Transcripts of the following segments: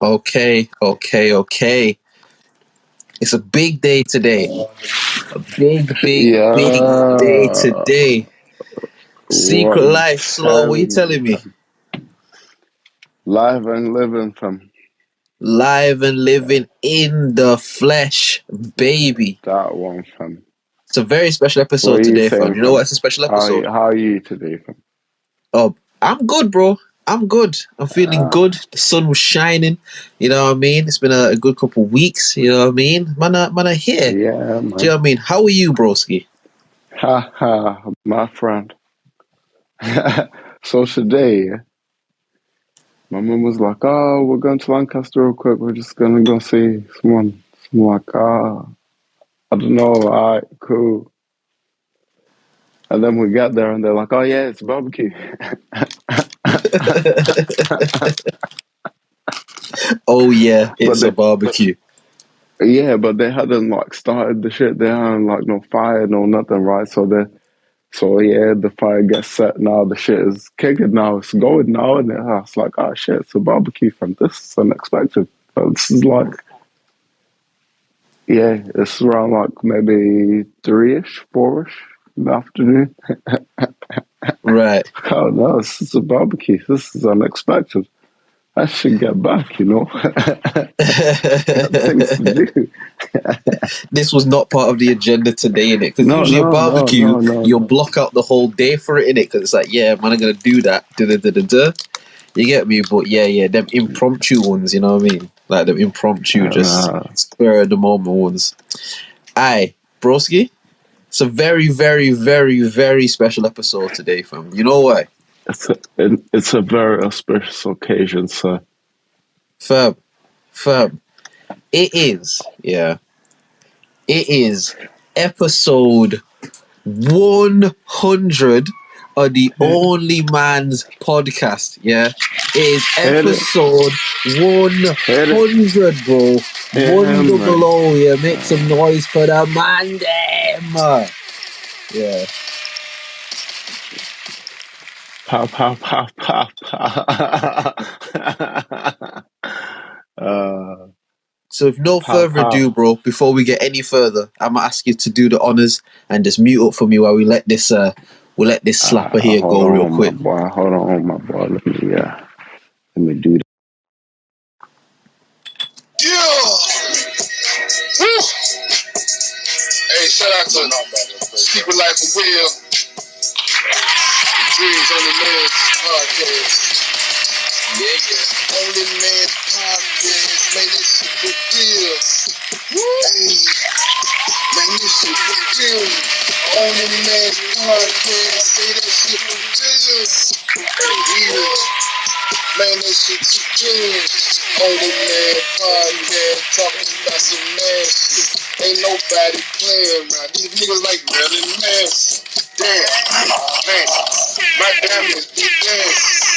Okay. It's a big day today. A big day Yeah. today. What Secret you life, slow. What you telling me, telling me? fam? Live and living, fam. Live and living in the flesh, baby. That one, fam. It's a very special What episode are you today, fam. saying, You know what? fam? It's a special How episode. are you today, fam? Oh, I'm good, bro. I'm good. I'm feeling good. The sun was shining. You know what I mean? It's been a good couple of weeks. You know what I mean? Man, are here. Yeah, Do you know man. what I mean? How are you, broski? Ha ha, my friend. So today, my mum was like, "Oh, we're going to Lancaster real quick. We're just gonna go see someone." I'm like, I don't know. All right, cool. And then we got there, and they're like, "Oh yeah, it's barbecue." Oh yeah, But it's a barbecue. yeah, but they hadn't like started the shit. They hadn't like no fire, no nothing, right? So yeah, the fire gets set now. The shit is kicking now. It's going now, and it's like, oh shit, it's a barbecue from this is unexpected. But this is like, yeah, it's around like maybe 3-ish, 4-ish in the afternoon. Right. Oh no, this is a barbecue. This is unexpected. I should get back, you know. Got things to do. This was not part of the agenda today, innit? Because No, usually a no, no, barbecue, no, no, you'll no. block out the whole day for it, innit? Because it's like, yeah, man, I'm gonna do that. Da-da-da-da-da. You get me? But yeah, them impromptu ones, you know what I mean? Like them impromptu, just spur of the moment ones. Aye, broski. It's a very special episode today, fam. You know why? It's a very auspicious occasion, sir. Firm. It is, yeah. It is episode 100 of the OnlyMans podcast, yeah? It is Hit it. episode Hit it. 100, bro. Yeah, man. 100, yeah. Make some noise for the man, them. Yeah. Pow, pow, pow, pow, pow. So with no Pow, further ado, pow. bro, before we get any further, I'm gonna ask you to do the honors and just mute up for me while we let this slapper here Hold go real on, my quick. boy. Hold on, my boy. Let me do that. Yeah. Woo. Hey, shout out to Secret Life of Will, Drizz OnlyMans podcast. Yeah. OnlyMans podcast, man, this shit for real. Hey, man, this shit for real. OnlyMans podcast, say that shit for real. Man, that shit for real. OnlyMans podcast, talking about some mad shit. Ain't nobody playing around. These niggas like Marilyn Manson. Damn, man, my diamonds be dancing.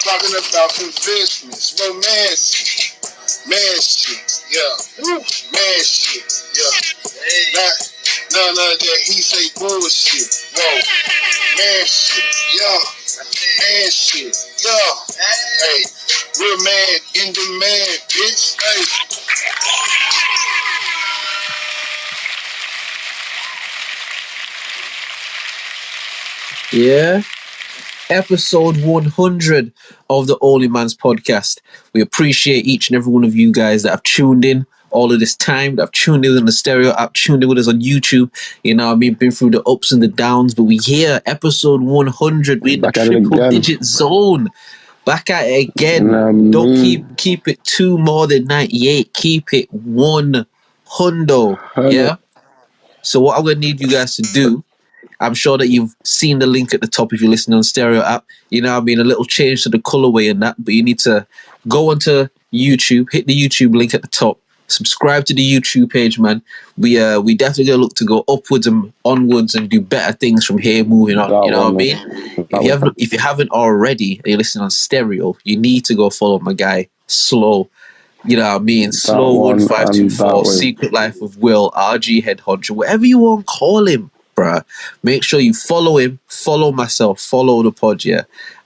Talking about investments, romance, man shit, yeah, man shit, yeah. None of that he say bullshit. Whoa, man shit, yeah, man shit, yeah. Hey, real man in demand, bitch. Hey. Yeah. Episode 100 of the OnlyMans podcast. We appreciate each and every one of you guys that have tuned in all of this time, that have tuned in on the stereo app, tuned in with us on YouTube. You know what I mean? Been through the ups and the downs, but we here, episode 100. We in the triple digit zone. Back at it again. Don't keep it 2 more than 98. Keep it 100. Yeah? So what I'm going to need you guys to do, I'm sure that you've seen the link at the top if you're listening on stereo app. You know, I mean, a little change to the colorway and that, but you need to go onto YouTube, hit the YouTube link at the top, subscribe to the YouTube page, man. We definitely gonna look to go upwards and onwards and do better things from here moving on. You know what I mean? If you haven't already, and you're listening on stereo, you need to go follow my guy Slow. You know what I mean? Slow 1524, Secret Life of Will, RG Head Honcho, whatever you want to call him, bruh. Make sure you follow him, follow myself, follow the pod, yeah.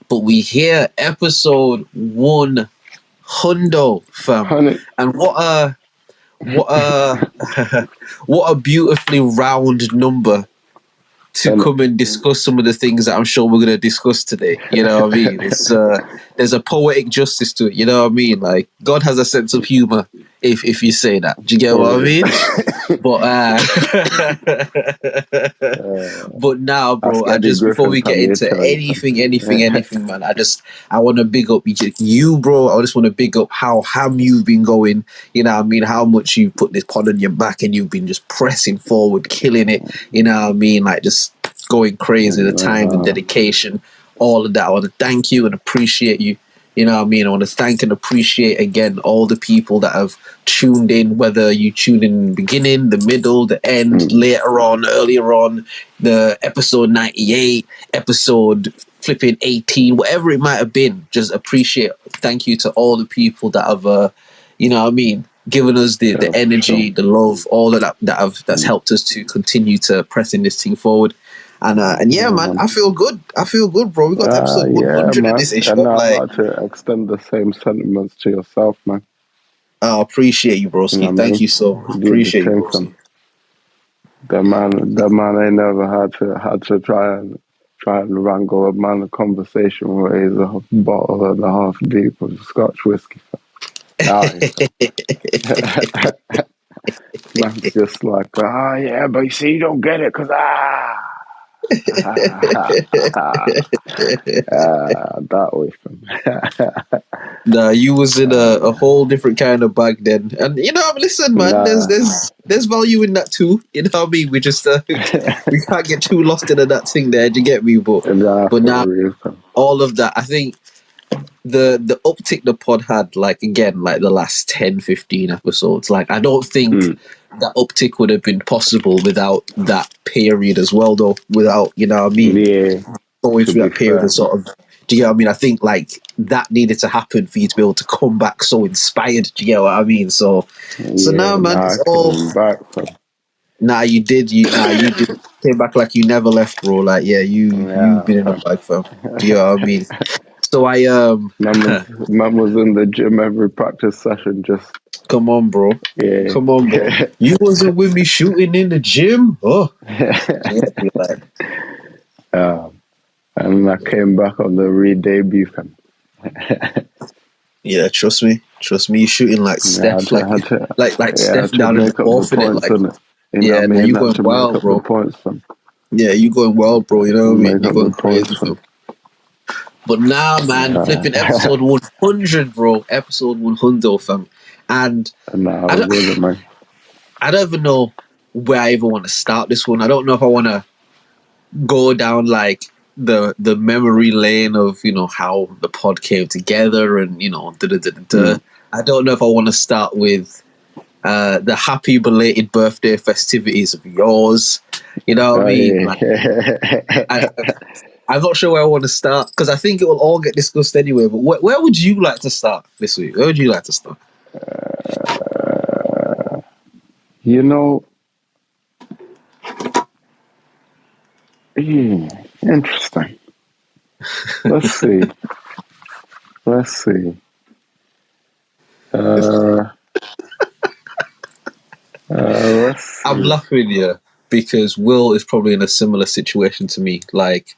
But we here, episode 100. hundo, fam. 100. And what a what a beautifully round number to And come and discuss some of the things that I'm sure we're going to discuss today. You know what I mean? It's there's a poetic justice to it. You know what I mean? Like God has a sense of humor. If you say that, do you get what I for real. mean? But but now, Ask bro, I Eddie just before Griffin we get from here, into tell you from. anything, man, I want to big up you, bro. I just want to big up how ham you've been going. You know what I mean? How much you put this pod on your back and you've been just pressing forward, killing it. You know what I mean? Like just going crazy, the time and dedication, all of that. I want to thank you and appreciate you. You know what I mean? I want to thank and appreciate again all the people that have tuned in, whether you tuned in the beginning, the middle, the end, later on, earlier on, the episode 98, episode flipping 18, whatever it might have been. Just appreciate. Thank you to all the people that have, you know what I mean, given us the Yeah, for energy, sure. the love, all of that's helped us to continue to pressing this thing forward. And yeah, Yeah, man, man. I feel good. I feel good, bro. We got to episode Yeah, 100 of man. this ish And up. I've Like, got to extend the same sentiments to yourself, man. I appreciate you, You know broski. what I Thank mean? you so much. Do the Appreciate you, thing, broski. fam. The man ain't never had to try and wrangle a man a conversation where he's a bottle and a half deep of Scotch whiskey. Fam. Man's just like, yeah, but you see, you don't get it, cause that way, fam. Nah, you was in a whole different kind of bag then. And you know, listen, man, Nah, there's value in that too. You know what I mean? We just we can't get too lost into that thing there. Do you get me? nah, But for now real, fam. all of that, I think the uptick the pod had, like again, like the last 10, 15 episodes, like I don't think that uptick would have been possible without that period as well, though. Without, you know what I mean, Yeah, going to through be that period fair. and sort of, do you get what I mean? I think like that needed to happen for you to be able to come back so inspired. Do you get what I mean? So now, Yeah, man, nah, it's I all. came back, fam. Nah, you did. You did. Came back like you never left, bro. Like, yeah, you've Yeah, been in the fam. bag, fam. Do you know what I mean? So Man was in the gym every practice session, just, come on, bro. yeah. Come on, bro. You wasn't with me shooting in the gym? Oh. Yeah, like, And I came back on the re-debut, fam. yeah, trust me. Trust me, you shooting like Yeah, Steph, like I Steph had to down in the make up the fourth, innit? points, Like, innit? You know what yeah, I now mean? you I had going to make wild, up the bro. points, fam. Yeah, you going wild, bro. You know what I mean? Make You're up the going points, crazy, fam. fam. But now, man, flipping episode 100, bro. Episode 100, fam. And And I I was don't, with it, man. I don't even know where I even want to start this one. I don't know if I want to go down like the memory lane of, you know, how the pod came together and, you know, I don't know if I want to start with the happy belated birthday festivities of yours. You know what I mean? Like, Yeah. I'm not sure where I want to start because I think it will all get discussed anyway. But where would you like to start this week? Where would you like to start? You know, interesting. Let's see. Let's see. Let's I'm see. laughing here because Will is probably in a similar situation to me. Like,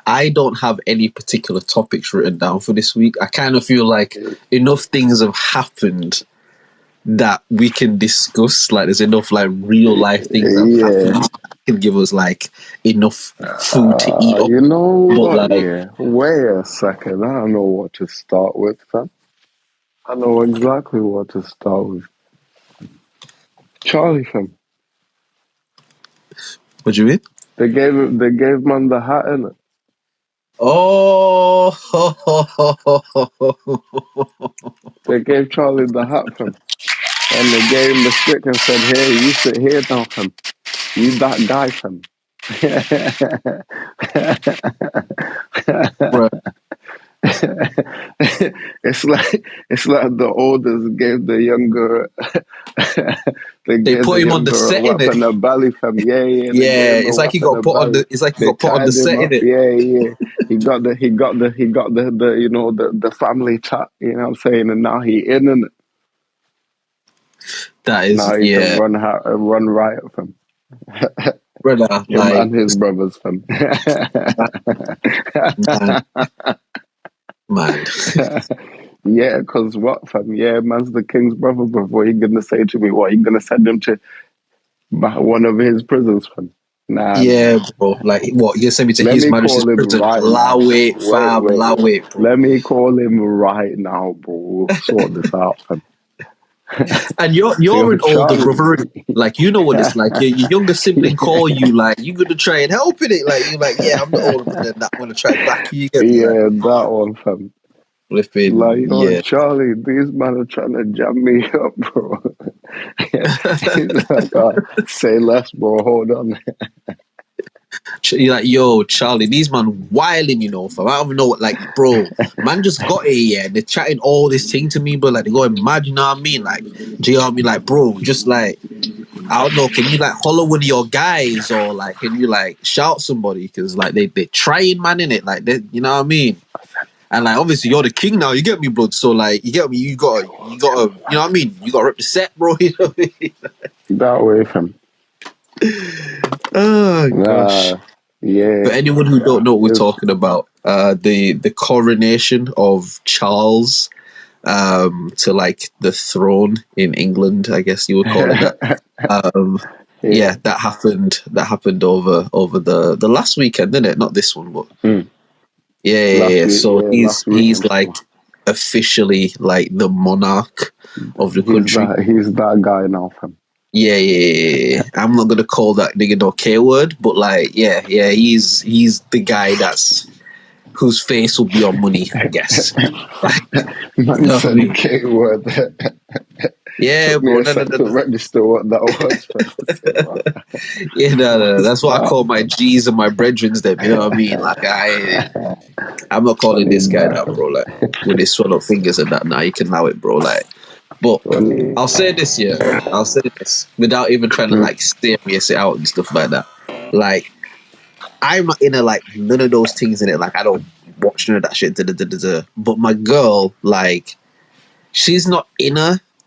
I don't have any particular topics written down for this week. I kind of feel like enough things have happened that we can discuss. Like, there's enough like real life things that have Yeah. happened that can give us like enough food to eat up. You know But what? like, Yeah. Wait a second. I don't know what to start with, fam. I know exactly what to start with. Charlie, fam. what do you mean? They gave man the hat in it. Oh, They gave Charlie the hat, fam. And they gave him the stick and said, "Here, you sit here now, fam. You that guy, fam." bro. It's like the oldest gave the younger They put him on the a set in it. weapon, a belly, fam. Yeah, yeah. They Yeah, gave him a it's like he weapon, got a put on belly. the. It's like he They got put on the tied him set in up. it. Yeah, yeah. He got the you know the family chat. You know what I'm saying? And now he in and That is, now he can yeah, run riot, fam. brother. Him Like, and his brothers, fam. man, man. Yeah, because what, fam? Yeah, man's the king's brother. Before he gonna say to me, what? He gonna send him to one of his prisons, fam? Nah, Yeah, nah. bro. Like, what? You send me to Let His me Majesty's call him prison? right Allow now. it, fam. Allow it, bro. Let me call him right now, bro. We'll sort this out, fam. And you're Yo, an older Charlie. brother. Like, you know what it's like. Your younger sibling call you, like, you gonna try and help in it. Like, you're like, yeah, I'm the older brother, and I'm gonna try back you. Get me, like, Yeah, that one, fam. Like, flipping, yo, yeah. Charlie, these men are trying to jam me up, bro. He's like, say less, bro. Hold on. You're like, yo, Charlie, these man wilding, you know, fam. I don't even know what, like, bro, man just got here, yeah. They're chatting all this thing to me, but like, they're going mad, you know what I mean? Like, do you know what I mean? Like, bro, just like, I don't know, can you like holler one of your guys or like, can you like shout somebody? Because like, they're trying, man, in it. Like, you know what I mean? And like, obviously, you're the king now, you get me, blood. So like, you get me, you gotta, you know what I mean? You gotta rep the set, bro. You know what I mean? That way, fam. Oh, gosh. Yeah. For anyone who don't know what we're It's, talking about, the coronation of Charles to like the throne in England, I guess you would call it that. Yeah, that happened. That happened over the last weekend, didn't it? Not this one, but yeah. So last he's weekend. like officially like the monarch of the country. He's that guy now, fam. Yeah. I'm not gonna call that nigga no K word, but like, yeah. He's the guy whose face will be on money, I guess. Like, Man you know what I said mean? K word. Yeah, Took me bro. a No. sec to register what that was, fam. Yeah, no. That's what I call my G's and my brethrens. Them, you know what I mean? Like, I'm not calling Funny this guy man. that, bro. Like, with his swell up fingers and that. Now you can allow it, bro. Like, but Funny. I'll say this, yeah. I'll say this without even trying to like serious it out and stuff like that. Like, I'm not in like none of those things in it. Like, I don't watch none of that shit. But my girl, like, she's not in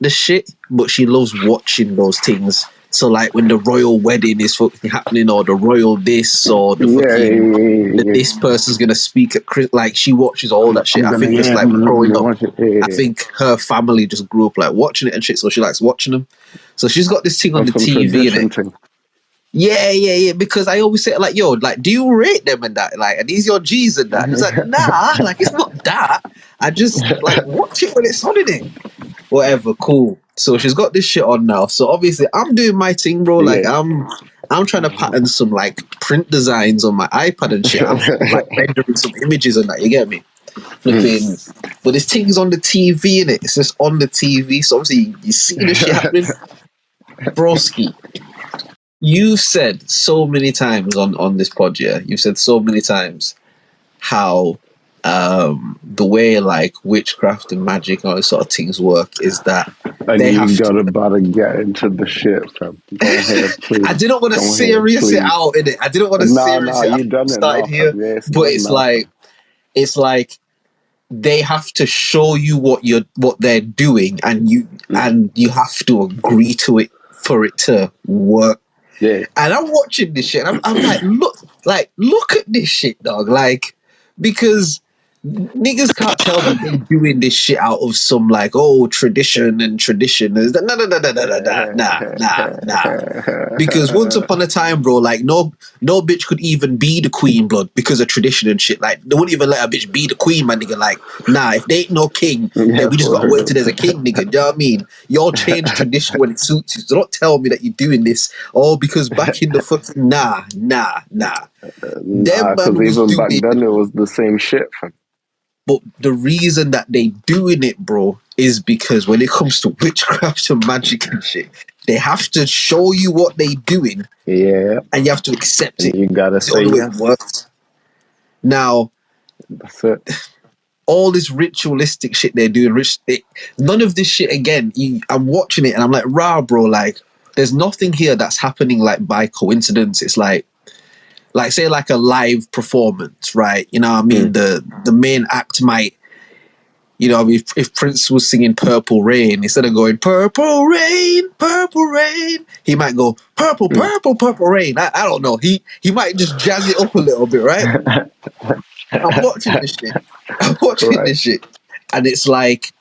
the shit, but she loves watching those things. So like when the royal wedding is fucking happening, or the royal this, or the fucking this person's gonna speak at like, she watches all that shit. I think just like growing up, I think her family just grew up like watching it and shit, so she likes watching them. So she's got this thing on the Some TV tradition and thing. yeah. Because I always say like, yo, like, do you rate them and that? Like, are these your G's and that? It's like, nah, like, it's not that. I just like watch it when it's on in it. Whatever, cool. So she's got this shit on now. So obviously I'm doing my thing, bro. Like, Yeah. I'm trying to pattern some like print designs on my iPad and shit. I'm like rendering some images and that. You get me? Flipping. But this thing's on the TV in it. It's just on the TV. So obviously you see the shit happening, broski. You've said so many times on this pod, yeah. You've said so many times how the way like witchcraft and magic and all these sort of things work is that And they you have to. about to get into the shit, fam. Go ahead, please. I didn't want to Go ahead, serious it please. out in it. I didn't want to serious it. You I done it started now, here, fam. Yeah, it's but done now, fam. it's like they have to show you what they're doing, and you have to agree to it for it to work. Yeah. And I'm watching this shit, and I'm like, look at this shit, dog. Like, because niggas can't tell me they doing this shit out of some like, oh, tradition. No. Because once upon a time, bro, like no bitch could even be the queen, blood, because of tradition and shit. Like, they wouldn't even let a bitch be the queen, man, nigga. Like, nah, if they ain't no king, then we just gotta wait till there's a king, nigga. Do you know what I mean? Y'all change tradition when it suits you. So don't tell me that you're doing this all because back in the fucking nah. Them man Because was even doing back then it was the same shit, fam. but the reason that they doing it, bro, is because when it comes to witchcraft and magic and shit, they have to show you what they doing. Yeah. And you have to accept And it. you gotta It's the say only way yes. it works. Now, That's it. all this ritualistic shit they're doing, none of this shit again. I'm watching it and I'm like, rah, bro, like, there's nothing here that's happening like by coincidence. It's like say like a live performance, right? You know what I mean? The main act might, you know, if Prince was singing Purple Rain, instead of going Purple Rain, he might go Purple, Purple, Purple Rain. I don't know. He might just jazz it up a little bit, right? I'm watching this shit. And it's like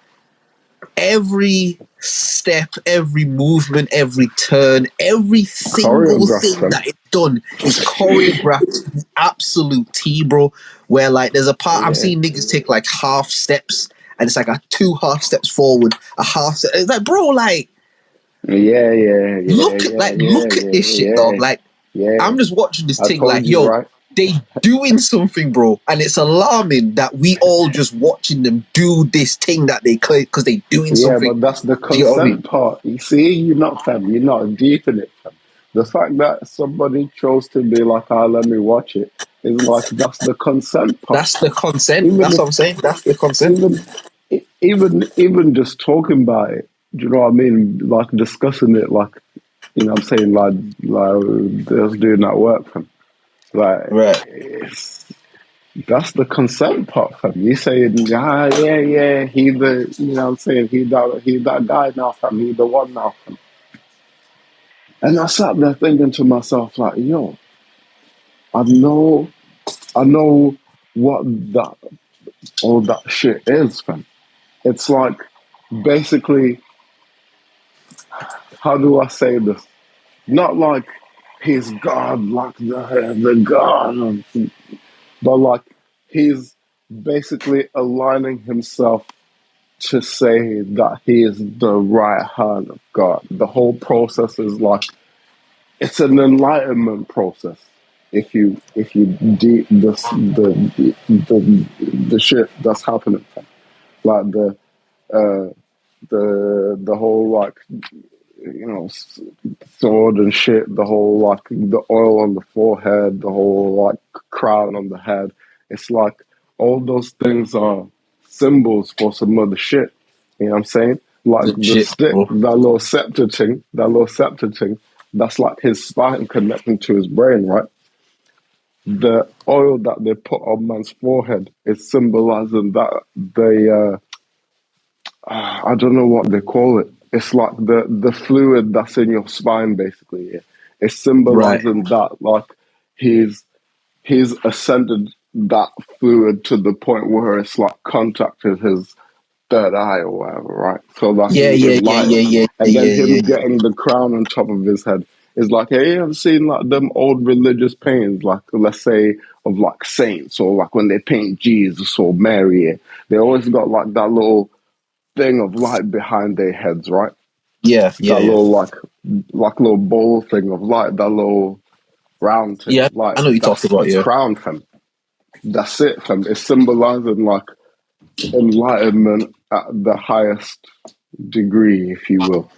every step, every movement, every turn, every single thing that it's done is choreographed to the absolute T, bro. Where like there's a part I'm seeing niggas take like half steps, and it's like a 2 half steps forward, a half step. It's like, bro, like look at this shit, dog. Like I'm just watching this thing, like, yo, right? they doing something, bro, and it's alarming that we all just watching them do this thing that they claim because they doing something. Yeah, but that's the consent you know what I mean? part. You see, you're not deep in it, fam. The fact that somebody chose to be like, let me watch it, is like, that's the consent part. That's the consent. That's what I'm saying. That's the consent. Even just talking about it, do you know what I mean? Like discussing it, like, you know what I'm saying, like just doing that work, fam. Like, that's the consent part, fam. You saying, he the, you know what I'm saying, he that guy now, fam. He the one now, fam. And I sat there thinking to myself, like, yo, I know what all that shit is, fam. It's like, basically, how do I say this? Not like he's God, like the God, but like he's basically aligning himself to say that he is the right hand of God. The whole process is like, it's an enlightenment process. If you deep the shit that's happening, like the whole, like, you know, sword and shit, the whole, like, the oil on the forehead, the whole, like, crown on the head. It's like all those things are symbols for some other shit. You know what I'm saying? Like the stick, bro. that little scepter thing, that's like his spine connecting to his brain, right? The oil that they put on man's forehead is symbolizing that they, I don't know what they call it. It's like the fluid that's in your spine, basically. Yeah. It's symbolizing that, like, he's ascended that fluid to the point where it's like contacted his third eye or whatever, right? So like and then him getting the crown on top of his head is like, hey, you ever seen like them old religious paintings, like, let's say, of like saints, or like when they paint Jesus or Mary, yeah, they always got like that little thing of light behind their heads, right? That little like little bowl thing of light, that little round thing of light. I know what you're talking about. The crown, fam. That's it, fam. It's symbolizing like enlightenment at the highest degree, if you will.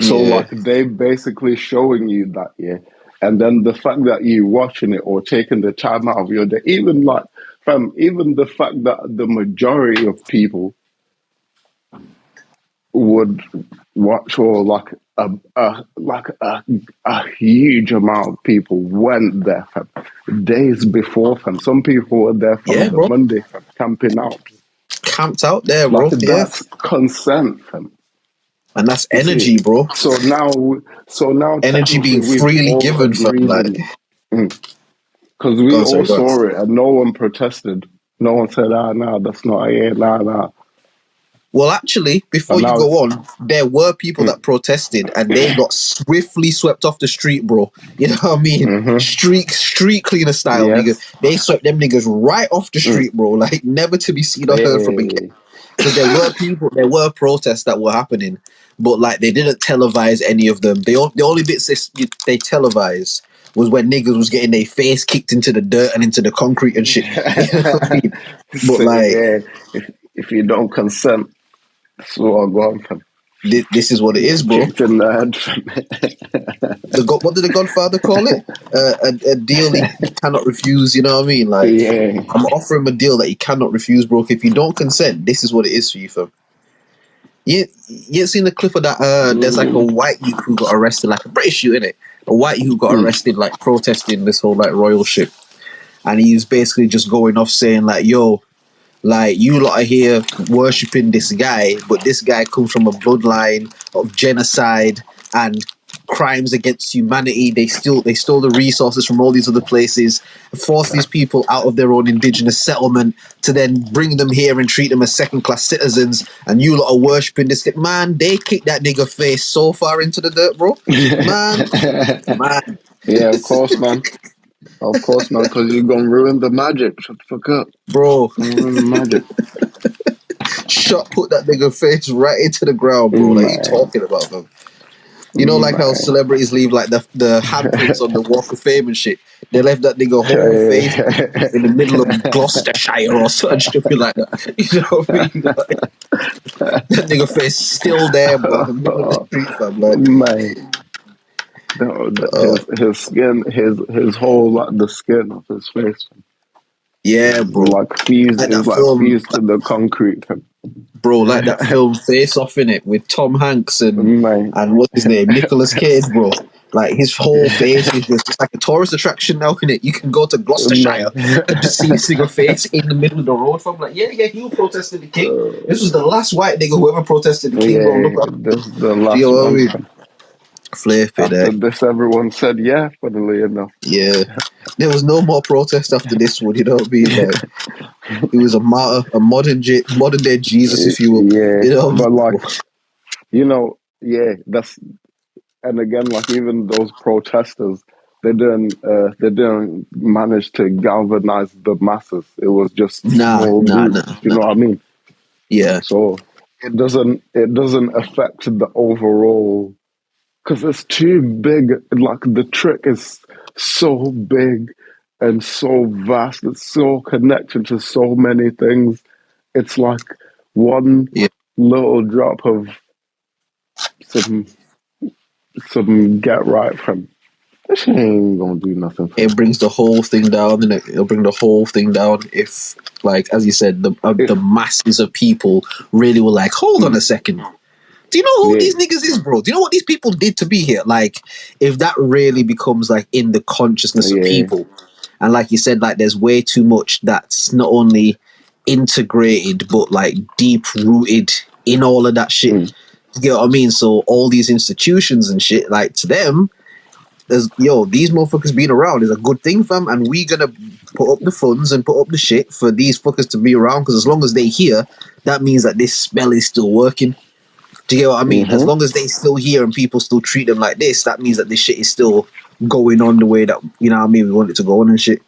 So like they basically showing you that, yeah. And then the fact that you watching it or taking the time out of your day, even like, fam, even the fact that the majority of people would watch, or like a huge amount of people went there, fam, days before, fam. Some people were there from the Monday, fam, camping out. Camped out there, bro. Like, that's consent, fam. And that's energy, bro. So now energy being freely given, fam. Like, because we all saw it and no one protested. No one said, nah, that's not it, nah. Well, actually, before you go on, there were people that protested and they got swiftly swept off the street, bro. You know what I mean? Street cleaner style, niggas. They swept them niggas right off the street, bro. Like, never to be seen or heard from again. Because there were protests that were happening, but like they didn't televise any of them. The only bits they televised was when niggas was getting their face kicked into the dirt and into the concrete and shit. You know what I mean? But like, if you don't consent, so I'll go on, fam. This is what it is, bro. Kicked in the head, what did the Godfather call it? A deal he cannot refuse. You know what I mean? Like, I'm offering him a deal that he cannot refuse, bro. If you don't consent, this is what it is for you, fam. You seen the clip of that? There's like a white youth who got arrested, like a British youth, innit? A white youth who got arrested, like protesting this whole like royal shit, and he was basically just going off saying like, "Yo, like you lot are here worshipping this guy, but this guy comes from a bloodline of genocide and crimes against humanity. They stole the resources from all these other places, force these people out of their own indigenous settlement to then bring them here and treat them as second-class citizens. And you lot are worshipping this guy." Man, they kicked that nigga face so far into the dirt, bro. Man. Yeah, of course, man. Of course, man, because you're going to ruin the magic. Shut the fuck up. Bro. Ruin the magic. Put that nigga face right into the ground, bro. Like, you talking about, them? You know, like how celebrities leave like the handprints on the Walk of Fame and shit. They left that nigga whole face in the middle of Gloucestershire or something like that. You know what I mean? Like, that nigga face still there, bro, in the middle of the street, fam. Like, his skin, his whole like the skin of his face. Yeah, bro. Like fused to the concrete. Bro, like that film Face Off, in it with Tom Hanks and what's his name, Nicolas Cage, bro. Like his whole face is just like a tourist attraction now, innit? You can go to Gloucestershire and just see this nigga face in the middle of the road. So I'm like, yeah, he protested the king. This was the last white nigga who ever protested the king, bro. Look at this is the last one. Flip it. After this, everyone said yeah, funnily enough. Yeah. There was no more protest after this one, you know what I mean? Like, he was a martyr, a modern day Jesus, if you will. Yeah, you know? But like, you know, that's, and again, like even those protesters, they didn't manage to galvanize the masses. It was just small groups. You know what I mean? Yeah. So it doesn't affect the overall. Because it's too big, like the trick is so big and so vast. It's so connected to so many things. It's like one little drop of some get right from. This ain't gonna do nothing. It brings the whole thing down, and it'll bring the whole thing down if, like, as you said, the masses of people really were like, hold on a second. Do you know who these niggas is, bro? Do you know what these people did to be here? Like, if that really becomes, like, in the consciousness of people, and like you said, like, there's way too much that's not only integrated, but, like, deep-rooted in all of that shit. You get what I mean? So all these institutions and shit, like, to them, these motherfuckers being around is a good thing, fam, and we gonna put up the funds and put up the shit for these fuckers to be around, because as long as they here, that means that this spell is still working. Do you get what I mean? As long as they still here and people still treat them like this, that means that this shit is still going on the way that, you know what I mean, we want it to go on and shit.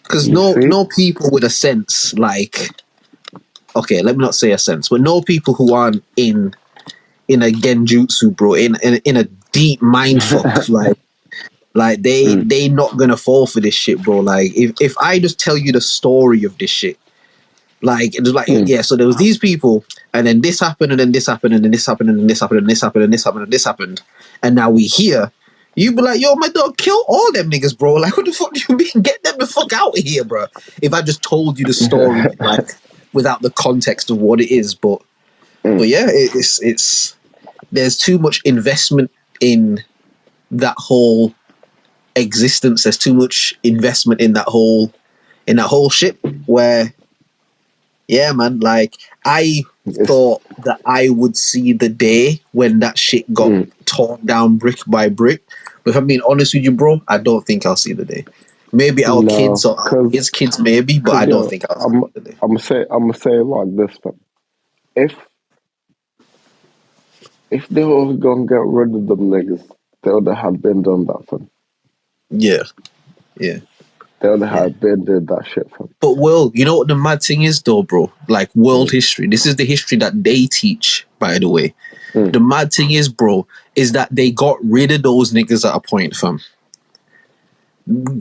Because no people with a sense, like, okay, let me not say a sense, but no people who aren't in a genjutsu, bro, in a deep mind fuck, like they not gonna fall for this shit, bro. Like, if I just tell you the story of this shit, like, it was like, so there was these people, and then this happened, and then this happened, and then this happened, and then this happened, and this happened, and this happened, and this happened, and now we here. You'd be like, yo, my dog, kill all them niggas, bro. Like, what the fuck do you mean? Get them the fuck out of here, bro. If I just told you the story, like, without the context of what it is, but yeah, it's there's too much investment in that whole existence. There's too much investment in that whole shit where, yeah, man, like, I thought that I would see the day when that shit got torn down brick by brick. But if I'm being honest with you, bro, I don't think I'll see the day. Maybe our kids or our kids maybe, but I don't think I'll see the day. I'm gonna say it like this, man. If they were gonna get rid of them niggas, they would have been done that for them. Yeah. They would have been did that shit for them. But you know what the mad thing is though, bro? Like, world history. This is the history that they teach, by the way. The mad thing is, bro, is that they got rid of those niggas at a point, fam.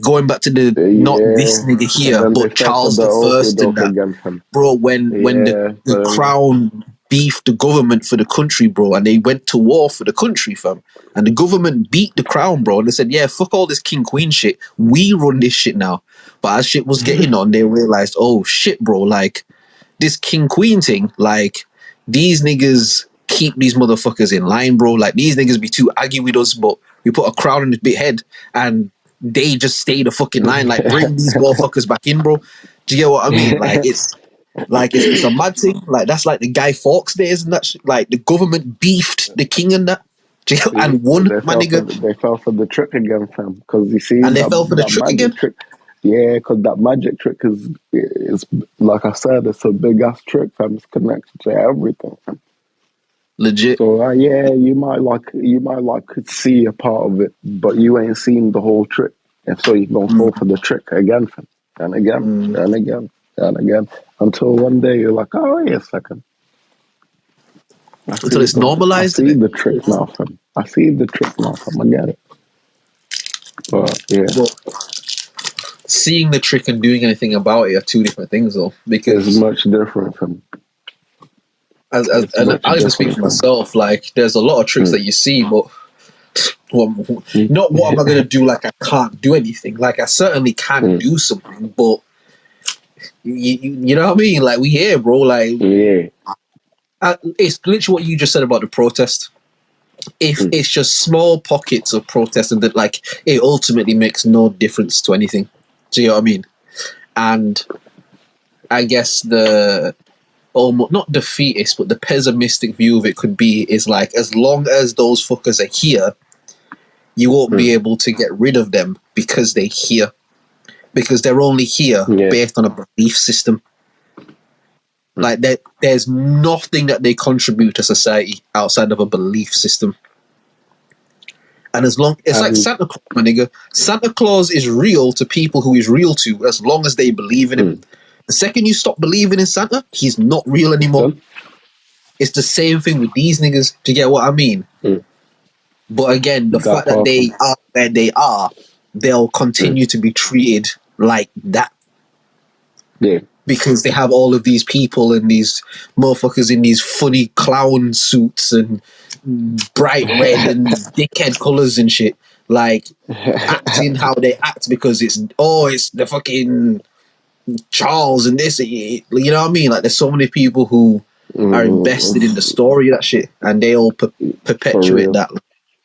Going back to not this nigga here, but Charles the First and that. Again, bro, when the crown beefed the government for the country, bro, and they went to war for the country, fam. And the government beat the crown, bro, and they said, yeah, fuck all this king queen shit. We run this shit now. But as shit was getting on, they realized, oh shit, bro, like, this king queen thing, like, these niggas keep these motherfuckers in line, bro. Like, these niggas be too aggy with us, but we put a crown on his big head and they just stay the fucking line. Like, bring these motherfuckers back in, bro. Do you get what I mean? It's a mad thing. Like, that's like the Guy Fawkes days and that shit. Like, the government beefed the king and that. And won, my nigga. They fell for the trick again, fam. Because you see, And they fell for the trick magic again? trick. Yeah, because that magic trick is like I said, it's a big ass trick, fam. It's connected to everything, fam. Legit. So yeah, you might see a part of it, but you ain't seen the whole trick. And so you gonna fall for the trick again, fam, and again, and again, and again, until one day you're like, oh wait a second. Until it's normalized. I see the trick now, fam. I see the trick now, fam. I get it. But yeah. But seeing the trick and doing anything about it are two different things, though. Because it's much different from. And I'll even speak for myself. Like, there's a lot of tricks that you see, but not what am I going to do? Like, I can't do anything. Like, I certainly can do something, but you know what I mean? Like, we here, bro. Like, yeah. It's literally what you just said about the protest. If it's just small pockets of protest and that, like, it ultimately makes no difference to anything. Do you know what I mean? And I guess the almost not defeatist, but the pessimistic view of it could be is like, as long as those fuckers are here, you won't be able to get rid of them because they're here. Because they're only here based on a belief system. Like, there's nothing that they contribute to society outside of a belief system. And as long it's like Santa Claus, my nigga. Santa Claus is real to people who he's real to, as long as they believe in him. The second you stop believing in Santa, he's not real anymore. It's the same thing with these niggas. Do you get what I mean? But again, the fact that they are where they are, they'll continue to be treated like that. Yeah. Because they have all of these people and these motherfuckers in these funny clown suits and bright red and dickhead colours and shit. Like, acting how they act because it's the fucking Charles and this. You know what I mean? Like, there's so many people who are invested in the story of that shit, and they all perpetuate that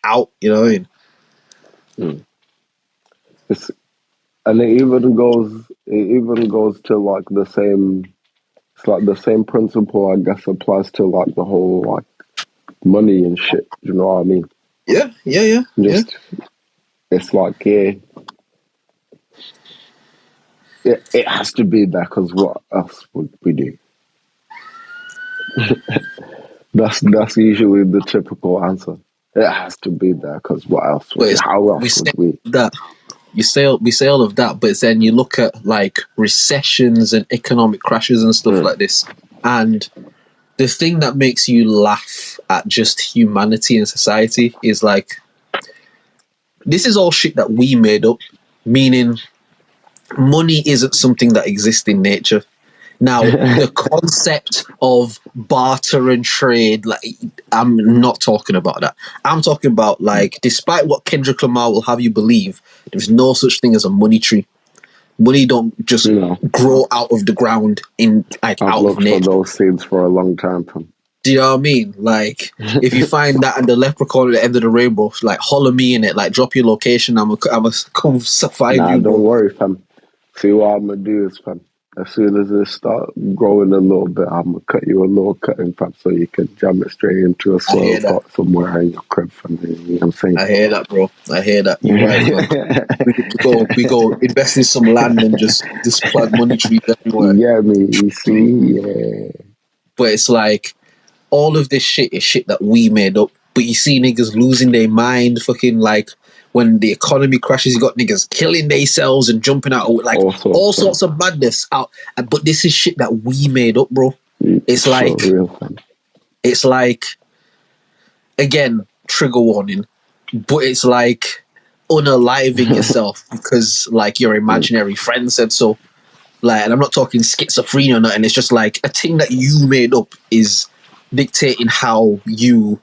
out. You know what I mean? And it even goes to like the same. It's like the same principle, I guess, applies to like the whole like money and shit. You know what I mean? Yeah. It's like it has to be that, because what else would we do? That's usually the typical answer. It has to be there because what else? How else would we? We say all of that, but then you look at like recessions and economic crashes and stuff like this, and the thing that makes you laugh at just humanity and society is like, this is all shit that we made up, meaning money isn't something that exists in nature. Now, the concept of barter and trade, like, I'm not talking about that. I'm talking about, like, despite what Kendrick Lamar will have you believe, there's no such thing as a money tree. Money don't just grow out of the ground in, like, out of nature. I've looked for those seeds for a long time. Do you know what I mean? Like, if you find that and the leprechaun at the end of the rainbow, like, holler me in it, like, drop your location, I'm gonna come find you. Don't worry, fam. See what I'm gonna do is, fam, as soon as it start growing a little bit, I'm gonna cut you a little cutting, fam, so you can jam it straight into a soil pot somewhere in your crib, fam. You know what I'm saying? I hear that, bro. I hear that. You're right, man. we go invest in some land and just plant money trees everywhere. Yeah, you see, But it's like, all of this shit is shit that we made up. But you see niggas losing their mind, fucking, like, when the economy crashes, you got niggas killing themselves and jumping out, like, all sorts of madness out. But this is shit that we made up, bro. It's like, it's like, again, trigger warning, but it's like unaliving yourself because, like, your imaginary friend said so. Like, and I'm not talking schizophrenia or nothing. It's just like a thing that you made up is dictating how you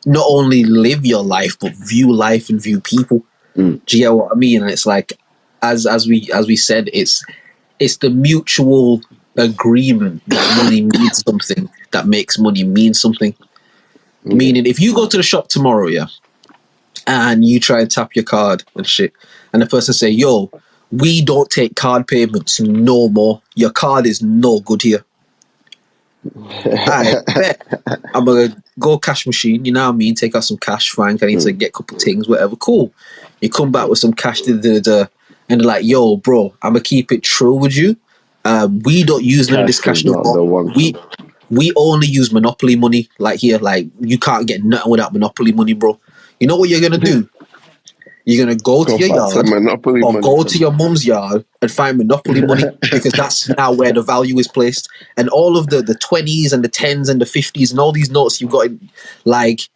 not only live your life but view life and view people. Do you get what I mean? And it's like, as we said, it's the mutual agreement that money means something, that makes money mean something. Yeah. Meaning, if you go to the shop tomorrow, yeah, and you try and tap your card and shit, and the person say, "Yo, we don't take card payments no more. Your card is no good here." I bet I'm gonna go cash machine. You know what I mean? Take out some cash, Frank. I need to get a couple things, whatever. Cool. You come back with some cash, and they're like, "Yo, bro, I'm gonna keep it true with you. We don't use none of this Cash cash is no not more. the one. We only use Monopoly money. Like here, like you can't get nothing without Monopoly money, bro. You know what you're gonna do? You're gonna go to Go your find some yard Monopoly or money go to from. your mum's yard and find Monopoly money because that's now where the value is placed. And all of the 20s and the 10s and the 50s and all these notes you've got, like,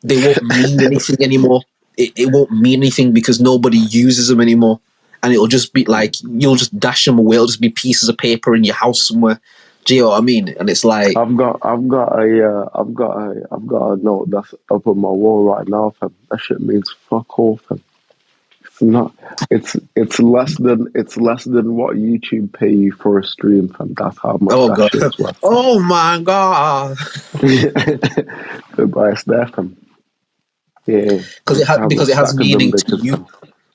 they won't mean anything anymore. It won't mean anything because nobody uses them anymore. And it'll just be like, you'll just dash them away. It'll just be pieces of paper in your house somewhere. Do you know what I mean? And it's like, I've got a note that's up on my wall right now, fam. That shit means fuck all, fam. It's not. It's less than what YouTube pay you for a stream, fam. That's how much oh that god, shit's worth. oh my god, Goodbye, Steph, fam. Yeah, because have a it has stack of them meaning to bitches, you. fam.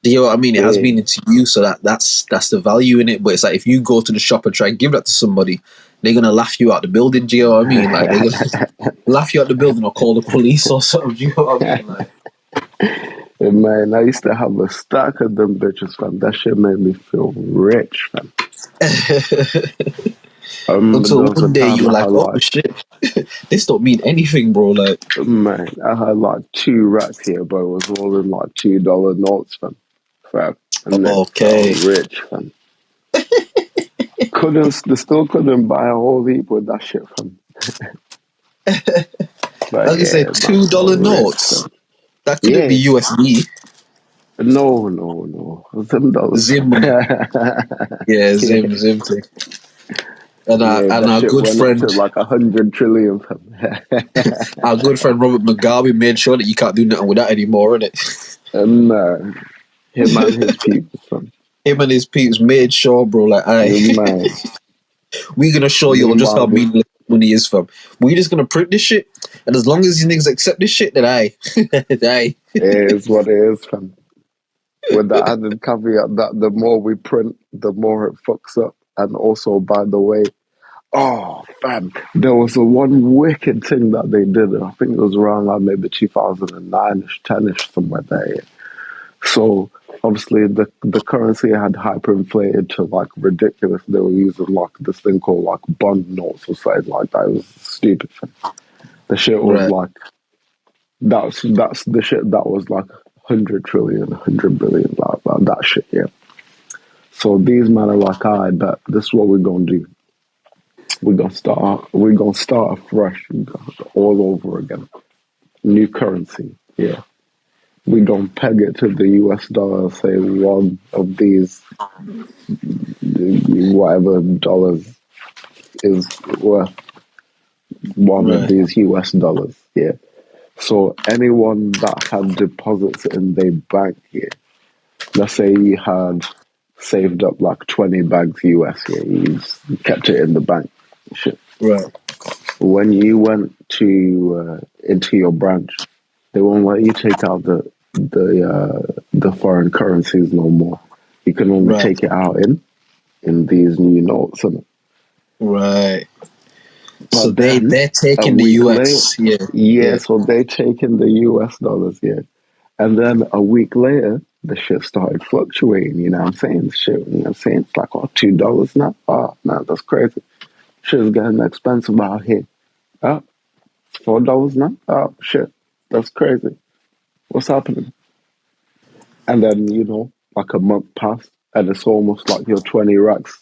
Do you know what I mean? It has Yeah. meaning to you, so that's the value in it. But it's like if you go to the shop and try and give that to somebody, they're gonna laugh you out the building. Do you know what I mean? Like they're gonna laugh you out the building or call the police or something. Do you know what I mean? Like, And man, I used to have a stack of them bitches, fam. That shit made me feel rich, fam. There until was a one day you time were I like, had "Oh like, shit, this don't mean anything, bro." Like, man, I had like 2 racks here, but it was all in like $2 notes, fam. Fam. And then felt okay, rich, fam. Still couldn't buy a whole heap with that shit, fam. But like you yeah, said, man, I felt $2 rich, notes. fam. That couldn't be Yeah. USD. No. Them dollars, Zim fam. money. Yeah, Yeah. Zim thing. And Yeah, that our shit good went up friend, to like 100 trillion, fam. our good friend Robert Mugabe made sure that you can't do nothing with that anymore, innit? And him and his people, fam. Him and his peeps made sure, bro, like, Man, we're gonna show you all just how meanwhile, this meaningless money is, fam. We're just gonna print this shit, and as long as these niggas accept this shit, then aye. is what it is, fam. With the added caveat that the more we print, the more it fucks up. And also, by the way, oh, fam, there was a one wicked thing that they did. I think it was around like maybe 2009-ish, 10-ish, somewhere there. So obviously the currency had hyperinflated to like ridiculous. They were using like this thing called like bond notes or something like that. It was stupid. The shit was Right. like that's the shit that was like 100 trillion, 100 billion, blah, that shit. Yeah. So these men are like, I bet this is what we're gonna do. We're gonna start afresh, all over again. New currency. Yeah. We gonna peg it to the US dollar, say one of these whatever dollars is worth one of Right. these US dollars. Yeah. So anyone that had deposits in their bank here, let's say you had saved up like 20 bags US here, you kept it in the bank. Shit. Right. When you went to into your branch, they won't let you take out the foreign currencies no more. You can only Right. take it out in these new notes. Right. So But then they're a taking the week later, US. Yeah. yeah, Yeah. so they taking the US dollars, yeah. And then a week later, the shit started fluctuating, you know what I'm saying? The shit, you know what I'm saying? It's like, oh, $2 now? Oh, man, that's crazy. Shit's getting expensive out here. Oh, it's $4 now? Oh, shit, that's crazy. What's happening? And then, like a month passed, and it's almost like your 20 racks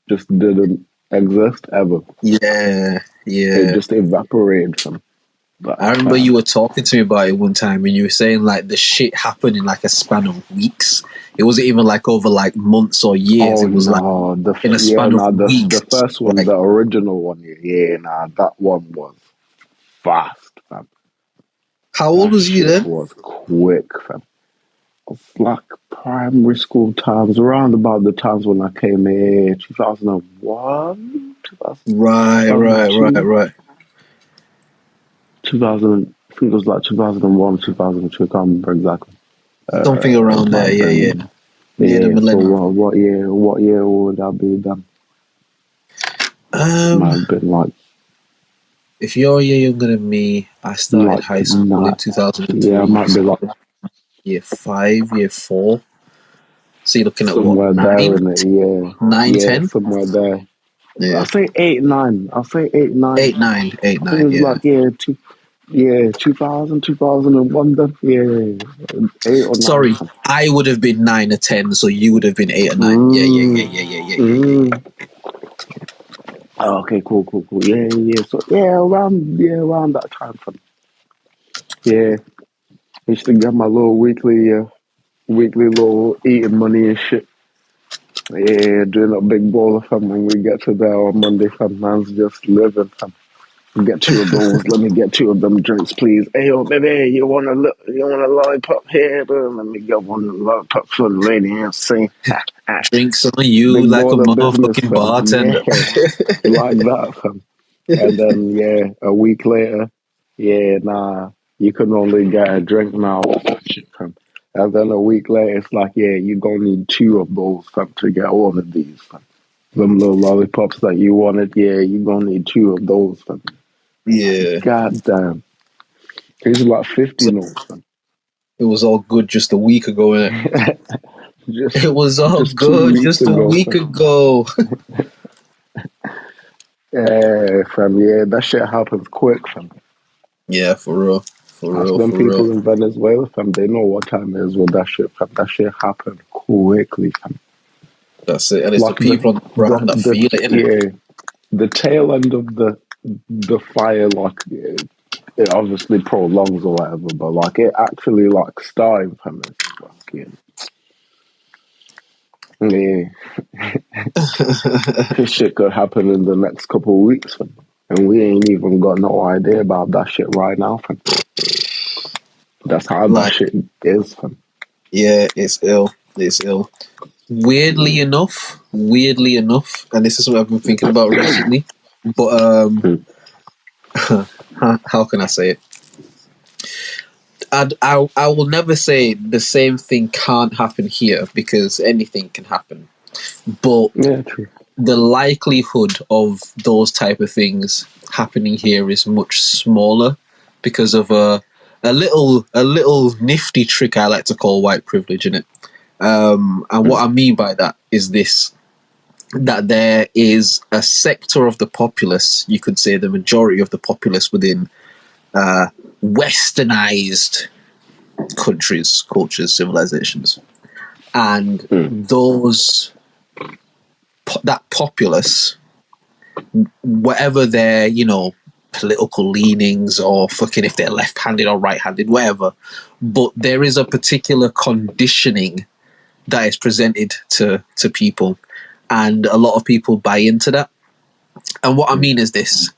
just didn't exist ever. Yeah. It Yeah. just evaporated from that. I remember you were talking to me about it one time, and you were saying like the shit happened in like a span of weeks. It wasn't even like over like months or years. Oh It was like no, in a span of the weeks. first one, Like, the original one, yeah, nah, that one was fast, fam. how old That was you shit then? was quick, fam. It's like primary school times, around about the times when I came here, 2001. Right. 2000, I think it was like 2001, 2002, I can't remember exactly. Something It around might there, have yeah. been, Near the yeah, so millennium. what year would that be then? Might have been If you're a year younger than me, I started high school in not, yeah, it 2003. might be like Year 5, year 4. So you're looking at what, somewhere there 9? in it, yeah. 9, Yeah, 10? somewhere there. Yeah. I'll say 8, 9. I'll say 8, 9. 8, 9, 8, I think it 9, was yeah. like, 2000, 2001 then. Yeah, 8 or 9. Sorry, I would have been 9 or 10, so you would have been 8 or 9. Mm, Yeah. mm. Oh, okay, cool. Yeah. So around that time from. Yeah, I used to get my little weekly little eating money and shit. Yeah, doing a big bowl of fam when we get to there on Monday fam. Man's just living fam. Get 2 of those. Let me get 2 of them drinks, please. Hey, yo, baby, you want a lollipop here? Bro? Let me get one lollipop for the lady. I'm saying, Drinks on you big like a ball of business, motherfucking fam. bartender. Yeah, like that, fam. And then a week later, nah, you can only get a drink now. Shit, fam. And then a week later, it's like, you're gonna need 2 of those, fam, to get one of these, fam. Them little lollipops that you wanted, you're gonna need 2 of those, fam. Yeah. God damn. He's like 50 So notes, man. it was all good just a week ago, innit? just It was all just 2 good weeks just a ago, week fam. ago. Yeah, fam, that shit happens quick, fam. Yeah, for real. Ask them people in Venezuela, fam, they know what time it is with that shit, fam. That shit happened quickly, fam. That's it. And it's the Like people on the ground that feel it, innit? the tail end of the fire, like it obviously prolongs or whatever, but like it actually like starting, fam. It's fucking yeah. This shit could happen in the next couple of weeks, fam. And we ain't even got no idea about that shit right now, fam. That's how that Like, shit is, fam. yeah, it's ill. It's ill. Weirdly enough, and this is what I've been thinking about recently, but how can I say it? I will never say the same thing can't happen here because anything can happen. But Yeah, true. the likelihood of those type of things happening here is much smaller because of a little nifty trick I like to call white privilege in it. And what I mean by that is this: that there is a sector of the populace, you could say the majority of the populace within westernized countries, cultures, civilizations, and that populace, whatever their political leanings or fucking if they're left-handed or right-handed, whatever, but there is a particular conditioning that is presented to people, and a lot of people buy into that. And what I mean is this: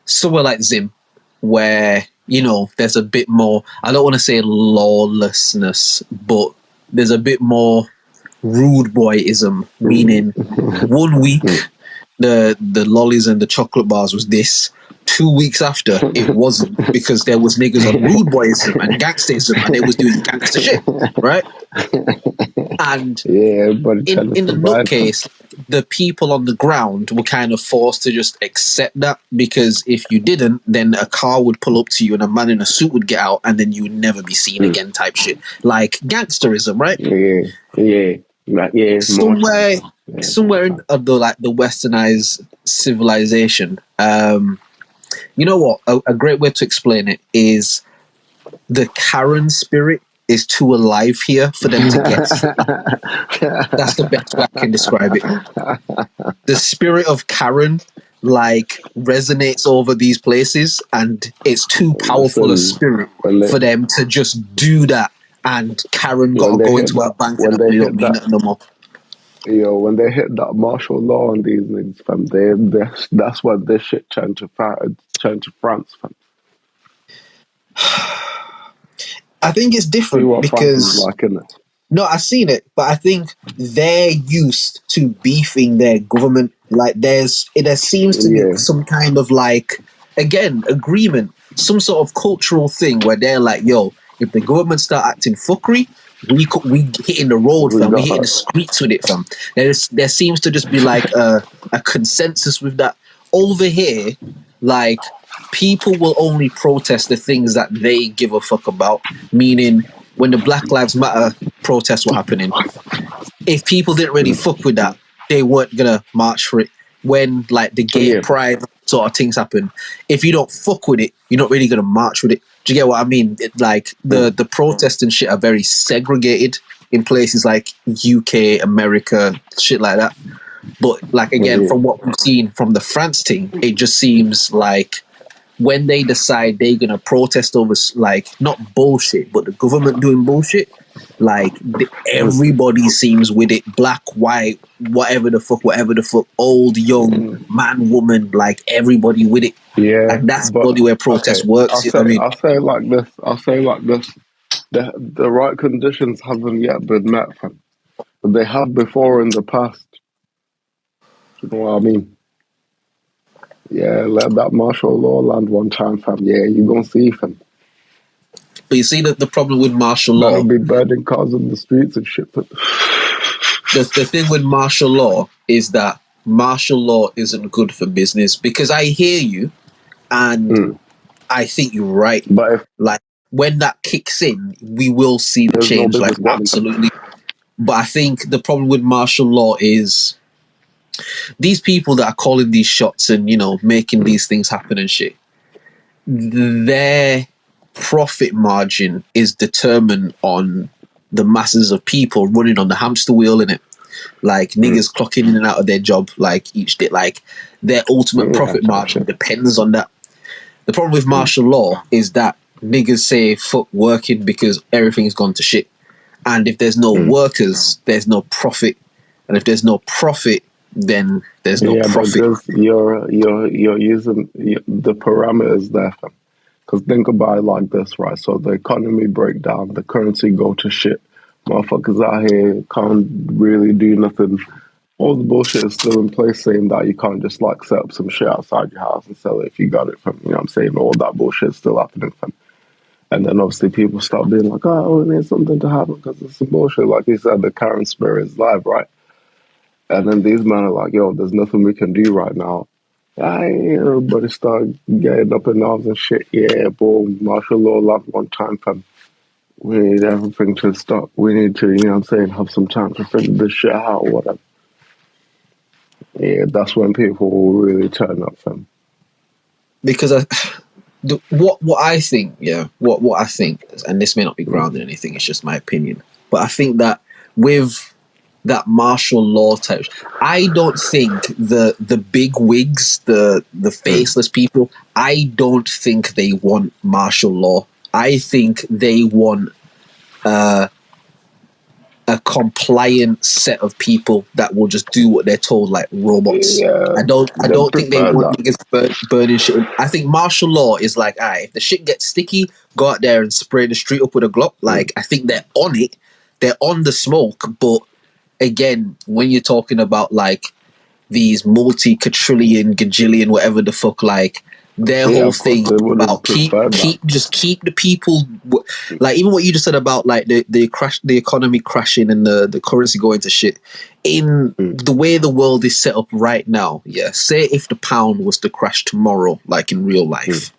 somewhere like Zim, where there's a bit more, I don't want to say lawlessness, but there's a bit more rude boyism, meaning 1 week the lollies and the chocolate bars was this. 2 weeks after, it wasn't, because there was niggas on rude boyism and gangsterism, and they was doing gangster shit, right? And Everybody trying to in the survive, fam. nutcase, the people on the ground were kind of forced to just accept that, because if you didn't, then a car would pull up to you and a man in a suit would get out, and then you would never be seen again, type shit, like gangsterism, right? More Somewhere in the westernized civilization, you know what, a great way to explain it is the Karen spirit is too alive here for them to get sick. That's the best way I can describe it. The spirit of Karen resonates over these places, and it's too powerful a Listen, spirit when they for them to just do that. And Karen got when to they go hit into her that bank and when they they don't hit mean that it no more. when they hit that martial law on these niggas, fam, that's what this shit turned to France, fam. I think it's See different what France is because like, innit? no, I've seen it, but I think they're used to beefing their government. Like there seems to be Yeah. some kind of like, again, agreement, some sort of cultural thing where they're like, yo, if the government start acting fuckery, we hitting the road, We fam. We hitting got the streets with it, fam. There seems to just be like a consensus with that. Over here, like people will only protest the things that they give a fuck about. Meaning, when the Black Lives Matter protests were happening, if people didn't really fuck with that, they weren't gonna march for it. When like the gay yeah. pride sort of things happen, if you don't fuck with it, you're not really gonna march with it. Do you get what I mean? Like the protests and shit are very segregated in places like UK, America, shit like that. But like again, Yeah. from what we've seen from the France thing, it just seems like when they decide they're gonna protest over like not bullshit, but the government doing bullshit, like everybody seems with it, black, white, whatever the fuck, old, young, man, woman, like everybody with it. Yeah, Like that's the but only way protest okay, works. You know what I mean? I'll say it like this. I'll say it like this. The right conditions haven't yet been met, fam. But they have before in the past. You know what I mean? Yeah, let that martial law land one time, fam. Yeah, you gonna see, fam. But you see that the problem with martial Better law, be burning cars in the streets and shit. But the thing with martial law is that martial law isn't good for business, because I hear you and I think you're right. but if Like when that kicks in, we will see the there's no change. Like business getting done, absolutely. But I think the problem with martial law is these people that are calling these shots and making these things happen and shit. Their profit margin is determined on the masses of people running on the hamster wheel in it. Like niggas clocking in and out of their job like each day. Like their ultimate yeah, profit margin depends on that. The problem with martial law is that niggas say fuck working because everything's gone to shit. And if there's no workers, there's no profit. And if there's no profit, then there's no yeah. But profit. just you're using the parameters there, fam. Because think about it like this, right? So the economy break down, the currency go to shit. Motherfuckers out here can't really do nothing. All the bullshit is still in place, saying that you can't just like set up some shit outside your house and sell it if you got it from, you know what I'm saying? All that bullshit is still happening from. And then obviously people start being like, oh, we need something to happen because it's some bullshit. Like you said, the current spirit is live, right? And then these men are like, yo, there's nothing we can do right now. Everybody start getting up in arms and shit. Yeah, boom, martial law land one time, fam. We need everything to stop. We need to, you know what I'm saying, have some time to figure this shit out or whatever. Yeah, that's when people will really turn up, fam. Because what I think, what I think, and this may not be grounded in anything, it's just my opinion, but I think that with that martial law type, I don't think the big wigs, the faceless people, I don't think they want martial law. I think they want a compliant set of people that will just do what they're told, like robots. Yeah, I don't they think they prefer want that. niggas burning shit. I think martial law is like, alright, if the shit gets sticky, go out there and spray the street up with a Glock. Like, I think they're on it. They're on the smoke. But again, when you're talking about like these multi-quadrillion, gajillion, whatever the fuck, like their Yeah, whole of course thing they would have about keep preferred that. keep the people, like even what you just said about like the economy crashing and the currency going to shit. In the way the world is set up right now, yeah, say if the pound was to crash tomorrow, like in real life,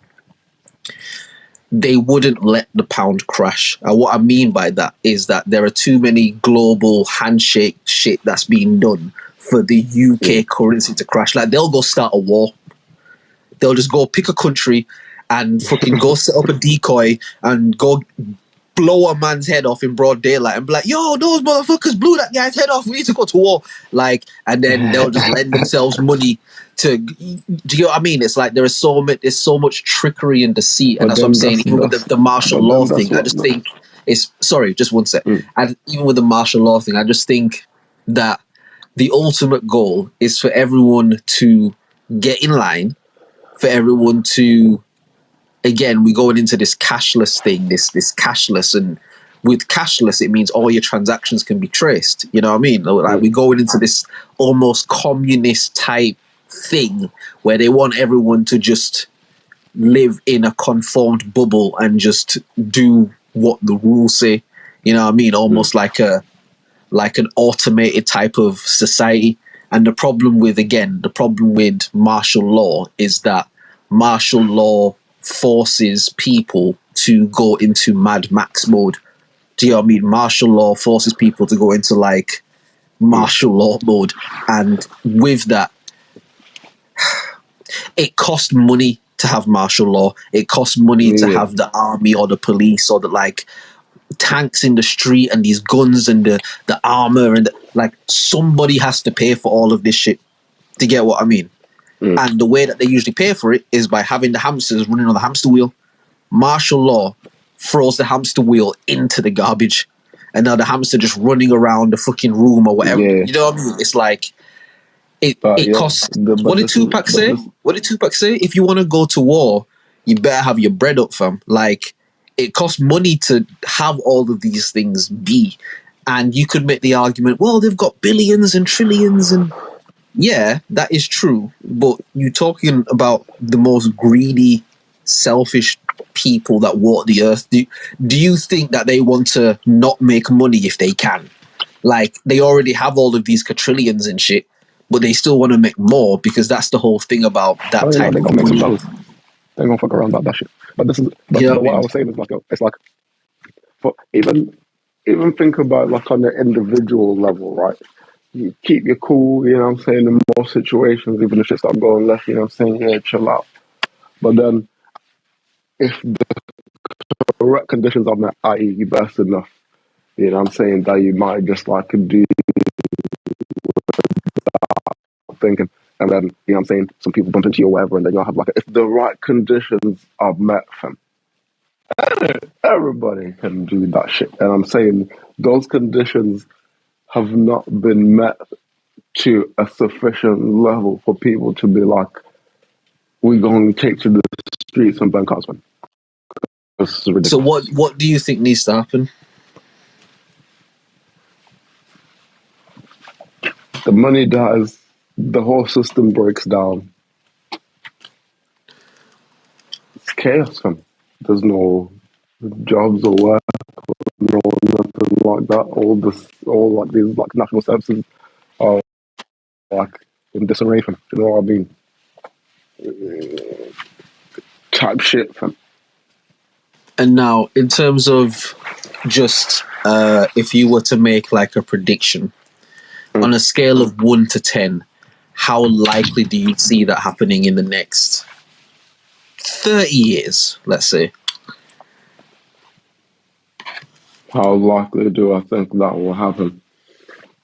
they wouldn't let the pound crash. And what I mean by that is that there are too many global handshake shit that's being done for the UK currency to crash. Like they'll go start a war. They'll just go pick a country and fucking go set up a decoy and go blow a man's head off in broad daylight and be like, yo, those motherfuckers blew that guy's head off. We need to go to war. Like, and then they'll just lend themselves money to. Do you know what I mean? It's like there's so much trickery and deceit, and But that's what I'm then saying. Even with the martial but law then that's thing, I what just think it's sorry, just one sec. And even with the martial law thing, I just think that the ultimate goal is for everyone to get in line, for everyone to, again, we're going into this cashless thing, this cashless, and with cashless, it means all your transactions can be traced. You know what I mean? Like we're going into this almost communist type thing where they want everyone to just live in a conformed bubble and just do what the rules say. You know what I mean? Almost like an automated type of society. And the problem with martial law is that martial law forces people to go into Mad Max mode. Do you know what I mean? Martial law forces people to go into like martial law mode. And with that, it costs money to have martial law. It costs money to have the army or the police or the like tanks in the street and these guns and the armor and like somebody has to pay for all of this shit. To get what I mean? And the way that they usually pay for it is by having the hamsters running on the hamster wheel. Martial law throws the hamster wheel into the garbage, and now the hamster just running around the fucking room or whatever. Yeah. You know what I mean? It's like it costs. What did Tupac say? If you want to go to war, you better have your bread up, fam. Like it costs money to have all of these things be, and you could make the argument, well, they've got billions and trillions and. Yeah, that is true. But you're talking about the most greedy, selfish people that walk the earth. Do you think that they want to not make money if they can? Like, they already have all of these quadrillions and shit, but they still want to make more because that's the whole thing about that type of money. They're gonna fuck around about that shit. But this is what I was saying is like it's like for even think about like on the individual level, right? You keep your cool, you know what I'm saying, in most situations, even if shit start going left, you know what I'm saying, yeah, chill out. But then if the correct conditions are met, i.e. you best enough, you know what I'm saying, that you might just like do thinking and then, you know what I'm saying, some people bump into you or whatever and then you'll have like if the right conditions are met, fam, everybody can do that shit. And I'm saying those conditions have not been met to a sufficient level for people to be like, we're going to take to the streets and burn cars, man. So what do you think needs to happen? The money dies, the whole system breaks down. It's chaos, man. There's no jobs or work, no nothing like that. All like these like national services are like in disarray, fam. You know what I mean? Type shit, fam. And now, in terms of just if you were to make like a prediction on a scale of 1 to 10, how likely do you see that happening in the next 30 years, let's say? How likely do I think that will happen?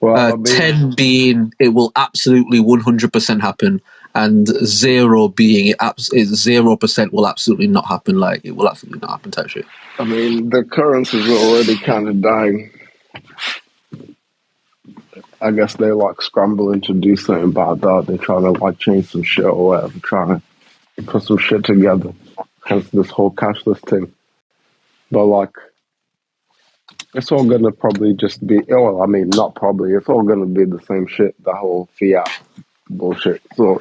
Well, I mean, 10 being it will absolutely 100% happen, and 0 being 0% will absolutely not happen. Like it will absolutely not happen type shit. I mean, the currencies are already kind of dying. I guess they're like scrambling to do something about that. They're trying to like change some shit or whatever, trying to put some shit together. Hence this whole cashless thing. But like, it's all gonna probably just be. Well, I mean, not probably. It's all gonna be the same shit. The whole fiat bullshit. So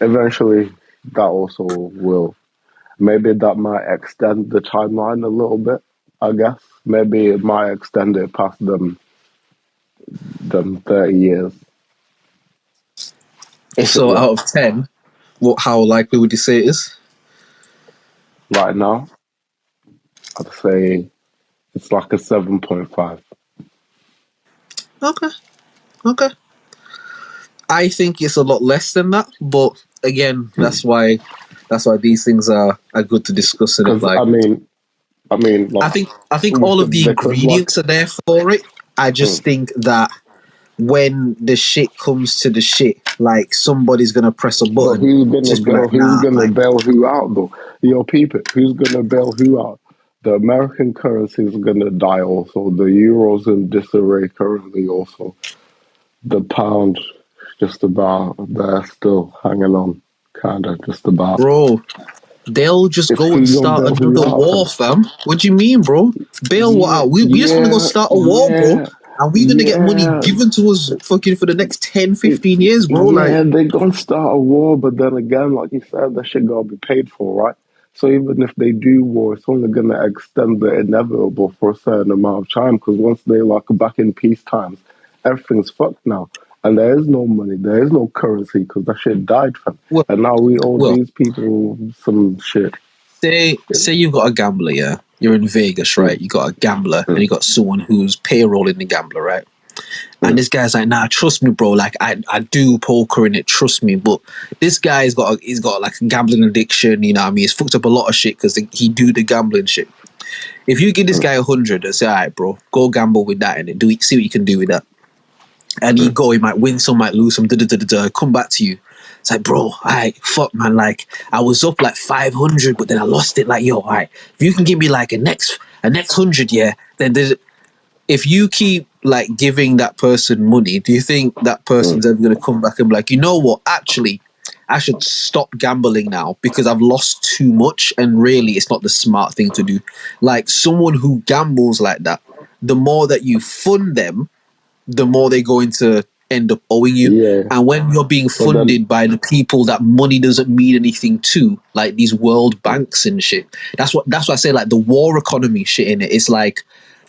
eventually, that also will. Maybe that might extend the timeline a little bit. I guess maybe it might extend it past them 30 years. So out of 10, how likely would you say it is? Right now, I'd say it's like a 7.5. Okay. I think it's a lot less than that, but again, that's why these things are good to discuss. And like, I mean, like, I think all of the ingredients are there for it. I just think that when the shit comes to the shit, like somebody's gonna press a button. Who's gonna bail who out though? Yo, people, who's gonna bail who out? The American currency is gonna die also. The euro's in disarray currently also. The pound just about there still hanging on, kinda just about. Bro, they'll just It's go who and you gonna start bail who another out, war, fam. fam. What do you mean, bro? Bail what Yeah, out? We just want to go yeah, start a war, bro. yeah, And we're going to get money yeah. given to us fucking for the next 10, It, 15 years, bro. Like, yeah, they gonna start a war, but then again, like you said, that shit gotta be paid for, right? So even if they do war, it's only gonna extend the inevitable for a certain amount of time. Because once they like back in peace times, everything's fucked now, and there is no money, there is no currency because that shit died, fam. well, And now we owe well, these people some shit. say you've got a gambler, yeah? You're in Vegas, right? Mm, You got a gambler and mm, you got someone who's payrolling the gambler, right? And mm, this guy's like, nah, trust me, bro. Like, I do poker in it, trust me. But this guy's he's got like a gambling addiction. You know what I mean? He's fucked up a lot of shit because he do the gambling shit. If you give this mm, guy 100 and say, all right, bro, go gamble with that and see what you can do with that. And mm, he might win some, might lose some, come back to you. It's like, bro, alright, fuck, man. Like, I was up like 500, but then I lost it. Like, yo, alright, if you can give me like a next 100, yeah, then if you keep like giving that person money, do you think that mm. person's ever going to come back and be like, you know what, actually, I should stop gambling now because I've lost too much and really it's not the smart thing to do. Like, someone who gambles like that, the more that you fund them, the more they're going to end up owing you. Yeah, And when you're being but then funded by the people that money doesn't mean anything to, like these world banks and shit, that's what I say, like the war economy shit in it. It's like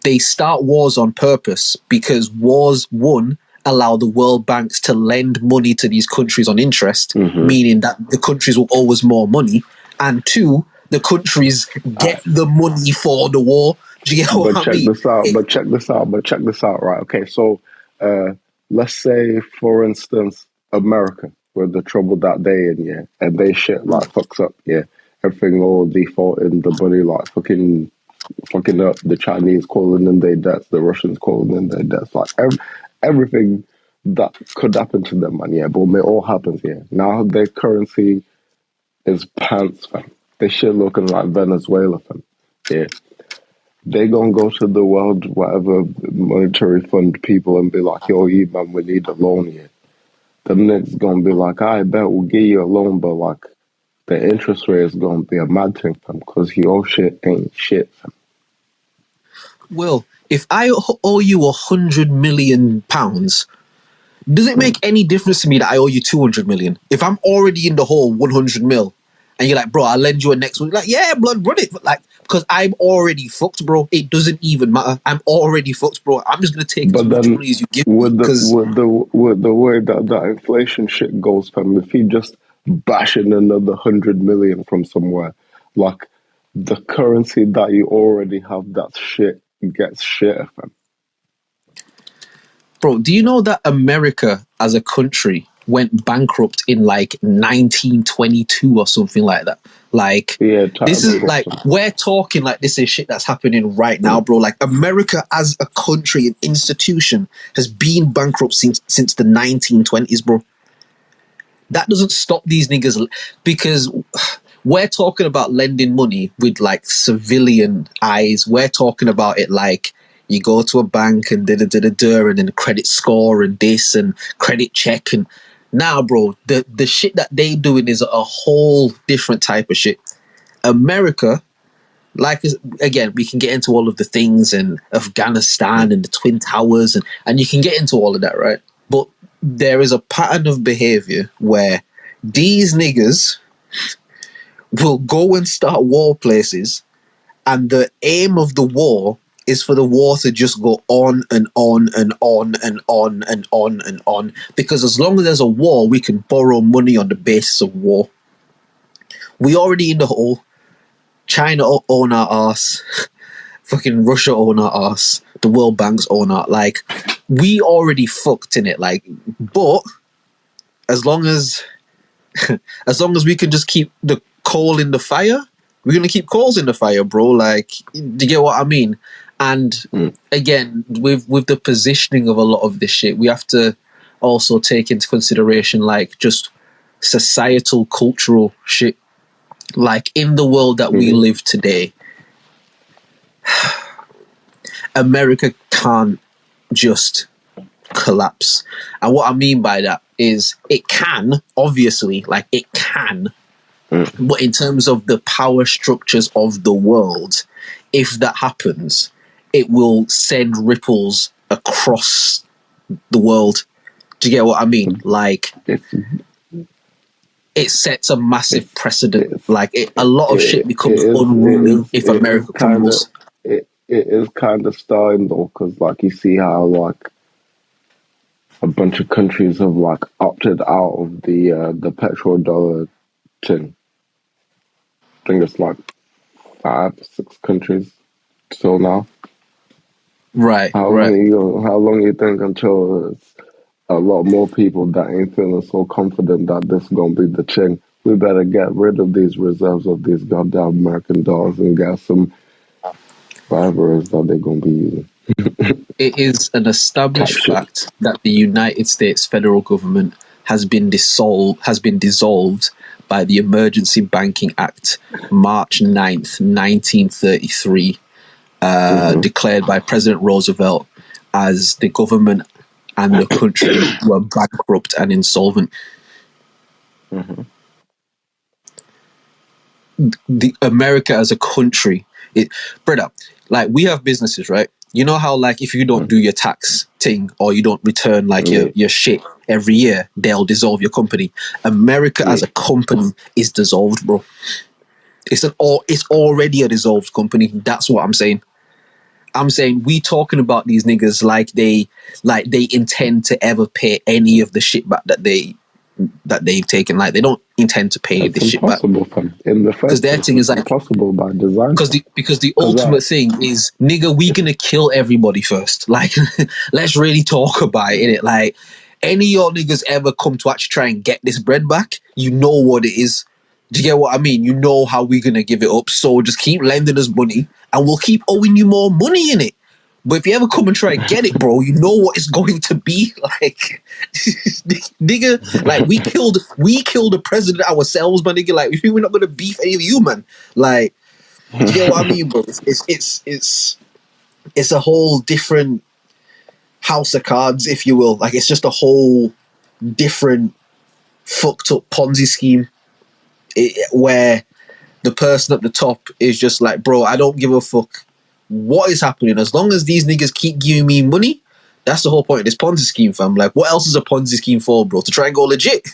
they start wars on purpose because wars, one, allow the world banks to lend money to these countries on interest, hmm meaning that the countries will owe us more money. And two, the countries get the money for the war. Do you get what But I check mean? this out. But check this out. But check this out. Right. Okay. So, let's say, for instance, America, with the trouble that they in, yeah, and they shit like fucks up, yeah, everything all default in the money, like fucking up. The Chinese calling in their debts, the Russians calling in their debts, like everything that could happen to them, man. Yeah, but it all happens. Yeah. Now their currency is pants, fam. They shit looking like Venezuela, fam. Yeah, they gonna go to the world whatever monetary fund people and be like, yo, yeah, man, we need a loan here. The next gonna be like, I bet we'll give you a loan, but like the interest rate is gonna be a mad thing, fam, because your shit ain't shit, fam. Well, if I owe you £100 million, does it make Mm. any difference to me that I owe you 200 million? If I'm already in the hole 100 mil, and you're like, bro, I'll lend you a next one. Like, yeah, blood, run it. But like, because I'm already fucked, bro. It doesn't even matter. I'm already fucked, bro. I'm just gonna take as But much then money as you give me with the because, with the with the way that that inflation shit goes, fam, if he just bashing another 100 million from somewhere, like the currency that you already have, that shit gets shit, fam. bro, do you know that America as a country went bankrupt in like 1922 or something like that? Like, Yeah, this time is fucked like, him. we're talking like this is shit that's happening right now, Mm. bro. Like, America as a country and institution has been bankrupt since the 1920s, bro. That doesn't stop these niggas because we're talking about lending money with like civilian eyes. We're talking about it like you go to a bank and and then credit score and this and credit check and now, bro, the shit that they doing is a whole different type of shit. America, like, again, we can get into all of the things in Afghanistan and the Twin Towers, and you can get into all of that, right? But there is a pattern of behavior where these niggas will go and start war places, and the aim of the war is for the war to just go on and on and on and on and on and on. Because as long as there's a war, we can borrow money on the basis of war. We already in the hole. China own our ass. Fucking Russia own our ass. The World Banks own our, like, we already fucked in it. Like, but as long as we can just keep the coal in the fire, we're gonna keep coals in the fire, bro. Like, do you get what I mean? And Mm. again, with the positioning of a lot of this shit, we have to also take into consideration like just societal, cultural shit. Like, in the world that we Mm-hmm. live today, America can't just collapse. And what I mean by that is it can, obviously, like it can, But in terms of the power structures of the world, if that happens, it will send ripples across the world. Do you get what I mean? Like, it sets a massive precedent. Like, a lot of shit becomes unruly if America crumbles. It is kind of starting though, because like you see how like a bunch of countries have like opted out of the petrodollar thing. I think it's like 5-6 countries till now. Right. How long you think until it's a lot more people that ain't feeling so confident that this is gonna be the thing? We better get rid of these reserves of these goddamn American dollars and get some whatever it is that they're gonna be using. It is an established fact that the United States federal government has been dissolved by the Emergency Banking Act, March 9th, 1933, declared by President Roosevelt, as the government and the country were bankrupt and insolvent. The America as a country, brother, like, we have businesses, right? You know how, like, if you don't do your tax thing or you don't return like your shit every year, they'll dissolve your company. America as a company is dissolved, bro. It's already a dissolved company. That's what I'm saying. I'm saying we talking about these niggas like they intend to ever pay any of the shit back that they've taken. Like, they don't intend to pay this shit back. In the first because their thing is like impossible by design. Because the ultimate thing is, nigga, we gonna kill everybody first. Like, let's really talk about it, innit? Like, any of your niggas ever come to actually try and get this bread back, you know what it is. Do you get what I mean? You know how we gonna give it up. So just keep lending us money, and we'll keep owing you more money in it. But if you ever come and try and get it, bro, you know what it's going to be like. Nigga, like, we killed the president ourselves, my nigga. Like, we're not gonna beef any of you, man. Like, do you get what I mean, bro? It's a whole different house of cards, if you will. Like, it's just a whole different fucked up Ponzi scheme, where the person at the top is just like, bro, I don't give a fuck what is happening, as long as these niggas keep giving me money. That's the whole point of this Ponzi scheme, fam. Like, what else is a Ponzi scheme for, bro? To try and go legit,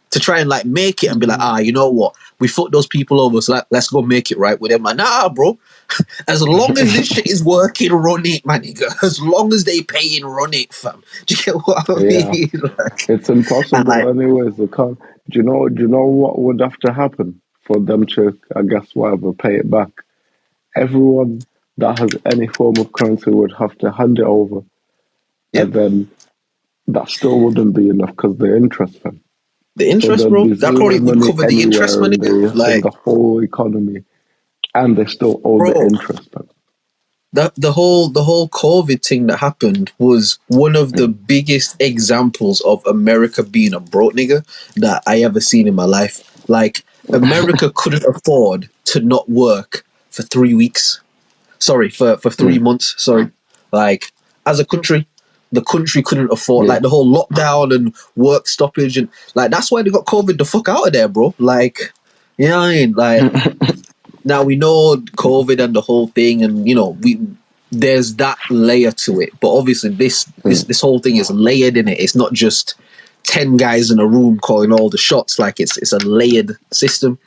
to try and like make it and be like, you know what, we fucked those people over, so let's go make it right with them. Like, nah, bro. As long as this shit is working, run it, my nigga. As long as they paying, run it, fam. Do you get what I mean? Like, it's impossible, like, anyways. They can't. Do you know what would have to happen for them to, I guess, whatever, pay it back? Everyone that has any form of currency would have to hand it over. And then that still wouldn't be enough because the interest, fam. The interest, bro, that probably would cover the interest, man. Like, the whole economy, and they still owe the interest, fam. The whole COVID thing that happened was one of the biggest examples of America being a broke nigga that I ever seen in my life. Like, America couldn't afford to not work for 3 weeks. Sorry, for 3 months. Sorry. Like, as a country, the country couldn't afford, like, the whole lockdown and work stoppage, and like, that's why they got COVID the fuck out of there, bro. Like, you know what I mean? Like, now we know COVID and the whole thing, and, you know, there's that layer to it. But obviously this whole thing is layered in it. It's not just 10 guys in a room calling all the shots. Like, it's a layered system.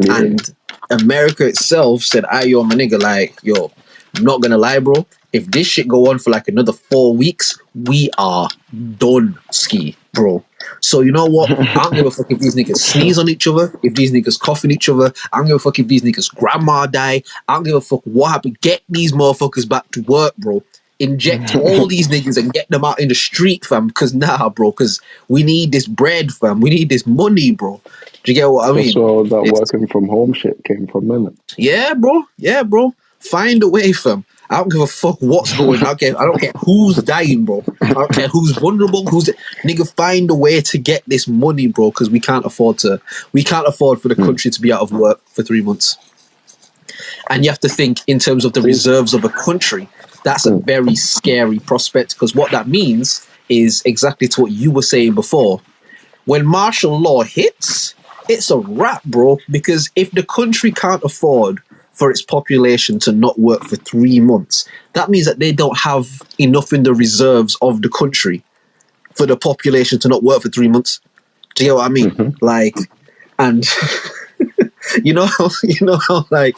And America itself said, yo, my nigga, like, yo, I'm not gonna lie, bro. If this shit go on for like another 4 weeks, we are done, ski, bro. So you know what? I don't give a fuck if these niggas sneeze on each other, if these niggas cough on each other. I don't give a fuck if these niggas' grandma die. I don't give a fuck what happened. Get these motherfuckers back to work, bro. Inject all these niggas and get them out in the street, fam. Because because we need this bread, fam. We need this money, bro. Do you get what I mean? That's where all that working from home shit came from, innit? Yeah, bro. Yeah, bro. Find a way, fam. I don't give a fuck what's going on. I don't care who's dying, bro. I don't care who's vulnerable, nigga, find a way to get this money, bro, because we can't afford for the country to be out of work for 3 months. And you have to think in terms of the reserves of a country. That's a very scary prospect, because what that means is exactly to what you were saying before. When martial law hits, it's a wrap, bro. Because if the country can't afford for its population to not work for 3 months, that means that they don't have enough in the reserves of the country for the population to not work for 3 months. Do you get what I mean? Mm-hmm. Like, and you know how like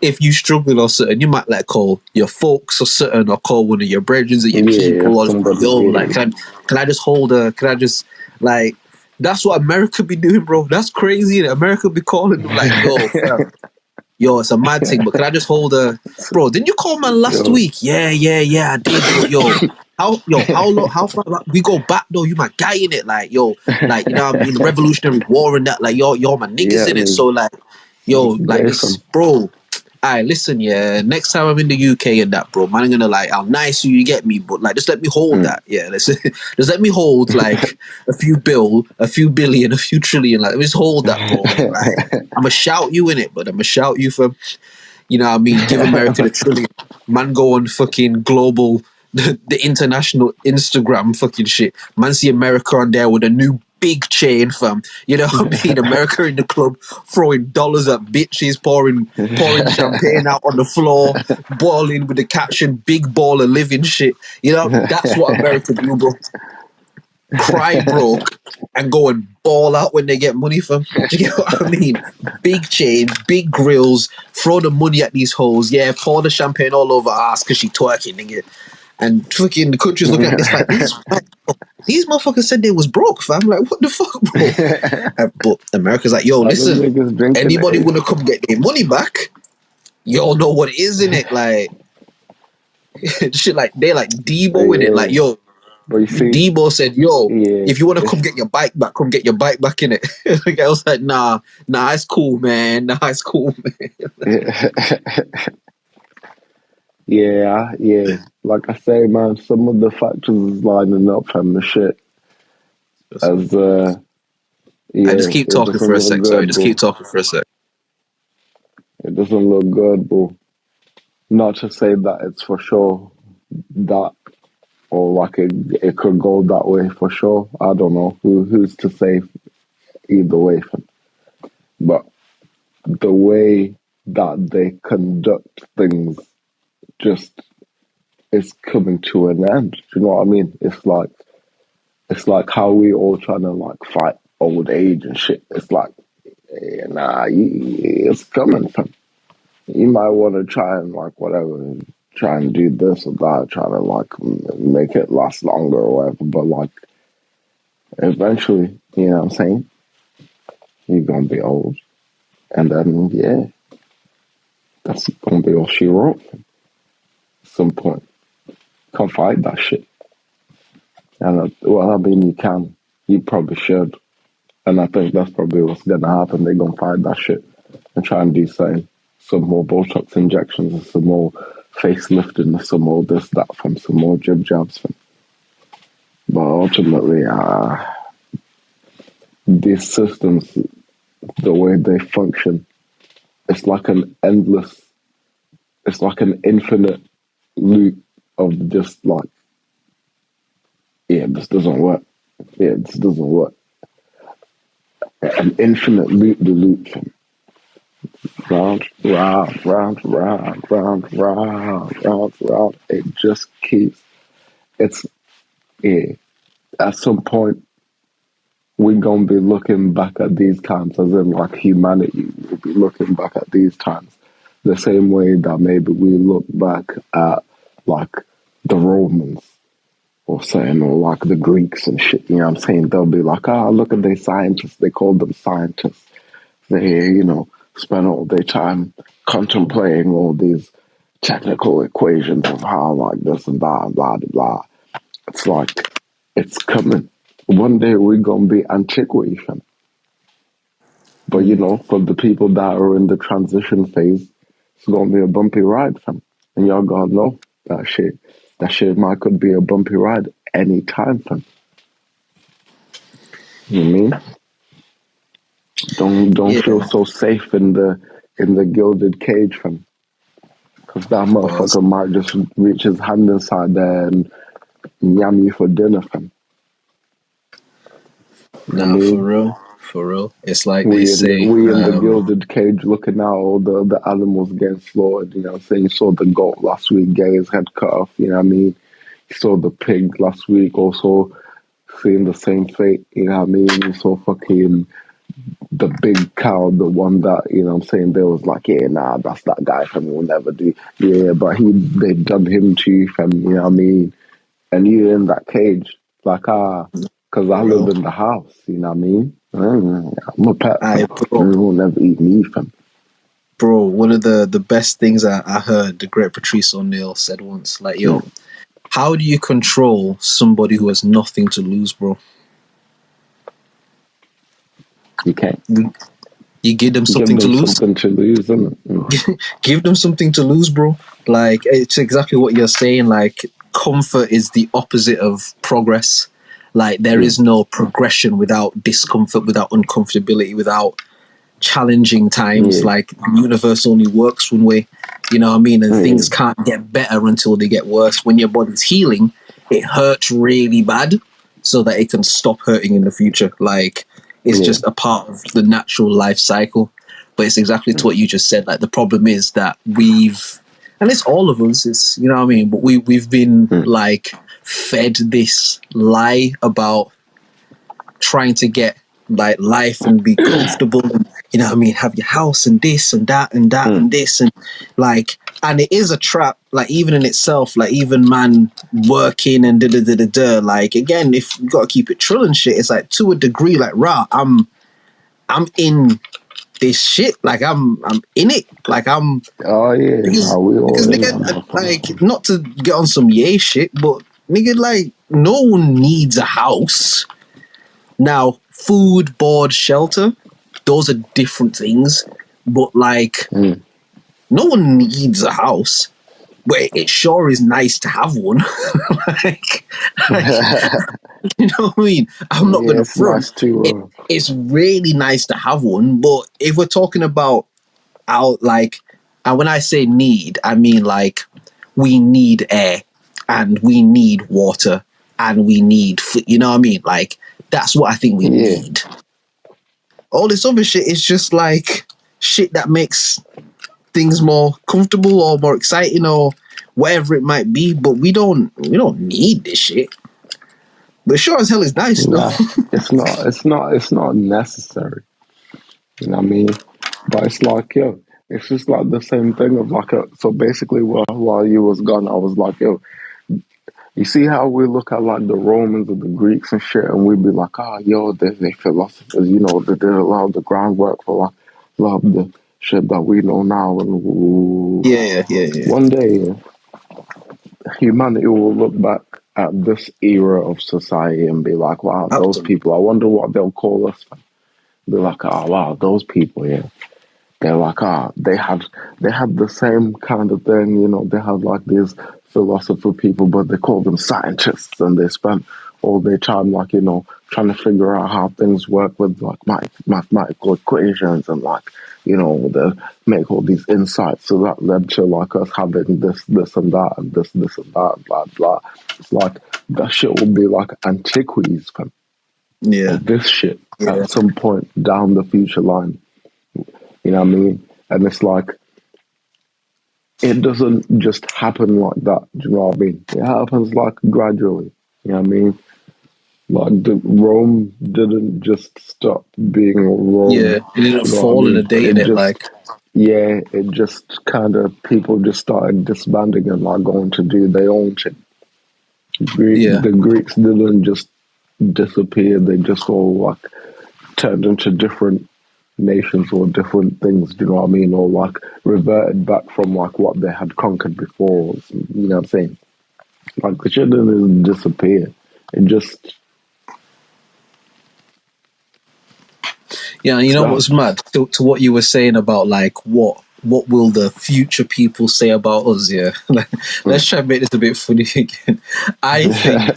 if you struggle or something, you might like call your folks or something, or call one of your brethren or your Yeah, people, or just like, somebody. yo, Yeah, like, can I just hold a? Can I just like? That's what America be doing, bro. That's crazy. America be calling them like, yo, fam, yo, it's a mad thing, but can I just hold a bro? Didn't you call man last yo, week? Yeah, I did. But how long, how far back? We go back though. You my guy in it, like yo, like you know what I mean, Revolutionary War and that, like you're my niggas yeah, in it. me. So like, yo, like Gay this, from. bro. Alright, listen, yeah. Next time I'm in the UK and that, bro, man, I'm gonna like, I'll nice you get me, but like, just let me hold Mm. that, yeah. Just let me hold like a few billion, a few trillion, like, let me just hold that, bro. Like, I'm gonna shout you in it, but I'm gonna shout you for, you know what I mean, give America the trillion. Man, go on fucking global, the international Instagram fucking shit. Man, see America on there with a new big chain, fam. You know what I mean? America in the club throwing dollars at bitches, pouring champagne out on the floor, balling with the caption "Big Baller Living" shit. You know, that's what America do, bro. Cry broke and go and ball out when they get money from. Do you get what I mean? Big chain, big grills, throw the money at these hoes. Yeah, pour the champagne all over her ass because she twerking, nigga. And fucking the country's looking at this like, these motherfuckers said they was broke, fam. Like, what the fuck, bro? But America's like, yo, Are them listen, niggas drinking anybody ace? want to come get their money back? Y'all know what it is in it. Like, shit, like, they like Hey, Debo in it. Like, yo, yo, but you see, Debo said, yo, yeah, if you want to come it's get your bike back, come get your bike back in it. The guy was like, nah, it's cool, man. Nah, it's cool, man. yeah. Like I say, man, some of the factors is lining up from the shit. As I just yeah, keep it talking doesn't for a look sec. Sorry, good, just keep bro. talking for a sec. It doesn't look good, bro. Not to say that it's for sure that, or like it could go that way for sure. I don't know who's to say either way. But the way that they conduct things just is coming to an end. Do you know what I mean? It's like how we all trying to like fight old age and shit. It's like, nah, it's coming. From. You might want to try and like whatever, try and do this or that, try to like make it last longer or whatever. But like eventually, you know what I'm saying? You're gonna be old, and then yeah, that's gonna be all she wrote. At some point, can't fight that shit. And well, I mean, you can, you probably should, and I think that's probably what's gonna happen. They're gonna fight that shit and try and do something. Some more Botox injections, and some more facelifting, and some more this, that, from some more jib jabs. From. But ultimately, these systems, the way they function, it's like an endless, it's like an infinite loop of just like, yeah, this doesn't work. Yeah, this doesn't work. An infinite loop the loop. Round, round, round, round, round, round, round, round. It just keeps, it's, yeah. At some point, we're going to be looking back at these times, as in like humanity, we'll be looking back at these times the same way that maybe we look back at like the Romans or saying, or like the Greeks and shit, you know what I'm saying? They'll be like, look at these scientists. They called them scientists. They, spend all their time contemplating all these technical equations of how like this and that and blah, blah, blah. It's like, it's coming. One day we're going to be antiquity, fam. But, for the people that are in the transition phase, it's going to be a bumpy ride, fam. And y'all got to know that shit. That shit might could be a bumpy ride any time, fam. You know what I mean? Don't feel Yeah, so safe in the gilded cage, fam. Because that pause. motherfucker might just reach his hand inside there and yam you for dinner, fam. You know what I Nah, for mean? real. For real. It's like they We in the say, gilded cage looking out, all the animals getting slaughtered, you know what I'm saying? You saw the goat last week, get his head cut off, you know what I mean? You saw the pig last week, also seeing the same fate, you know what I mean? You saw fucking the big cow, the one that, you know what I'm saying, they was like, yeah, nah, that's that guy, fam, we'll never do. Yeah, but they done him too, fam, you know what I mean? And you in that cage, like, because I for live real. in the house, you know what I mean? I'm a pet, I fam. bro, You will never eat me, fam. bro, one of the best things I heard the great Patrice O'Neill said once, like, yo, how do you control somebody who has nothing to lose, bro? You can't. You give them Give something to them lose. something to lose, isn't it? Give them something to lose, bro. Like, it's exactly what you're saying. Like, comfort is the opposite of progress. Like, there is no progression without discomfort, without uncomfortability, without challenging times. Yeah, Like, the universe only works one way, you know what I mean? And yeah, things can't get better until they get worse. When your body's healing, it hurts really bad so that it can stop hurting in the future. Like, it's yeah, just a part of the natural life cycle. But it's exactly to what you just said. Like, the problem is that and it's all of us, it's, you know what I mean? But we've been like fed this lie about trying to get like life and be comfortable and, you know what I mean, have your house and this and that and that and this and like, and it is a trap, like even in itself, like even man working and da. Like again, if you gotta keep it trill and shit, it's like to a degree, like I'm in this shit, like I'm in it, like I'm oh yeah, because nah, we all in nigga, that motherfucker. like not to get on some yay shit, but nigga, like no one needs a house. Now, food, board, shelter, those are different things. But like, no one needs a house. But it sure is nice to have one. like, like, you know what I mean? I'm not Yeah, gonna it's front. nice to, It's really nice to have one. But if we're talking about out like, and when I say need, I mean like we need air and we need water and we need you know what I mean? Like that's what I think we yeah, need. All this other shit is just like shit that makes things more comfortable or more exciting or whatever it might be, but we don't need this shit. But sure as hell is nice though. nah, it's not necessary, you know what I mean? But it's like, yo, it's just like the same thing of like so basically while you was gone, I was like, yo, you see how we look at like the Romans or the Greeks and shit, and we'd be like, yo, they philosophers, you know, they did a lot of the groundwork for like a lot of the shit that we know now. And Yeah. one day, humanity will look back at this era of society and be like, wow, those Absolutely. people, I wonder what they'll call us. Be like, oh, wow, those people, yeah. They're like, they had the same kind of thing, you know, they had like these philosopher people, but they call them scientists, and they spend all their time like, you know, trying to figure out how things work with like mathematical equations and like, you know, they make all these insights. So that led to like us having this and that and this and that and blah blah. It's like that shit will be like antiquities, fam, Yeah. of this shit Yeah. at some point down the future line. You know what I mean? And it's like, it doesn't just happen like that. Do you know what I mean? It happens like gradually. You know what I mean? Like Rome didn't just stop being Yeah. Rome. It didn't You know what I fall in a mean? day in It it, just, like yeah, it just kind of, people just started disbanding and like going to do their own shit. yeah. The Greeks didn't just disappear. They just all like turned into different nations or different things, do you know what I mean? Or like reverted back from like what they had conquered before, you know what I'm saying? Like the shit didn't disappear. It just Yeah, and you know what's stopped. mad? To what you were saying about like what will the future people say about us, yeah? Like, let's try and make this a bit funny again. I think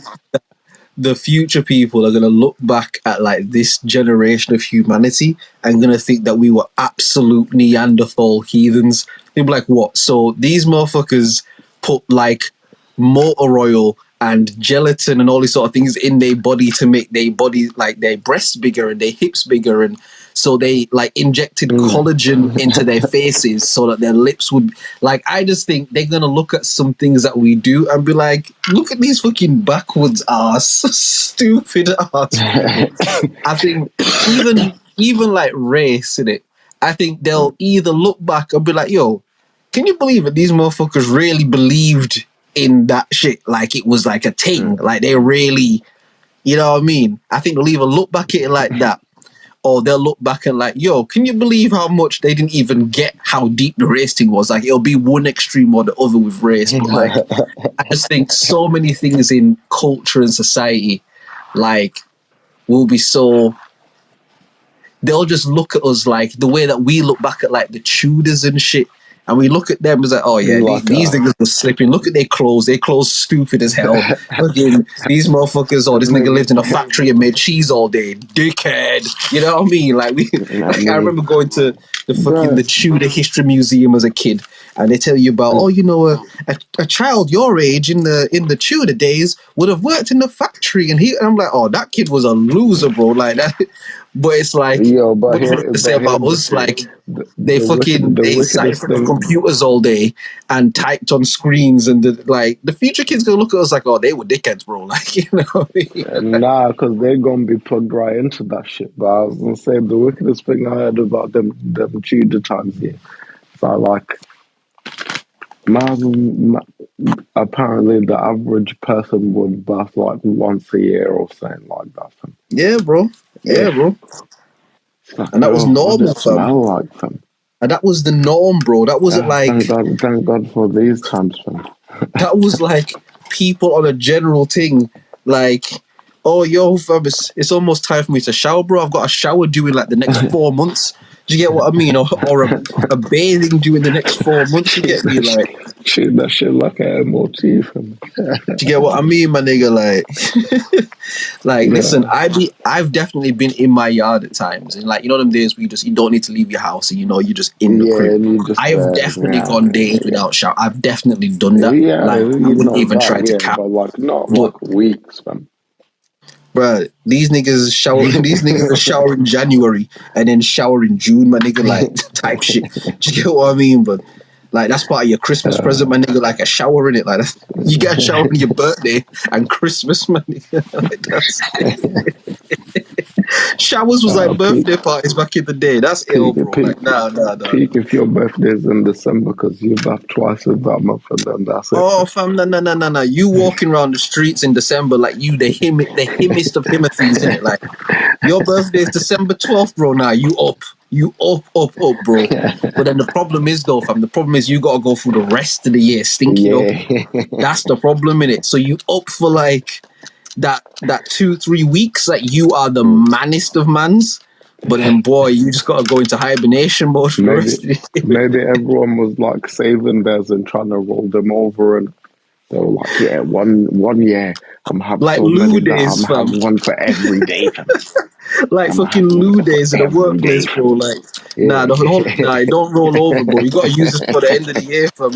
the future people are going to look back at like this generation of humanity and going to think that we were absolute Neanderthal heathens. They'll be like, what? So these motherfuckers put like motor oil and gelatin and all these sort of things in their body to make their body, like their breasts bigger and their hips bigger, and so they like injected collagen into their faces so that their lips would, like, I just think they're gonna look at some things that we do and be like, look at these fucking backwards ass, stupid ass. I think even like race in it, I think they'll either look back and be like, yo, can you believe it? These motherfuckers really believed in that shit, like it was like a thing, like they really, you know what I mean? I think they'll either look back at it like that, or they'll look back and like, yo, can you believe how much they didn't even get how deep the race thing was? Like, it'll be one extreme or the other with race, but like, I just think so many things in culture and society, like, will be so, they'll just look at us like the way that we look back at like the Tudors and shit. And we look at them as like, oh yeah, like, these niggas are slipping. Look at their clothes stupid as hell. Fucking these motherfuckers, this nigga lived in a factory and made cheese all day. Dickhead. You know what I mean? Like I remember going to the Tudor History Museum as a kid, and they tell you about, a child your age in the Tudor days would have worked in the factory, and I'm like, oh, that kid was a loser, bro. Like that. But it's like, what do you say about us? Like, they sat in front of computers all day and typed on screens, and the future kids gonna look at us like, oh, they were dickheads, bro. Like, you know what I mean? Nah, because they're gonna be plugged right into that shit. But I was gonna say the wickedest thing I heard about them Tudor times, yeah. So like, apparently the average person would bath like once a year or something like that. Yeah, bro. Yeah, bro. Like, and that was normal, smell like, fam. And that was the norm, bro. That wasn't like... Thank God for these times, fam. That was like people on a general thing. Like, oh, yo, fam, it's almost time for me to shower, bro. I've got a shower due in like the next 4 months. Do you get what I mean? Or a bathing due in the next 4 months. You get me? Like, treat that shit like an MOT, fam. Do you get what I mean, my nigga? Like, listen, I've definitely been in my yard at times, and like, you know, them days where you don't need to leave your house, and you're just in the crib. I've definitely gone days without shower. I've definitely done that. I wouldn't even try to count. But like, not like weeks, fam. Bruh, these niggas are showering in January and then shower in June, my nigga, like, type shit. Do you get what I mean? But like, that's part of your Christmas present, my nigga, like a shower in it. Like, you get a shower on your birthday and Christmas, my nigga. Like, showers was like birthday parties back in the day. That's ill, bro. Like, nah. Peak if your birthday's in December, because you bath twice in that month, and then that's it. Oh, fam, no. You walking around the streets in December like you the himmest of Himothy's, innit? Like, your birthday is December 12th, bro. Now you up, bro. But then the problem is, though, fam, you gotta go through the rest of the year stinking up. That's the problem, innit? So you up for like that 2-3 weeks, like you are the manest of mans. But then, boy, you just gotta go into hibernation mode for the rest of the year. Maybe everyone was like saving theirs and trying to roll them over, and they were like, yeah, one year I'm having like so Lou many days, that I'm having one for every day. Like I'm fucking Lou days in the workplace, bro. Like, nah, don't roll over, bro. You gotta use this for the end of the year, fam.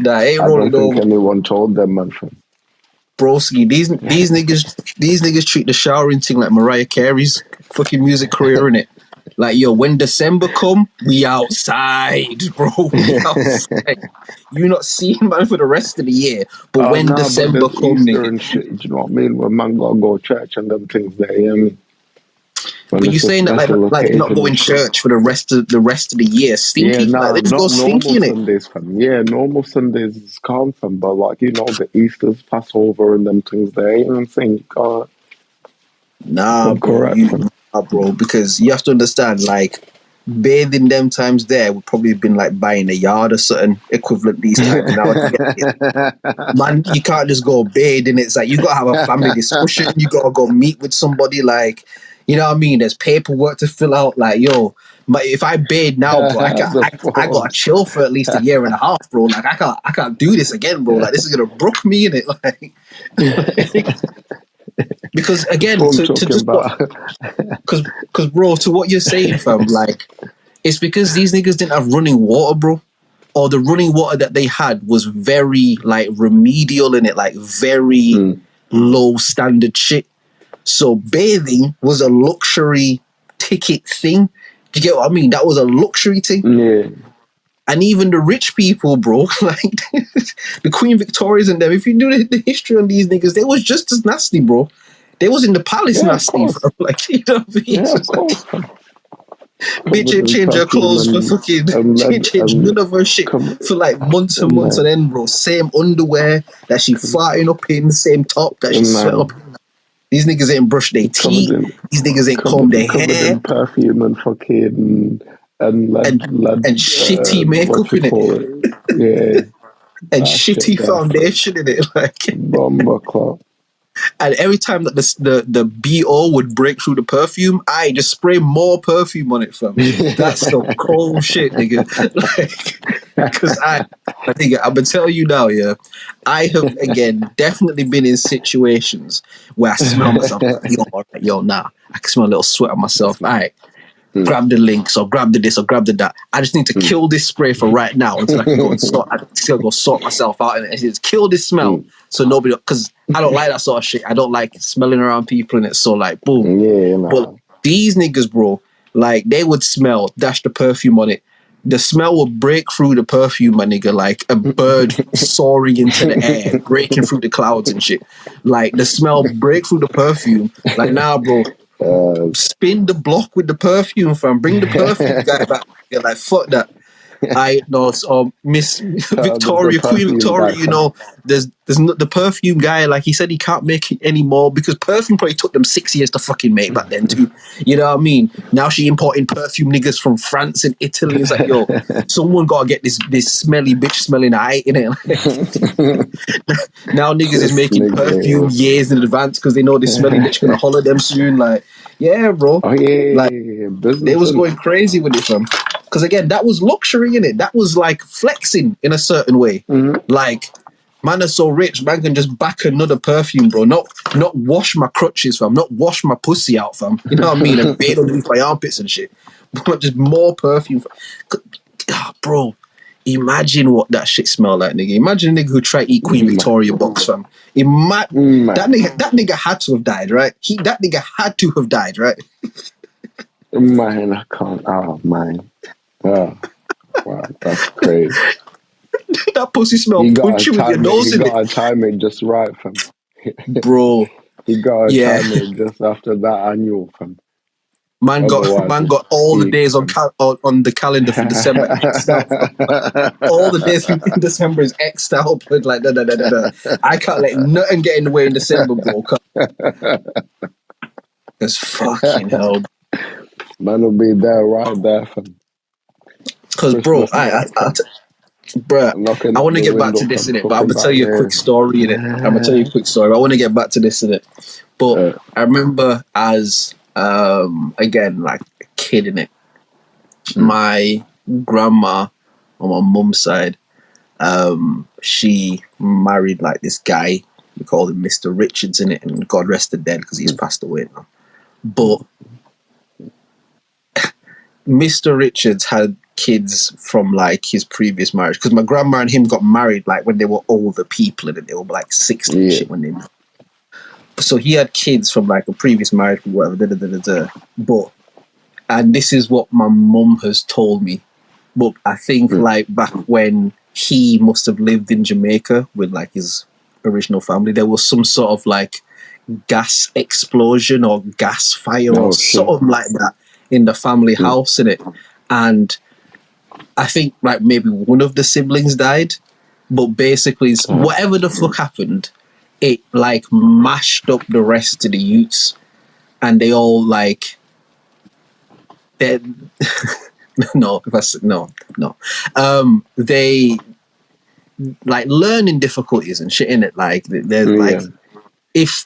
No. Nah, ain't rolling over. I don't think anyone told them, man. Broski, these niggas treat the showering thing like Mariah Carey's fucking music career, innit? Like, yo, when December come, we outside, bro. We outside. You not seeing man for the rest of the year, but when December come, nigga. And shit, do you know what I mean? When man gotta go to church and them things there, you know what I mean? But you saying that like they're not going to church for the rest of the year, stinky? Yeah, like, they just go stinky in it. Sundays, fam. Yeah, normal Sundays is calm, fam. But like, you know, the Easter's, Passover, and them things there. You know what I'm saying? You can't. Nah, bro. Because you have to understand, like, bathing them times there would probably have been like buying a yard or something equivalent these times. Man, you can't just go bathing. It's like you gotta have a family discussion. You gotta go meet with somebody. Like, you know what I mean? There's paperwork to fill out. Like, yo, if I bathe now, bro, I gotta chill for at least a year and a half, bro. Like, I can't do this again, bro. Like, this is gonna brook me in it. Like, because again, because bro, to what you're saying, fam, like, it's because these niggas didn't have running water, bro. or the running water that they had was very like remedial in it, like very low standard shit. So bathing was a luxury ticket thing. Do you get what I mean? That was a luxury thing. Yeah. And even the rich people, bro, like the Queen Victorias and them, if you knew the history on these niggas, they was just as nasty, bro. They was in the palace nasty, bro. Like, you know what I mean? Yeah, of course. Bitch ain't change her clothes for fucking, she ain't change none of her shit for like months and months on end, bro. Same underwear that she farting up in, same top that she sweat up in. These niggas ain't brushed their teeth. These niggas ain't combed their covered hair. in perfume and fucking and shitty makeup what you in call it. it? Yeah. And shitty foundation in it. Like, Bomber clock. and every time that the BO would break through the perfume, I just spray more perfume on it, fam. That's some cold shit, nigga. Like, because I think I'm gonna tell you now, yeah. I have again definitely been in situations where I smell myself. Like, yo, all right, yo, nah, I can smell a little sweat on myself. All right. Grab the links or grab the this or grab the that. I just need to kill this spray for right now until I can go and sort myself out. And it's kill this smell so nobody, because I don't like that sort of shit. I don't like smelling around people and it's so like boom. Yeah, nah. But these niggas, bro, like they would smell, dash the perfume on it. The smell would break through the perfume, my nigga, like a bird soaring into the air, breaking through the clouds and shit. Like the smell break through the perfume. Like, nah, bro. Spin the block with the perfume, fam. Bring the perfume guy back. You're like, fuck that. I know, Miss Victoria, Queen Victoria, you know, there's not the perfume guy, like he said he can't make it anymore because perfume probably took them 6 years to fucking make back then too. You know what I mean? Now she importing perfume niggas from France and Italy. It's like, yo, someone gotta get this smelly bitch smelling aight in it. Now niggas is making perfume years in advance because they know this smelly bitch gonna holler them soon. Like, yeah, bro. Oh yeah, like they was in going crazy with it, fam. Because again, that was luxury in it. That was like flexing in a certain way. Like, man is so rich, man can just back another perfume, bro. Not wash my crutches, fam. Not wash my pussy out, fam. You know what I mean? And bathe underneath my armpits and shit. But just more perfume. Bro, imagine what that shit smell like, nigga. Imagine a nigga who tried to eat Queen Victoria box, fam. That nigga had to have died, right? That nigga had to have died, right? Man, I can't. Oh, man. Oh, wow, that's crazy. That pussy smell punch you with your nose in it. He got to time it just right, fam. Bro. He got to time it just after that annual, fam. Man got all the days on the calendar for December X'd out. All the days in December is X'd out. Like, I can't let nothing get in the way in December, bro. It's fucking hell. Man will be there, right there, fam. Because, bro, I want to get back to this in it, but I'm gonna tell you a quick story in it. I'm gonna tell you a quick story. I want to get back to this in it, but I remember as again like a kid in it. My grandma on my mum's side, she married like this guy. We called him Mr. Richards in it, and God rest the dead because he's passed away now. But Mr. Richards had kids from like his previous marriage because my grandma and him got married like when they were older people and they were like 60 and shit when they met. So he had kids from like a previous marriage, whatever. But and this is what my mum has told me. But I think like back when he must have lived in Jamaica with like his original family, there was some sort of like gas explosion or gas fire or something like that in the family house in it. And I think like maybe one of the siblings died, but basically whatever the fuck happened, it like mashed up the rest of the youths, and they all like they like learning difficulties and shit in it. Like they're like if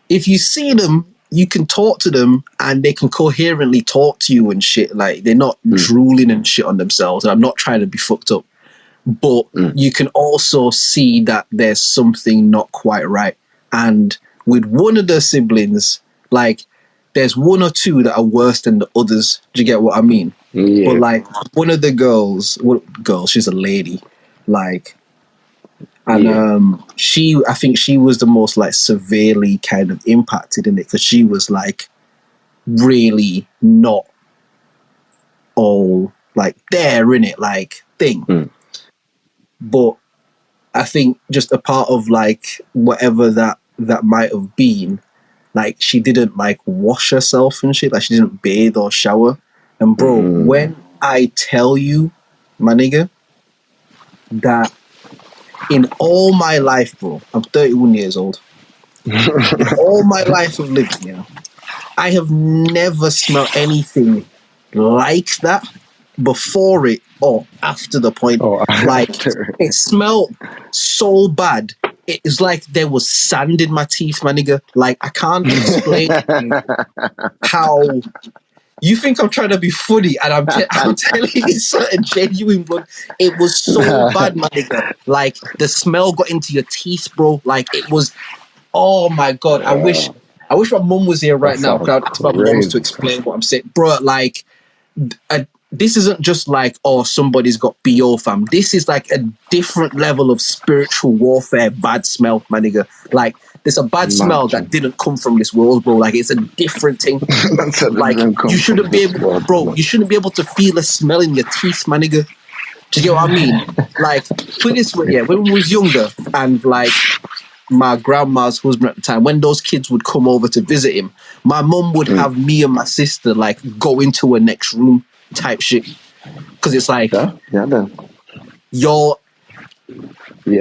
you see them, you can talk to them and they can coherently talk to you and shit. Like they're not drooling and shit on themselves. And I'm not trying to be fucked up, but you can also see that there's something not quite right. And with one of the siblings, like there's one or two that are worse than the others. Do you get what I mean? Yeah. But like one of the girls, she's a lady, like, and I think she was the most like severely kind of impacted in it because she was like really not all like there in it, like thing. But I think just a part of like whatever that might have been, like she didn't like wash herself and shit, like she didn't bathe or shower. And bro, when I tell you, my nigga, that in all my life, bro, I'm 31 years old. In all my life of living, yeah, I have never smelled anything like that before it or after the point. Like, it smelled so bad. It was like there was sand in my teeth, my nigga. Like, I can't explain to you how... You think I'm trying to be funny, and I'm telling you something genuine, bro. It was so bad, my nigga. Like, the smell got into your teeth, bro. Like, it was... Oh, my God. I wish my mum was here right now, because I'd ask my mum to explain what I'm saying. Bro, like... this isn't just like, oh, somebody's got BO, fam. This is like a different level of spiritual warfare, bad smell, my nigga. Like, there's a bad smell that didn't come from this world, bro. Like, it's a different thing. Like, you shouldn't be able, bro, you shouldn't be able to feel a smell in your teeth, my nigga. Do you get what I mean? Like, put it this way, yeah, when we was younger, and like, my grandma's husband at the time, when those kids would come over to visit him, my mum would have me and my sister like go into a next room type shit, because it's like, you're...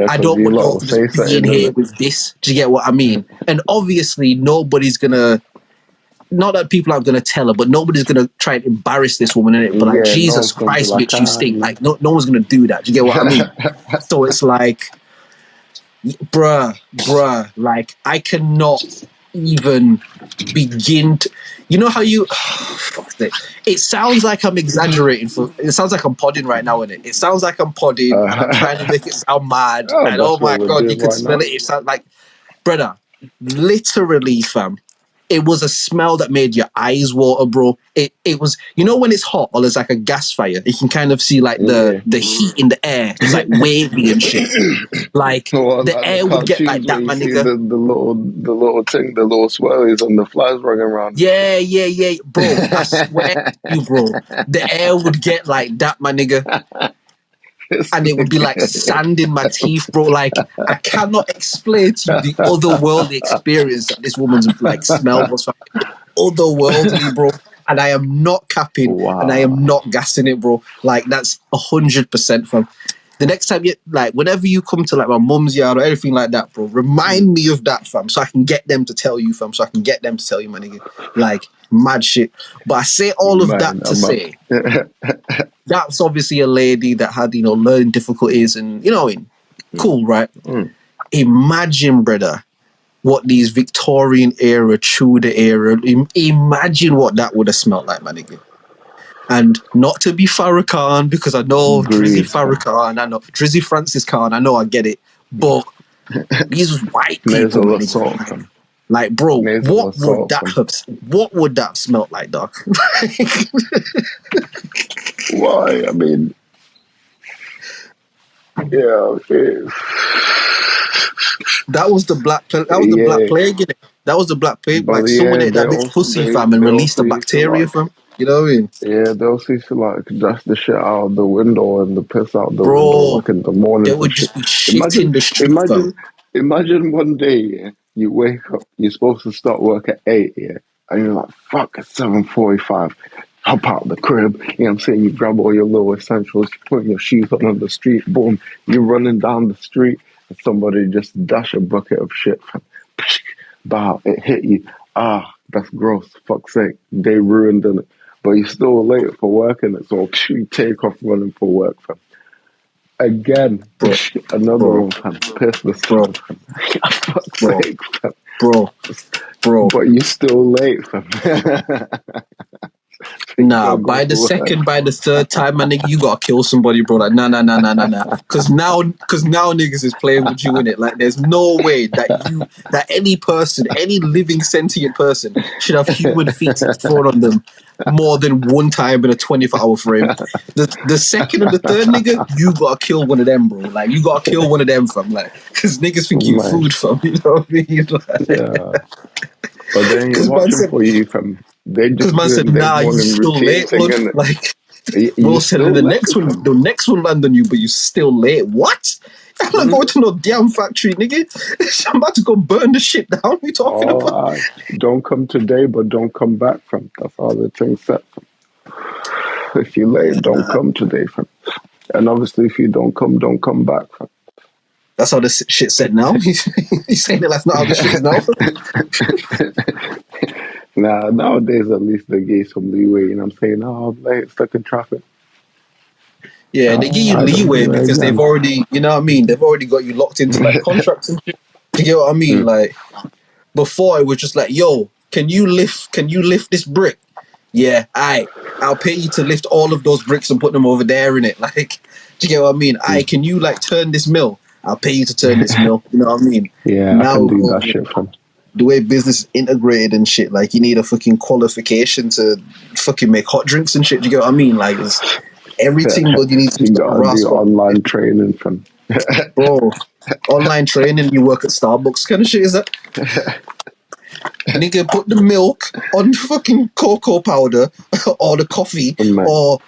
I don't want you to just be in here with this. Do you get what I mean? And obviously, nobody's gonna... Not that people aren't gonna tell her, but nobody's gonna try and embarrass this woman in it. But like, Jesus Christ, bitch, you stink. Like, no one's gonna do that. Do you get what I mean? So it's like, bruh, like, I cannot even begin to... You know how you... It sounds like I'm exaggerating. It sounds like I'm podding right now, innit? It sounds like I'm podding, and I'm trying to make it sound mad. And oh my God, you can smell it. It sounds like... Brother, literally, fam, it was a smell that made your eyes water, bro. It was... You know when it's hot or there's like a gas fire, you can kind of see like the heat in the air. It's like wavy and shit. Like, the air would get like that, my nigga. The little thing, the little swirlies and the flies running around. Yeah. Bro, I swear to you, bro. The air would get like that, my nigga. And it would be like sand in my teeth, bro. Like, I cannot explain to you the otherworldly experience that this woman's like smell was. Otherworldly, bro. And I am not capping, and I am not gassing it, bro. Like, that's 100%, fam. The next time whenever you come to like my mum's yard or anything like that, bro, remind me of that, fam, so I can get them to tell you, fam, my nigga. Like, mad shit. But I say all of that to say that's obviously a lady that had, learning difficulties and, cool, right? Imagine, brother, what these Victorian era, Tudor era, imagine what that would have smelled like, my nigga. And not to be Farrakhan, because I know Drizzy Farrakhan, I know Drizzy Francis Khan, I know I get it, but these white people, like, bro, what would that have smelled like, dog? Why? I mean, yeah, that was the black plague. Black plague, innit? That was the black plague. Like, someone ate that bitch pussy, fam, and released the bacteria, fam. You know what I mean? Yeah, they also used to like dash the shit out of the window and the piss out the window, like in the morning. They would just be shit in the street, imagine one day, you wake up, you're supposed to start work at 8, and you're like, fuck, it's 7:45. Hop out the crib, you know what I'm saying? You grab all your little essentials, put your shoes on the street, boom, you're running down the street, and somebody just dash a bucket of shit. Bow, it hit you. That's gross. Fuck's sake. They ruined it. But you're still late for work, and it's all you take off running for work, fam. Again, another one, fam. Piss the sun, fam. Fuck's sake, fam. Bro. But you're still late, fam. Nah, by the second, by the third time, my nigga, you gotta kill somebody, bro. Like, nah. Cause now niggas is playing with you in it. Like, there's no way that any person, any living sentient person should have human feces thrown on them more than one time in a 24-hour frame. The second and the third nigga, you gotta kill one of them, bro. Like, you gotta kill one of them, fam. Like, cause niggas think you food, fam. You know what I mean? Like, yeah. But they ain't watching for you, fam. They just man said, doing their nah, you morning still routine late, thing, blood. innit? Like, You bro said, still the late, next one fam. land on you, but you still late. What? I'm not going to no damn factory, nigga. I'm about to go burn the shit down. What are you talking about? Don't come today, but don't come back, fam. That's all the thing said, fam. If you're late, don't come today, fam. And obviously, if you don't come back, fam. That's how this shit said now. He's saying that that's not how the shit is now. Nah, nowadays at least they gave some leeway. You know what I'm saying? Oh, I'm late, stuck in traffic. Yeah, they give you I don't leeway do it because they've again. already, you know what I mean? They've already got you locked into like contracts and shit. You get what I mean? Like, before it was just like, yo, can you lift this brick? Yeah, I'll pay you to lift all of those bricks and put them over there in it. Like, do you get what I mean? Can you like turn this mill? I'll pay you to turn this mill. You know what I mean? Yeah, I can do that shit, fam. The way business is integrated and shit, like you need a fucking qualification to fucking make hot drinks and shit. Do you get what I mean? Like, it's everything, but you need to You gotta do online training, fam. bro. Online training, you work at Starbucks kind of shit, is that? Nigga, put the milk on fucking cocoa powder or the coffee, and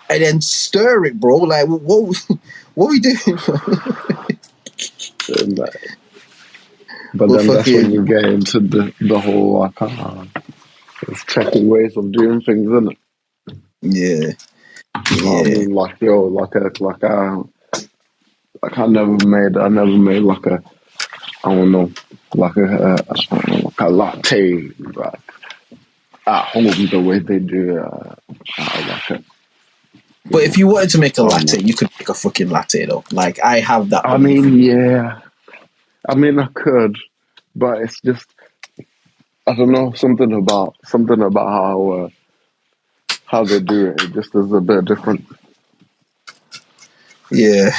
then stir it, bro. Like, what we doing? But then that's when you get into the whole like it's checking ways of doing things, isn't it? Yeah. I mean, like I never made like a, I don't know, like a latte, like at home the way they do like a. But if you wanted to make a latte, you could make a fucking latte though. Like, I have that. I mean, yeah. I mean, I could, but it's just, I don't know, something about how they do it. It just is a bit different. Yeah,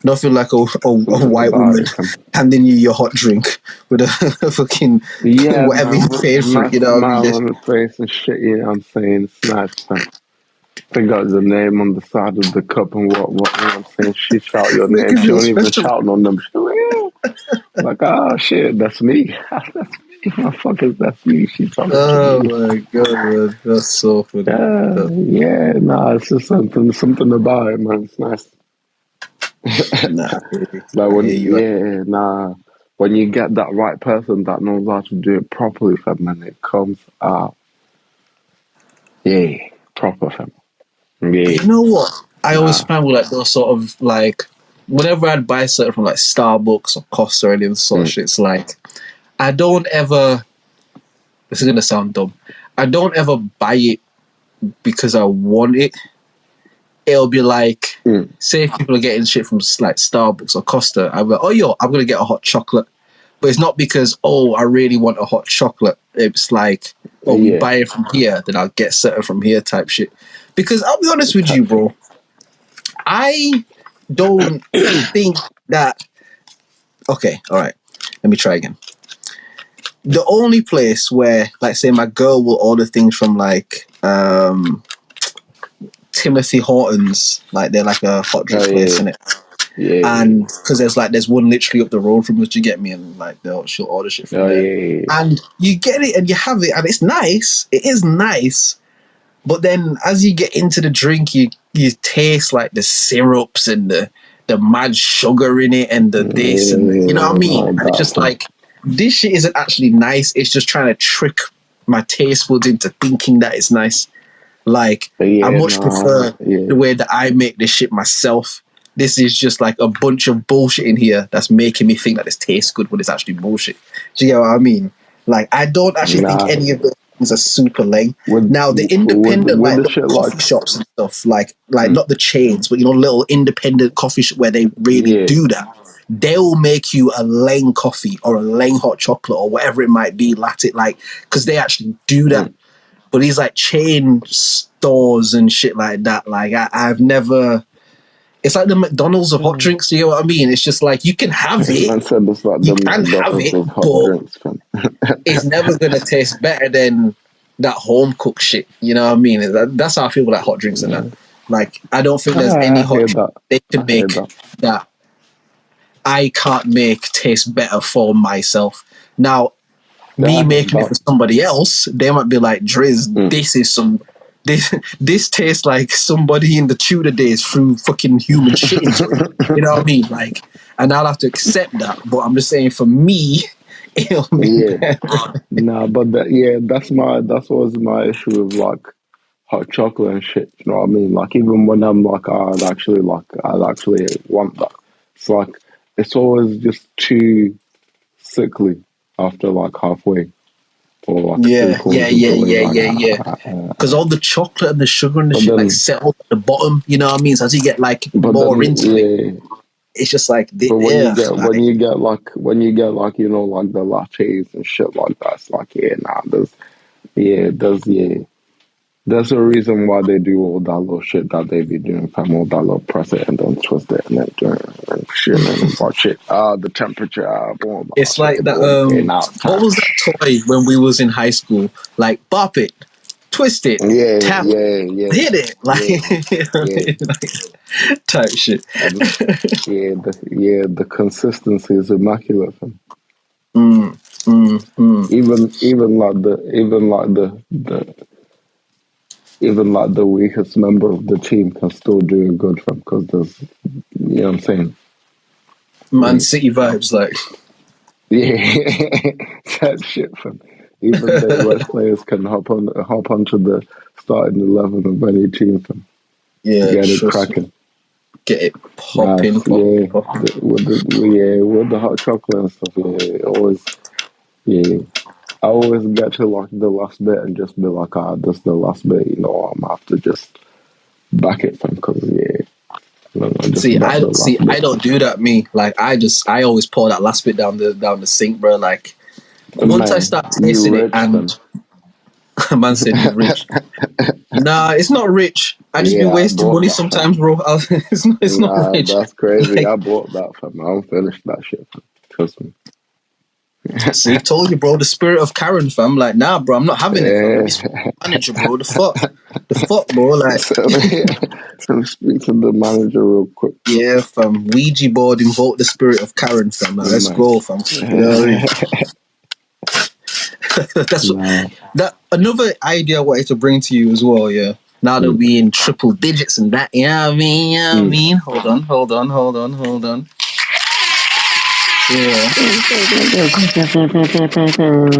nothing like a white woman handing you your hot drink with a fucking whatever you paid for. Nice, You know what I mean? On the face and shit. You know what I'm saying? It's nice, man. They got the name on the side of the cup and what you know what I'm saying? She shout your name. She don't even shout on them. Like, oh shit, that's me. That's me, motherfuckers. That's me. She talking to me. Oh my god, man. That's so funny. It's just something about it, man. It's nice. Like when you get that right person that knows how to do it properly, fam, and it comes out, proper, fam. Yeah. You know what? I always found with like those sort of like, whenever I'd buy something from like Starbucks or Costa or any of the sort of shit, it's like, I don't ever. This is gonna sound dumb. I don't ever buy it because I want it. It'll be like, say if people are getting shit from like Starbucks or Costa, I'll be like, oh yo, I'm gonna get a hot chocolate. But it's not because, oh, I really want a hot chocolate. It's like, oh, we buy it from here, then I'll get certain from here type shit. Because I'll be honest with you, bro, I don't think that. Okay, all right, let me try again. The only place where, like, say, my girl will order things from like Timothy Hortons, like they're like a hot drink place, innit? And because there's one literally up the road from us, you get me, and like she'll order shit from there, and you get it and you have it, and it's nice. It is nice, but then as you get into the drink, you taste like the syrups and the mad sugar in it and the this and the, you know what I mean? And it's just like, this shit isn't actually nice. It's just trying to trick my taste buds into thinking that it's nice. Like, I much prefer the way that I make this shit myself. This is just like a bunch of bullshit in here that's making me think that this tastes good when it's actually bullshit. Do you get what I mean? Like, I don't actually think any of those things are super lame. Now, the independent, like the coffee shops and stuff, like not the chains, but, you know, little independent coffee shop where they really do that. They'll make you a lame coffee or a lame hot chocolate or whatever it might be, latte, like, because they actually do that. but these like chain stores and shit like that, like I've never. It's like the McDonald's of hot drinks. You know what I mean? It's just like you can have it. Man said it's like You the can have McDonald's it, of hot but drinks, fam. it's never gonna taste better than that home cooked shit. You know what I mean? That's how I feel about hot drinks and that. Like I don't think there's any I hot hear drink that. they can I hear make that. that I can't make taste better for myself. Now, me making it for somebody else, they might be like, Drizz, this is some this tastes like somebody in the Tudor days threw fucking human shit into it. You know what I mean? Like, and I'll have to accept that. But I'm just saying, for me, it'll be better. Nah, but that's always my issue with like hot chocolate and shit. You know what I mean? Like even when I'm like, I'd actually want that. It's like it's always just too sickly after like halfway or like three Yeah. quarters of the way. Because all the chocolate and the sugar and the shit like settle at the bottom. You know what I mean? So as you get like more into it, it's just like But when you get like you know like the lattes and shit like that, it's like there's a reason why they do all that little shit that they be doing, fam. All that little press it and then twist it and then do it and shit and about shit. The temperature. Boom, it's like that. What was that toy when we was in high school? Like bop it, twist it, tap, hit it, like, like type shit. The consistency is immaculate, fam. Even like the weakest member of the team can still do it good, fam. Because there's, you know what I'm saying. Man City vibes, like. Yeah, that shit, fam. Even the worst players can hop onto the starting 11 of any team, fam. Yeah, get it cracking, get it popping. With the hot chocolate and stuff. I always get to like the last bit and just be like, this is the last bit. You know, I'm gonna have to just back it, fam. Because I don't do that. Me, like, I always pour that last bit down the sink, bro. Like, once I start tasting it, and man said you're rich. Nah, it's not rich. I just be wasting money sometimes, bro. It's not rich. That's crazy. Like, I bought that, fam. I don't finish that shit, fam. Trust me. See, told you, bro. The spirit of Karen, fam. Like, nah, bro. I'm not having it, fam. It's manager, bro. The fuck, bro. Like, speak to the manager real quick. Yeah, fam. Ouija board, invoke the spirit of Karen, fam. Like, let's go, fam. You know what I mean? That another idea I wanted to bring to you as well. Yeah. Now that we in triple digits and that, I mean. Hold on. Yeah.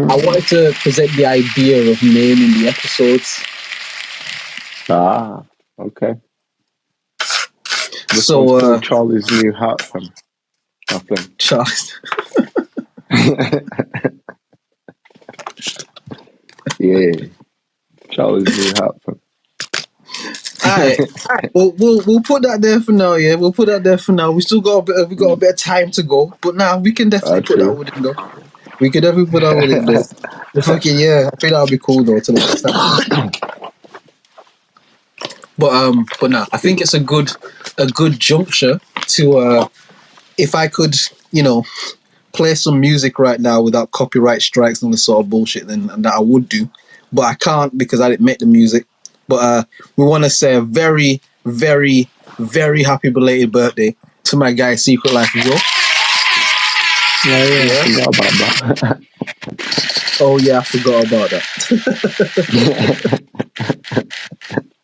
I wanted to present the idea of naming the episodes. Okay. So Charlie's new hat, fam. I think. Charles. Charlie's new hat, fam. Alright. We'll put that there for now. Yeah, we'll put that there for now. We still got a bit of time to go, but now we can definitely put that within though. We could definitely put that within though. Fucking I think that'll be cool though to next time. But now I think it's a good juncture to if I could, play some music right now without copyright strikes and all this sort of bullshit, then that I would do, but I can't because I didn't make the music. But we want to say a very, very, very happy belated birthday to my guy Secret Life as well. I forgot about that. Oh yeah, I forgot about that.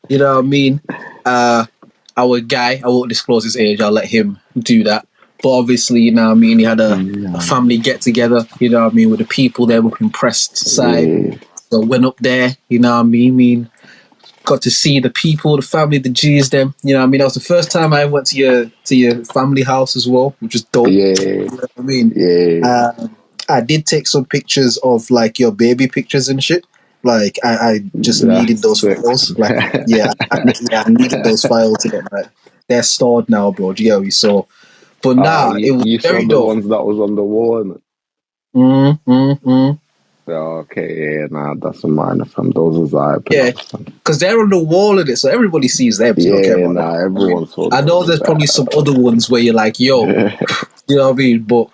You know what I mean? Our guy, I won't disclose his age, I'll let him do that. But obviously, you know what I mean, he had a family get together, you know what I mean, with the people there up in Prest side. So went up there, you know what I mean, got to see the people, the family, the G's them, you know what I mean. That was the first time I went to your family house as well, which was dope. You know what I mean? I did take some pictures of like your baby pictures and shit. Like I just needed those files. Like I needed those files to get like they're stored now, bro. Do you get what we saw? But it was you very saw the dope. ones that was on the wall, innit? Okay, yeah, nah, that's a minor fam. Those are Yeah, pictures, fam. because they're on the wall of it, so everybody sees them. So you don't care Yeah, about that. nah, I mean, everyone saw I know those. there's probably some other ones where you're like, yo, you know what I mean? But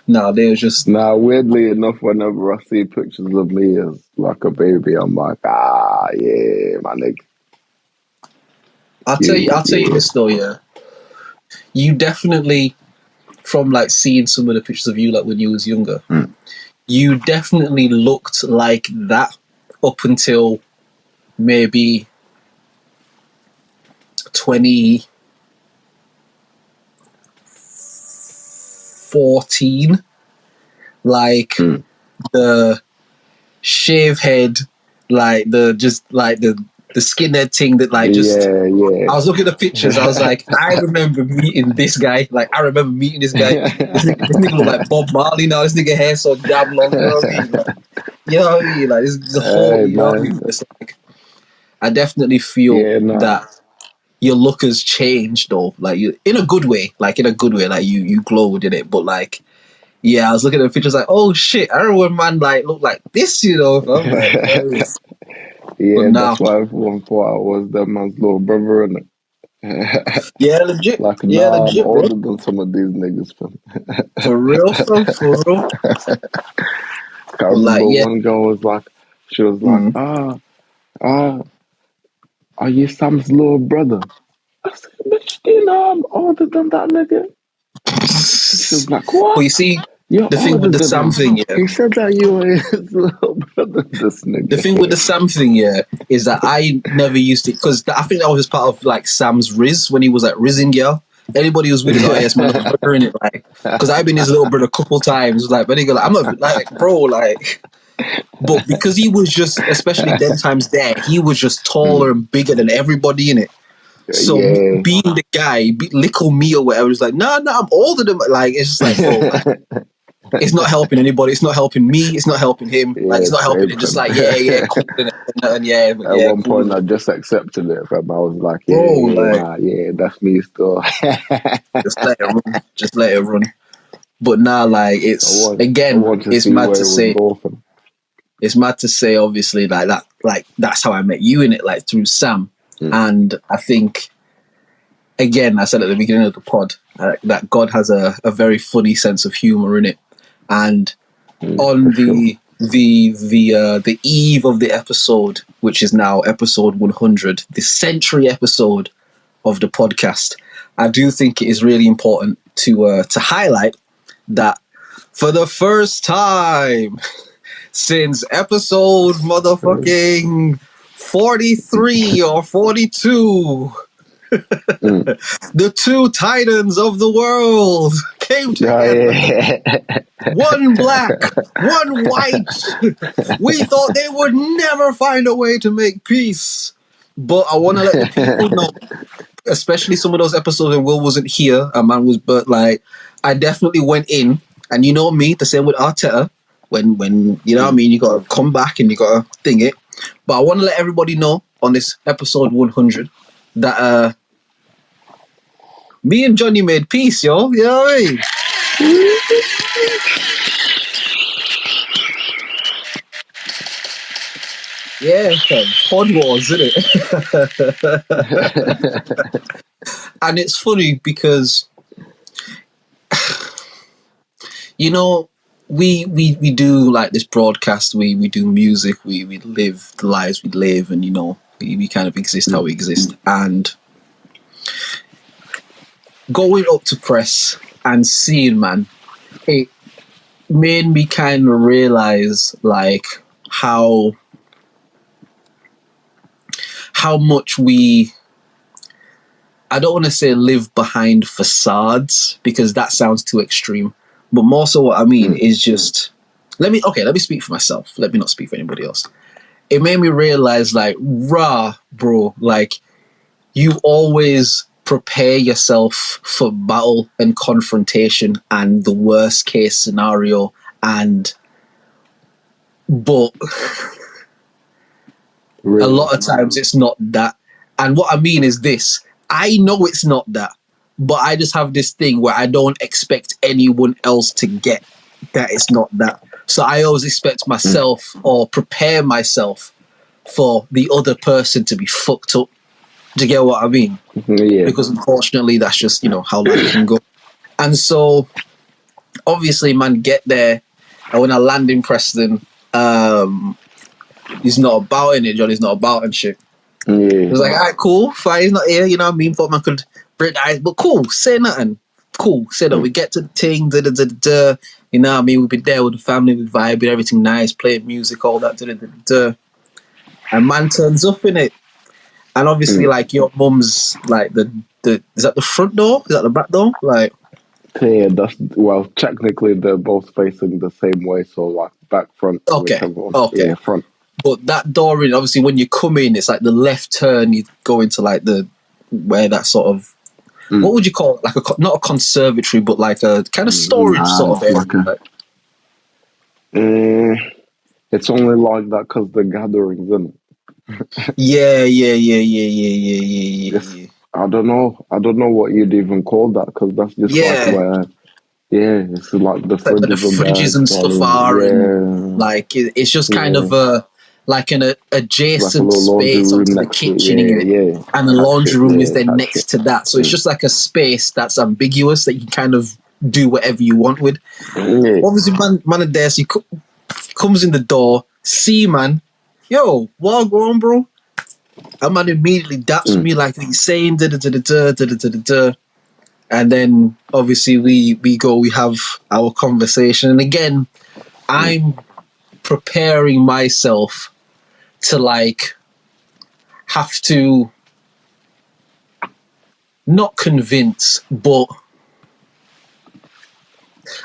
no, they were just. Nah, weirdly enough, whenever I see pictures of me as like a baby, I'm like, yeah, my nigga. I'll tell you this though, yeah. You definitely, from like seeing some of the pictures of you like when you was younger, you definitely looked like that up until maybe 2014. Like the shave head, like the skinhead thing that like just. Yeah. I was looking at the pictures. I was like, I remember meeting this guy. Like, I remember meeting this guy. This nigga look like Bob Marley now. This nigga hair so damn long. You know what I mean? Like, you know what I mean? Like, this is the whole. Hey, You know what I mean? man. It's like I definitely feel Yeah, nah. that your look has changed, though. Like, you in a good way. Like in a good way. Like you glowed in it. But like, yeah, I was looking at the pictures. Like, oh shit! I remember when man like looked like this. You know? I'm like, but Yeah, now, that's why everyone thought I was that man's little brother, and yeah, legit. like, Yeah, nah, I'm legit, bro. older than some of these niggas, fam. For real, fam. For real. I But like, remember yeah. one girl was like, she was like, Mm. are you Sam's little brother? I said, bitch, do you know I'm older than that nigga? She was like, But what? you see, You're the thing older with the than Sam him. thing, yeah. He said that you were his little brother, this The nigga. thing with the Sam thing, yeah, is that I never used it because I think that was just part of like Sam's Riz when he was like Rizzing girl. Anybody who's with us, oh yes, my little brother in it, like, because I've been his little brother a couple times. Like, but they go like, I'm not like, bro, like, but because he was just, especially them times there, he was just taller and bigger than everybody in it. So me Yeah. being the guy, lickle me or whatever, is like, nah, I'm older than, like, it's just like, bro, like, it's not helping anybody. It's not helping me. It's not helping him. Like, Yeah, it's not helping same it. Just fam. like, yeah, cool. And yeah, but At yeah, one cool. point, I just accepted it, fam. I was like, Bro, yeah, like, nah, yeah, that's me still. just let it run. Just let it run. But now, like, it's, I again, want to it's see mad where to it would say, go, fam. obviously, like, that's how I met you in it, like, through Sam. And I think, again, I said at the beginning of the pod, that God has a very funny sense of humor in it. And on For sure. the eve of the episode, which is now episode 100, the century episode of the podcast, I do think it is really important to highlight that for the first time since episode motherfucking 43 or 42, the two titans of the world came together. Yeah. One black, one white. We thought they would never find a way to make peace. But I want to let the people know, especially some of those episodes when Will wasn't here, a man was, but like, I definitely went in, and you know me, the same with Arteta, when you know what I mean, you got to come back and you got to thing it. But I want to let everybody know on this episode 100 that me and Johnny made peace, yo. You know what I mean? Yeah, pod wars, isn't it? And it's funny because, you know, we do like this broadcast, we do music, we live the lives we live, and you know, we kind of exist how we exist. And going up to press and seeing, man, it made me kind of realize like how much we, I don't want to say live behind facades because that sounds too extreme, but more so what I mean is just, let me speak for myself. Let me not speak for anybody else. It made me realize like, bro, like you always prepare yourself for battle and confrontation and the worst case scenario, but Really? a lot of times it's not that. And what I mean is this, I know it's not that, but I just have this thing where I don't expect anyone else to get that it's not that. So I always expect myself or prepare myself for the other person to be fucked up. Do you get what I mean? Yeah. Because unfortunately, that's just, you know, how life can go. And so, obviously, man, get there. And when I land in Preston, he's not about in it, John. He's not about and shit. Yeah. He was like, all right, cool. Fine, he's not here. You know what I mean? Thought man could break the ice. But cool, say nothing. Cool, say that. We get to the thing, you know what I mean? We've been there with the family, we vibe, everything nice, playing music, all that, And man turns up in it. And obviously, like, your mum's, like, the is that the front door? Is that the back door? Like, Yeah, well, technically they're both facing the same way, so like back, front, okay. Yeah, front. But that door in, obviously, when you come in, it's like the left turn, you go into, like, where that sort of, what would you call it? Like, not a conservatory, but like a kind of storage sort of area. It's only like that because the gatherings, isn't it? Yeah. I don't know what you'd even call that, because that's just like where, it's like the like where the fridges and stuff are, and like it's just kind of like an adjacent like space onto the kitchen, and the laundry room is then next to that. So it's just like a space that's ambiguous that you can kind of do whatever you want with. Obviously, man and there, so he comes in the door, see man, yo, what going on, bro? And man immediately daps me like he's saying and then obviously we have our conversation, and again I'm preparing myself to like have to not convince, but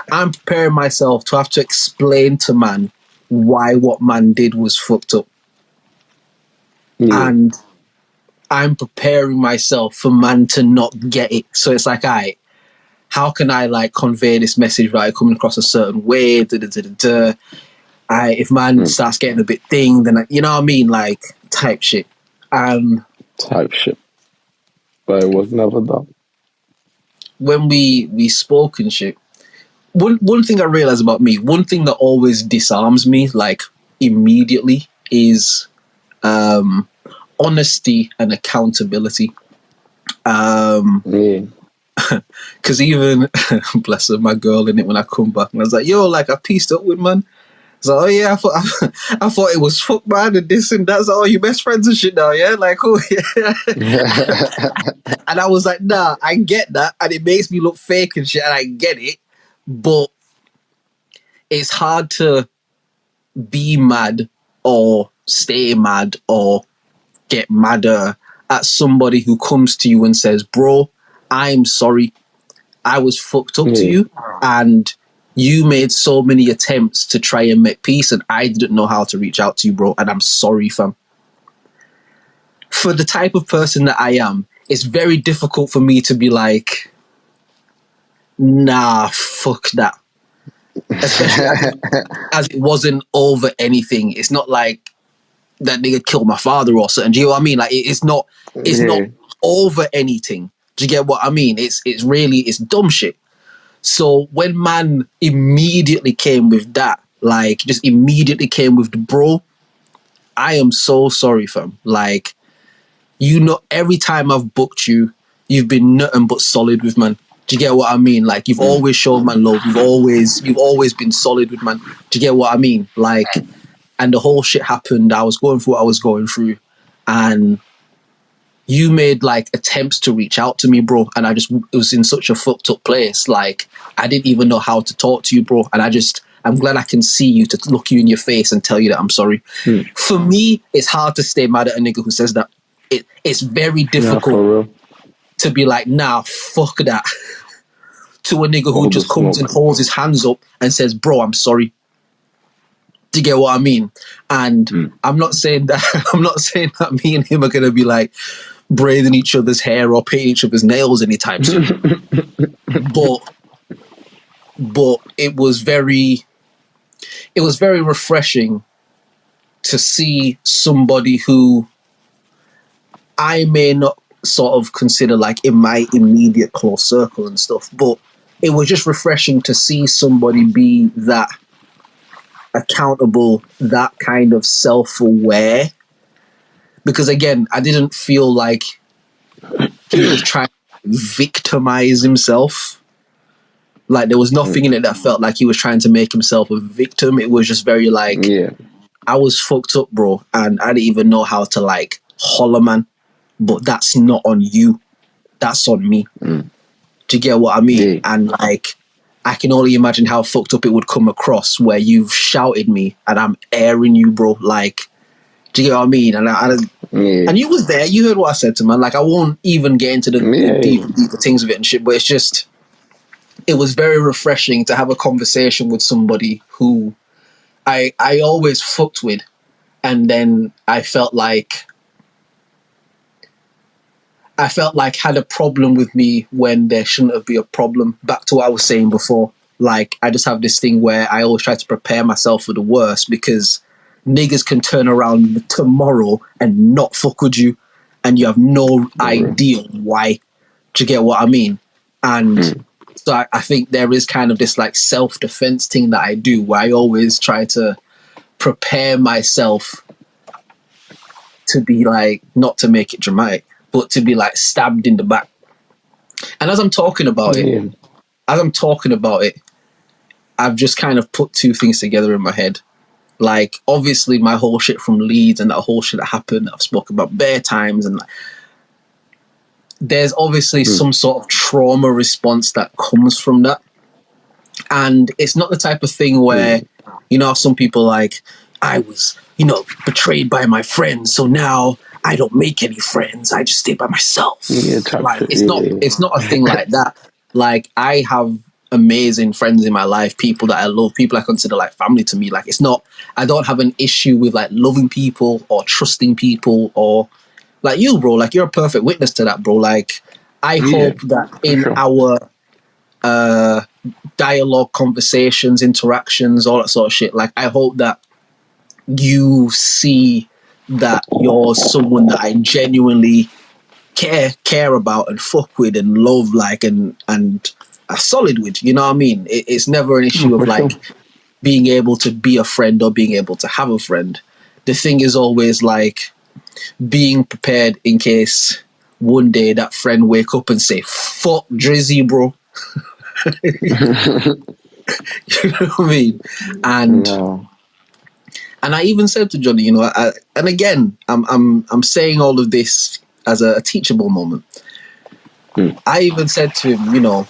I'm preparing myself to have to explain to man why what man did was fucked up. And I'm preparing myself for man to not get it. So it's like, how can I like convey this message right, coming across a certain way? If man starts getting a bit thing, then you know what I mean, like type shit. Type shit. But it was never done. When we spoke and shit, one thing I realized about me, one thing that always disarms me like immediately is honesty and accountability. Because even bless her, my girl in it, when I come back and I was like, yo, like I pieced up with man. So oh yeah, I thought it was fuck man and this and that. So, oh, you best friends and shit now, yeah? Like, oh yeah. And I was like, nah, I get that, and it makes me look fake and shit, and I get it, but it's hard to be mad or stay mad or get madder at somebody who comes to you and says, bro, I'm sorry, I was fucked up to you, and you made so many attempts to try and make peace, and I didn't know how to reach out to you, bro, and I'm sorry, fam. For the type of person that I am, it's very difficult for me to be like, nah, fuck that. Especially as it wasn't over anything. It's not like that nigga killed my father or something. Do you know what I mean? Like it's not over anything. Do you get what I mean? It's dumb shit. So when man immediately came with that, like just immediately came with the bro, I am so sorry, fam. Like, you know, every time I've booked you, you've been nothing but solid with man. Do you get what I mean? Like, you've always shown man love. You've always been solid with man. Do you get what I mean? Like, and the whole shit happened. I was going through what I was going through, and you made like attempts to reach out to me, bro. And it was in such a fucked up place. Like, I didn't even know how to talk to you, bro. And I'm glad I can see you, to look you in your face and tell you that I'm sorry. For me, it's hard to stay mad at a nigga who says that. It's very difficult to be like, nah, fuck that. To a nigga who just comes and holds his hands up and says, bro, I'm sorry. Do you get what I mean? And I'm not saying that me and him are going to be like braiding each other's hair or painting each other's nails anytime soon. But it was very refreshing to see somebody who I may not sort of consider like in my immediate close circle and stuff, but it was just refreshing to see somebody be that accountable, that kind of self-aware. Because again, I didn't feel like he was trying to victimize himself. Like there was nothing in it that felt like he was trying to make himself a victim. It was just very like, I was fucked up, bro, and I didn't even know how to like holler, man. But that's not on you. That's on me. Do you get what I mean? And like, I can only imagine how fucked up it would come across where you've shouted me and I'm airing you, bro. Like, do you get what I mean? And and you was there. You heard what I said to man. Like, I won't even get into the deeper things of it and shit. But it's just, it was very refreshing to have a conversation with somebody who I always fucked with, and then I felt like had a problem with me when there shouldn't have been a problem. Back to what I was saying before. Like, I just have this thing where I always try to prepare myself for the worst, because niggas can turn around tomorrow and not fuck with you, and you have no idea why. Do you get what I mean? And so I think there is kind of this like self-defense thing that I do, where I always try to prepare myself to be like, not to make it dramatic, but to be like stabbed in the back. And as I'm talking about it, I've just kind of put two things together in my head. Like, obviously my whole shit from Leeds and that whole shit that happened, I've spoken about bare times, and like, there's obviously some sort of trauma response that comes from that. And it's not the type of thing where, you know, some people like, I was, you know, betrayed by my friends, so now I don't make any friends, I just stay by myself. Like, it's not a thing like that. Like, I have amazing friends in my life, people that I love, people I consider like family to me. Like, it's not, I don't have an issue with like loving people or trusting people, or like you, bro, like you're a perfect witness to that, bro. Like, I hope that in our dialogue, conversations, interactions, all that sort of shit, like I hope that you see that you're someone that I genuinely care about and fuck with and love, like, and are solid with, you know what I mean? It's never an issue of like being able to be a friend or being able to have a friend. The thing is always like being prepared in case one day that friend wake up and say, fuck Drizzy, bro. You know what I mean? And I even said to Johnny, you know, and again, I'm saying all of this as a teachable moment. I even said to him, you know,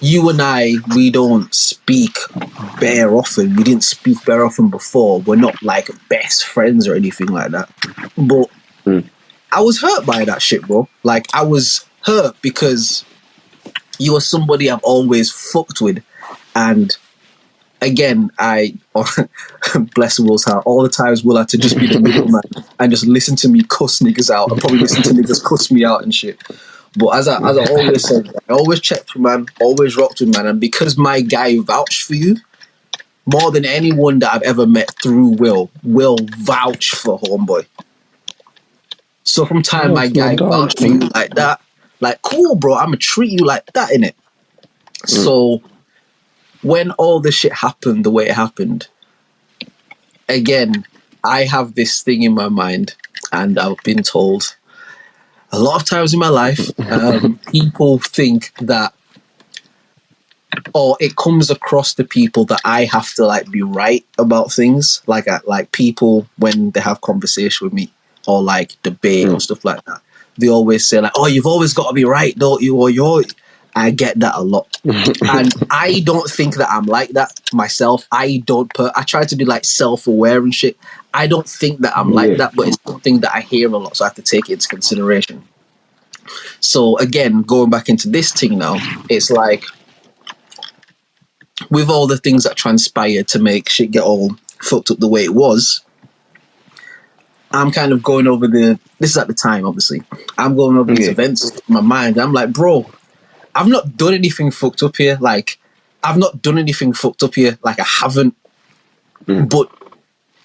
you and I, we don't speak bare often. We didn't speak bare often before. We're not like best friends or anything like that. But I was hurt by that shit, bro. Like, I was hurt because you are somebody I've always fucked with. And again, bless Will's heart, all the times Will had to just be the middleman and just listen to me cuss niggas out and probably listen to niggas cuss me out and shit. But as I always said, I always checked for man, always rocked with man. And because my guy vouched for you, more than anyone that I've ever met through Will vouch for homeboy. So from time my guy vouched for you like that, like, cool, bro, I'm going to treat you like that, innit? So when all this shit happened the way it happened, again, I have this thing in my mind, and I've been told a lot of times in my life, people think that, or it comes across to people that I have to like be right about things, like people when they have conversation with me or like debate or stuff like that, they always say like, oh, you've always got to be right, don't you? Or I get that a lot. And I don't think that I'm like that myself. I try to be like self-aware and shit. I don't think that I'm like that, but it's something that I hear a lot, so I have to take it into consideration. So again, going back into this thing now, it's like, with all the things that transpired to make shit get all fucked up the way it was, I'm kind of going over this is at the time, obviously. I'm going over these events in my mind. I'm like, bro, I've not done anything fucked up here. Like, I've not done anything fucked up here. Like, I haven't. But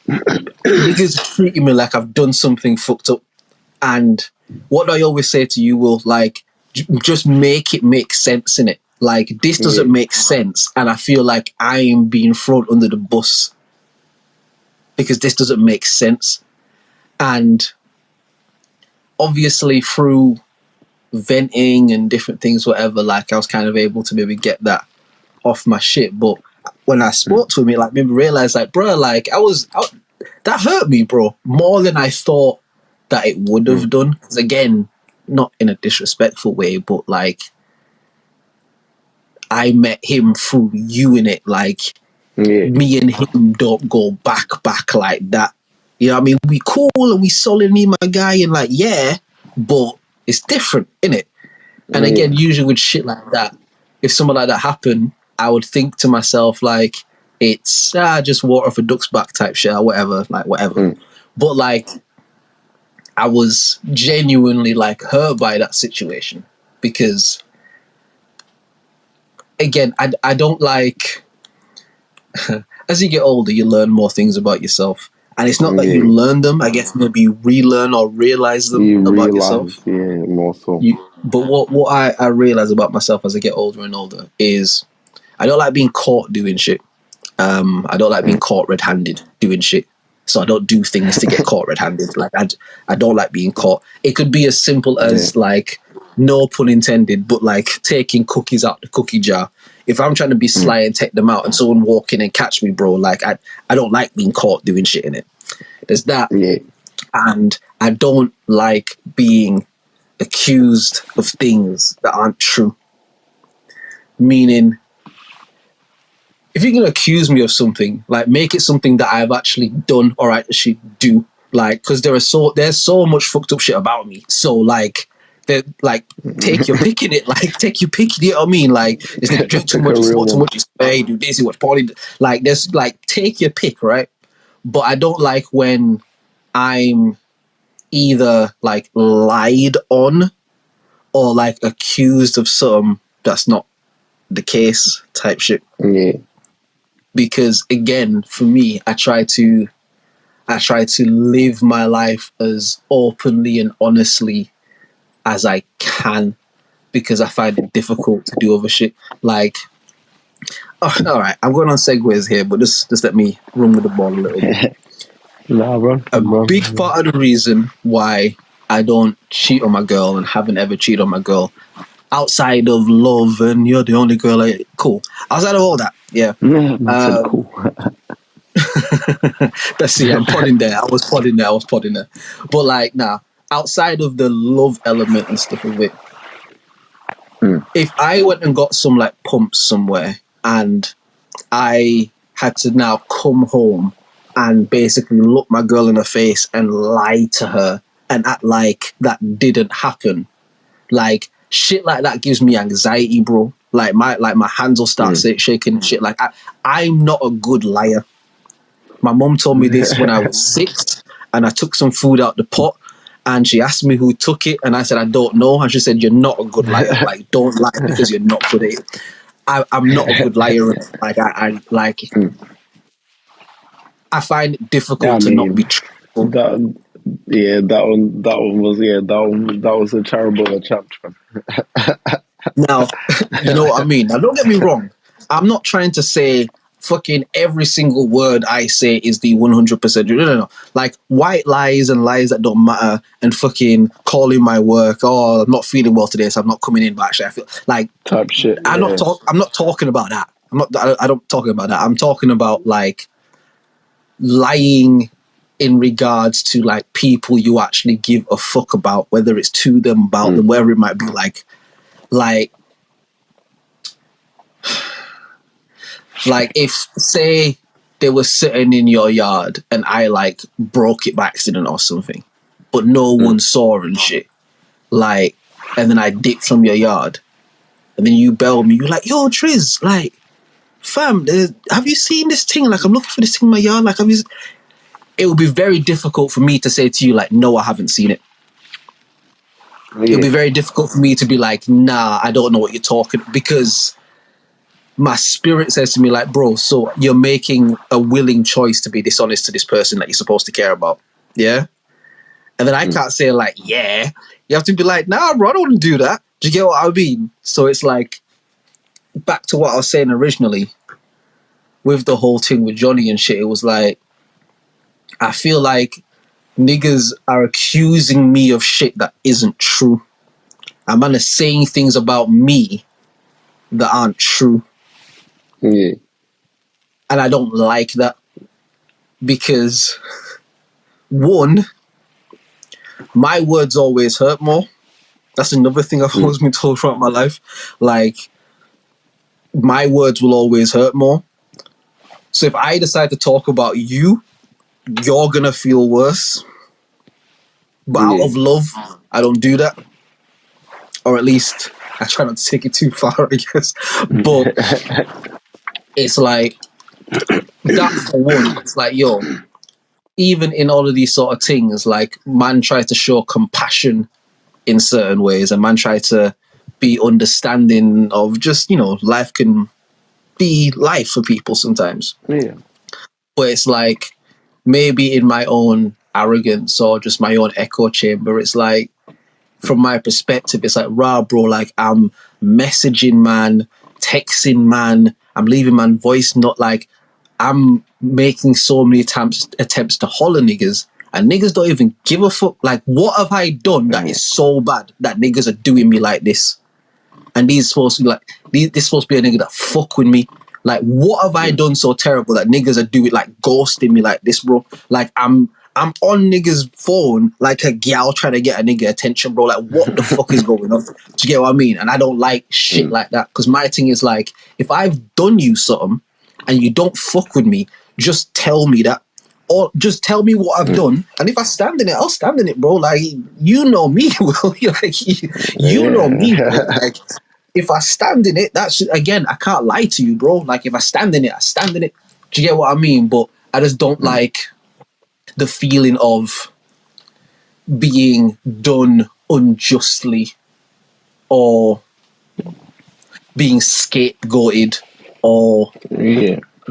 niggas treating me like I've done something fucked up. And what I always say to you, Will, like, just make it make sense in it. Like, this doesn't make sense, and I feel like I'm being thrown under the bus because this doesn't make sense. And obviously through venting and different things, whatever, like I was kind of able to maybe get that off my shit. But when I spoke to him, it like made me realize, like, bro, like that hurt me, bro, more than I thought that it would have done. 'Cause again, not in a disrespectful way, but like I met him through you in it. Like me and him don't go back like that. You know what I mean? We cool and we solid, me and my guy, and like, yeah, but it's different, innit? And again, usually with shit like that, if something like that happened, I would think to myself, like, it's just water for duck's back type shit or whatever, like whatever. But like, I was genuinely like hurt by that situation because, again, I don't like, as you get older, you learn more things about yourself. And it's not that you learn them, I guess maybe you relearn or realize them about yourself. Yeah, more so. But what I realize about myself as I get older and older is I don't like being caught doing shit. I don't like being caught red-handed doing shit. So I don't do things to get caught red-handed. Like I don't like being caught. It could be as simple as like, no pun intended, but like taking cookies out the cookie jar. If I'm trying to be sly and take them out and someone walk in and catch me, bro, like I don't like being caught doing shit in it. There's that. And I don't like being accused of things that aren't true. Meaning, if you're going to accuse me of something, like make it something that I've actually done or I actually do. Like, because there's so much fucked up shit about me. So like, take your pick in it. Like, take your pick. You know what I mean? Like, this nigga drink too much, you smoke too much, you spray, do this, you watch party. Like, there's like, take your pick, right? But I don't like when I'm either like lied on or like accused of something that's not the case type shit. Because again, for me, I try to live my life as openly and honestly as I can, because I find it difficult to do other shit. Like, all right, I'm going on segues here, but just let me run with the ball a little bit. A big part of the reason why I don't cheat on my girl and haven't ever cheated on my girl, outside of love and you're the only girl, cool. Outside of all that, cool. Let's see, I'm podding there. I was podding there. But like, outside of the love element and stuff of it, if I went and got some like pumps somewhere and I had to now come home and basically look my girl in the face and lie to her and act like that didn't happen, like shit like that gives me anxiety, bro. Like my hands will start shaking and shit. Like I'm not a good liar. My mum told me this when I was 6 and I took some food out the pot and she asked me who took it and I said I don't know, and she said you're not a good liar. Like, don't lie because you're not good at it. I'm not a good liar. Like I find it difficult to not be truthful. That was a terrible attempt. Now, you know what I mean? Now, don't get me wrong. I'm not trying to say fucking every single word I say is the 100%. No. Like white lies and lies that don't matter and fucking calling my work. Oh, I'm not feeling well today, so I'm not coming in. But actually, I feel like type shit. I'm not talking about that. I don't talking about that. I'm talking about like lying in regards to like people you actually give a fuck about, whether it's to them, about them, wherever it might be. Like if, say, they were sitting in your yard and I like broke it by accident or something, but no one saw and shit, like, and then I dipped from your yard and then you bell me, you're like, yo, Drizz, like, fam, have you seen this thing? Like, I'm looking for this thing in my yard. Like, it would be very difficult for me to say to you, like, no, I haven't seen it. It would be very difficult for me to be like, nah, I don't know what you're talking, because my spirit says to me, like, bro, so you're making a willing choice to be dishonest to this person that you're supposed to care about. Yeah? And then I can't say, like, yeah. You have to be like, nah, bro, I don't want to do that. Do you get what I mean? So it's like, back to what I was saying originally with the whole thing with Johnny and shit, it was like, I feel like niggas are accusing me of shit that isn't true. A man is saying things about me that aren't true. Yeah. And I don't like that because, one, my words always hurt more. That's another thing I've always been told throughout my life. Like, my words will always hurt more. So if I decide to talk about you, you're going to feel worse. But out of love, I don't do that. Or at least I try not to take it too far, I guess. But it's like, that for one, it's like, yo, even in all of these sort of things, like, man tries to show compassion in certain ways, and man tries to be understanding of just, you know, life can be life for people sometimes. Yeah. But it's like, maybe in my own arrogance or just my own echo chamber, it's like, from my perspective, it's like, rah, bro, like, I'm messaging man, texting man, I'm leaving man voice note, like, I'm making so many attempts to holler niggas, and niggas don't even give a fuck. Like, what have I done that is so bad that niggas are doing me like this? And these supposed to be like, this supposed to be a nigga that fuck with me. Like, what have I done so terrible that niggas are doing, like, ghosting me like this, bro? Like, I'm on niggas' phone like a gal trying to get a nigga attention, bro. Like, what the fuck is going on? Do you get what I mean? And I don't like shit like that, because my thing is like, if I've done you something and you don't fuck with me, just tell me that. Or just tell me what I've done, and if I stand in it, I'll stand in it, bro. Like, you know me, Will. Like, you know me, bro. Like, if I stand in it, that's, again, I can't lie to you, bro. Like, if I stand in it, I stand in it. Do you get what I mean? But I just don't like the feeling of being done unjustly or being scapegoated or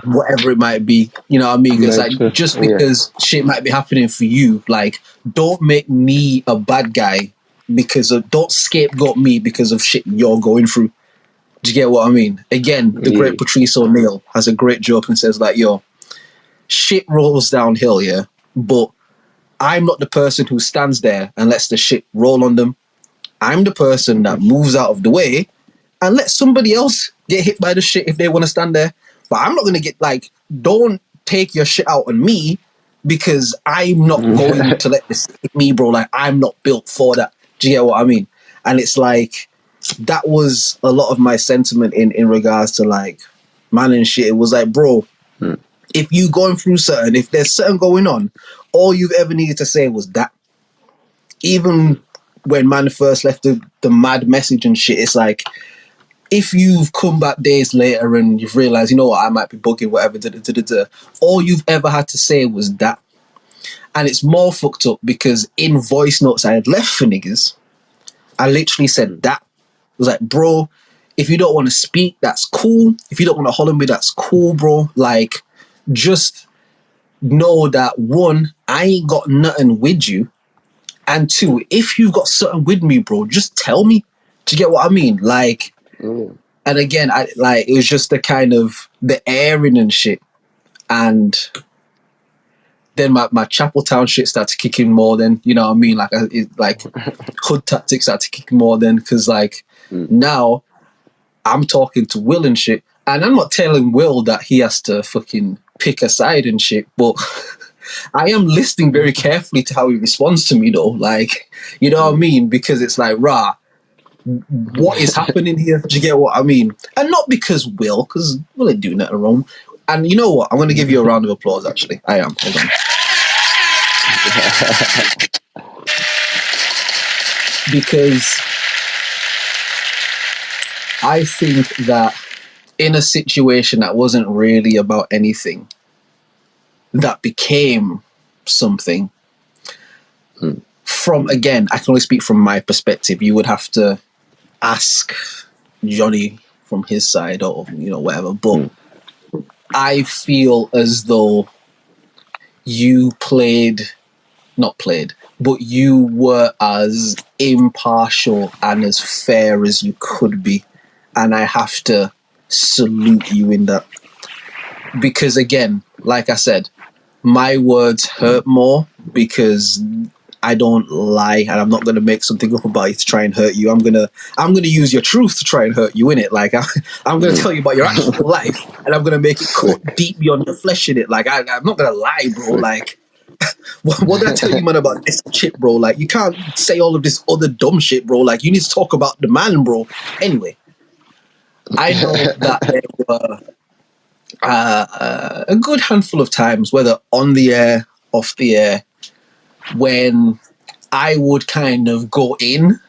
whatever it might be. You know what I mean? Because, like, just because shit might be happening for you, like, don't make me a bad guy because of, don't scapegoat me because of shit you're going through. Do you get what I mean? Again, the great Patrice O'Neill has a great joke and says, like, yo, shit rolls downhill, yeah, but I'm not the person who stands there and lets the shit roll on them. I'm the person that moves out of the way and lets somebody else get hit by the shit if they want to stand there. But I'm not going to get, like, don't take your shit out on me because I'm not going to let this hit me, bro. Like, I'm not built for that. Do you get what I mean? And it's like, that was a lot of my sentiment in regards to, like, man and shit. It was like, bro, if you going through something, if there's something going on, all you've ever needed to say was that. Even when man first left the mad message and shit, it's like, if you've come back days later and you've realised, you know what, I might be bugging, whatever, all you've ever had to say was that. And it's more fucked up because in voice notes I had left for niggas, I literally said that. It was like, bro, if you don't want to speak, that's cool. If you don't want to holler me, that's cool, bro. Like, just know that, one, I ain't got nothing with you. And two, if you've got something with me, bro, just tell me. Do you get what I mean? Like, and again, it was just the kind of the airing and shit. And then my Chapel Town shit started kicking more than, you know what I mean? Like, hood tactics started kicking more than, because, like, now I'm talking to Will and shit. And I'm not telling Will that he has to fucking pick a side and shit, but I am listening very carefully to how he responds to me, though. Like, you know what I mean? Because it's like, rah, what is happening here? Do you get what I mean? And not because Will ain't doing that wrong. And you know what? I'm going to give you a round of applause, actually. I am. Hold on. Because I think that in a situation that wasn't really about anything, that became something, from, again, I can only speak from my perspective. You would have to ask Johnny from his side or, you know, whatever. But I feel as though you but you were as impartial and as fair as you could be. And I have to salute you in that. Because again, like I said, my words hurt more because I don't lie, and I'm not going to make something up about you to try and hurt you. I'm gonna use your truth to try and hurt you in it. Like I'm going to tell you about your actual life, and I'm going to make it cut deep beyond the flesh in it. Like I'm not going to lie, bro. Like what did I tell you, man, about this shit, bro? Like you can't say all of this other dumb shit, bro. Like you need to talk about the man, bro. Anyway, I know that there were a good handful of times, whether on the air, off the air, when I would kind of go in,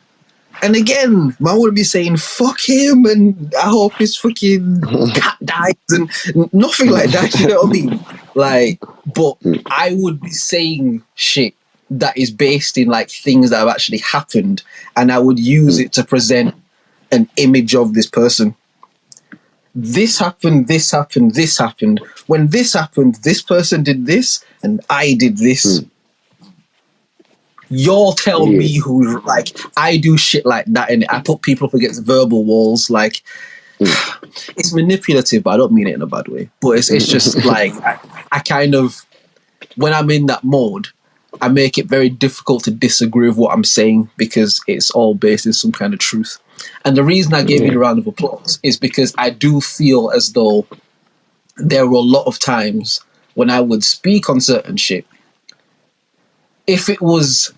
and again, man would be saying "fuck him" and I hope his fucking cat dies and nothing like that. You know what I mean? Like, but I would be saying shit that is based in like things that have actually happened, and I would use it to present an image of this person. This happened, this happened, this happened. When this happened, this person did this, and I did this. Y'all tell me who, like, I do shit like that, and I put people up against verbal walls. Like, it's manipulative, but I don't mean it in a bad way. But it's just like, I kind of, when I'm in that mode, I make it very difficult to disagree with what I'm saying because it's all based in some kind of truth. And the reason I gave you the round of applause is because I do feel as though there were a lot of times when I would speak on certain shit. If it was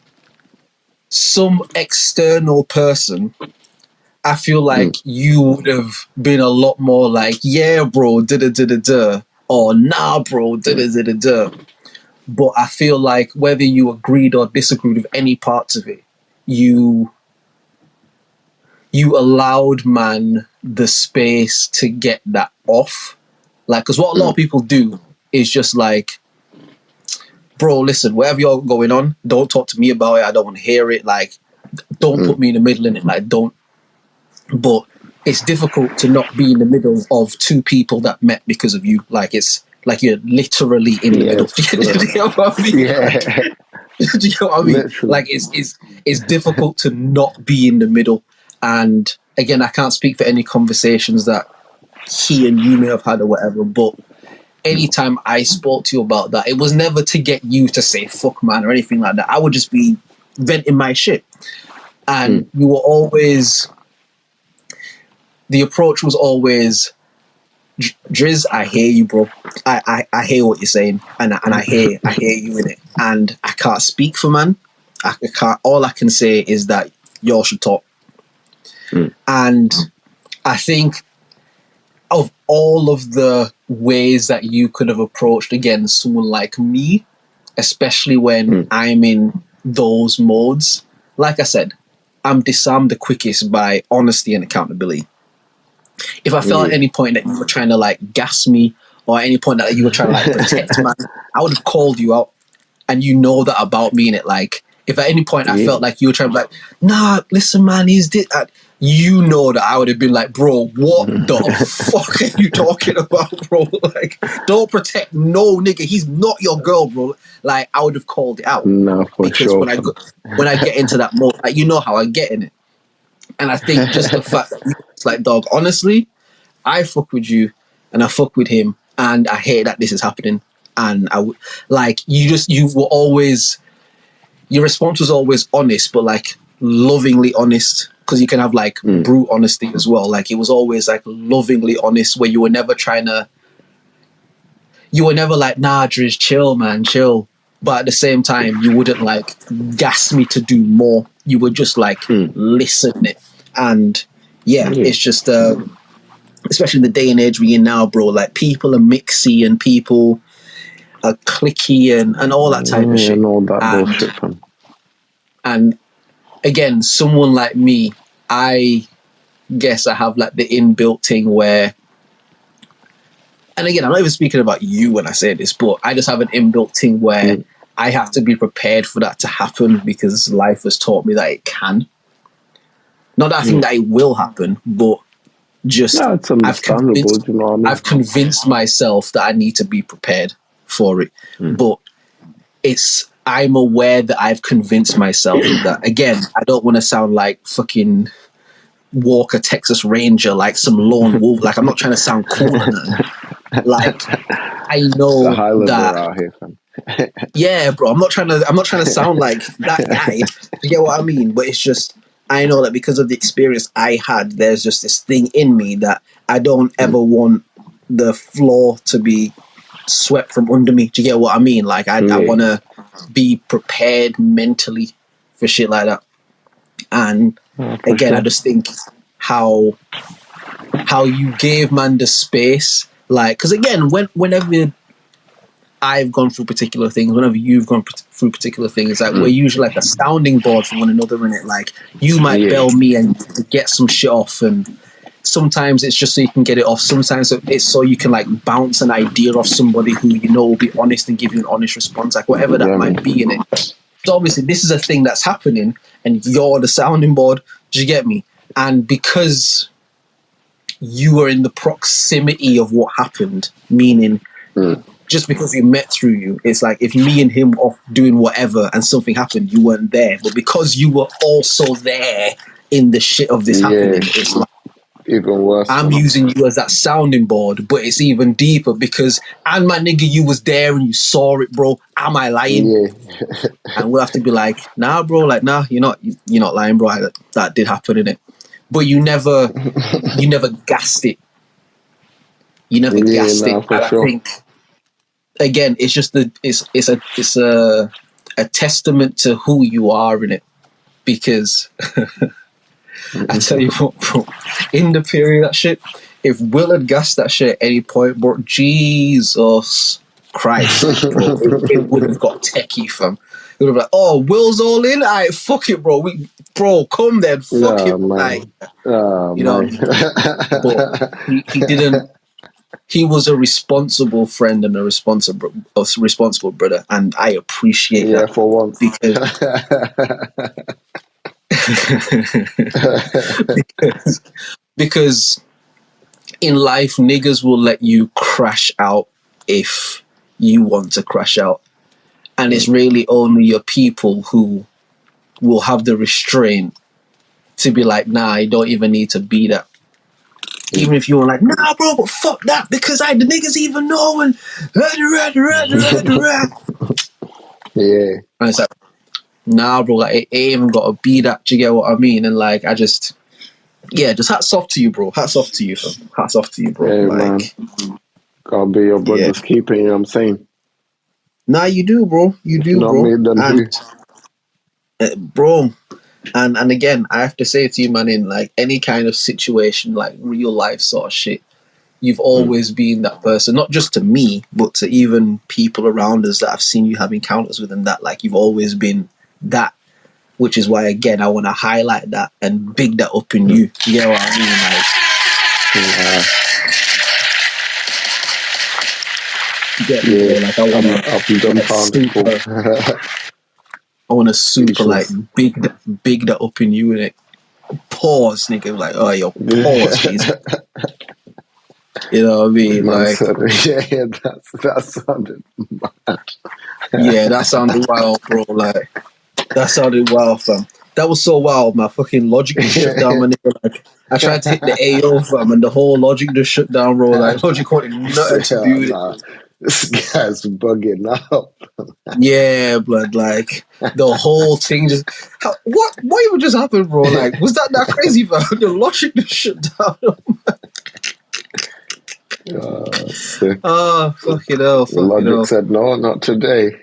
some external person, I feel like you would have been a lot more like, yeah, bro, da-da-da-da-da, or nah, bro, da-da-da-da-da. But I feel like whether you agreed or disagreed with any parts of it, you allowed, man, the space to get that off. Like, because what a lot of people do is just like, bro, listen, whatever you're going on, don't talk to me about it. I don't want to hear it. Like, don't put me in the middle in it. Like, don't. But it's difficult to not be in the middle of two people that met because of you. Like, it's like you're literally in the middle. Do you know what I mean? Do you know what I mean? Literally. Like, it's difficult to not be in the middle. And again, I can't speak for any conversations that he and you may have had or whatever, but anytime I spoke to you about that, it was never to get you to say fuck man or anything like that. I would just be venting my shit. And you were always, the approach was always, Drizz, I hear you, bro. I hear what you're saying, and I hear you in it. And I can't speak for man. I can't. All I can say is that y'all should talk. And I think of all of the ways that you could have approached, again, someone like me, especially when I'm in those modes, like I said, I'm disarmed the quickest by honesty and accountability. If I felt at any point that you were trying to like gas me, or at any point that you were trying to like protect man, I would have called you out, and you know that about me in it. Like, if at any point I felt like you were trying to be like, nah, listen, man, he's did that. You know that I would have been like, bro, what the fuck are you talking about, bro? Like, don't protect no nigga. He's not your girl, bro. Like, I would have called it out. No, for because sure. when I get into that mode, like, you know how I get in it. And I think just the fact that it's like, dog, honestly, I fuck with you and I fuck with him, and I hate that this is happening. And you were always, your response was always honest, but like lovingly honest. Because you can have like brute honesty as well. Like, it was always like lovingly honest, where you were never like, nah, Drizz, chill, man, chill. But at the same time, you wouldn't like gas me to do more. You would just like listen it. And it's just, especially in the day and age we're in now, bro, like people are mixy and people are clicky and all that type of shit. And all that bullshit, man. And again, someone like me, I guess I have like the inbuilt thing where, and again, I'm not even speaking about you when I say this, but I just have an inbuilt thing where I have to be prepared for that to happen because life has taught me that it can. Not that I think that it will happen, but just it's understandable. You know what I mean? I've convinced myself that I need to be prepared for it. But I'm aware that I've convinced myself of that. Again, I don't want to sound like fucking walk a Texas Ranger like some lone wolf. Like, I'm not trying to sound cool or nothing. Like, I know The Highlander that. out here, fam. Yeah, bro. I'm not trying to sound like that guy. You get what I mean? But it's just, I know that because of the experience I had, there's just this thing in me that I don't ever want the floor to be swept from under me. Do you get what I mean? Like, I want to be prepared mentally for shit like that. And again, I just think how you gave man the space, like, because again, whenever I've gone through particular things, whenever you've gone through particular things, like, we're usually like a sounding board for one another in it. Like, you might bail me and get some shit off, and sometimes it's just so you can get it off. Sometimes it's so you can like bounce an idea off somebody who you know will be honest and give you an honest response, like whatever that might be in it. So obviously this is a thing that's happening and you're the sounding board. Do you get me? And because you are in the proximity of what happened, meaning just because we met through you, it's like if me and him off doing whatever and something happened, you weren't there. But because you were also there in the shit of this happening, it's like, even worse. I'm using you as that sounding board, but it's even deeper because, and my nigga, you was there and you saw it, bro. Am I lying? Yeah. And we'll have to be like, nah, bro, like, nah, you're not lying, bro. That did happen, innit? But you never gassed it. You never gassed it. And sure. I think, again, it's just it's a testament to who you are, innit? Because I tell you what, bro, in the period of that shit, if Will had gassed that shit at any point, bro, Jesus Christ, bro, it would have got techie, fam. It would have been like, oh, Will's all in? Alright, fuck it, bro. Bro, come then, fuck it. Like, you know what I mean? But he didn't. He was a responsible friend and a responsible brother, and I appreciate that. For once. Because in life, niggas will let you crash out if you want to crash out. And it's really only your people who will have the restraint to be like, nah, you don't even need to be that. Even if you were like, nah, bro, but fuck that, because the niggas even know and yeah. And it's like, nah, bro, like, it ain't even got to be that. Do you get what I mean? And like, just hats off to you, bro. Hats off to you, fam. Hats off to you, bro. Hey, like, man. Gotta be your brother's keeper, you know what I'm saying? Nah, you do, bro. You do, not bro. Me, then bro. And again, I have to say to you, man, in like any kind of situation, like real life sort of shit, you've always been that person, not just to me, but to even people around us that I've seen you have encounters with, and that like you've always been that, which is why again I want to highlight that and big that up in you. You know what I mean? Like, I want to super like big that up in you, and it pause, nigga, like, oh, yo, pause, Jesus. You know what I mean? Like, that sounded mad. Yeah, that sounded wild, bro. Like, that sounded wild, fam. That was so wild, my fucking logic just shut down, my nigga. Like, I tried to hit the AO, fam, and the whole logic just shut down, bro. Like, logic wanted nothing to do with it. This guy's bugging up. Yeah, blood. Like, the whole thing just... What even just happened, bro? Like, was that crazy, fam? The logic just shut down. Fucking hell. Logic said, no, not today.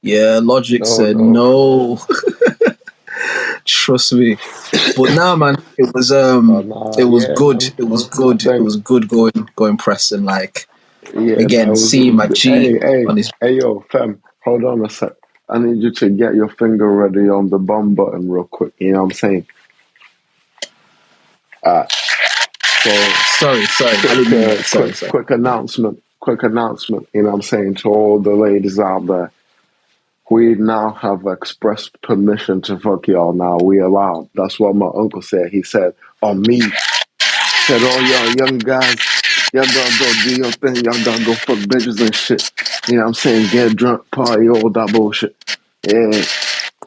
Yeah, Logic said no. Trust me. But nah, man, it was good. Man. It was good. It was good going pressing. Like, again, seeing my G on his. Hey, yo, fam, hold on a sec. I need you to get your finger ready on the bomb button real quick. You know what I'm saying? Sorry. Quick announcement. You know what I'm saying, to all the ladies out there. We now have expressed permission to fuck y'all now. We allowed. That's what my uncle said. He said, on me. Said, oh, y'all young guys, y'all gotta go do your thing. Y'all gotta go fuck bitches and shit. You know what I'm saying? Get drunk, party, all that bullshit. Yeah.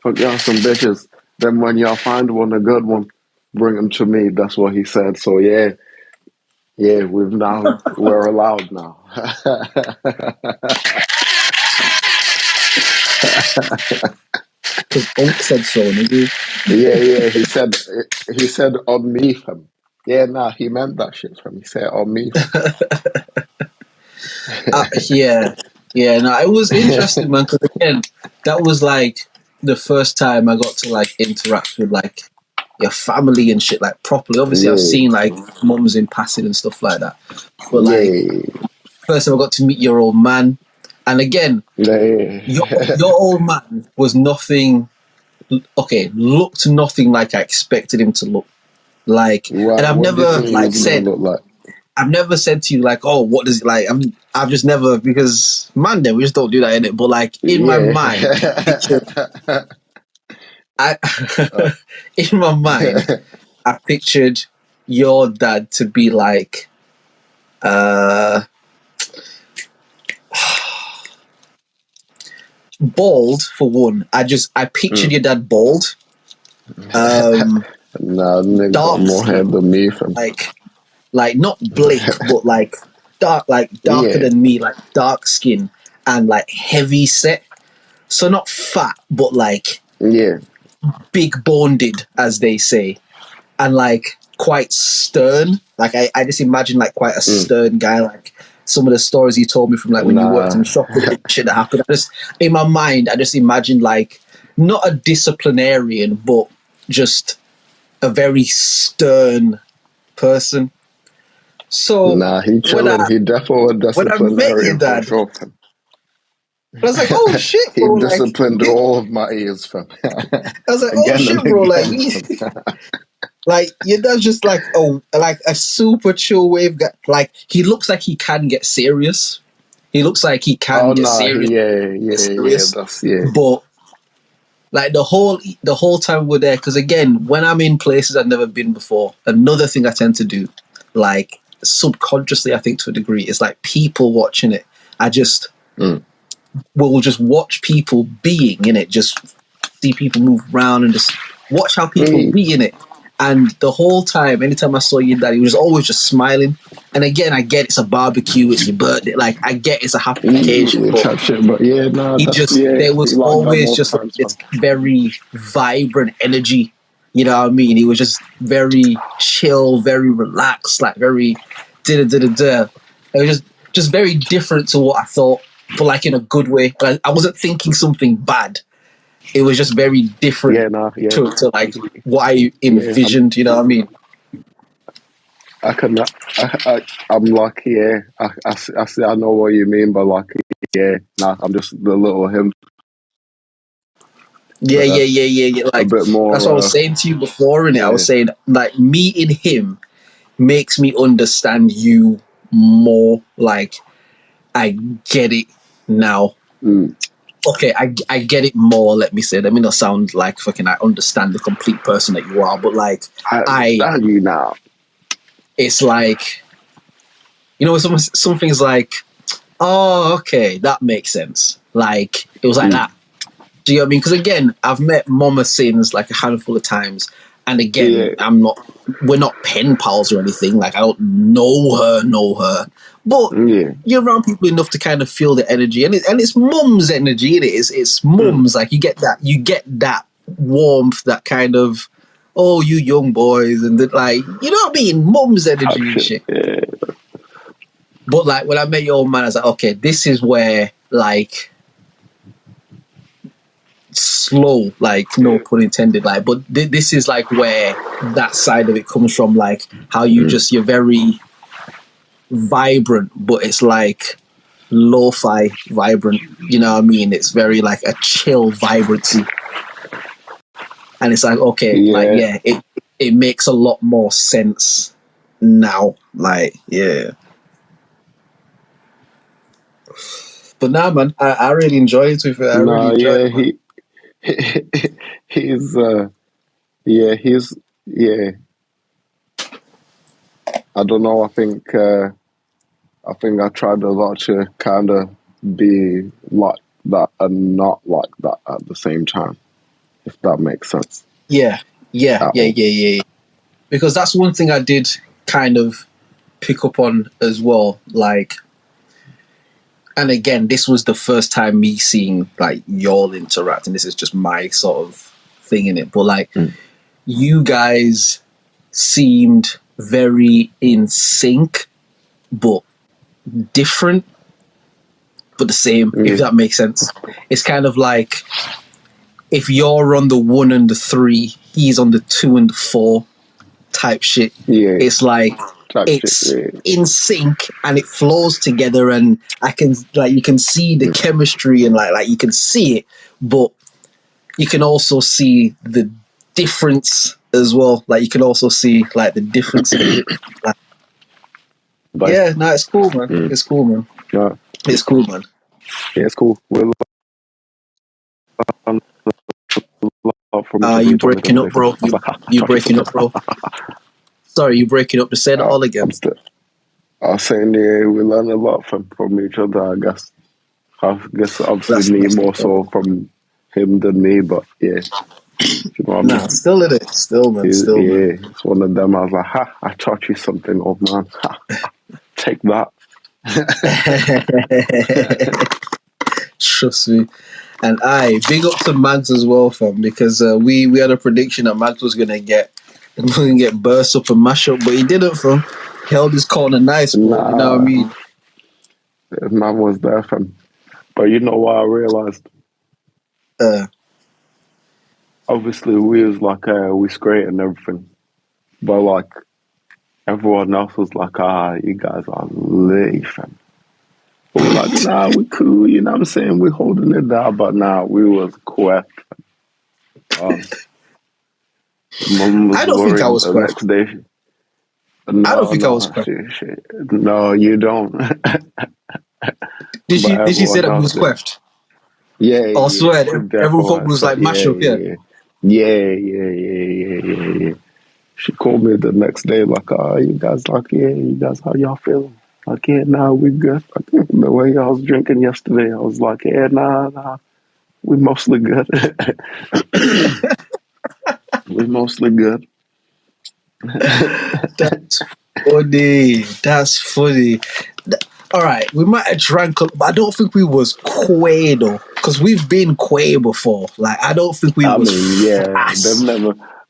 Fuck y'all some bitches. Then when y'all find one, a good one, bring him to me. That's what he said. So yeah, we're allowed now. Because Unc said so, nigga. Yeah. He said on me, fam. Yeah, nah, he meant that shit, fam. He said on me, fam. Yeah, yeah. No, it was interesting, man. Because again, that was like the first time I got to like interact with like your family and shit like properly. Obviously, I've Yeah, seen like mums in passing and stuff like that, but like yeah, first time I got to meet your old man, and again, your old man was nothing. Okay, looked nothing like I expected him to look like, and I've What did you never think he like was gonna said. look like? I've never said to you like, oh, what does it like? I've just never, because man, then we just don't do that in it. But like in my Yeah. mind, I Uh, in my mind, I pictured your dad to be like, uh, bald for one. I pictured your dad bald, nah, nigga got dark more hair skin, than me, fam. like not Blake, but like darker Yeah, than me, like dark skin and like heavy set. So not fat, but like yeah. big boned, as they say, and like quite stern. Like I just imagine like quite a stern guy. Like some of the stories you told me from like when you worked in Nah, the shop and shit that happened. I just in my mind, I just imagined like not a disciplinarian, but just a very stern person. So nah, he when chilling. He definitely a I met your disciplinarian for dad, sure, fam. I was like, oh shit, He bro! Like, disciplined all of my ears, fam. I was like, oh Again shit, and bro! Like, again, fam. like your dad's just like a super chill wave guy. Like he looks like he can get serious. He looks like he can Oh get nah, serious, yeah. That's yeah. but like the whole time we're there, because again, when I'm in places I've never been before, another thing I tend to do, like subconsciously, I think to a degree, is like people watching it. I just will just watch people being in it, just see people move around and just watch how people Mm. be in it. And the whole time, anytime I saw your dad, he was always just smiling. And again, I get it's a barbecue, it's your birthday, like I get it's a happy occasion, but Chat shit, but yeah, nah, he that's just yeah. there He was like that always most just like times, this fam. very vibrant energy. You know what I mean? He was just very chill, very relaxed, like very da da da da. It was just very different to what I thought, but like in a good way. But I wasn't thinking something bad. It was just very different Yeah, nah, yeah, to like what I yeah. envisioned. You know what I mean? I can, I'm lucky. Yeah, I see. I know what you mean, but lucky. Yeah, nah, I'm just the little him. Yeah. A Like bit that's what I more. was saying to you before, innit? I Yeah, was saying like meeting him makes me understand you more. Like I get it now. Okay, I get it more. Let me say. Let me not sound like fucking. I understand the complete person that you are, but like I understand you now. it's like some things like, oh, okay, that makes sense. Like it was like that. Do you know what I mean? Because again, I've met Mama Sins like a handful of times, and again, Yeah, we're not pen pals or anything. Like I don't know her, but yeah, you're around people enough to kind of feel the energy, and it's mum's energy. It's mum's. Like you get that warmth, that kind of, oh, you young boys, and like you know what I mean, mum's type energy and shit. shit. Yeah, But like when I met your old man, I was like, okay, this is where like slow, like no pun intended, like but this is like where that side of it comes from, like how you're very vibrant, but it's like lo-fi vibrant, you know what I mean? It's very like a chill vibrancy, and it's like okay, like yeah. yeah, it makes a lot more sense now, like yeah. But nah, man, I really enjoy it with it. I really Nah, enjoyed yeah. it, man. He's yeah, he's yeah. I don't know. I think I tried a lot to kind of be like that and not like that at the same time, if that makes sense Yeah, at all. yeah. because that's one thing I did kind of pick up on as well. Like, and again, this was the first time me seeing like y'all interact, and this is just my sort of thing in it. But like, you guys seemed very in sync, but different, but the same. If that makes sense, it's kind of like if you're on the 1 and the 3, he's on the 2 and the 4 type shit. Yeah. It's like it's in sync and it flows together, and I can like you can see the chemistry and like you can see it, but you can also see the difference as well. Like you can also see like the difference in it. Like, yeah, no, it's cool, man. It's cool, man. Yeah. It's cool, man. Yeah, it's cool. We'll you breaking up, bro. You breaking up, bro. Sorry, you breaking up. To say that all again. I was saying, yeah, we learn a lot from each other, I guess. I guess obviously me more so from him than me, but yeah. You know what I mean? Still in it. Still, man. Man. It's one of them. I was like, ha, I taught you something, old man. Ha, take that. Trust me. And big up to Mags as well, fam, because we had a prediction that Mags was gonna get burst up and mash up, but he didn't, fam. He held his corner nice, bro. Nah, you know what I mean? Man was there, fam. But you know what I realized? Obviously, we was like, we straight and everything, but like everyone else was like, you guys are lit, fam. But we're like, nah, we cool, you know what I'm saying? We holding it down, but nah, we was quiet. Mum was I don't think I was quiet. Next day. No, I don't think I was quiet. Shit. No, you don't. Did she say that we was quiet? Yeah. I swear, everyone was like mash up, yeah. Yeah. She called me the next day, like, you guys, how y'all feeling? Like, yeah, nah, we good. Like, the way I was drinking yesterday, I was like, yeah, nah, we mostly good. We mostly good. That's funny. All right, we might have drank, but I don't think we was quay though, because we've been quay before. Like, I don't think we was.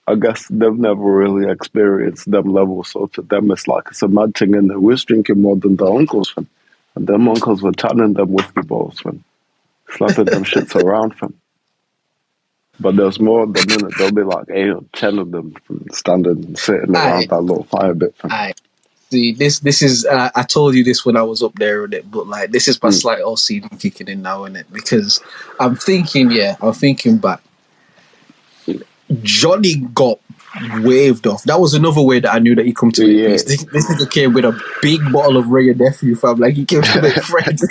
I guess they've never really experienced them levels. So to them, it's like it's a mad thing, and we're drinking more than the uncles, fam. And them uncles were turning them whiskey bowls, fam, slapping them shits around, fam. But there's more the minute there'll be like 8 or 10 of them standing, sitting around that little fire bit, fam. See, this is. I told you this when I was up there with it, but like this is my slight OCD kicking in now, innit? Because I'm thinking back. Johnny got waved off. That was another way that I knew that he come to make peace. This nigga came with a big bottle of Ray and Nephew, fam. Like, he came to make friends.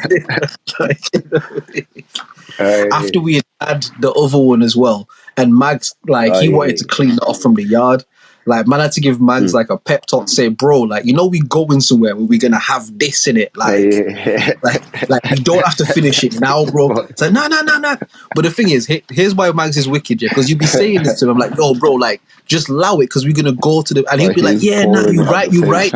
After we had the other one as well, and Mags, like, he wanted to clean it off from the yard. Like, man, I had to give Mags like a pep talk, say, bro, like, you know, we going somewhere where we're gonna have this in it, like you don't have to finish it now, bro. It's like, no. But the thing is, here's why Mags is wicked, yeah, because you be saying this to him, like, yo, bro, like, just allow it, because we're gonna go to the, and he'll be like, yeah, nah, you right,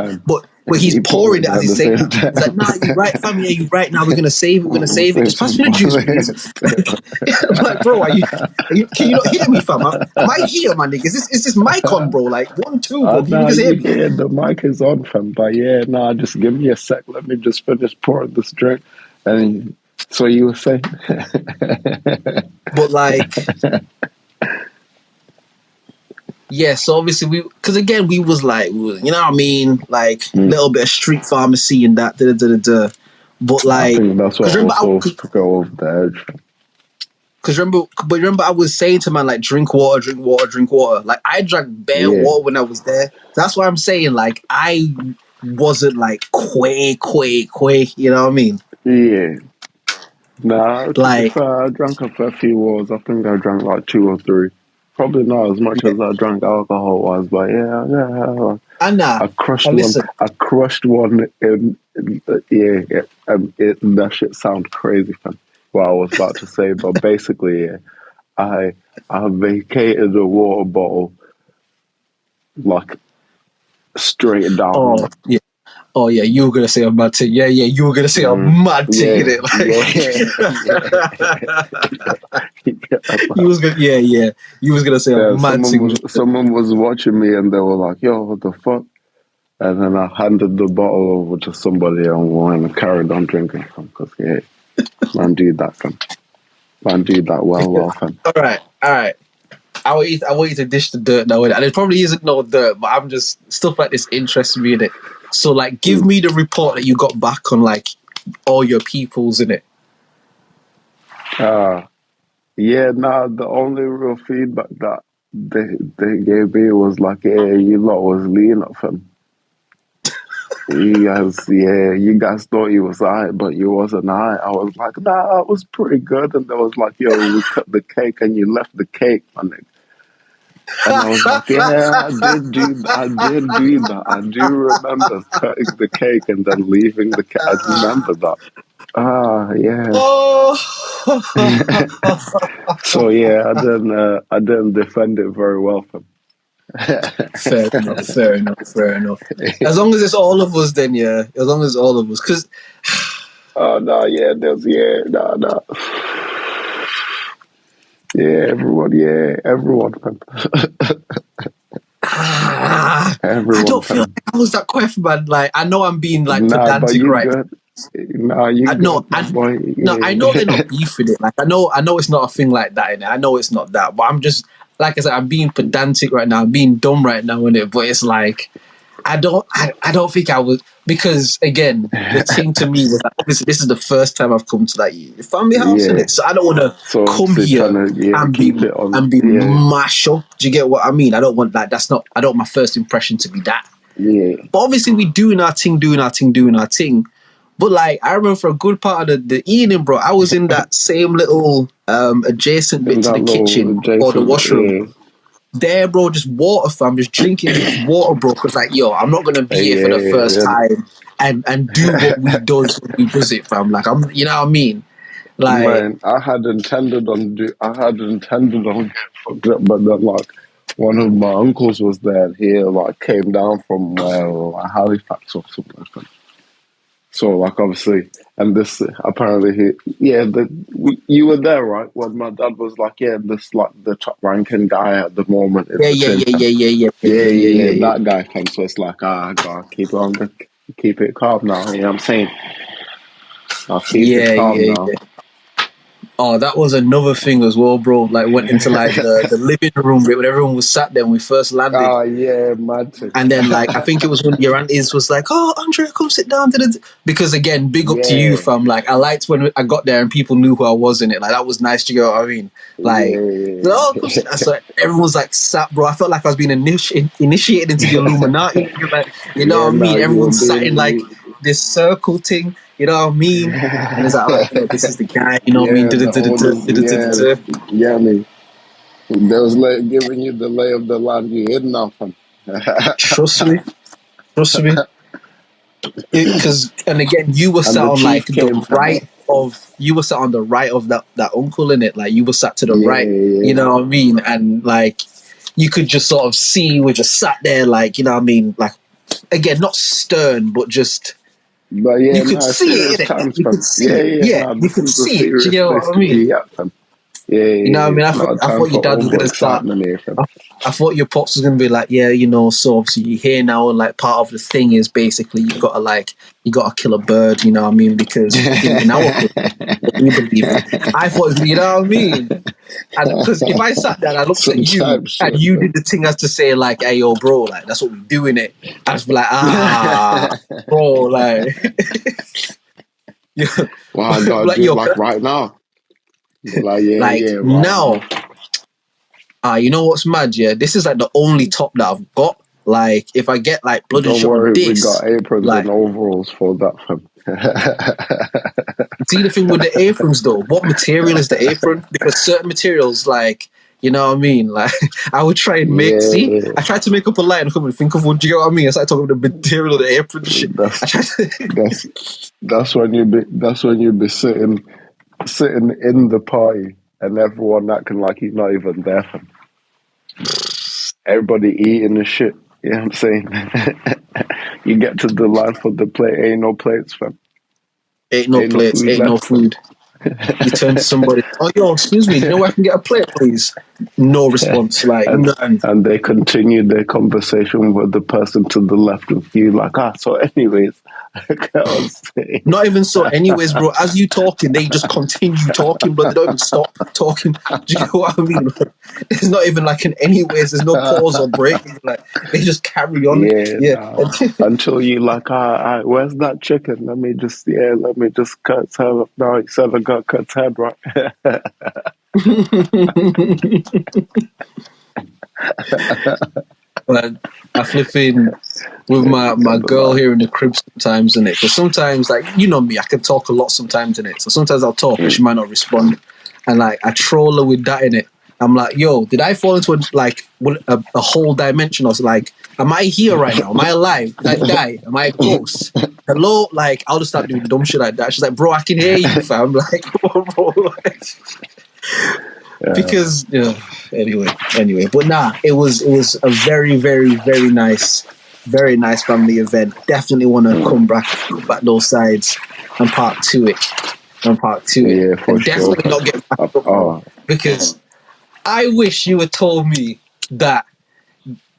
but he's pouring it as he's saying that. He's like, nah, you right, fam, yeah, you right. Now we're gonna save it. Just pass me the juice, please. I'm like, bro, are you? Can you not hear me, fam? Am I here, my nigga? Is this mic on, bro? Like 1, 2, bro. Can you just hear me? Yeah, the mic is on, fam. But yeah, nah, just give me a sec. Let me just finish pouring this drink. And so you were saying, but like. Yeah, so obviously because again we was like, you know what I mean, like a little bit of street pharmacy and that, but like, I think that's what also go over the edge. Because remember, I was saying to man, like, drink water. Like, I drank bare water when I was there. That's why I'm saying, like, I wasn't like quay. You know what I mean? Yeah. Nah, to like, be fair, I drank a fair few waters. I think I drank like 2 or 3. Probably not as much as I drank alcohol was, but yeah. I crushed one in that shit sound crazy, fam. What I was about to say, but basically, I vacated a water bottle like straight down Oh it. yeah. Oh yeah, you were gonna say a mad thing. Yeah, you were gonna say a mad thing in Yeah, it. Like yeah. you was gonna, yeah. You was gonna say a Yeah, mad thing. someone was watching me and they were like, "Yo, what the fuck?" And then I handed the bottle over to somebody and I carried on drinking from because yeah, man, do that, fam. Man, do that well, fam. All right. I want you to dish the dirt now, and it probably isn't no dirt, but I'm just stuff like this interests me in it. So, like, give me the report that you got back on like all your peoples in it. Yeah, nah, the only real feedback that they gave me was like, "Yeah, you lot was lean up, fam. You guys thought you was alright, but you wasn't alright." I was like, "Nah, I was pretty good." And they was like, "Yo, we cut the cake and you left the cake, my nigga." And I was like, "Yeah, I did do that. I did do that. I do remember cutting the cake and then leaving the cake. I remember that." Yeah. Oh, So yeah, I didn't defend it very well, fam. fair enough. As long as it's all of us, then yeah. As long as it's all of us, because Oh no, yeah, no. Everyone, fam. I Everyone, don't feel fam. like I was that quiff, man. Like I know I'm being like Nah, but pedantic you right. good. Nah, you I, no, good, my boy. no, I know they're Yeah. not beefing it. Like I know it's not a thing like that in it. I know it's not that, but I'm just like I said, I'm being pedantic right now. I'm being dumb right now in it. But it's like I don't think I would because again, the thing to me was that obviously this is the first time I've come to that family house in Yeah. it, so I don't want to So come obviously trying here to and keep it on. be Yeah, mash up. Do you get what I mean? I don't want like that's not. I don't want my first impression to be that. yeah. But obviously we doing our thing. But like I remember for a good part of the evening, bro, I was in that same little adjacent In bit to that the little kitchen or the adjacent bit, washroom. yeah. There, bro, just water, fam, just drinking just water, bro. Cause like, yo, I'm not gonna be here for the first Yeah. time and do what we does it, fam. Like you know what I mean? Like, Man, I had intended on getting fucked up, but then like one of my uncles was there. He like came down from Halifax or something like that. So like obviously, and this apparently you were there, right? When my dad was like, "Yeah, this like the top ranking guy at the moment in the tin." Yeah, yeah. that guy comes. So it's like, I gotta keep it calm now. You know what I'm saying? I'll keep it calm now. Yeah. Oh, that was another thing as well, bro. Like went into like the living room bit when everyone was sat there when we first landed. Oh yeah, mad thing. And then, like, I think it was when your aunties was like, "Oh, Andrea, come sit down." Because again, big up to you, Yeah, fam. Like, I liked when I got there and people knew who I was in it. Like, that was nice. To go. I mean, like, oh, come sit down. So everyone was like, sat, bro. I felt like I was being initiated into the Illuminati. Like, you know yeah. what I Now mean? you were Everyone sat in like being this circle thing. You know what I mean? And it's like, all right, yo, this is the guy. You know what I mean? yeah, the oldest. Yeah, I mean, they was giving you the lay of the land. You hid nothing. Trust me. Trust me. Because and again you were And sat the on like chief the came from. right of you were sat on the right of that uncle in it, like you were sat to the right, you Yeah. know what I mean, and like you could just sort of see we just sat there, like, you know what I mean, like again not stern but just But yeah, you could no, see it serious in it, like times, you could fam. see Yeah, it, yeah, yeah, no, you this could is a see it, do you serious know place what I to mean? be at, fam. Yeah, You know what I mean? Not a I time thought your for dad was gonna start. overexcitement here, fam. I thought your pops was gonna be like, yeah, you know, so obviously you're here now, and like part of the thing is basically you gotta kill a bird, you know what I mean? Because in our culture, what we believe in. I thought, you know what I mean? And because if I sat there and I looked at Some you type and shit, you fam. did the thing as to say like, hey yo, bro, like that's what we doing it, I'd just be like, bro, like, yeah, Wow, I gotta like do it yo, like right now. Be like, like right now. now. You know what's mad? Yeah, this is like the only top that I've got. Like, if I get like blood and Don't shit on worry, we this, got aprons and like, overalls for that, fam. see the thing with the aprons though. What material is the apron? Because certain materials, like, you know what I mean? Like, I would try and make. See, Yeah, I tried to make up a line. I couldn't think of one. Do you know what I mean? I started talking about the material of the apron and shit. I that's tried to. that's when you be sitting in the party and everyone acting like he's not even there, fam. Everybody eating and shit. You know what I'm saying? You get to the line for the plate, ain't no plates, fam. Ain't no Ain't no plates, food ain't no left, fam. food. You turn to somebody, oh, yo, excuse me, do you know where I can get a plate, please? No response, like, and none. and they continued their conversation with the person to the left of you, like, so anyways, I was saying, Not even so. Anyways, bro, as you talking, they just continue talking, bro. They don't even stop talking. Do you know what I mean? Like, it's not even like an anyways. There's no pause or break. Like they just carry on. yeah, Yeah. nah. Until you like, where's that chicken? Let me just cut its head off. No, he said I got cut its head, right? But I flip in with my girl here in the crib sometimes, innit? Because sometimes, like, you know me, I can talk a lot sometimes, innit? So sometimes I'll talk and she might not respond. And, like, I troll her with that, innit? I'm like, yo, did I fall into, a whole dimension? I was like, am I here right now? Am I alive? Did I die? Am I a ghost? Hello? Like, I'll just start doing dumb shit like that. She's like, bro, I can hear you, fam. Like, bro, like, because anyway, but nah, it was a very, very, very nice family event. Definitely want to come back those sides and part to it Yeah, for and sure. definitely not get back up, bro, because I wish you had told me that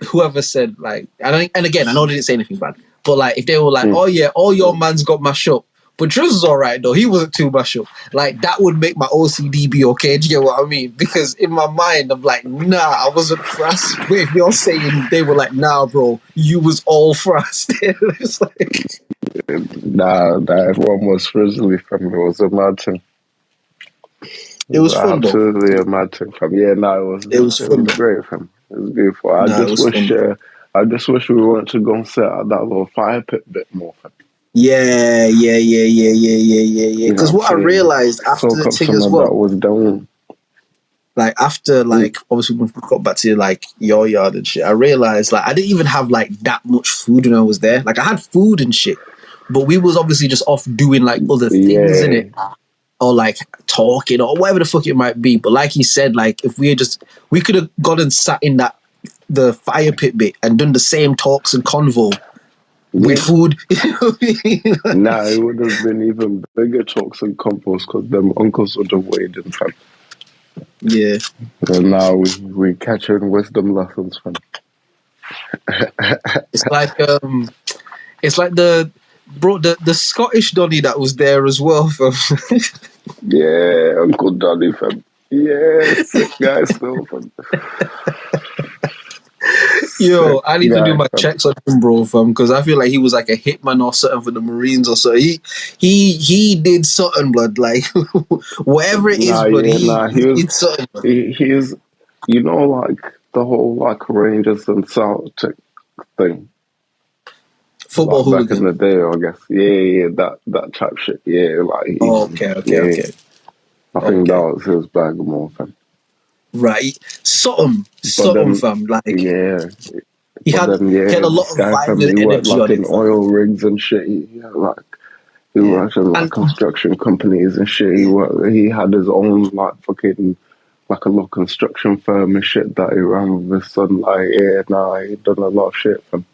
whoever said, like, and again, I know they didn't say anything bad, but like if they were like, oh yeah, all your mans got mashed up, but Drizz was alright though, he wasn't too mashed up, like that would make my OCD be okay. Do you get what I mean? Because in my mind I'm like, nah, I wasn't frass. But if you're saying they were like, nah bro, you was all frass, it's like, Nah, everyone was frizzly, fam. It was a mad thing. It it was was fun though. absolutely a mad thing, fam. Yeah, no, It was it fun was though. great, fam. It was beautiful. Nah, it was fun. I just wish we weren't to go and set out that little fire pit bit more, fam. Yeah. You know Because what I'm what I saying? realized after Soak the up thing some as of that well, was done. like after like obviously when we got back to like your yard and shit, I realized like I didn't even have like that much food when I was there. Like I had food and shit, but we was obviously just off doing like other things in Yeah, it, or like talking or whatever the fuck it might be. But like he said, like if we could have gone and sat in the fire pit bit and done the same talks and convo with yeah. food. Nah, it would have been even bigger talks and combos because them uncles would have weighed in, fam. Yeah, And now we catching wisdom lessons, fam. it's like the Scottish Donny that was there as well. Yeah, Uncle Donny, fam. Yeah, sick guy still, fam. Yo, Sick I need to do guy, my fam. checks on him, bro, fam, because I feel like he was like a hitman or something for the Marines or so. He did something, blood. Like whatever it is, Nah, blood. yeah, He nah. he did something. Blood. He is, like the whole like Rangers and Celtic thing, Football like back in hooligan. the day, I guess. Yeah, that type shit. Yeah, like Oh, he, okay, okay, yeah. okay, I think that okay. was his bag more, fam. Right, But something, then, fam. Like yeah, he but had then, he had yeah, a lot this of guy, fam, violent he worked energy like on him, in fam. oil rigs and shit. He Yeah, worked in like and construction companies and shit. He had his own like fucking like a little construction firm and shit that he ran with his son. Like, yeah, nah, he done a lot of shit, fam.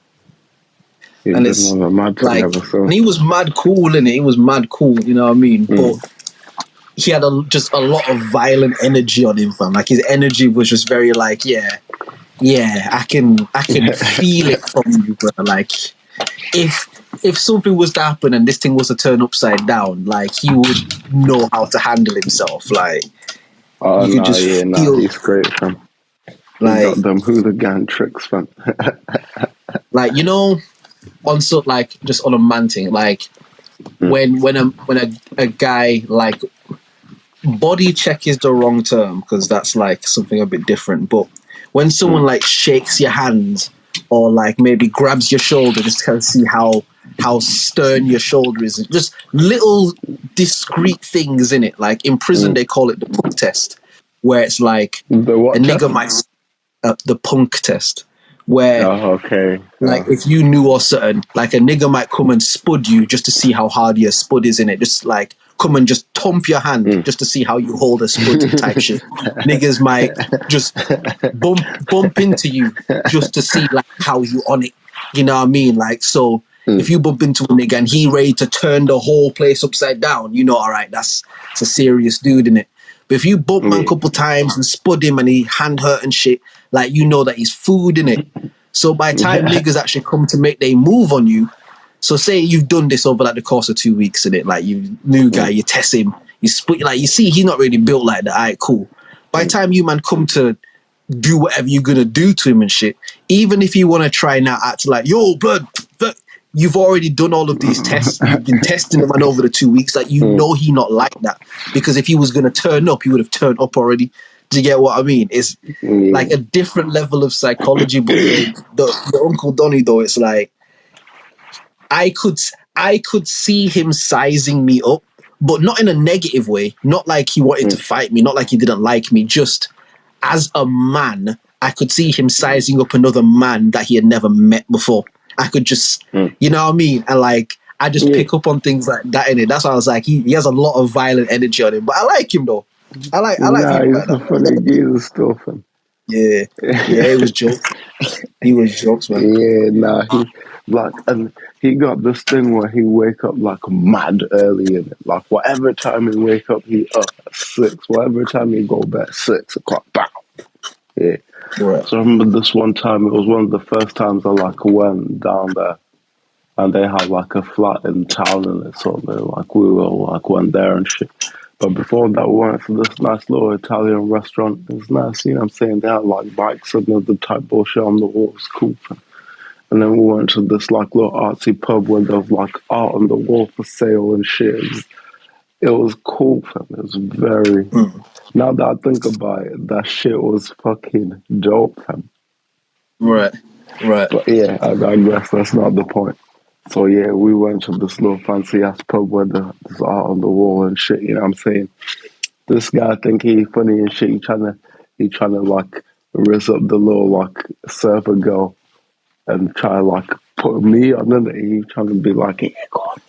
He and been it's on a mad thing like, ever and since. he was mad cool in it. He was mad cool, you know what I mean? But Mm. he had just a lot of violent energy on him, fam. Like his energy was just very like, yeah, I can feel it from you, bro. Like if something was to happen and this thing was to turn upside down, like he would know how to handle himself. Like Oh, you could nah, just yeah, nah, feel he's great, fam. He like got them hooligan tricks, fam. you know, on sort like just on a man thing, like when a guy like body check is the wrong term because that's like something a bit different. But when someone like shakes your hand or like maybe grabs your shoulder just to kind of see how stern your shoulder is, just little discreet things in it. Like in prison, they call it the punk test, where it's like The a what nigga test? might the punk test, where Oh, okay. like if you knew or certain, like a nigga might come and spud you just to see how hard your spud is in it, just like come and just thump your hand just to see how you hold a spud type shit. Niggas might just bump into you just to see like how you on it. You know what I mean? Like, so if you bump into a nigga and he ready to turn the whole place upside down, you know, all right, that's a serious dude, innit? But if you bump man a couple times and spud him and he hand hurt and shit, like, you know that he's food, innit? So by the time niggas actually come to make their move on you, so say you've done this over like the course of 2 weeks, innit? Like, you new guy, you test him, you split, like, you see he's not really built like that, all right, cool. By the time you man come to do whatever you're gonna do to him and shit, even if you want to try now act like, yo, blood, you've already done all of these tests. You've been testing the man over the 2 weeks. Like, you know he not like that. Because if he was going to turn up, he would have turned up already. Do you get what I mean? It's like a different level of psychology. But the Uncle Donny, though, it's like, I could see him sizing me up, but not in a negative way. Not like he wanted to fight me. Not like he didn't like me. Just as a man, I could see him sizing up another man that he had never met before. I could just, you know what I mean? And like, I just pick up on things like that in it. That's why I was like, he has a lot of violent energy on him. But I like him though. I like Nah, people he's like a that. funny Jesus stuff. Yeah, it was jokes. He was jokes, man. Yeah, nah, he like, and he got this thing where he wake up like mad early in it. Like whatever time he wake up, he up at 6. Whatever time he go back, 6 o'clock. Bam. Yeah. Right. So I remember this one time. It was one of the first times I like went down there, and they had like a flat in town, and it, so they like we were like went there and shit. But before that, we went to this nice little Italian restaurant. It was nice, you know what I'm saying? They had like bikes and other type bullshit on the wall. It was cool. And then we went to this like little artsy pub where there was like art on the wall for sale and shit. It was cool, fam. It was very... Now that I think about it, that shit was fucking dope, fam. Right. But yeah, I guess that's not the point. So yeah, we went to this little fancy ass pub where there's art on the wall and shit, you know what I'm saying? This guy think he funny and shit, he trying to like raise up the little like server girl and try like put me on it. He trying to be like, yeah, go on,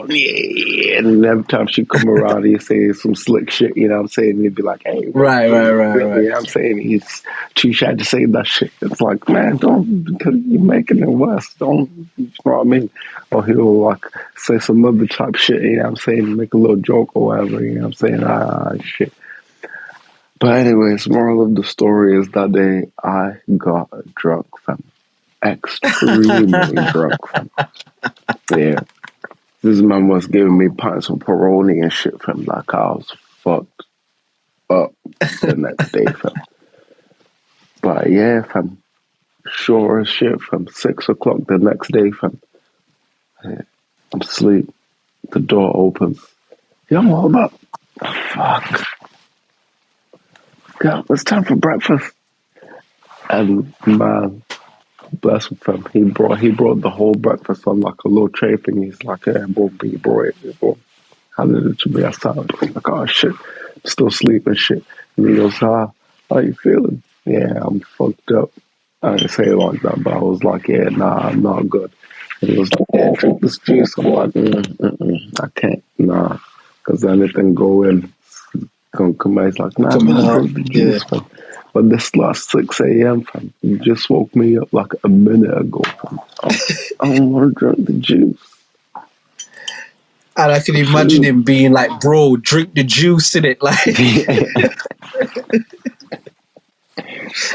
yeah. And every time she come around, he say some slick shit, you know what I'm saying? He'd be like, hey, Right. You know what I'm saying? He's too shy to say that shit. It's like, man, don't, because you're making it worse. Don't, you know what I mean? Or he'll like say some other type shit, you know what I'm saying? Make a little joke or whatever, you know what I'm saying? Shit. But anyways, moral of the story is that day I got drunk, fam. Extremely drunk, fam. Yeah. This man was giving me pints of Peroni and shit, fam. Like I was fucked up the next day, fam. But yeah, fam. Sure as shit, fam. 6 o'clock the next day, fam. Yeah. I'm asleep. The door opens. Yo, hold up. Fuck. God, it's time for breakfast. And man, bless him, fam. He brought the whole breakfast on like a little tray thing. He's like, yeah, boom, he brought it. Boom. Handed it to me. I started like, oh shit, still sleeping shit. And he goes, how you feeling? Yeah, I'm fucked up. I didn't say it like that, but I was like, yeah, nah, I'm not good. And he was like, yeah, drink this juice. I'm like, I can't, nah, because anything go in, gonna come out. He's like, nah, drink the juice, fam. But this last 6 a.m., fam, you just woke me up like a minute ago, fam. I don't want to drink the juice. And I can imagine him being like, bro, drink the juice in it. Like,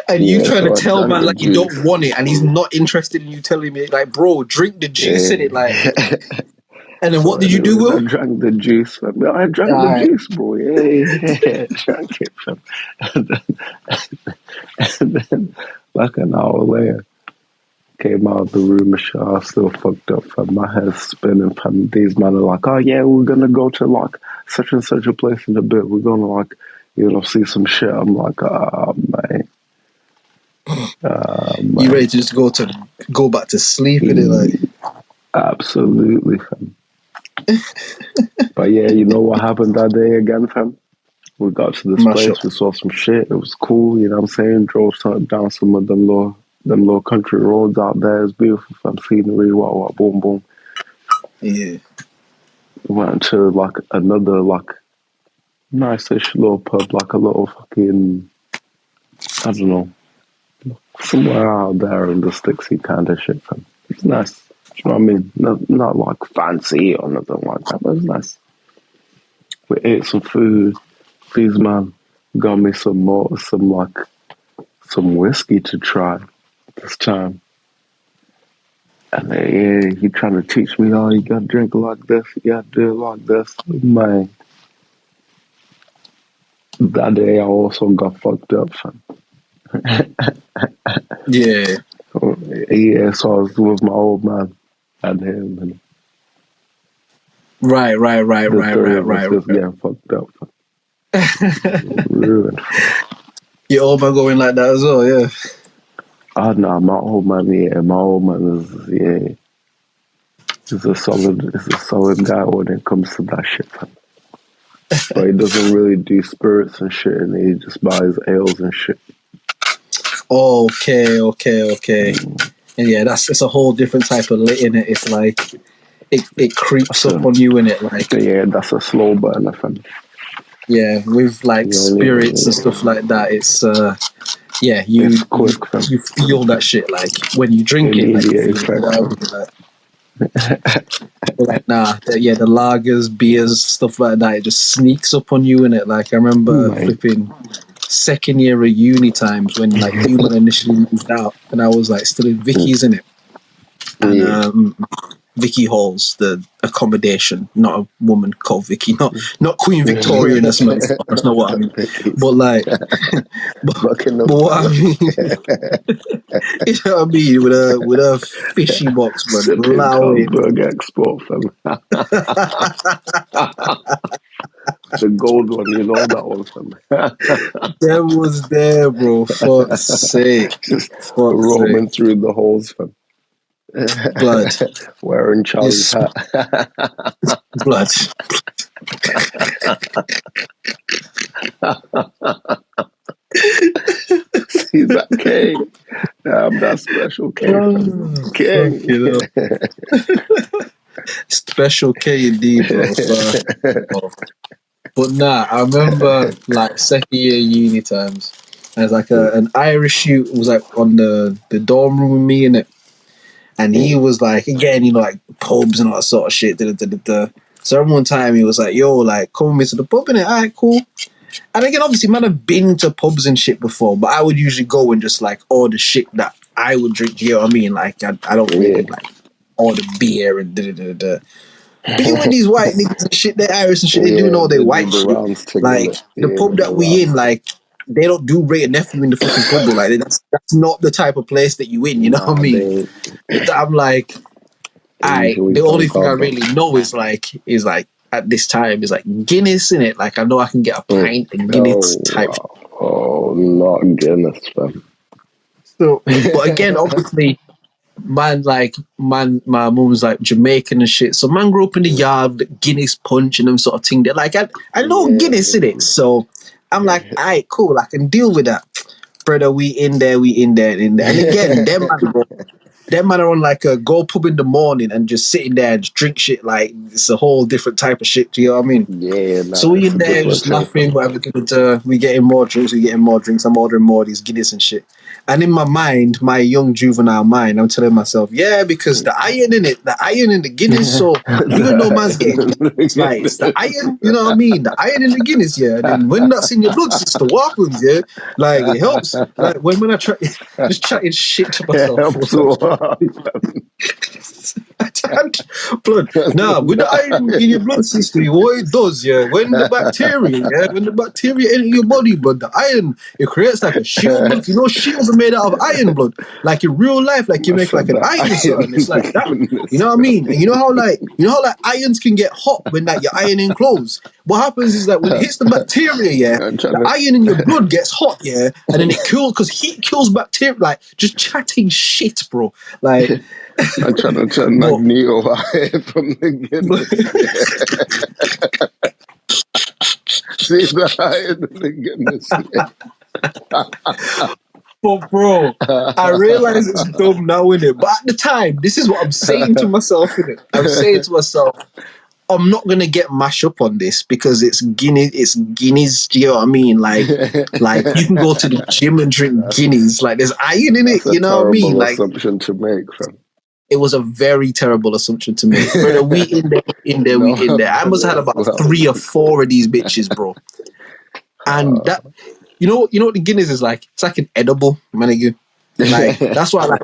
and you trying to tell man like you don't want it, and he's not interested in you telling me, like, bro, drink the juice in it. Like, and then what did you do, Will? I drank the juice, fam. I drank the juice, bro. Yeah, drank it, fam. And then, like an hour later, came out of the room and shit. I was still fucked up, fam. My head's spinning, fam. These men are like, oh yeah, we're gonna go to like such and such a place in a bit. We're gonna like, you know, see some shit. I'm like, oh man. You ready to just go back to sleep in it, like? Absolutely, fam. But yeah, you know what happened that day again, fam? We got to this place, we saw some shit. It was cool, you know what I'm saying? Drove down some of them little country roads out there. It's beautiful, fam. Scenery, boom, boom. Yeah. went to like another like nice-ish little pub, like a little fucking, I don't know, somewhere out there in the Sticksy kind of shit. Fam. It's nice. Do you know what I mean? Not like fancy or nothing like that, but it's nice. We ate some food. These man got me some whiskey to try this time. And yeah, he trying to teach me, oh, you gotta drink it like this, you gotta do it like this. Man, that day I also got fucked up, fam. Yeah. Yeah, so I was with my old man and him, and Right. just getting fucked up. Ruined. Your old man going like that as well, yeah. Oh no, my old man is he's a solid guy when it comes to that shit. Fam. But he doesn't really do spirits and shit, and he just buys ales and shit. Okay. And yeah, it's a whole different type of lit in it. It's like it creeps up on you in it, like yeah, that's a slow burner, fam. Yeah, with like spirits and stuff like that. It's yeah, it's quick, you feel that shit like when you drink it, like, you feel it, like nah, the lagers, beers, stuff like that. It just sneaks up on you in it. Like I remember flipping second year of uni times when like you initially moved out, and I was like still in Vicky's in it, and Vicky Hall's the accommodation, not a woman called Vicky, not Queen Victoria. That's not what I mean. But like, but what I mean, you know what I mean, with a fishy box, man, allowing export, fam. The gold one, you know that one, fam. Them was there, bro. Fuck's sake, just roaming through the holes, fam. Blood. Wearing Charlie's hat. Blood. See that king? I'm that special king. King. Special K indeed, bro. But nah, I remember like second year uni times. There's like an Irish shoot was like on the dorm room with me in it. And he was like, again, you know, like pubs and all that sort of shit. So one time he was like, yo, like, come with me to the pub, innit? All right, cool. And again, obviously, man, I've been to pubs and shit before, but I would usually go and just like order shit that I would drink, you know what I mean? Like, I don't really like order beer and da-da-da-da. But you know, when these white niggas and shit, they're Irish and shit, they doing all their white shit. Like, the pub that we in, like, they don't do Ray and Nephew in the fucking pub, though. Like, that's not the type of place that you in, you know what I mean? I'm like, the only thing I really know is like at this time is like Guinness in it. Like I know I can get a pint of Guinness type. Oh, not Guinness, fam. So, but again, obviously, my mum's like Jamaican and shit. So man grew up in the yard, Guinness punch and them sort of thing. That like I know Guinness in it. So I'm like, all right, cool, I can deal with that. Brother, we in there. And again, them man are on like a go pub in the morning and just sitting there and just drink shit. Like it's a whole different type of shit. Do you know what I mean? Yeah. Nah, so we in there just laughing, whatever. We getting more drinks. I'm ordering more of these Guinness and shit. And in my mind, my young juvenile mind, I'm telling myself, yeah, because the iron in it, the iron in the Guinness. So even though man's getting, it's like it's the iron. You know what I mean? The iron in the Guinness, yeah. And then when that's in your blood system, what happens? Yeah, like it helps. Like when I try just chatting shit to myself. Blood. Nah, with the iron in your blood system, what it does, yeah, when the bacteria enter your body, blood, the iron, it creates like a shield. Blood. You know, shields are made out of iron, blood. Like in real life, like you make like an iron something. It's like that. You know what I mean? And you know how irons can get hot when like you're ironing clothes. What happens is that when it hits the bacteria, yeah, the iron in your blood gets hot, yeah, and then it kills because heat kills bacteria. Like just chatting shit, bro. Like I'm trying to turn Magneto from the Guinness. See the iron in the Guinness. But bro, I realize it's dumb now, innit? But at the time, this is what I'm saying to myself, innit? I'm saying to myself, I'm not gonna get mashed up on this because it's Guinness. Do you know what I mean? Like you can go to the gym and drink Guinness. Like there's iron in it. That's a You know what I mean? terrible Like assumption to make, fam. it was a very terrible assumption to make, brother. We in there. No, I must have had as about well. 3 or 4 of these bitches, bro. And that, you know what the Guinness is like? It's like an edible, man. Like that's why I like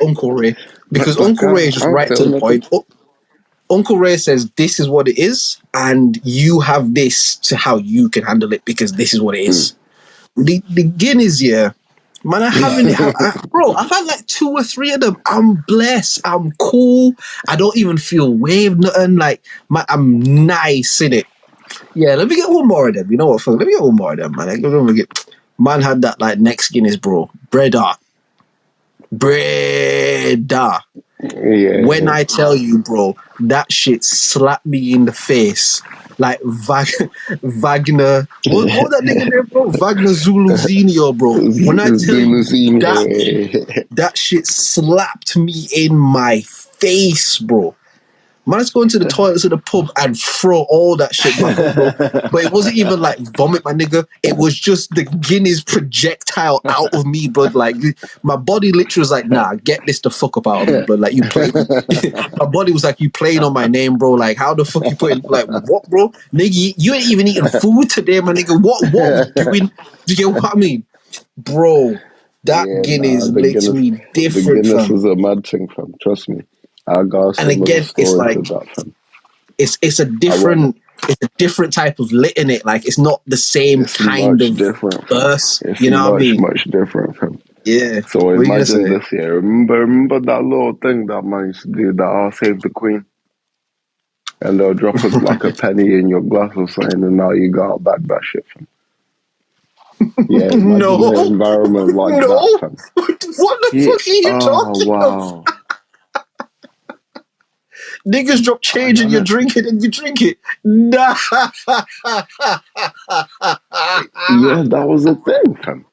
Uncle Ray, because Uncle Ray is just right to the point. Uncle Ray says this is what it is, and you have this to how you can handle it because this is what it is. The Guinness, yeah, man, I haven't, bro. I've had like 2 or 3 of them. I'm blessed. I'm cool. I don't even feel wave nothing. Like I'm nice in it. Yeah, let me get one more of them. You know what? Let me get one more of them, man. I'm gonna get. Man had that like next Guinness, bro. Breda. When I tell you, bro, that shit slapped me in the face. Like Wagner. What that nigga name, bro? Wagner Zuluzinho, bro. When I tell you that shit slapped me in my face, bro. Man, let's go into the toilets of the pub and throw all that shit back up, bro. But it wasn't even like vomit, my nigga. It was just the Guinness projectile out of me, bro. Like, my body literally was like, nah, get this the fuck up out of me, bro. Like, you play. My body was like, you playing on my name, bro. Like, how the fuck you putting, like, what, bro? Nigga, you ain't even eating food today, my nigga. What are we doing? Do you get what I mean? Bro, that Guinness licked me different, the Guinness fam. is a mad thing, fam. Trust me. I got And again, it's like, it's a different type of lit in it. Like it's not the same kind of burst. You know what I mean? Much different, fam. Yeah. So imagine this year. Remember that little thing that man used to do, that I'll save the queen, and they'll drop it like a penny in your glass or something, and now you gotta back that shit, fam. Yeah, imagine the environment like that, fam. What the fuck are you talking about? Niggas drop change and you drink it and you drink it. Nah. Yeah, that was a thing, fam.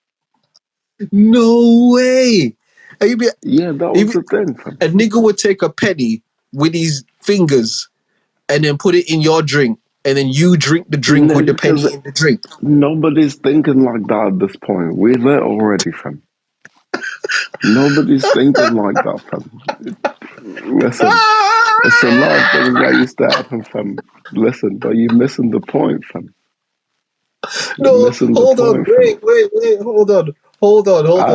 No way. That was a thing, fam. A nigga would take a penny with his fingers and then put it in your drink, and then you drink the drink with the penny in the drink. Nobody's thinking like that at this point. We lit already, fam. Nobody's thinking like that, fam. Listen, it's a lot of things that used to happen, fam. Listen, but you're missing the point, fam. Hold on, wait, hold on.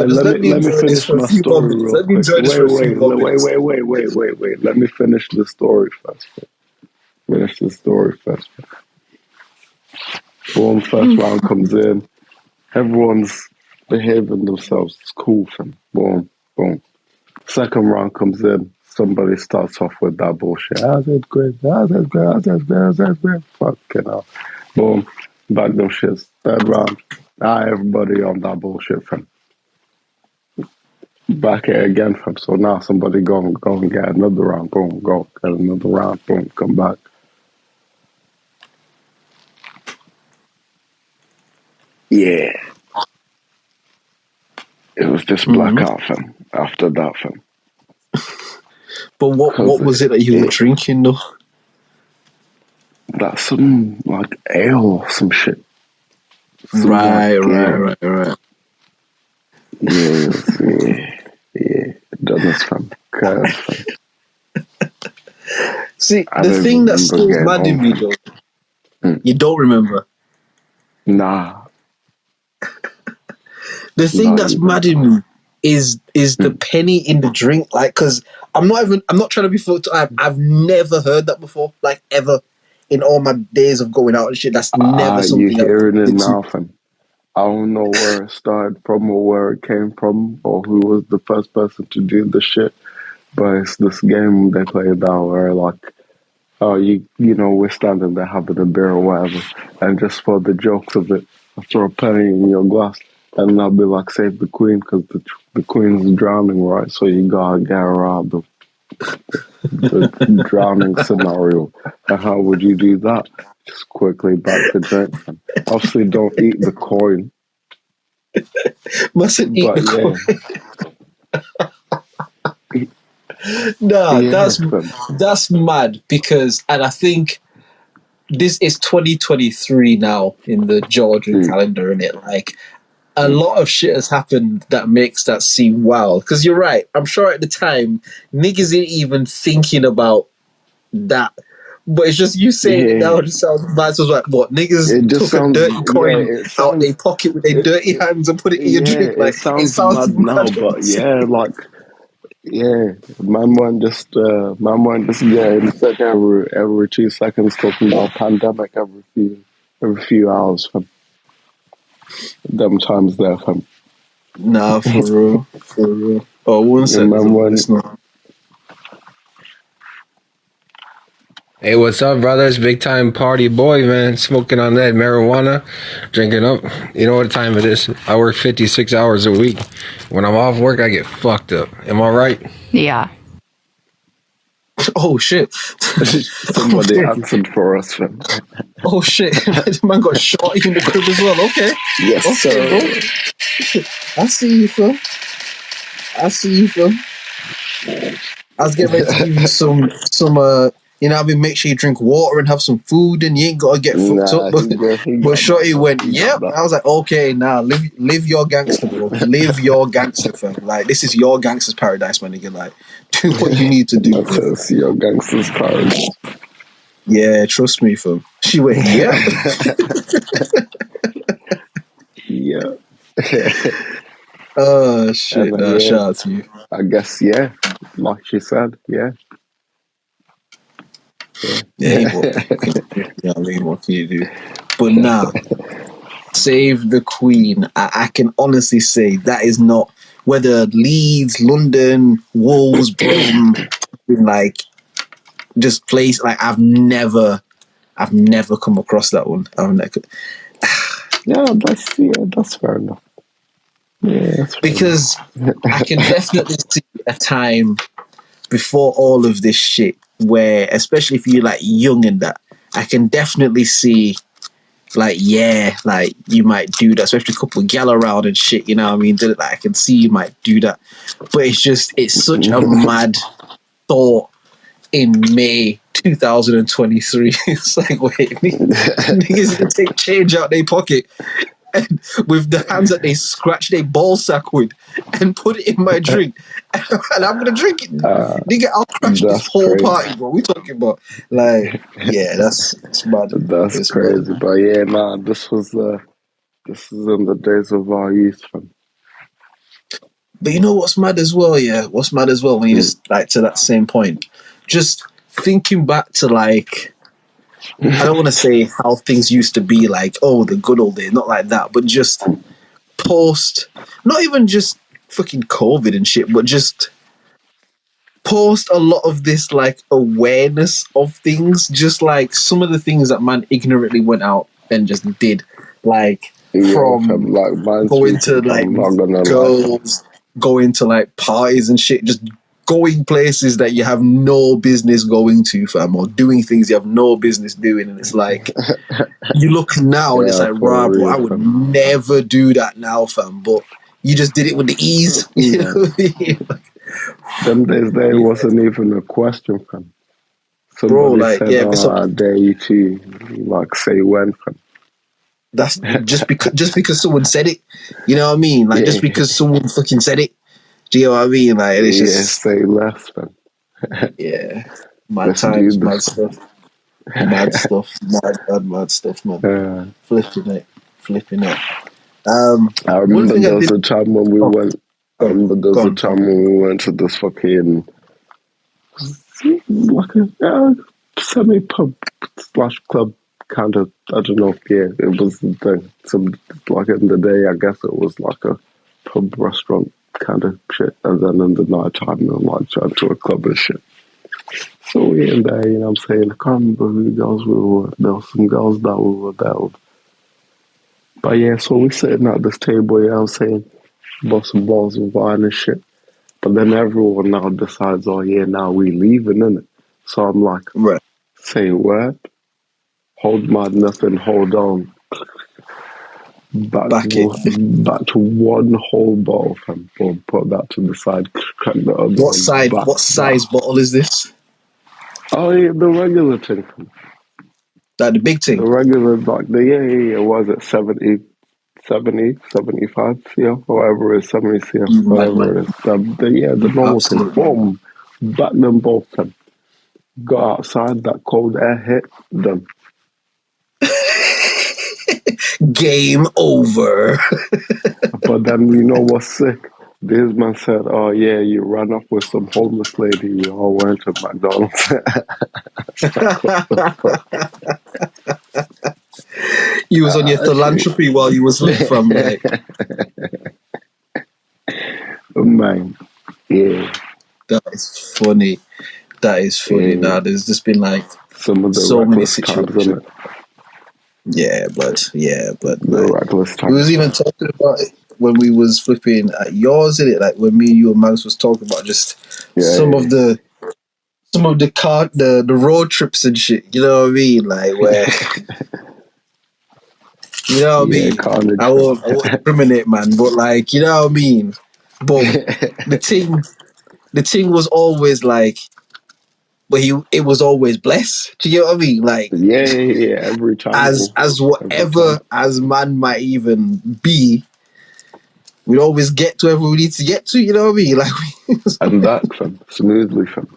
Just let me enjoy this for a few moments. Let me enjoy this for a few moments. Wait. Let me finish the story first. Boom, first round comes in. Everyone's behaving themselves. It's cool, fam. Boom. Second round comes in. Somebody starts off with that bullshit. How's it great? Fucking hell. Boom. Back them shits. Third round. Everybody on that bullshit, fam. Back it again, fam. So now somebody go and get another round. Boom. Go. Get another round. Boom. Come back. Yeah. It was just blackout, fam. After that, fam. But what was it that you were drinking, though? That's some, like, ale or some shit. Right. Yeah. Donuts, fam. Curds, fam. See, the thing that still mad in me, though, you don't remember? Nah. The thing that's mad in me is the penny in the drink, like, because I'm not trying to be fucked. I've never heard that before, like, ever in all my days of going out and shit. That's never something. You're hearing it now, fam. I don't know where it started from or where it came from or who was the first person to do the shit, but it's this game they play now where, like, oh, you know, we're standing there having a beer or whatever, and just for the jokes of it, I throw a penny in your glass, and I'll be like, save the queen, because the queen's drowning, right? So you gotta get her out of the drowning scenario. And how would you do that? Just quickly back the drink. Obviously, don't eat the coin. Mustn't eat the coin. Nah, that's mad, because, and I think this is 2023 now in the Georgian calendar, and it like a lot of shit has happened that makes that seem wild. Because you're right, I'm sure at the time niggas ain't even thinking about that. But it's just you saying it now. It just sounds mad. So it's like, what, niggas It just took a sounds, dirty coin it out their sounds, pocket with their dirty hands and put it in your drink? it Like, it sounds sounds mad now, mad. but yeah, like, yeah, man won't just getting sick every 2 seconds talking about pandemic every few hours from them times there from. Nah, for real. For real. Oh, one And sec, there's a man voice won't, now. Hey, what's up, brothers? Big time party boy, man. Smoking on that marijuana, drinking up. You know what time it is. I work 56 hours a week. When I'm off work, I get fucked up. Am I right? Yeah. Oh, shit. somebody answered for us from. Oh, shit. Man got shot in the crib as well. Okay. Yes, Okay, sir. bro. I see you, fam. I see you, fam. I was getting ready to give you some, you know what I mean, make sure you drink water and have some food and you ain't got to get fucked up. Nah, he got But that, Shorty fam. went, He got yep. that. I was like, okay, nah, live your gangster, bro. Live your gangster, fam. Like, this is your gangster's paradise, my nigga. Like, do what you need to do. That's it. Your gangster's paradise. Yeah, trust me, fam. She went, yep. Yeah. Oh, shit. And Nah, yeah, shout out to you. I guess, yeah, like she said, yeah. Yeah, what can you do? You know what I mean? What can you do? But nah, save the Queen. I can honestly say that is not, whether Leeds, London, Wolves, Brom, like just place, like I've never come across that one. Yeah, that's fair enough. Yeah, that's fair Because I can definitely see a time before all of this shit where, especially if you're like young and that, I can definitely see like, yeah, like you might do that, especially a couple of gal around and shit, you know what I mean? Like, I can see you might do that. But it's such a mad thought in May 2023. It's like, wait, niggas gonna take change out their pocket and with the hands that they scratch their ball sack with and put it in my drink. And I'm gonna drink it. Nigga, I'll crash this That's whole crazy. party, bro. We talking about like, yeah, it's mad. That's It's crazy. mad. But yeah, nah, this is in the days of our youth, fam. But you know what's mad as well, yeah? What's mad as well when you just like to that same point? Just thinking back to like, I don't want to say how things used to be, like, oh, the good old days, not like that, but just post, not even just fucking COVID and shit, but just post a lot of this like awareness of things, just like some of the things that man ignorantly went out and just did, like Yeah, from fam, like mine's going to recent, like I'm not gonna lie. girls, going to like parties and shit, just going places that you have no business going to, fam, or doing things you have no business doing, and it's like you look now and it's Yeah, like, for rah, bro, real, I would fam. never do that now, fam, but you just did it with the ease. You know what I mean? Them days there wasn't even a question, fam. Bro, Somebody like, said, yeah, "Oh, I dare you to like say when, fam." that's just because someone said it, you know what I mean? Like, just Yeah, because someone fucking said it, do you know what I mean? Like, it's yeah, just, say less, fam. yeah, mad Let's do times, this, mad fam. stuff, mad stuff, man. Flipping it. I One remember thing I there was did. a time when we Oh, went. I go remember there was a on. time when we went to this fucking like a semi pub slash club kind of. I don't know. Yeah, it was the thing. Some like in the day, I guess it was like a pub restaurant kind of shit, and then in the night time, we like turned to a club and shit. So we in there, you know what I'm saying? I can't remember who the girls we were. There were some girls that we were there with. But yeah, so we're sitting at this table, you know what I'm saying? Bought some balls of wine and shit. But then everyone now decides, oh yeah, now we leaving, innit? So I'm like, Right. say what? Hold my nothing, hold on. Back it. Back to one whole bottle, fam. Boom, put that to the side, crack the other one back. What size bottle is this? Oh yeah, the regular thing, fam. Like the big The thing. regular, like, was it 70, 75 CF, whatever it is, 70 CF, You mad whatever man. it is. The You normal thing, absolute mad. boom, back them both, and got outside, that cold air hit, done. Game over. But then, you know what's sick? This man said, oh yeah, you ran off with some homeless lady, you all went to McDonald's. It's like, what the fuck? You was on your Shit. philanthropy while you was lit, fam. Like, Man, yeah. that is funny. That is funny. Yeah. Nah, there's just been like Some of the so many reckless times, isn't situations. it? Yeah, but The like reckless we was times. even talking about it when we was flipping at yours, in it. Like when me and you and Max was talking about just some Yeah. of the car the road trips and shit. You know what I mean? Like where you know what I Yeah, mean? carnage. I won't incriminate, man, but like you know what I mean. But the thing was always like, but it was always blessed. Do you get what I mean? Like Yeah. Every time, bro. as Every time. whatever as man might even be, we'd always get to wherever we need to get to. You know what I mean? Like And that, fam. Smoothly, fam.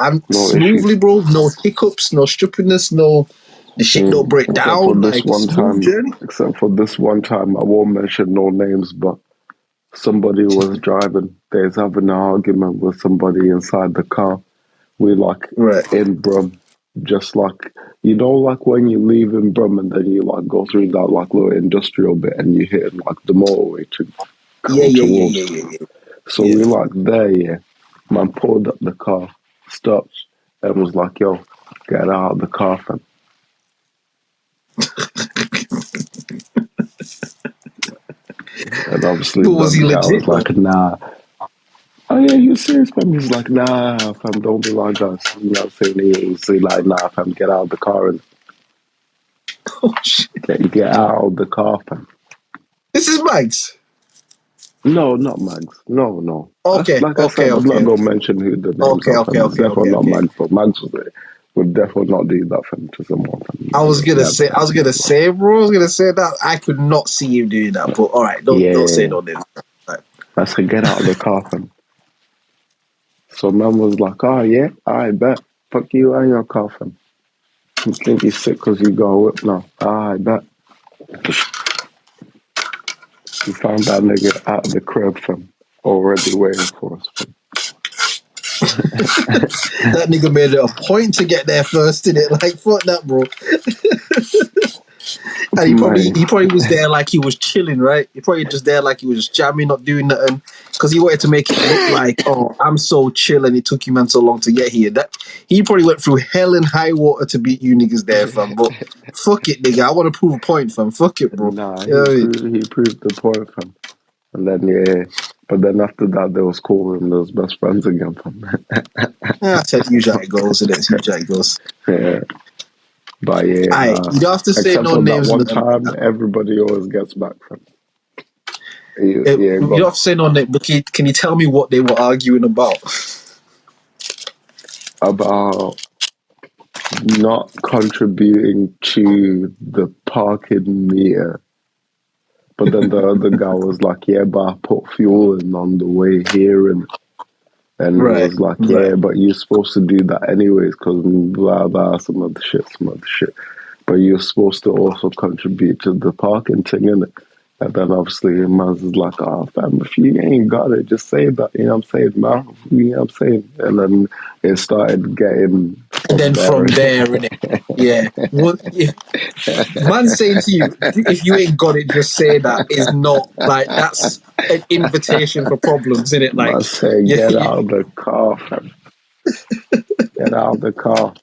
and No issues. smoothly, bro. No hiccups, no stupidness, no the shit don't break Except for down. this Like one smooth time. journey. I won't mention no names, but somebody was driving. There's having an argument with somebody inside the car. We like Right. in Brum, just like like when you leave in Brum and then you like go through that like little industrial bit and you hit like the motorway to Yeah, come yeah, yeah, towards. yeah, yeah, yeah. So Yeah. we like there, yeah. Man pulled up the car, stopped, and was like, "Yo, get out of the car, fam." And obviously, But was then he the guy legit was though? like, "Nah." Oh yeah, you serious, fam? He's like, "Nah, fam, don't be like that." You know what I'm saying? He's like, "Nah, fam, get out of the car and Oh shit. get out of the car, fam." This is Max. No, not Mags. No. Okay, Like I okay, said, I'm not okay, gonna okay. mention who the names Okay, are, okay, fam. It's okay, definitely okay, not okay. Mags, but Mags would definitely not do that, fam, to someone, fam. I was gonna Never, say, never. bro. I was gonna say that I could not see you doing that. But all right, don't say Yeah. no names. Right. I said, get out of the car, fam. So man was like, oh yeah, I bet. Fuck you and your car, fam. You think you're sick because you got a whip now? I bet. We found that nigga out of the crib, fam. Already waiting for us, fam. That nigga made it a point to get there first, did it? Like fuck that, bro. And Man. he probably was there like he was chilling, right? He probably just there like he was just jamming, not doing nothing, because he wanted to make it look like, oh, I'm so chill, and it took you man so long to get here. That he probably went through hell and high water to beat you niggas there, fam. But fuck it, nigga. I want to prove a point, fam. Fuck it, bro. Nah, You know what I mean? he proved the point, fam. And then yeah, but then after that, they was cool and they was best friends again, fam. That's usually how it goes, isn't it? It's usually how it goes. Yeah, but yeah, Alright, nah. you don't have to say Except no for that names. one time, everybody always gets back, fam. Yeah, You don't have to say no names, but can you tell me what they were arguing about? about not contributing to the parking meter. But then the other guy was like, yeah, but I put fuel in on the way here. And he Right, was like, right. yeah, but you're supposed to do that anyways because blah, blah, some other shit. But you're supposed to also contribute to the parking thing, innit? And then obviously Maz is like, oh, fam, if you ain't got it, just say that. You know what I'm saying, man? You know what I'm saying? And then it started getting And from then there. from there, innit? Yeah. What if man saying to you, if you ain't got it, just say that is not like that's an invitation for problems, isn't it? Like, Man said, yeah, get out of the car, fam. Get out of the car.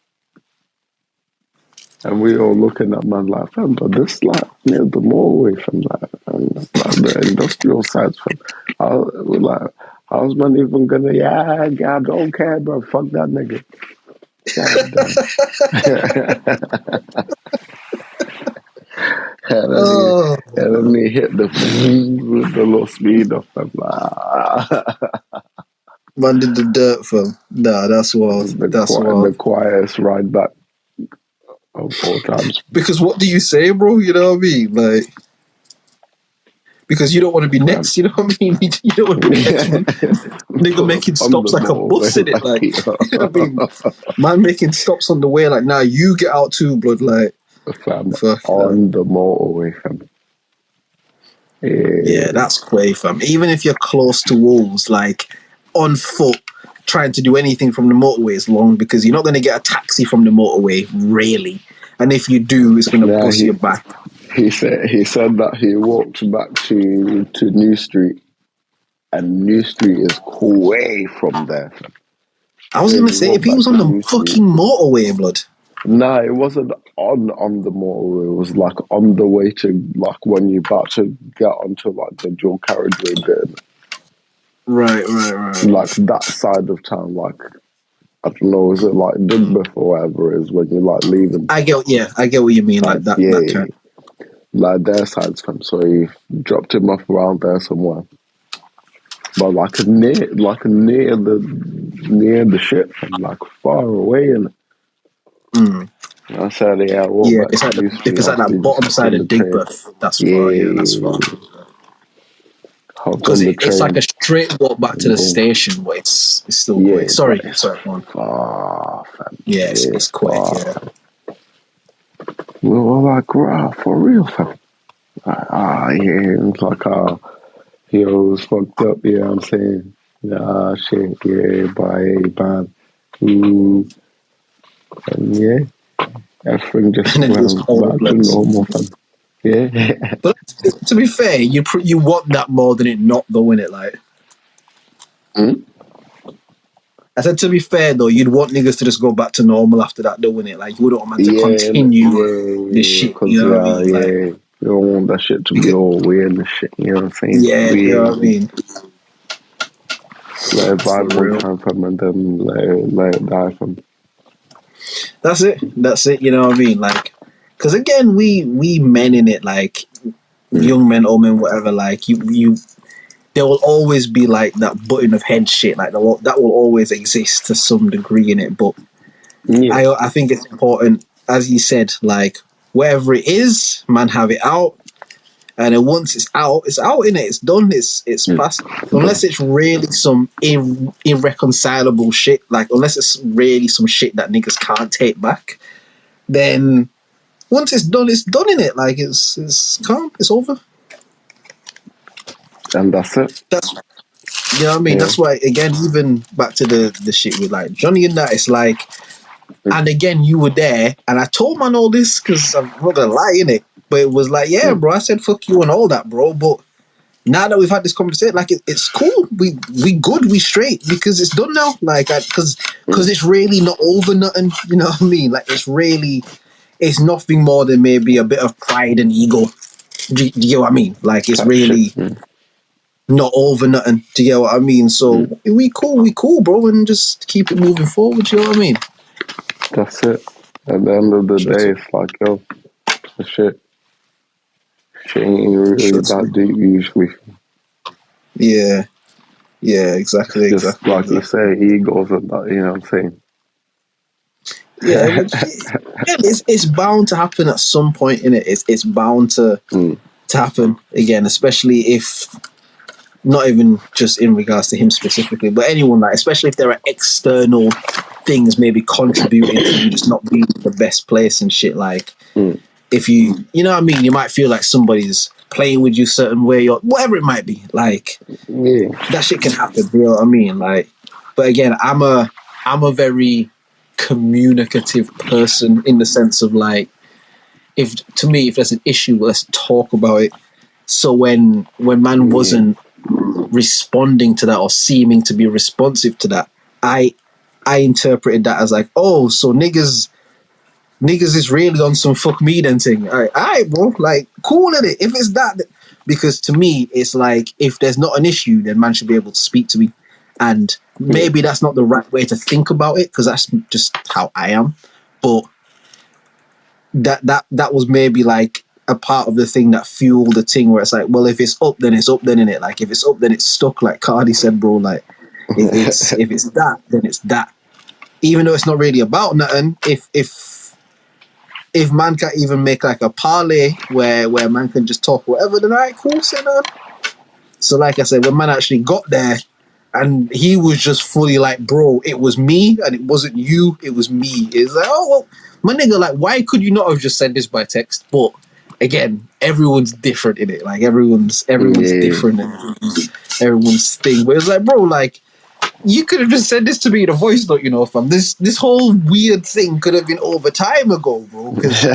And we all looking at man like, fam, but this like near the motorway, fam, like, and it's like the industrial sites, fam. We're like, how's man even gonna? Yeah, I don't care, bro. Fuck that nigga. God damn. oh, And then he hit the with the low speed of fam. Like, man did the dirt for him. Nah, that's wild. That's wild. the quietest ride back fam, 4 times. Because what do you say, bro? You know what I mean? Like, because you don't want to be next. You know what I mean? You don't want to be the next one. Nigga making On stops the like a bus in motorway, it. Like, like, you know what I mean? Man making stops on the way. Like, nah, you get out too, blood. Like, fam, fuck, on the motorway, fam. yeah, that's quay, fam. Even if you're close to walls, like on foot, trying to do anything from the motorway is long because you're not going to get a taxi from the motorway, really. And if you do, it's going to bust your back. He said that he walked back to New Street, and New Street is way from there. Fam. I was going to say, if he was on the fucking motorway, blood. Nah, it wasn't on the motorway. It was like on the way to, like, when you're about to get onto like the dual carriageway bit. Right. Like that side of town, like, I don't know, is it like Digbeth or whatever it is when you're like leaving? I get what you mean, like that. Yeah, that turn. like their side's come. So he dropped him off around there somewhere, but like near the ship, and like far away, and I said, yeah, I walk back it's to like New if Street. it's like that bottom side of Digbeth, that's far. Yeah, that's far. Because it's like a straight walk back to the station, but it's still quick. Sorry, go on. Far, fam. Yeah, it's quick. Yeah. We were like, wow, for real, fam. Like, yeah, it's like, he always fucked up, you know what I'm saying? Yeah, shit, yeah, bye, man. And yeah, everything just went back to normal, fam. Yeah. But to be fair, you want that more than it not, though, innit? Like, I said, to be fair, though, you'd want niggas to just go back to normal after that, though, innit? Like, you wouldn't want man to continue this shit, you know what I mean? Like, you don't want that shit to be all weird and shit, you know what I'm saying? Yeah, weird. You know what I mean? Let it vibe one time, fam, and then let it die, fam. That's it, you know what I mean? Like, because again, we men in it, like, young men, old men, whatever, like, there will always be like that button of head shit, like that will always exist to some degree in it. But I think it's important, as you said, like wherever it is, man, have it out, and then once it's out in it. It's done. It's past. Unless it's really some irreconcilable shit, like unless it's really some shit that niggas can't take back, then once it's done in it. Like it's calm. It's over. And that's it. You know what I mean? That's why, again, even back to the shit with like Johnny and that, it's like, and again, you were there, and I told man all this because I'm not gonna lie, innit? But it was like, yeah, bro, I said fuck you and all that, bro. But now that we've had this conversation, like it's cool. We good, we straight because it's done now. Like, because it's really not over nothing. You know what I mean? Like, it's nothing more than maybe a bit of pride and ego. Do you get what I mean? Like, it's really not over nothing. Do you get what I mean? So we cool, bro, and just keep it moving forward. Do you know what I mean? That's it. At the end of the day, it's like, yo, shit ain't really that deep usually. Yeah, exactly. Just exactly. Like you say, egos and that, you know what I'm saying? Yeah, it's bound to happen at some point in it. It's bound to happen again, especially if not even just in regards to him specifically, but anyone, like, especially if there are external things maybe contributing to you just not being the best place and shit. Like, if you know what I mean, you might feel like somebody's playing with you a certain way or whatever it might be. Like, that shit can happen. You know what I mean? Like, but again, I'm a very communicative person in the sense of like, if there's an issue, let's talk about it. So when man wasn't responding to that or seeming to be responsive to that, I interpreted that as like, oh, so niggas is really on some fuck me then thing. All right, bro, like, cool in it. If it's that, because to me, it's like, if there's not an issue, then man should be able to speak to me. And maybe that's not the right way to think about it, because that's just how I am. But that was maybe like a part of the thing that fueled the thing where it's like, well, if it's up, then it's up, then innit? Like, if it's up, then it's stuck, like Cardi said, bro. Like, it's if it's that, then it's that. Even though it's not really about nothing, if if man can't even make like a parlay where man can just talk whatever, then alright, cool, send on. So like I said, when man actually got there, and he was just fully like, bro, it was me, and it wasn't you, it was me. It's like, oh, well, my nigga, like, why could you not have just sent this by text? But again, everyone's different in it. Like, everyone's different, and everyone's thing. But it's like, bro, like, you could have just said this to me in a voice note, you know, fam. This whole weird thing could have been over time ago, bro, because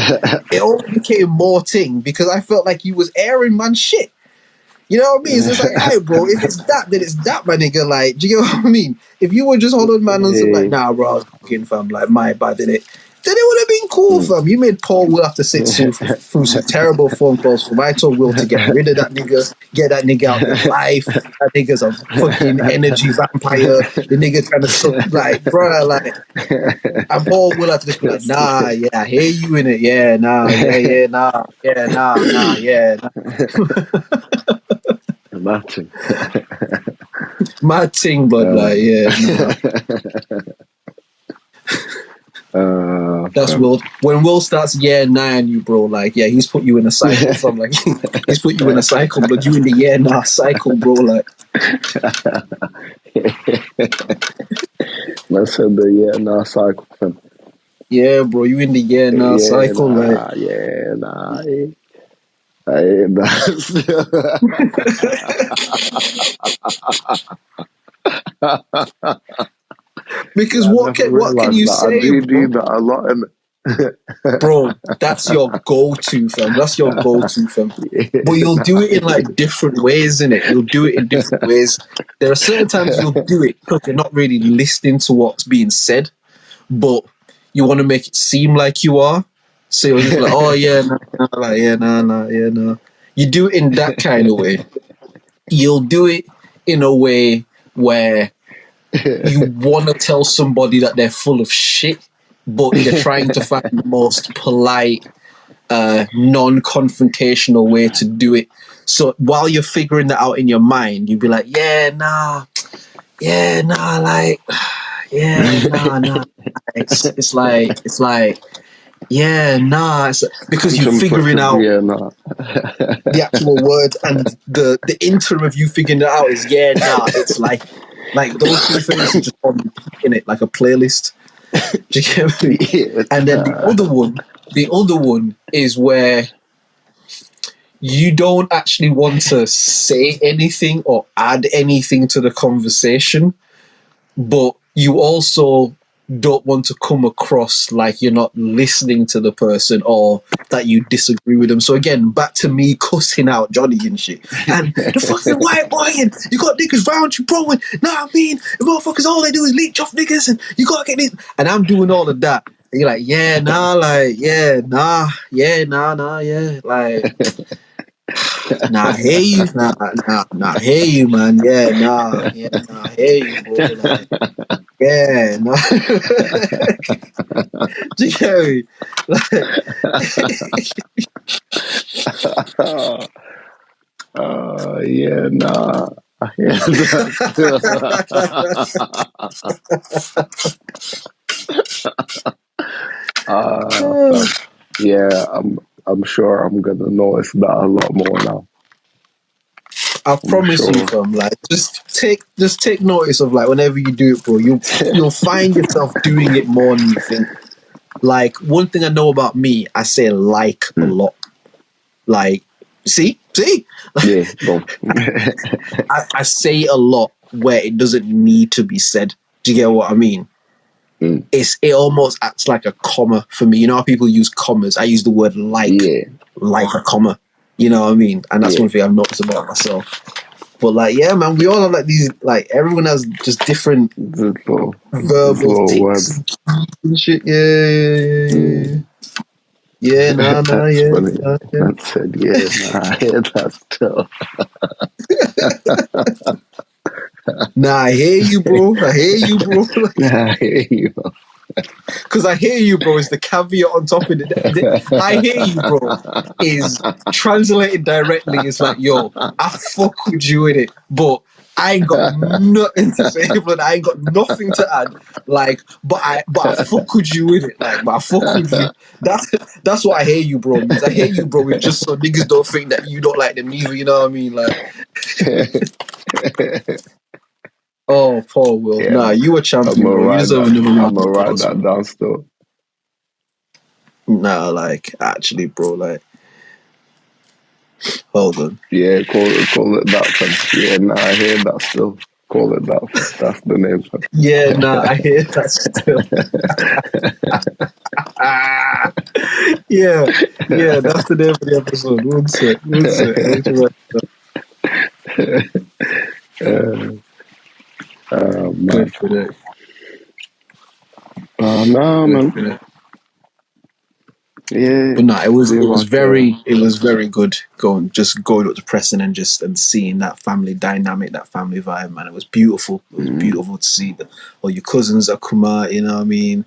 it all became more thing because I felt like you was airing man shit. You know what I mean? So it's like, hey, bro, if it's that, then it's that, my nigga. Like, do you get what I mean? If you were just holding man on some, like, nah, bro, I was fucking, fam, like, my bad, innit? Then it would have been cool, fam. You made Paul Will have to sit through some terrible phone calls from I told Will to get rid of that nigga, get that nigga out of your life. That nigga's a fucking energy vampire. The nigga trying to suck, like, bro, like, and Paul Will have to just be like, nah, yeah, I hear you in it. Yeah, nah, yeah, nah, yeah, nah, yeah, nah. Matching. Mad thing, but like, yeah. That's Will. When Will starts year 9, you bro, like, yeah, he's put you in a cycle from like, he's put you in a cycle, but you in the year nah cycle, bro, like. Let's say the year nah cycle, fam. Yeah, bro, you in the year nah cycle, like. Yeah, nah. Hey, that's because what can you say, I do that a lot, bro? That's your go-to, fam. That's your go-to, fam. But you'll do it in like different ways, innit? You'll do it in different ways. There are certain times you'll do it because you're not really listening to what's being said, but you want to make it seem like you are. So you're just like, oh yeah, nah. You do it in that kind of way. You'll do it in a way where you want to tell somebody that they're full of shit, but you're trying to find the most polite, non-confrontational way to do it. So while you're figuring that out in your mind, you'd be like, yeah, nah, like, yeah, nah. It's like, yeah, nah. It's because you're figuring out the actual words, and the interim of you figuring it out is yeah, nah. It's like those two things are just on in it like a playlist. Do you get me? And then the other one is where you don't actually want to say anything or add anything to the conversation, but you also don't want to come across like you're not listening to the person or that you disagree with them. So again, back to me cussing out Johnny and shit. And the fucking white boy, and you got niggas round you, bro, and I mean, the motherfuckers, all they do is leech off niggas, and you gotta get this. And I'm doing all of that. And you're like, yeah, nah, like, yeah, nah, yeah, like, nah, I hear you, nah, I hear you, man, yeah, nah, I hear you, bro, like, yeah, no. Do you get me? yeah, nah. Yeah, I'm sure I'm gonna notice that a lot more now. I promise you, fam. Like, just take notice of like whenever you do it, bro. You'll find yourself doing it more than you think. Like, one thing I know about me, I say like a lot. Like, see, yeah, boom. I say a lot where it doesn't need to be said. Do you get what I mean? It almost acts like a comma for me. You know how people use commas? I use the word like a comma. You know what I mean? And that's one thing I've noticed about myself. But like, yeah, man, we all have like these, like, everyone has just different verbal tics and shit. Yeah, nah, yeah. Funny. That said, that's tough. Nah, I hear you, bro. Nah, I hear you. Because I hear you, bro, is the caveat on top of it. I hear you, bro, is translated directly. It's like, yo, I fuck with you in it, but I ain't got nothing to say, but I ain't got nothing to add. Like, but I fuck with you with it. Like, but I fuck with you. That's what I hear you, bro. Means I hear you, bro. It's just so niggas don't think that you don't like them neither. You know what I mean? Like, oh, poor Will. Yeah, Nah, you a I'm champion, gonna bro. You write deserve that. another I'm round of gonna write applause, that man. down still. Nah, like, actually, bro. Like, hold on. Yeah, call it that, fam. Yeah, nah, I hear that still. Call it that, fam. That's the name, fam. Yeah, nah, I hear that still. Ah, yeah, yeah, that's the name of the episode. One sec. I need to write Man. good for that. Nah, Good man. for that. Yeah, But no, it was see, like, very good going up to Preston and seeing that family dynamic, that family vibe, man. It was beautiful. It was beautiful to see all your cousins that come out, you know what I mean?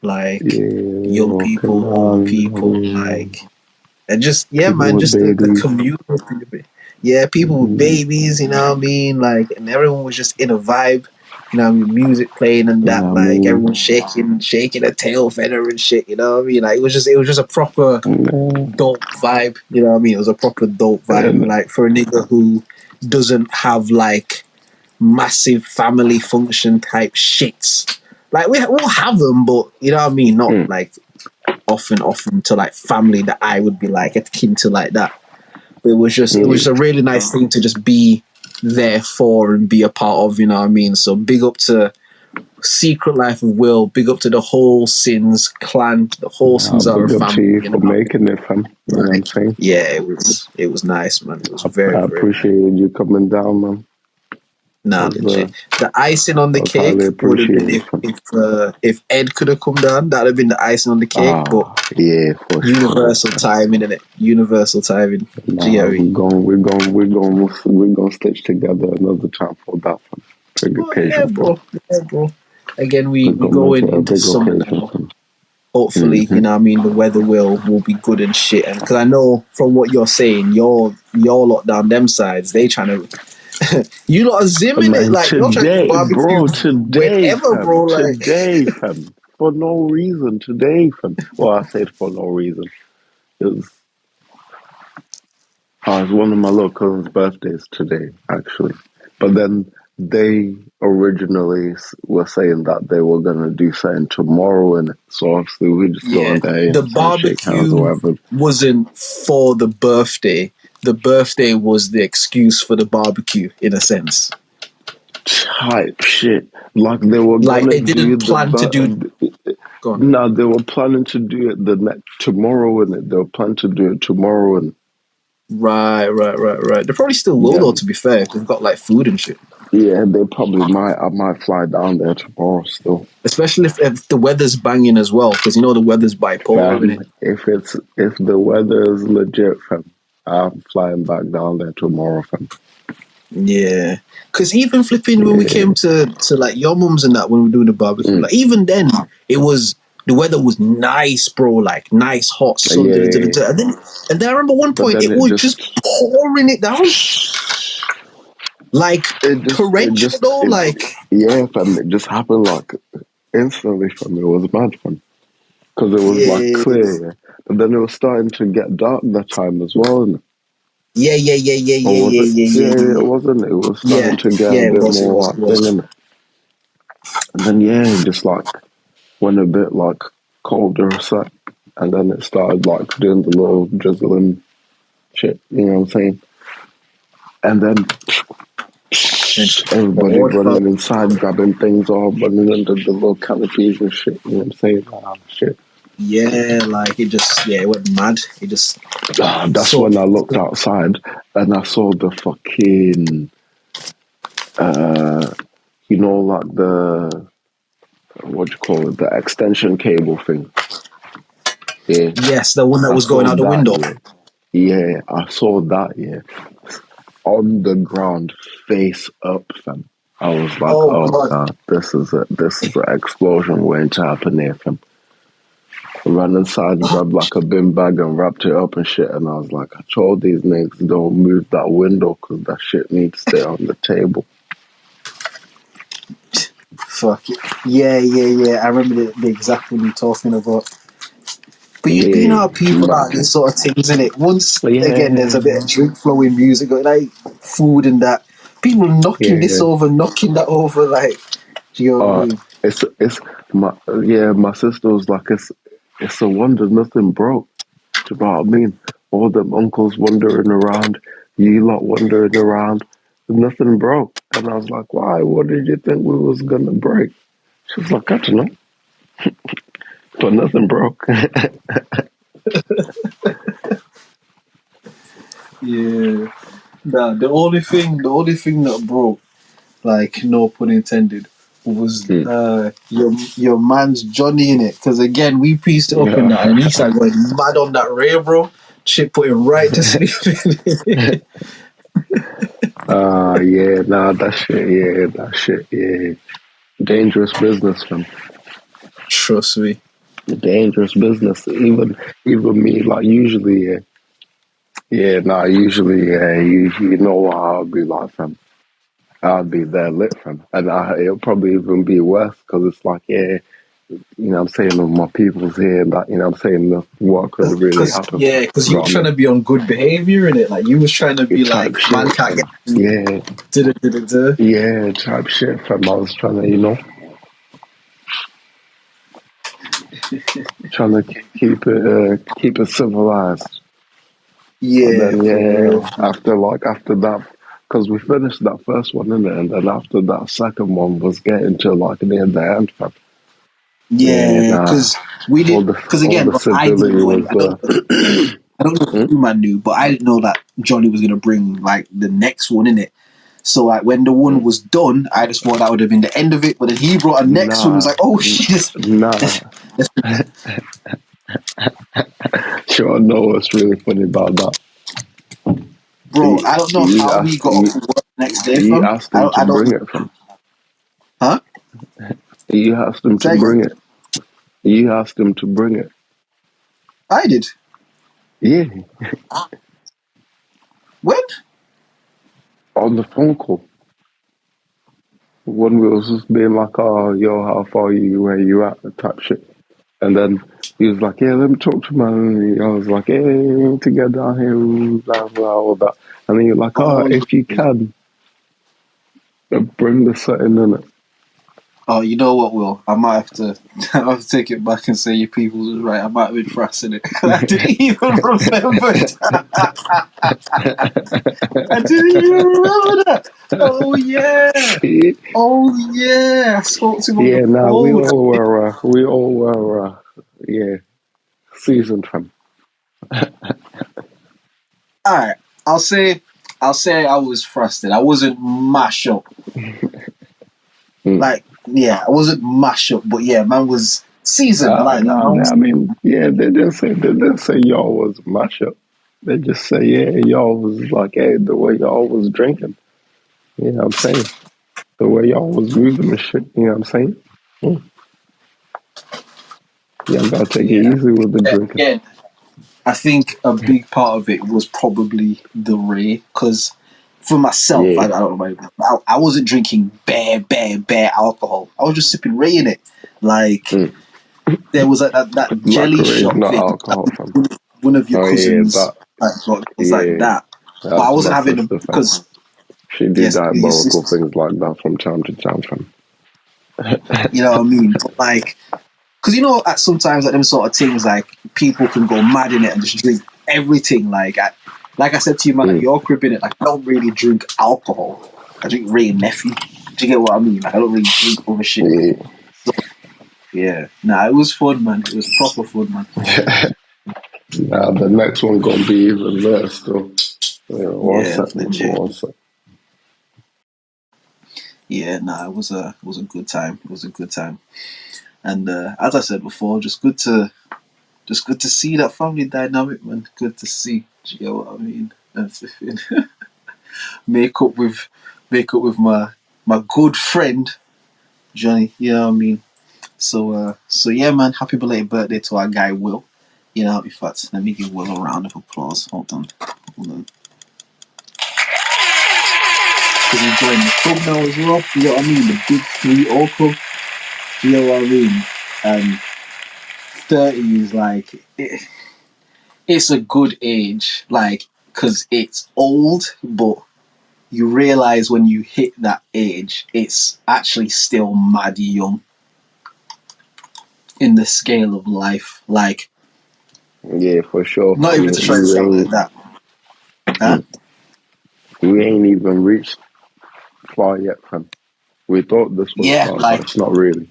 Like yeah, young walking people, old down, I people, mean, like and just yeah, people man, with just the babies. community. Yeah, people with Mm, babies, you know what I mean? Like and everyone was just in a vibe. You know what I mean? Music playing and yeah, that, I like mean, everyone shaking a tail feather and shit, you know what I mean? Like it was just a proper yeah, dope vibe. You know what I mean? It was a proper dope vibe. and, Like for a nigga who doesn't have like massive family function type shits. Like we'll have them, but you know what I mean? Not mm, like often to like family that I would be like akin to like that. But it was just yeah, a really nice thing to just be there for and be a part of. You know what I mean? So big up to Secret Life of Will. Big up to the whole Sins clan. The whole Sins are a big up to family. you You for know. making it, fam. You know what I'm Like, saying? yeah, it was nice, man. It was I very, very nice. appreciate you coming down, man. Nah, legit. The icing on I the was highly cake would have been appreciated, fam. if Ed could have come down. That'd have been the icing on the cake. But Yeah, for sure. universal timing, innit? Universal timing. Nah, GRE. we're gonna stitch together another time for that, fam. Big Oh yeah, occasion, bro. bro. Yeah, bro. Again, We're we gonna make going it a into big summer occasion, now. fam. Hopefully, you Mm-hmm. know what I mean, the weather will be good and shit. And because I know from what you're saying, you're lot down them sides, they trying to you lot are zimming it Man, like you're trying to barbecue whenever, bro. Like today, fam, for no reason, today, fam. Well, I said for no reason. It was, it's one of my little cousin's birthdays today, actually. But then they originally were saying that they were gonna do something tomorrow, and so obviously we just go yeah, on there, you know, the what I'm saying, shake hands or barbecue whatever. wasn't for the birthday. The birthday was the excuse for the barbecue, in a sense. Type shit. Like they were Like gonna they do didn't plan to do. Go on. no, they were planning to do it the next tomorrow, and they were planning to do it tomorrow, and Right. They probably still will, yeah, though. To be fair, if they've got like food and shit. yeah, they probably might. I might fly down there tomorrow still. Especially if the weather's banging as well, because you know the weather's bipolar, isn't Fam, it? if the weather is legit, fam, I'm flying back down there tomorrow, fam. Yeah, because even flipping when we Yeah, came to like your mum's and that when we were doing the barbecue, mm, like even then it was the weather was nice, bro. Like nice hot sun, yeah. and then I remember one But point then it it was just just, pouring it down like torrential though. Like yeah, fam. It just happened like instantly, fam. It was mad, fam. Because it was like yeah, clear, yeah. But then it was starting to get dark that time as well. And, or was it? Yeah, it wasn't. It was yeah, starting to get a yeah. It bit was, more like it thing, was. and then yeah, it just like went a bit like colder or so, and then it started like doing the little drizzling shit. You know what I'm saying? And then everybody running inside, grabbing things off, running under the little canopies and shit. You know what I'm saying? Shit. Yeah, like it went mad. It just That's so when I looked outside and I saw the fucking, like the, what do you call it, the extension cable thing. Yeah, yes, the one that I was going saw out the that, window. yeah. Yeah, I saw that, yeah. On the ground, face up, fam. I was like, Oh oh, god. God, this is an explosion waiting to happen here, fam. I ran inside, grabbed like a bin bag and wrapped it up and shit. And I was like, I told these niggas don't move that window because that shit needs to stay on the table. Fuck it. Yeah. I remember the exact one you're talking about. But you know how people are, these sort of things, in it. Once again, there's a bit of drink flowing, music, like food and that. People knocking this over, knocking that over, like. Do you know what I mean? It's my sister was like, it's a wonder nothing broke. Do you know what I mean? All them uncles wandering around, you lot wandering around, nothing broke. And I was like, why? What did you think we was gonna break? She was like, I don't know, but nothing broke. Yeah. Nah, the only thing that broke, like no pun intended, was your man's Johnny in it. Because again, we pieced it up in that, and he started going mad on that rail, bro. Shit put him right to sleep. That shit, yeah. Dangerous business, fam. Trust me. Dangerous business. Even me, like usually, you know how I'll be like, fam. I'll be there lit, fam. And it'll probably even be worse because it's like, you know what I'm saying, with my people's here, that, you know what I'm saying, what could have really happened. Because you were trying to be on good behavior in it. Like, you was trying to be like, man can't get... Yeah. Yeah, type shit, fam. I was trying to, trying to keep it civilized. Yeah. And then, after that, because we finished that first one, innit? And then after that second one was getting to like near the end, fam. Yeah, because we did. Because again, I didn't know any. I don't know if you man knew, but I didn't know that Johnny was gonna bring like the next one in it. So like when the one was done, I just thought that would have been the end of it. But then he brought a next one. It was like, oh shit! Sure, know what's really funny about that, bro? I don't know how we got off work the next day. You asked him to bring it from. Huh? You asked him to bring it. You asked him to bring it. I did. Yeah. When? On the phone call. When we was just being like, oh, yo, how far are you, where you at, type shit. And then he was like, yeah, let me talk to man. And I was like, hey, we need to get down here, blah, blah, all that. And then you're like, if you can, bring the setting in it. Oh, you know what, Will? I might have to take it back and say your people was right. I might have been frassing it. I didn't even remember that. I didn't even remember that. Oh, yeah. I spoke to him on the phone. We all were, seasoned from. Alright, I'll say I was frustrated. I wasn't mash up. Like, yeah, I wasn't mash up, but yeah, man was seasoned. I like that. I mean, yeah, they didn't say y'all was mash up. They just say, y'all was like, hey, the way y'all was drinking. You know what I'm saying? The way y'all was moving and shit. You know what I'm saying? Yeah, gotta take it easy with the drinking. Again, I think a big part of it was probably the Ray, because for myself, I don't know, I wasn't drinking bare alcohol. I was just sipping Ray in it. Like, there was that jelly shot not thing. Alcohol, One of your cousins was like that. But I wasn't having them because she did diabolical things like that from time to time. You know what I mean? But like, because you know, at sometimes like them sort of things, like people can go mad in it and just drink everything. Like I said to you, man, at your crib in it, like I don't really drink alcohol. I drink Ray and Nephew. Do you get what I mean? Like I don't really drink other shit. So, yeah, it was fun, man. It was proper fun, man. The next one gonna be even better still. One sec. Yeah, it was a good time. It was a good time, and as I said before, just good to see that family dynamic, man. Good to see. Do you get what I mean? And make up with my good friend Johnny. You know what I mean? So yeah, man. Happy belated birthday to our guy Will. You know, in fact, let me give Will a round of applause. Hold on. Because he's joining the club now as well. You know what I mean? The big 3-0 club. You know what I mean? And 30 is like it's a good age, like because it's old, but you realize when you hit that age, it's actually still mad young in the scale of life. Like, Yeah, for sure. not even to try to sound like that. Huh? We ain't even reached far yet, fam. We thought this was Yeah, far, but like, it's not really.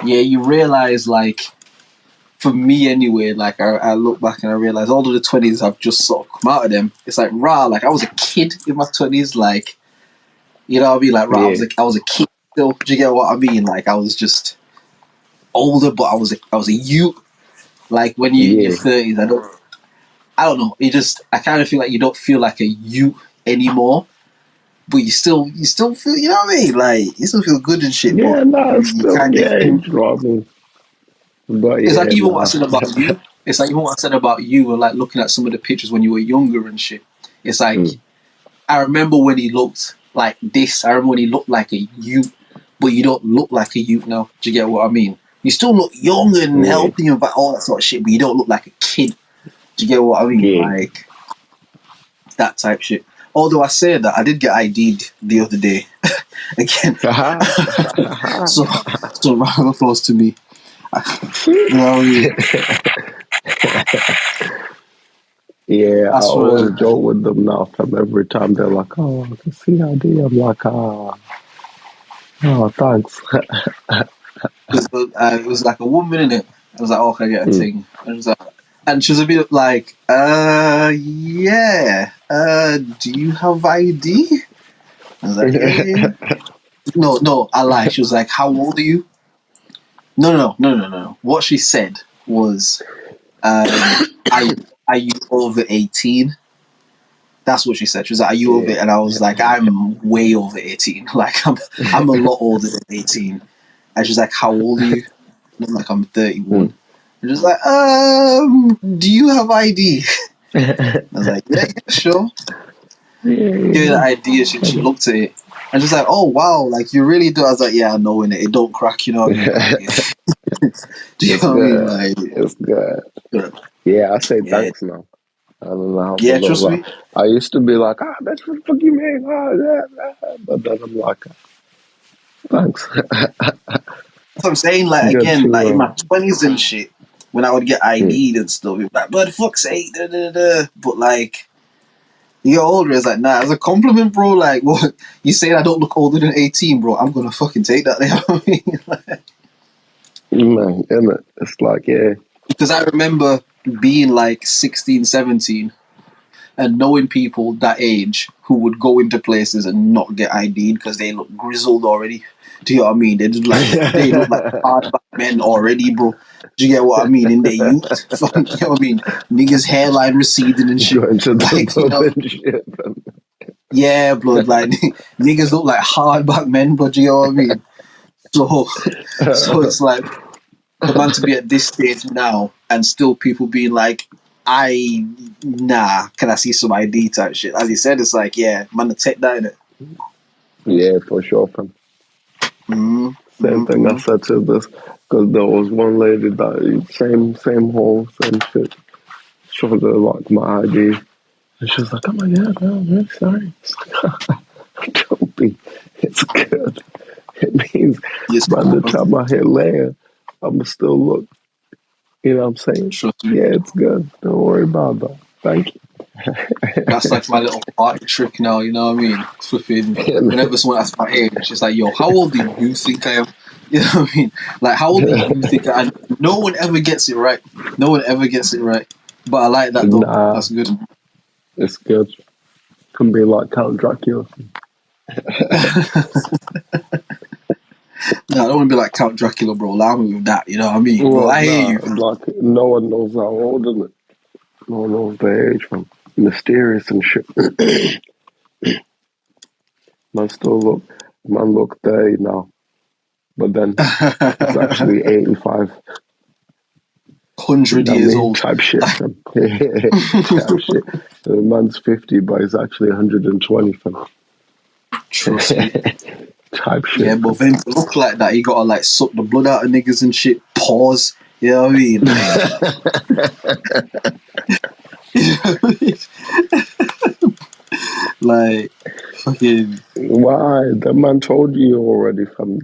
yeah, you realize, like, for me anyway, like, I look back and I realize all of the 20s I've just sort of come out of them. It's like, rah, like, I was a kid in my 20s, like, you know what I mean? Like, rah, Yeah. I was a kid still. Do you get what I mean? Like, I was just older, but I was a youth. Like, when you're in your Yeah. 30s, I don't know. I kind of feel like you don't feel like a youth anymore, but you still feel, you know what I mean? Like, you still feel good and shit, but Yeah, nah, it's you still, kind of, yeah, you know what I mean? But it's like yeah, even what I nah. said about you. It's like even what I said about you, and like looking at some of the pictures when you were younger and shit. It's like I remember when he looked like this. I remember when he looked like a youth, but you don't look like a youth now. Do you get what I mean? You still look young and Yeah, healthy and all that sort of shit, but you don't look like a kid. Do you get what I mean? yeah. Like that type shit. Although I say that I did get ID'd the other day again. So round of applause to me. You know what I mean? Yeah, I I swear. always joke with them now, fam. Every time they're like, oh, I can see ID. I'm like, oh, thanks. It was like a woman in it. I was like, oh, can I get a Mm. thing? And she was a bit like, yeah. Do you have ID? I was like, yeah. No, I lied. She was like, how old are you? No. What she said was, are you over 18? That's what she said. She was like, are you over Yeah. it? And I was like, I'm way over 18. Like, I'm a lot older than 18. And she's like, how old are you? And I'm like, I'm 31. Mm. And she's like, do you have ID? I was like, yeah, sure. Give her the ID. She looked at it. And she's like, oh, wow, like, you really do. I was like, yeah, I know, innit? It don't crack, you know what I mean? Like, do you It's know what I mean? good. Like, It's good. Yeah, I say yeah, thanks now. I don't know how to yeah, look trust like. me. I used to be like, that's what the fuck you mean? But then I'm like, thanks. That's what I'm saying. Like, Good again, like, in to, my 20s and shit, when I would get ID'd and stuff, you'd be like, but fuck's sake, da, da, da. But, like, you get older, it's like, nah, it's a compliment, bro. Like, what? You saying I don't look older than 18, bro? I'm gonna fucking take that. You know what I mean? Like, man, innit? It's like, yeah. because I remember being like 16, 17 and knowing people that age who would go into places and not get ID'd because they look grizzled already. Do you know what I mean? They look like hardback men already, bro. Do you get what I mean? In their youth. You know what I mean? Niggas hairline receding and shit. Going to the Like, you pub know, and shit. yeah, blood. Like niggas look like hardback men, blood. Do you know what I mean? So it's like the man to be at this stage now and still people being like, can I see some ID type shit? As he said, it's like, yeah, man, to take that in it. Yeah, for sure, fam. Same thing I said to this, because there was one lady that, same hole, same shit. Showed her like my ID. And she was like, oh my God, no, I'm really sorry. Don't be. It's good. It means Yes, by the time I hit land, I'm still look. You know what I'm saying? trust me. Yeah, it's good. Don't worry about that. Thank you. That's like my little party trick now, you know what I mean? Flipping, And whenever someone asks my age, it's like, yo, how old do you think I am? You know what I mean? Like, how old do you think I am? No one ever gets it right. No one ever gets it right. But I like that, though. nah, That's good. it's good. Can be like Count Dracula. No, I don't want to be like Count Dracula, bro. Allow me with that, you know what I mean? Bro, Well, I hear nah, you. like no one knows how old is it. No one knows the age, man. Mysterious and shit. Man look 30 now. But then it's actually 85. 100 I years mean, old. type shit, fam. Type shit. The man's 50, but he's actually 120, fam. Trust me. type Yeah, shit. but for him to look like that, he gotta like suck the blood out of niggas and shit. Pause. You know what I mean? Like, fucking. Why? That man told you already, fam.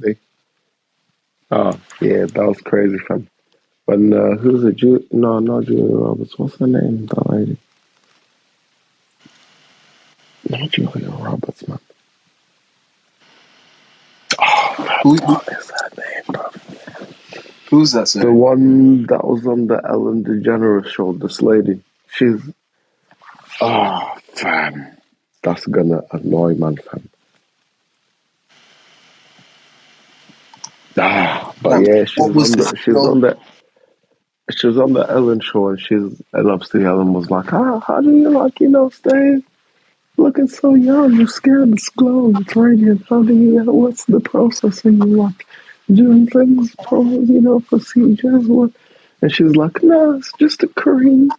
Oh, yeah, that was crazy, fam. When, who's it? No, not Julia Roberts. What's her name? That lady. Not Julia Roberts, man. Oh, Who, what is her name, bro? who's that, The sir? one that was on the Ellen DeGeneres show, this lady. She's, oh, fam. That's gonna annoy, man, fam. Ah, but Like, yeah, what was this? she was on the Ellen show, and obviously Ellen was like, how do you like, stay looking so young? Your skin is glowing, it's radiant. What's the process? And you like doing things procedures? What? And she's like, no, it's just a cream,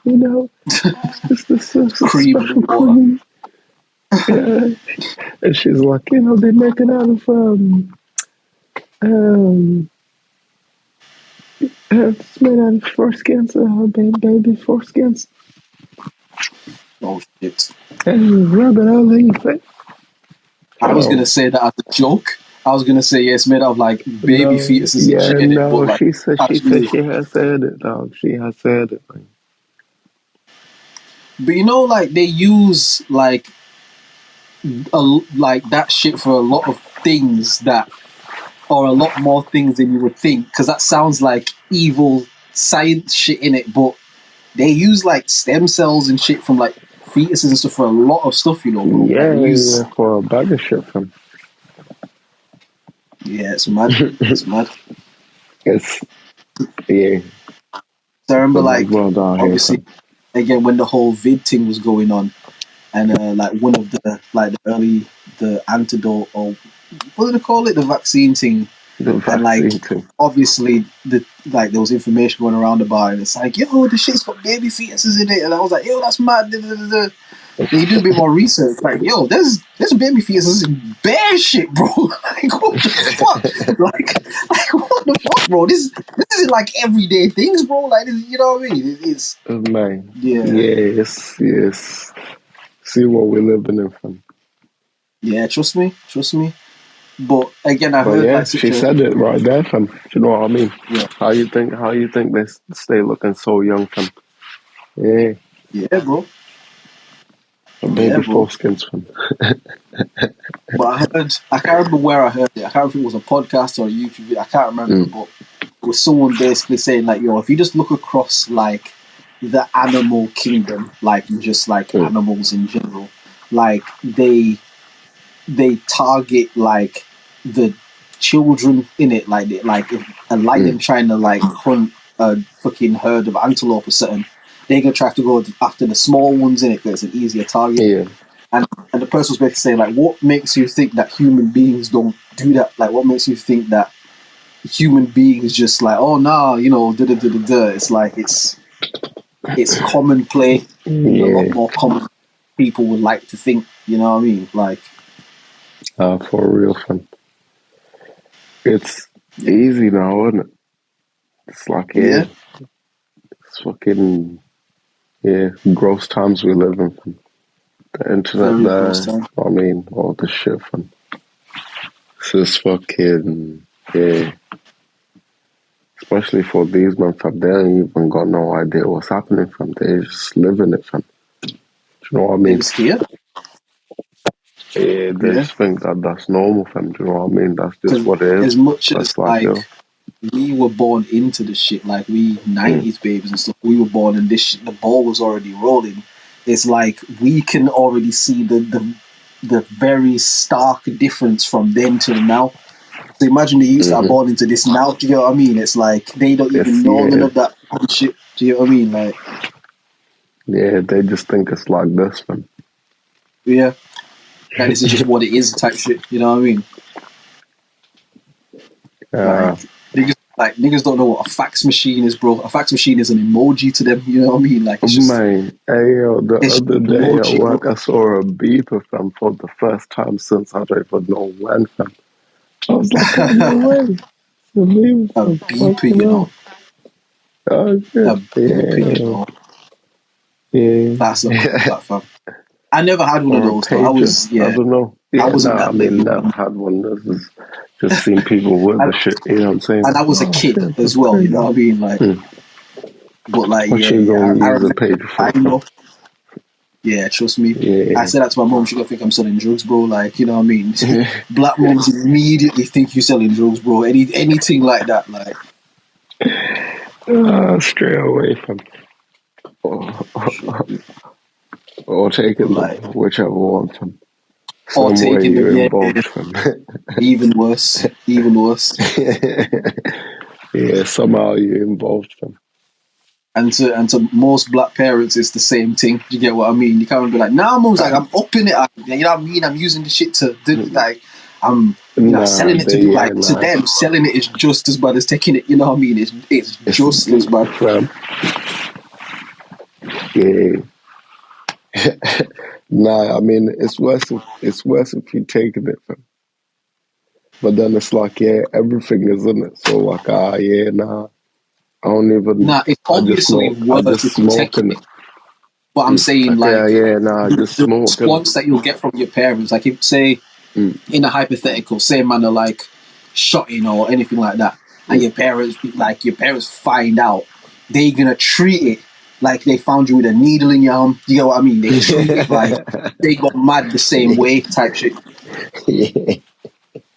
it's just a Cream special and water. cream. Yeah. And she's like, they make it out of it's made out of foreskins, baby foreskins. Oh shit! And you rub it all in your face. I was gonna say that as a joke. I was gonna say it's made out of like baby No, fetuses and yeah, shit in it, but no. like She said actually, she has said it, dog. She has said it. Like, but like they use like like that shit for a lot of things that are a lot more things than you would think. Because that sounds like evil science shit in it, but they use like stem cells and shit from like fetuses and stuff for a lot of stuff, bro. Like they use. yeah, for a bag of shit, fam. Yeah, it's mad. It's mad. It's yeah, So I it's remember, a mad like, world out here, obviously, fam. again, when the whole vid thing was going on, and like one of the antidote, or what do they call it, the vaccine thing, The and like vaccine thing. obviously there was information going around about it, and it's like, yo, the shit's got baby fetuses in it, and I was like, yo, that's mad. Da, da, da, da. Then you do a bit more research, like, yo, there's baby fetuses in bear shit, bro. Like, what the fuck? like what the fuck, bro? This isn't like everyday things, bro. Like, you know what I mean? It's Man, yeah, yes. See what we're living in, fam. yeah. Trust me. But again, I But heard yeah, like she such a said it right there, fam. Do you know what I mean? yeah, How you think they stay looking so young, fam? Yeah, yeah, bro, a yeah, baby bro. foreskins, fam. But I can't remember where I heard it. I can't remember if it was a podcast or a YouTube video. I can't remember, Mm, but it was someone basically saying like, yo, if you just look across like the animal kingdom, like just like mm, animals in general, like they target like the children in it, like if a lion mm. trying to like hunt a fucking herd of antelope or something, they're gonna try to go after the small ones in it because it's an easier target. Yeah. And the person was basically saying like, what makes you think that human beings don't do that? Like, what makes you think that human beings just like, oh nah, da da da da da. It's like it's commonplace, a lot Yeah, more common people would like to think. You know what I mean? Like, for real, fam. It's yeah, easy now, isn't it? It's like, yeah, it's fucking, gross times we live in, fam. The internet very close there, time. I mean, all the shit, fam. It's just fucking, yeah. Especially for these men, fam. They ain't even got no idea what's happening, fam. They just living it, fam. Do you know what I They mean? just here, Yeah, they yeah. just think that that's normal, fam. Do you know what I mean? That's just Because what it is. as much as That's like, like we were born into the shit, like we mm, '90s babies and stuff, we were born and this shit, the ball was already rolling. It's like we can already see the very stark difference from then till now. So imagine the youths that are mm-hmm. born into this now. Do you know what I mean? It's like they don't even It's, know none of that shit. Do you know what I mean? Like, they just think it's like this, fam. yeah, that this is just what it is type shit. You know what I mean? Uh, Like they just Like, niggas don't know what a fax machine is, bro. A fax machine is an emoji to them, you know what I mean? Like, it's just... Man, hey, yo, the it's other just day at emoji, work, bro. I saw a beeper, fam, for the first time since I don't even know when, fam. I was like, oh, no way. It's a beeper, A fam. beeper, Fucking you know. hell. Oh, A shit. beeper, you know. Yeah. That's the cool, that, fam. I never had one of Or a those, though. I pager. was, I yeah, don't know. I Yeah, wasn't nah, I that mean, little. never had one. This is just seen people with the And, shit. You know what I'm saying? and I was a Oh, kid shit, as that's well, you crazy. know what I mean? Like, but like, What yeah, you yeah. gonna I use a remember pager for, I fam? know. Yeah, trust me. I Yeah. said that to my mom. She gonna think I'm selling drugs, bro. Like, you know what I mean? Black moms immediately think you're selling drugs, bro. Anything like that, like, Stray away from, or, or taking them, like, whichever one, fam. or Some way taking them. you're Yeah, yeah, involved, fam. even worse, even worse. Yeah, somehow you're involved, fam. And to most black parents, it's the same thing. Do you get what I mean? You can't be like, nah, mom's like, I'm upping it. You know what I mean? I'm using the shit to do, like, I'm, you know, Nah, selling it to do, yeah, like, to nah. them, selling it is just as bad as taking it. You know what I mean? It's just as bad. Fam. Yeah. Nah, I mean it's worse if you taking it, fam. But then it's like, yeah, everything is in it. So like, yeah, nah, I don't even. Nah, it's I just obviously smoke. I worse just if you're smoke in taking it. it. But I'm saying, Yeah, like, yeah, nah, I just the smoke in response that you'll get from your parents, like, if, say, it. in a hypothetical, say man are like shotting or anything like that, and your parents find out, they gonna treat it like they found you with a needle in your arm. You get what I mean? They treat it like they got mad the same way type shit. Yeah,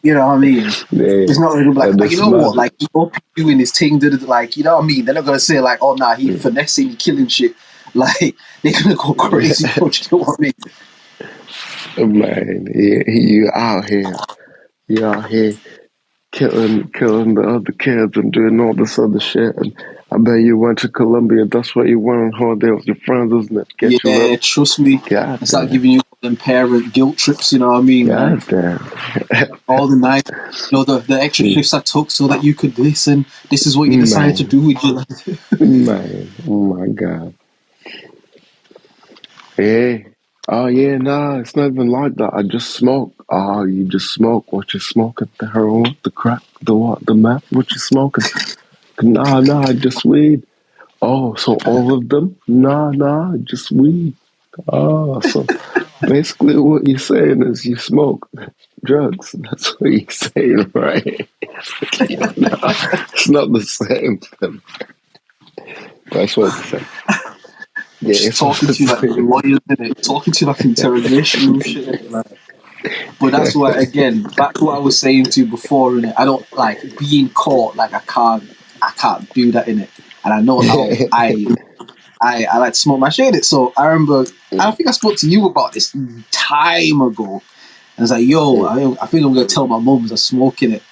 You know what I mean? yeah. It's not gonna be And like, you this know what, mad. like he up doing his thing, like, you know what I mean? They're not gonna say like, oh nah, he finessing, he killing shit. Like, they're gonna go crazy, bro. You know what I mean? Man, yeah, you out here killing the other kids and doing all this other shit. And I bet you went to Colombia. That's what you went on holiday with your friends, isn't it? Get you Yeah, up. trust me. God I start damn. giving you them parent guilt trips, you know what I mean? Like, God damn. all the night, you know, the extra shifts I took so that you could this, and this is what you decided to Man, do with your life. man, oh my God. Yeah. Oh yeah, nah, it's not even like that. I just smoke. Oh, you just smoke. What you smoking? The heroin, the crack, the what, the meth? What you smoking? Nah, just weed. Oh, so all of them? Nah, just weed. Oh, so basically what you're saying is you smoke drugs. That's what you're saying, right? No, it's not the same thing. That's what you're saying. Yeah, Just it's not talking the to you like same. lawyers, innit? Talking to you like interrogation room shit, innit? Like, but that's why, again, back to what I was saying to you before, innit? I don't like being caught. Like, I can't do that, innit? And I know how I like to smoke my shit, innit? So I remember, I think I spoke to you about this time ago. And I was like, yo, I think I'm gonna tell my mum I'm smoking it.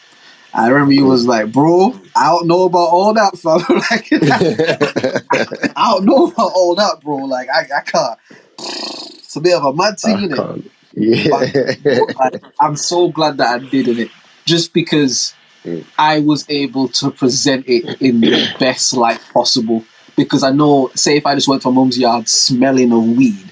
I remember you was like, bro, I don't know about all that, fam. Like, I don't know about all that, bro. Like, I can't. It's a bit of a mad thing, I innit? can't. But like, I'm so glad that I did it, just because I was able to present it in the best light possible. Because I know, say, if I just went to my mum's yard smelling of weed,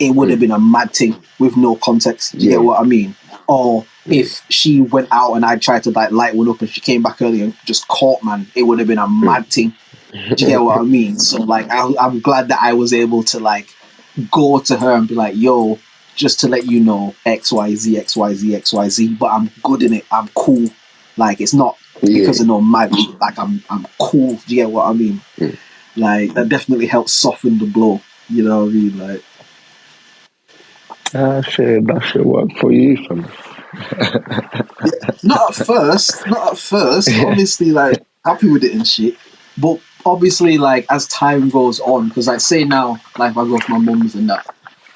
it would have been a mad thing with no context. Do you get Yeah. what I mean? Or if she went out and I tried to like light one up and she came back early and just caught, man, it would have been a mad thing. Do you get what I mean? So like, I'm glad that I was able to like go to her and be like, yo, just to let you know, X, Y, Z, X, Y, Z, X, Y, Z, but I'm good in it. I'm cool. Like, it's not because Yeah. of no magic. Like, I'm cool. Do you get what I mean? Like, that definitely helps soften the blow. You know what I mean? Like, That should work for you, fam. not at first. Obviously, like, happy with it and shit. But obviously, like, as time goes on, because, like, say now, like, if I go to my mum's and that,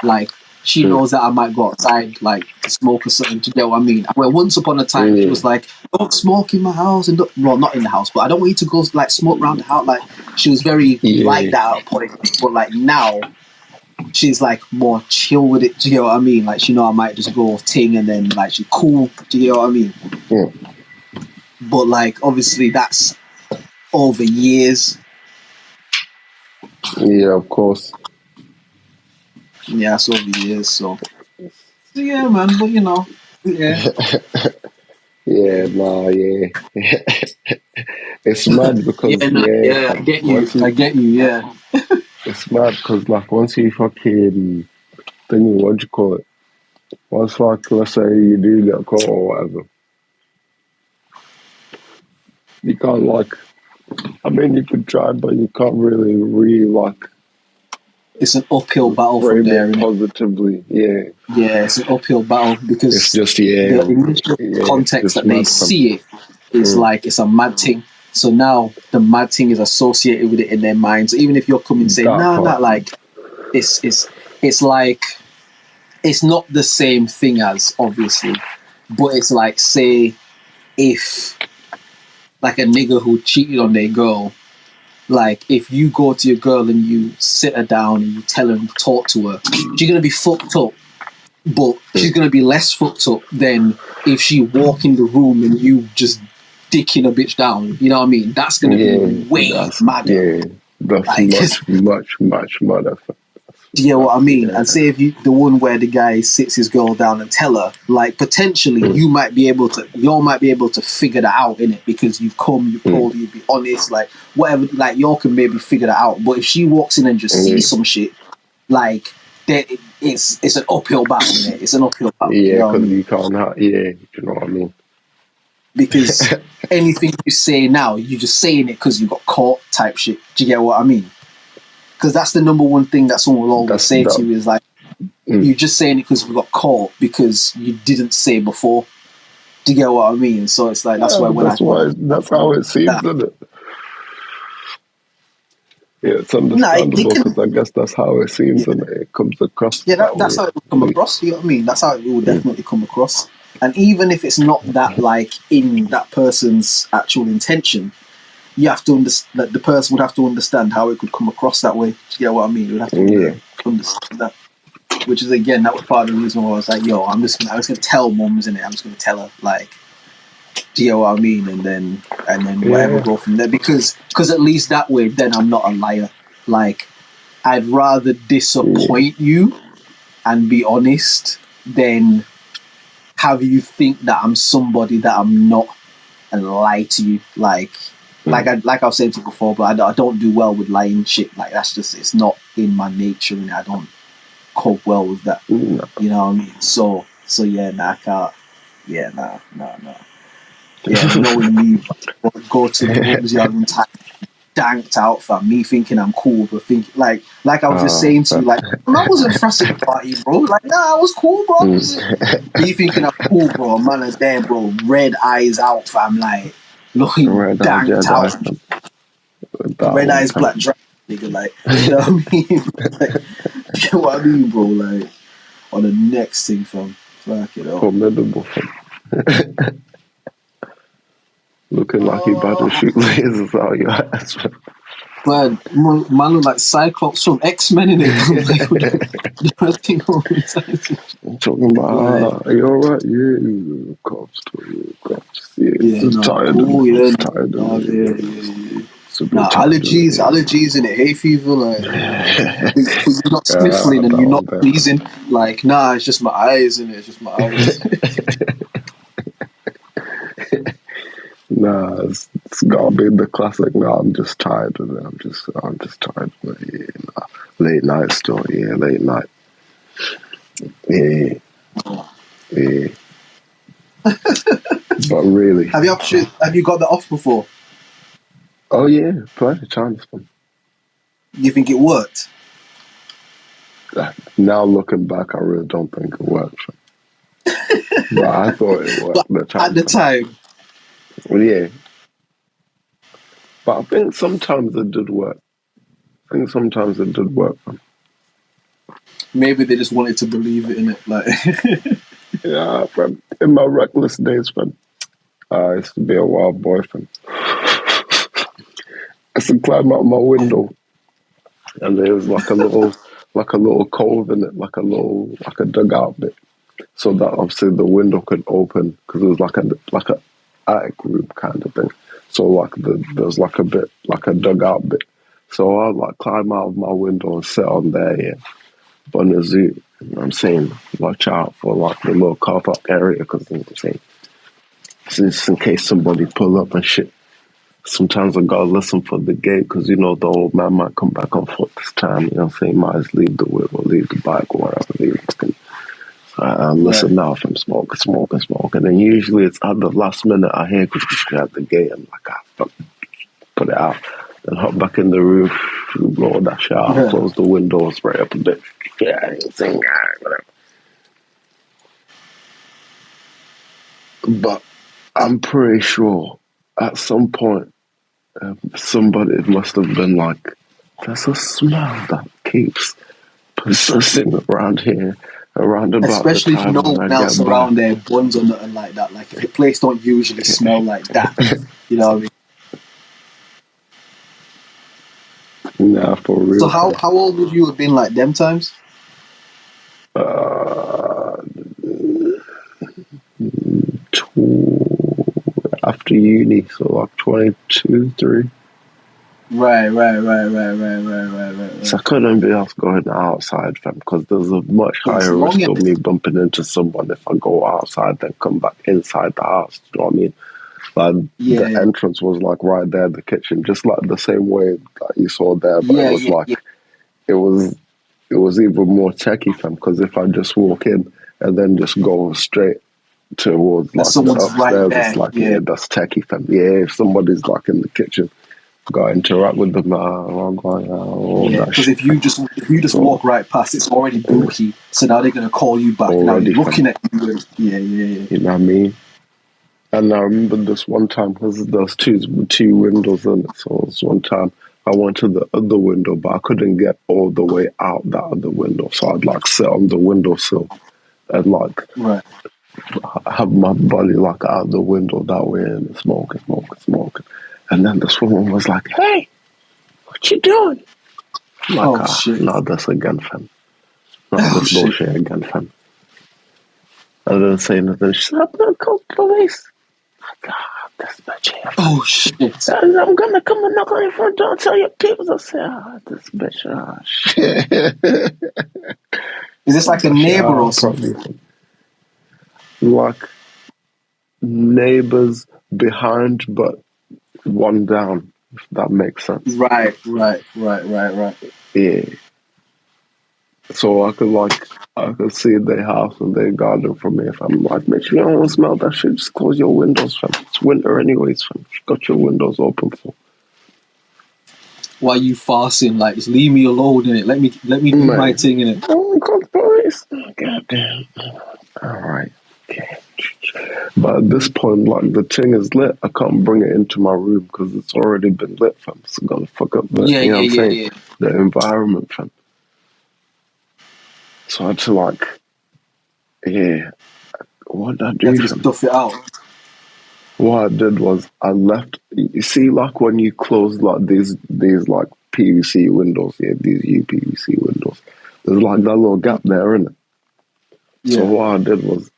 like, she knows that I might go outside, like, to smoke or something, to get what I mean. Well, once upon a time, she was like, don't smoke in my house. And well, not in the house, but I don't want you to go, like, smoke around the house. Like, she was very like Yeah. that at a point. But, like, now, she's, like, more chill with it. Do you get what I mean? Like, she know I might just go ting and then, like, she cool. Do you get what I mean? Yeah. but like obviously that's over years. Yeah, of course. Yeah, it's over years. So yeah, man. But you know, yeah. Yeah, nah, yeah. It's mad because, Yeah, no, yeah, yeah, I fam, get you. I get you. Yeah. it's mad because, like, once you fucking, thingy, what do you call it? Once, like, let's say you do get caught or whatever, you can't, like, I mean, you could try, but you can't really, like, It's an uphill battle from frame there, it isn't it? positively. Yeah. Yeah, it's an uphill battle It's because just, yeah, the initial it's context just that they mad, fam. see it is like it's a mad thing. So now the mad thing is associated with it in their minds. Even if you're coming saying, That nah, part. not like it's like it's not the same thing as obviously, but it's like say if like a nigga who cheated on their girl, like if you go to your girl and you sit her down and you tell her and talk to her, she's gonna be fucked up, but she's gonna be less fucked up than if she walk in the room and you just dicking a bitch down. You know what I mean? That's gonna be way madder. That's Like, much madder. do you get what I mean? Yeah. And say if you the one where the guy sits his girl down and tell her, like potentially you might be able to figure that out in it because you've told, you'd be honest, like whatever, like y'all can maybe figure that out. But if she walks in and just sees some shit, like that, it's an uphill battle. Innit? It's an uphill battle. Yeah, You know what I because mean? you can't have, you know what I mean? Because anything you say now, you're just saying it because you got caught type shit. Do you get what I mean? Because that's the number one thing that someone will always say to you is like, you're just saying it because you got caught because you didn't say before. Do you get what I mean? So it's like that's why when that's how it seems, isn't it? Yeah, it's understandable because I guess that's how it seems and it comes across that that's way. how it will come across. You know what I mean? That's how it will definitely come across. And even if it's not that like in that person's actual intention, you have to understand that the person would have to understand how it could come across that way. Do you get what I mean? You would have to understand that. Which is again, that was part of the reason why I was like, "Yo, I'm just gonna tell mums in it. I'm just gonna tell her like, do you know what I mean?" And then whatever go from there because at least that way, then I'm not a liar. Like, I'd rather disappoint you and be honest than have you think that I'm somebody that I'm not and lie to you. Like I was saying to you before, but I don't do well with lying shit. Like that's just it's not in my nature, and I don't cope well with that. You know what I mean? So yeah, I can't. Yeah, nah. Yeah, knowing me, go to the rooms yard and danked out for me thinking I'm cool, but think like I was just saying to you, like I wasn't fussing the party, bro. Like I was cool, bro. Me thinking I'm cool, bro. Man is there, bro. Red eyes out, fam. Like looking danked out. Red eyes, black dragon, nigga. Like you know what I mean? Like, you know what I mean, bro? Like on the next thing, fam. Fuck it up. Formidable, fam. Looking like you about to shoot lasers out your ass, fam. Man look like Cyclops from X-Men in it. I'm talking about, are you alright? Yeah, cops. Yeah, just tired of it. Yeah. Tired of it. Allergies in it. Hay fever, like but you're not sniffling and you're not sneezing. Like, nah, it's just my eyes in it. It's just my eyes. Nah, it's gotta be the classic. Nah, I'm just tired of it. I'm just tired of it. Yeah, nah. Late night still. Yeah, late night. Yeah. But really, Have you got that off before? Oh yeah, plenty of times. You think it worked? Now looking back, I really don't think it worked. But I thought it worked at the time. Well, yeah. But I think sometimes it did work. Maybe they just wanted to believe it, innit? Like, yeah, fam. In my reckless days, fam, I used to be a wild boy, fam. I used to climb out my window, and there was like a little cove in it, like a dugout bit, so that obviously the window could open because it was like a attic room kind of thing. So like there's like a bit like a dugout bit. So I like climb out of my window and sit on there, yeah. But in the zoo, you know what I'm saying, watch out for like the little car park area because you know what I'm saying, just in case somebody pull up and shit. Sometimes I gotta listen for the gate because you know the old man might come back on foot this time. You know what I'm saying? Might just leave the whip or leave the bike or whatever. So I listen now if I'm smoking. And usually it's at the last minute I hear at the gate and like, fuck, put it out. Then hop back in the roof, blow that shit out, close the window, spray up a bit. Yeah, sing, whatever. But I'm pretty sure at some point somebody must have been like, there's a smell that keeps persisting around here, around about Especially the if time no when one I else get around back. there buns or nothing like that. Like if the place don't usually smell like that, you know what I mean? Nah, for So real. how old would you have been like them times? Uh, after uni, so like 22, 3. Right. So I couldn't be else going outside, fam, because there's a much It's higher long risk in of me bumping into someone if I go outside than come back inside the house. Do you know what I mean? Like the entrance was like right there, the kitchen, just like the same way that you saw there, but it was like it was even more techie, fam, because if I just walk in and then just go straight towards like the someone's upstairs, right there. it's like that's techie, fam. Yeah, if somebody's like in the kitchen, gotta interact with them. Because if you just walk right past, it's already booky. So now they're gonna call you back. Now already, they're looking fam. at you. Yeah. You know what I mean? And I remember this one time because there's two windows in it. So this one time I went to the other window, but I couldn't get all the way out that other window. So I'd like sit on the windowsill and like have my body like out the window that way and smoking. And then this woman was like, "Hey, what you doing?" I'm like, shit. not this again, fam. Not this bullshit again, fam. I didn't say nothing. She said, "I'm gonna call the police." God, this bitch here. Oh shit! I'm gonna come and knock on your front door and tell your people. I said, this bitch, shit. Is this like a neighbor or something? Like neighbors behind, but one down. If that makes sense. Right. Yeah. So I could see their house and their garden from me. If I'm like, bitch, you don't want to smell that shit, just close your windows, fam. It's winter anyways, fam. Just got your windows open for. Why you fasting? Like, just leave me alone in it. Let me do my thing in it. Oh, call the police. Goddamn. All right. Okay. But at this point, like the thing is lit. I can't bring it into my room because it's already been lit, fam. It's gonna fuck up the, you know what I'm saying? The environment, fam. So I had to like, what did I do? You have to just stuff it out. What I did was I left. You see, like when you close like these like PVC windows, these UPVC windows. There's like that little gap there, isn't it? Yeah. So what I did was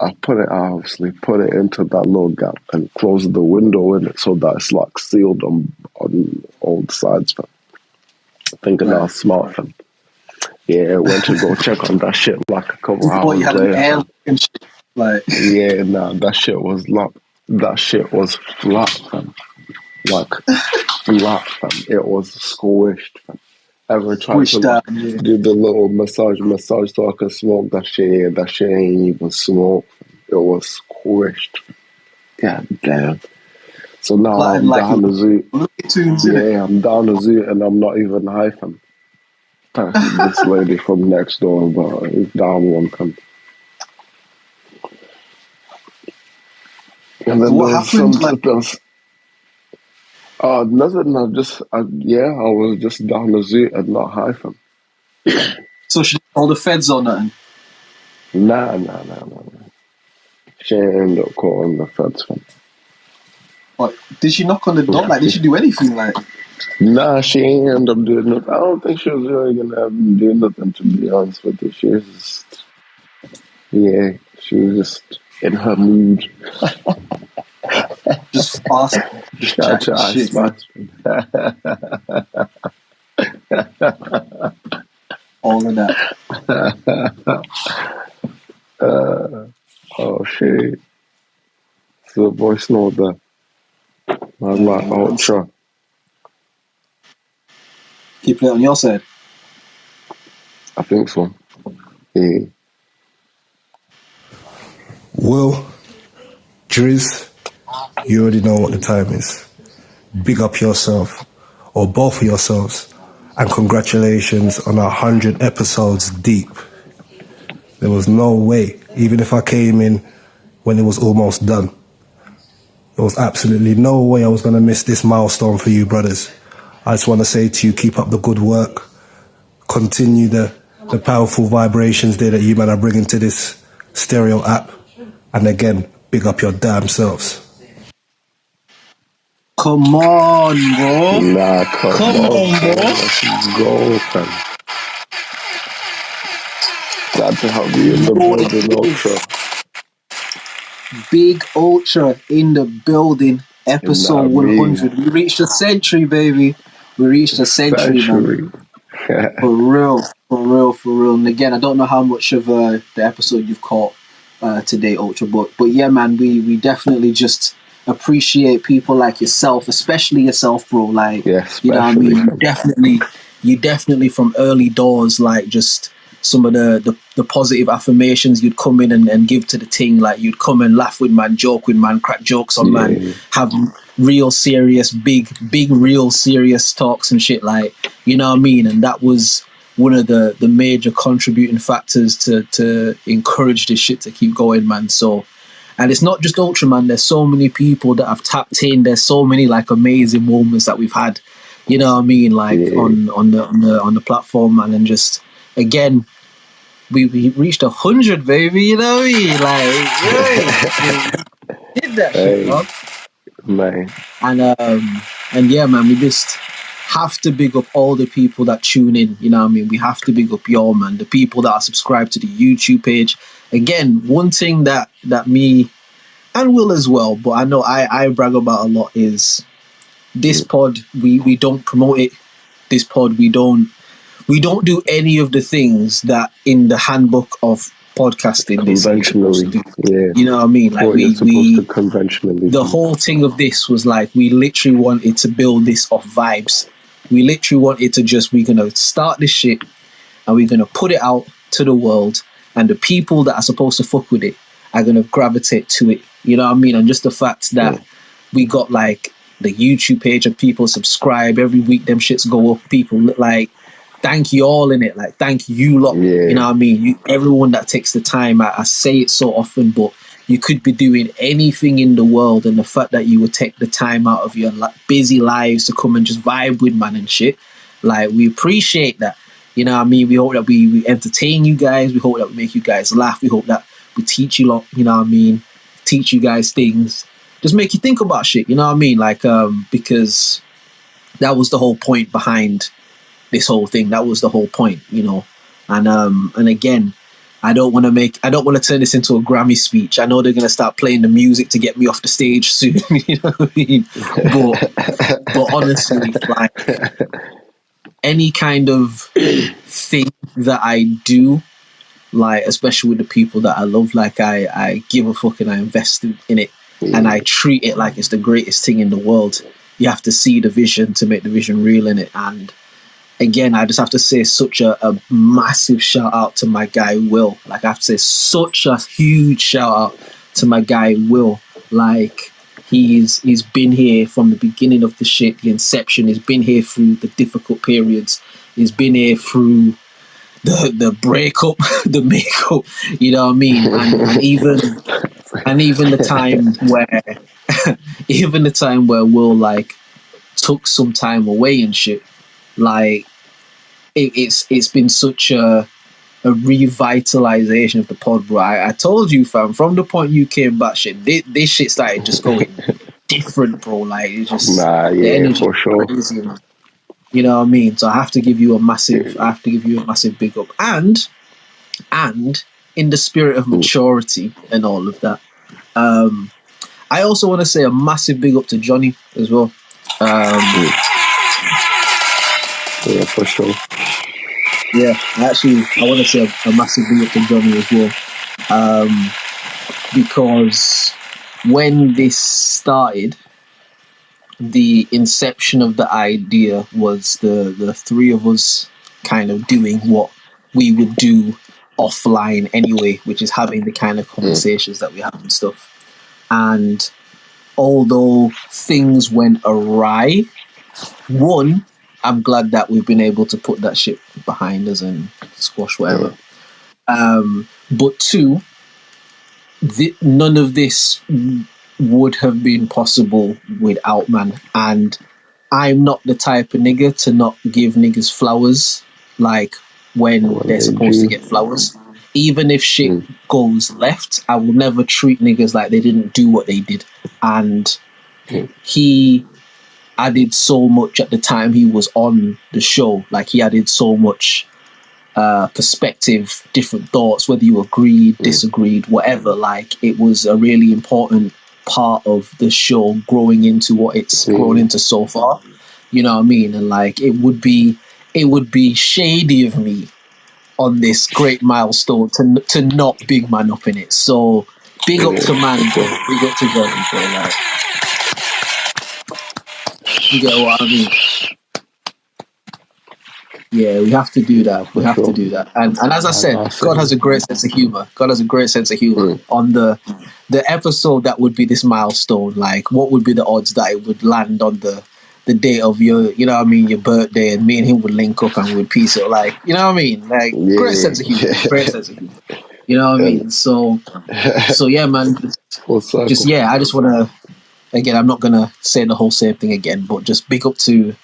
I put it into that little gap and closed the window in it so that it's like sealed on all the sides. Fam. Thinking I was smart, fam. Yeah, went to go check on that shit like a couple hours later. Like, that shit was locked. That shit was flat, fam. Like flat, fam. It was squished, fam. Ever tried to like, do the little massage so I could smoke that shit? Yeah, that shit ain't even smoke. It was squished. God damn. So now I'm down the zoo. I'm down the zoo and I'm not even high, fam. This lady from next door, but it's down one, fam. And then what happened? Nothing. I was just down the zoo and not high, fam. So she didn't call the feds or nothing? Nah. She ended up calling the feds, fam. What? Did she knock on the door? Like, did she do anything? Like, nah, she ain't end up doing nothing. I don't think she was really gonna do nothing, to be honest with you. She was just, she was just in her mood. just fast, just chatting shit. All of that. Oh shit. So the voice note there. I'm like ultra. Keep it on your side. I think so. Yeah. Will, Drizz, you already know what the time is. Big up yourself, or both of yourselves, and congratulations on 100 episodes deep. There was no way, even if I came in when it was almost done, there was absolutely no way I was going to miss this milestone for you, brothers. I just want to say to you, keep up the good work. Continue the powerful vibrations there that you man are bringing to this stereo app. And again, big up your damn selves. Come on, bro. Nah, come on, bro. Let's go, fam. Glad to have you in the building, ultra. Big Ultra in the building. Episode 100. We reached a century, baby. We reached a century, man. For real. And again, I don't know how much of the episode you've caught today, Ultra, but yeah, man, we definitely just appreciate people like yourself, especially yourself, bro. Like, you know what I mean? You definitely from early doors, like just some of the positive affirmations you'd come in and give to the thing. Like you'd come and laugh with man, joke with man, crack jokes on man, have real serious, big real serious talks and shit, like, you know what I mean? And that was one of the major contributing factors to encourage this shit to keep going, man. So, and it's not just Ultra, man. There's so many people that have tapped in. There's so many like amazing moments that we've had, you know what I mean? Like on the platform, man. And just again, we reached 100, baby. You know what I mean? Like, did that shit, bro. Man. And yeah, man, we just have to big up all the people that tune in, you know what I mean? We have to big up y'all, man, the people that are subscribed to the YouTube page. Again, one thing that me and Will as well, but I know I brag about a lot is this pod, we don't promote it. This pod, we don't do any of the things that in the handbook of podcasting conventionally, you know what I mean? Like you're supposed to conventionally. The whole thing of this was like we literally wanted to build this off vibes. We literally wanted to we're gonna start this shit and we're gonna put it out to the world, and the people that are supposed to fuck with it are gonna gravitate to it. You know what I mean? And just the fact that we got like the YouTube page and people subscribe every week, them shits go up. People like, thank you all in it. Like, thank you lot. You know what I mean? Everyone that takes the time. I say it so often, but you could be doing anything in the world, and the fact that you would take the time out of your busy lives to come and just vibe with man and shit. Like, we appreciate that. You know what I mean? We hope that we entertain you guys. We hope that we make you guys laugh. We hope that we teach you lot, you know what I mean? Teach you guys things. Just make you think about shit, you know what I mean? Like, because that was the whole point behind this whole thing. That was the whole point, you know. And again, I don't want to turn this into a Grammy speech. I know they're gonna start playing the music to get me off the stage soon. You know what I mean? But honestly, like any kind of thing that I do, like especially with the people that I love, like I give a fuck and I invest in it, and I treat it like it's the greatest thing in the world. You have to see the vision to make the vision real in it. And again, I just have to say such a massive shout out to my guy Will. Like, I have to say such a huge shout out to my guy Will. Like, he's been here from the beginning of the shit, the inception. He's been here through the difficult periods. He's been here through the breakup, the makeup. You know what I mean? And even the time where Will like took some time away and shit. Like, it's been such a revitalization of the pod, bro. I told you, fam, from the point you came back, shit, this shit started just going different, bro. Like, it's just the energy for sure. Crazy, man. You know what I mean? So I have to give you a massive big up, and in the spirit of maturity and all of that, I also want to say a massive big up to Johnny as well. Yeah, for sure. Yeah, actually, I want to say a massive big up to Johnny as well. Because when this started, the inception of the idea was the three of us kind of doing what we would do offline anyway, which is having the kind of conversations that we have and stuff. And although things went awry, one, I'm glad that we've been able to put that shit behind us and squash whatever. But two, none of this would have been possible without man. And I'm not the type of nigga to not give niggas flowers, like when they're supposed to get flowers. Even if shit goes left, I will never treat niggas like they didn't do what they did. And he added so much at the time he was on the show. Like, he added so much perspective, different thoughts, whether you agreed, disagreed, whatever. Like, it was a really important part of the show growing into what it's grown into so far. You know what I mean? And like, it would be shady of me on this great milestone to not big man up in it. So big up to man, big up to Johnny, bro. Like, you get what I mean? Yeah, we have to do that. We have to do that. And as I said, God has a great sense of humor. God has a great sense of humor. On the episode that would be this milestone, like, what would be the odds that it would land on the day of your, you know what I mean, your birthday, and me and him would link up and we would piece it, like, you know what I mean? Like, great sense of humor. Great sense of humor. You know what I mean? So yeah, man. Just yeah, I just want to, again, I'm not going to say the whole same thing again, but just big up to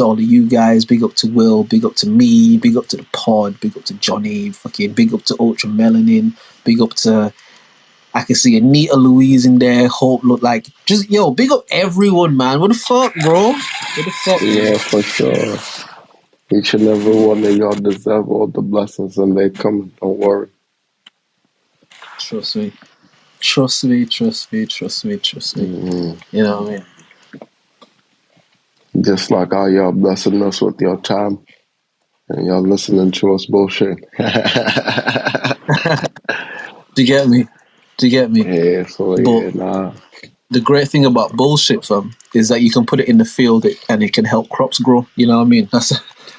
all of you guys, big up to Will, big up to me, big up to the pod, big up to Johnny, fucking big up to Ultra Melanin, big up to, I can see Anita Louise in there, Hope, look like, just, yo, big up everyone, man. What the fuck, bro? What the fuck, Yeah, man? for sure. Each and every one of y'all deserve all the blessings, and they come. Don't worry. Trust me. Trust me. You know what I mean? Just like how y'all blessing us with your time, and y'all listening to us bullshit. Do you get me? Yeah, so yeah, nah. The great thing about bullshit, fam, is that you can put it in the field and it can help crops grow. You know what I mean? That's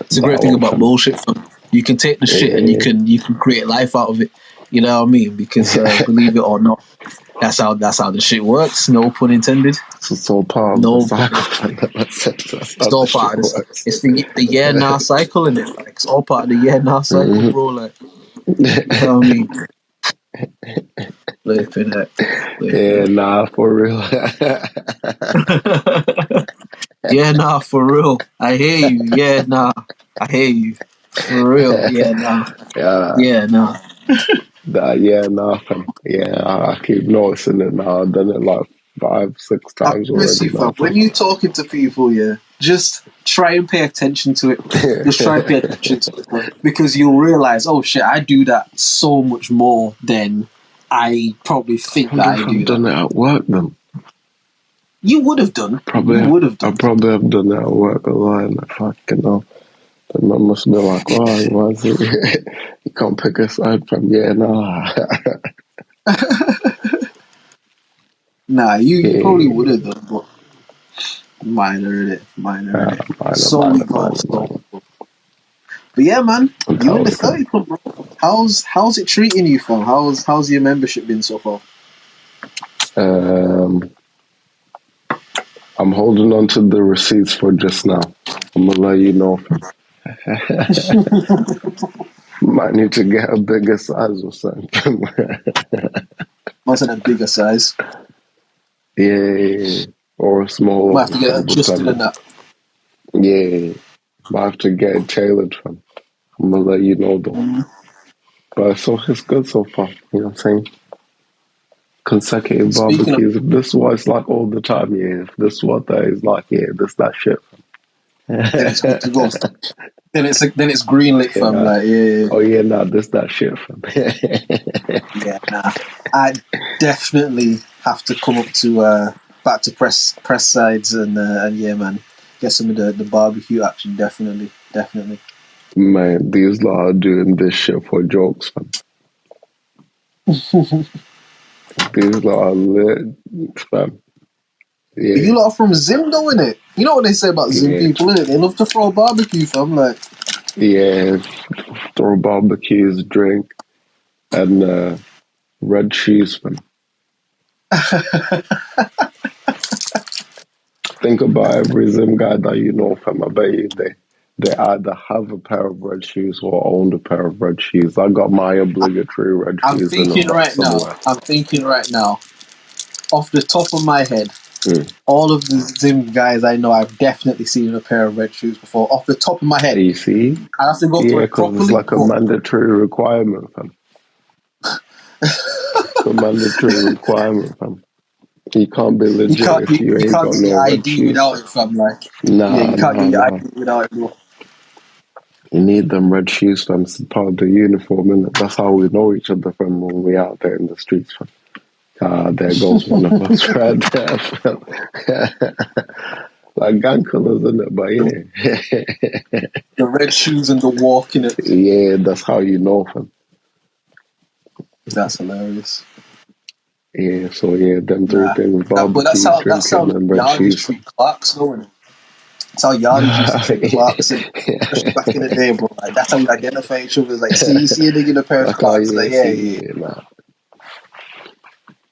the great thing about bullshit, fam. You can take the shit and you can create life out of it. You know what I mean? Because believe it or not, that's how the shit works. No pun intended. It's all part of the cycle. It's all part of this. It's the year now cycle, and it, like, it's all part of the year now cycle, bro. Like, you know what I mean? Yeah, nah, for real. Yeah, nah, for real. I hear you. Yeah, nah, I hear you. For real. Yeah, nah. Yeah, nah. Yeah, nah, fam. Yeah, I keep noticing it now. I've done it like 5-6 times already. When you're talking to people, yeah, just try and pay attention to it. Just try and pay attention to it, because you'll realize, oh shit, I do that so much more than I probably think that I do. I've done it at work, then. You would have done. I probably have done it at work a lot, and I fucking know. The man must be like, why is it? You can't pick a side from, nah. Nah, you probably would have done, but minor in it. But yeah, man, you in the 30 club, bro. How's it treating you, fam? How's your membership been so far? I'm holding on to the receipts for just now. I'm gonna let you know. Might need to get a bigger size or something. Might have a bigger size. Yeah, or a smaller. Might have to get adjusted in that. Yeah, might have to get it tailored from. I'm gonna let you know though. But so it's good so far. You know what I'm saying? Consecutive barbecues. If this is what it's like all the time, yeah. If this is what that is like, yeah, that shit. Then it's good to go. Then it's greenlit, fam. Nah. Like, yeah. Oh yeah, this that shit, fam. Yeah, nah. I definitely have to come up to back to press sides and yeah, man, get some of the barbecue action. Definitely. Man, these lot are doing this shit for jokes, man. These lot are lit, fam. Yeah. You lot are from Zim, though, innit? You know what they say about Zim people, innit? They love to throw a barbecue, fam. Like, yeah, throw barbecues, drink, and red shoes, fam. Think about every Zim guy that you know, fam. I bet you they either have a pair of red shoes or own a pair of red shoes. I got my obligatory red I'm shoes in thinking a box right now. somewhere. I'm thinking right now. Off the top of my head, all of the Zim guys I know, I've definitely seen a pair of red shoes before. Off the top of my head, You see? I have to go through Yeah, it because properly. it's like a mandatory requirement, fam. It's a mandatory requirement, fam. You can't be legit if you ain't got get no your red ID shoes. without it, fam. Like, Nah, you can't get your nah. ID without it, bro. You need them red shoes, fam. It's part of the uniform, and that's how we know each other, fam, when we out there in the streets, fam. There goes one of us right there, fam. Like gang colours, isn't it? But yeah. The red shoes and the walk in it. Yeah, that's how you know, fam. That's hilarious. Yeah, so yeah, them three things: barbecue, But that's how drinking, and red Yardies shoes. treat Clarks, though, innit? That's how Yardies used to treat Clarks, especially back in the day, bro. Like, that's how you identify each other. It's like, see a nigga in a pair of Like, Clarks. yeah, Like, yeah. nah.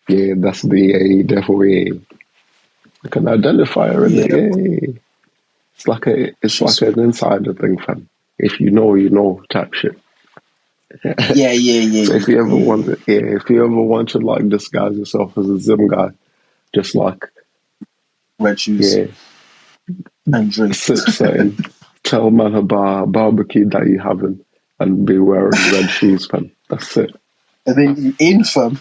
Yeah, that's the definitely like an identifier, isn't it? Yeah. It's like an insider thing, fam. If you know type shit. Yeah. So if you ever want to like disguise yourself as a Zim guy, just like Red shoes and drink. sip setting, tell man about a barbecue that you having, and be wearing red shoes, fam. That's it. And then you in, fam.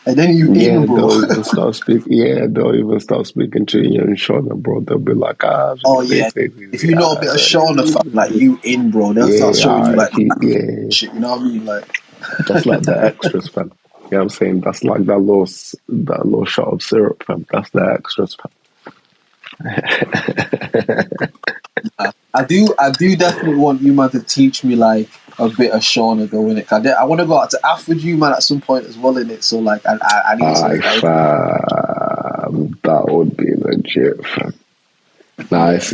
And then you in, bro. They'll even start speaking. Yeah, they'll even start speaking to you in Shauna, bro. They'll be like, oh yeah. If you know a bit of Shauna, fam, like you in, bro. They'll start showing you like shit. You know what I mean? Like that's like the extras, fam. You know what I'm saying? That's like that little shot of syrup, fam. That's the extras, fam. I do definitely want you, man, to teach me like a bit of Shauna, though, innit? I want to go out to Af with you, man, at some point as well, innit? So like, I need to. That would be legit, fam. Nah, it's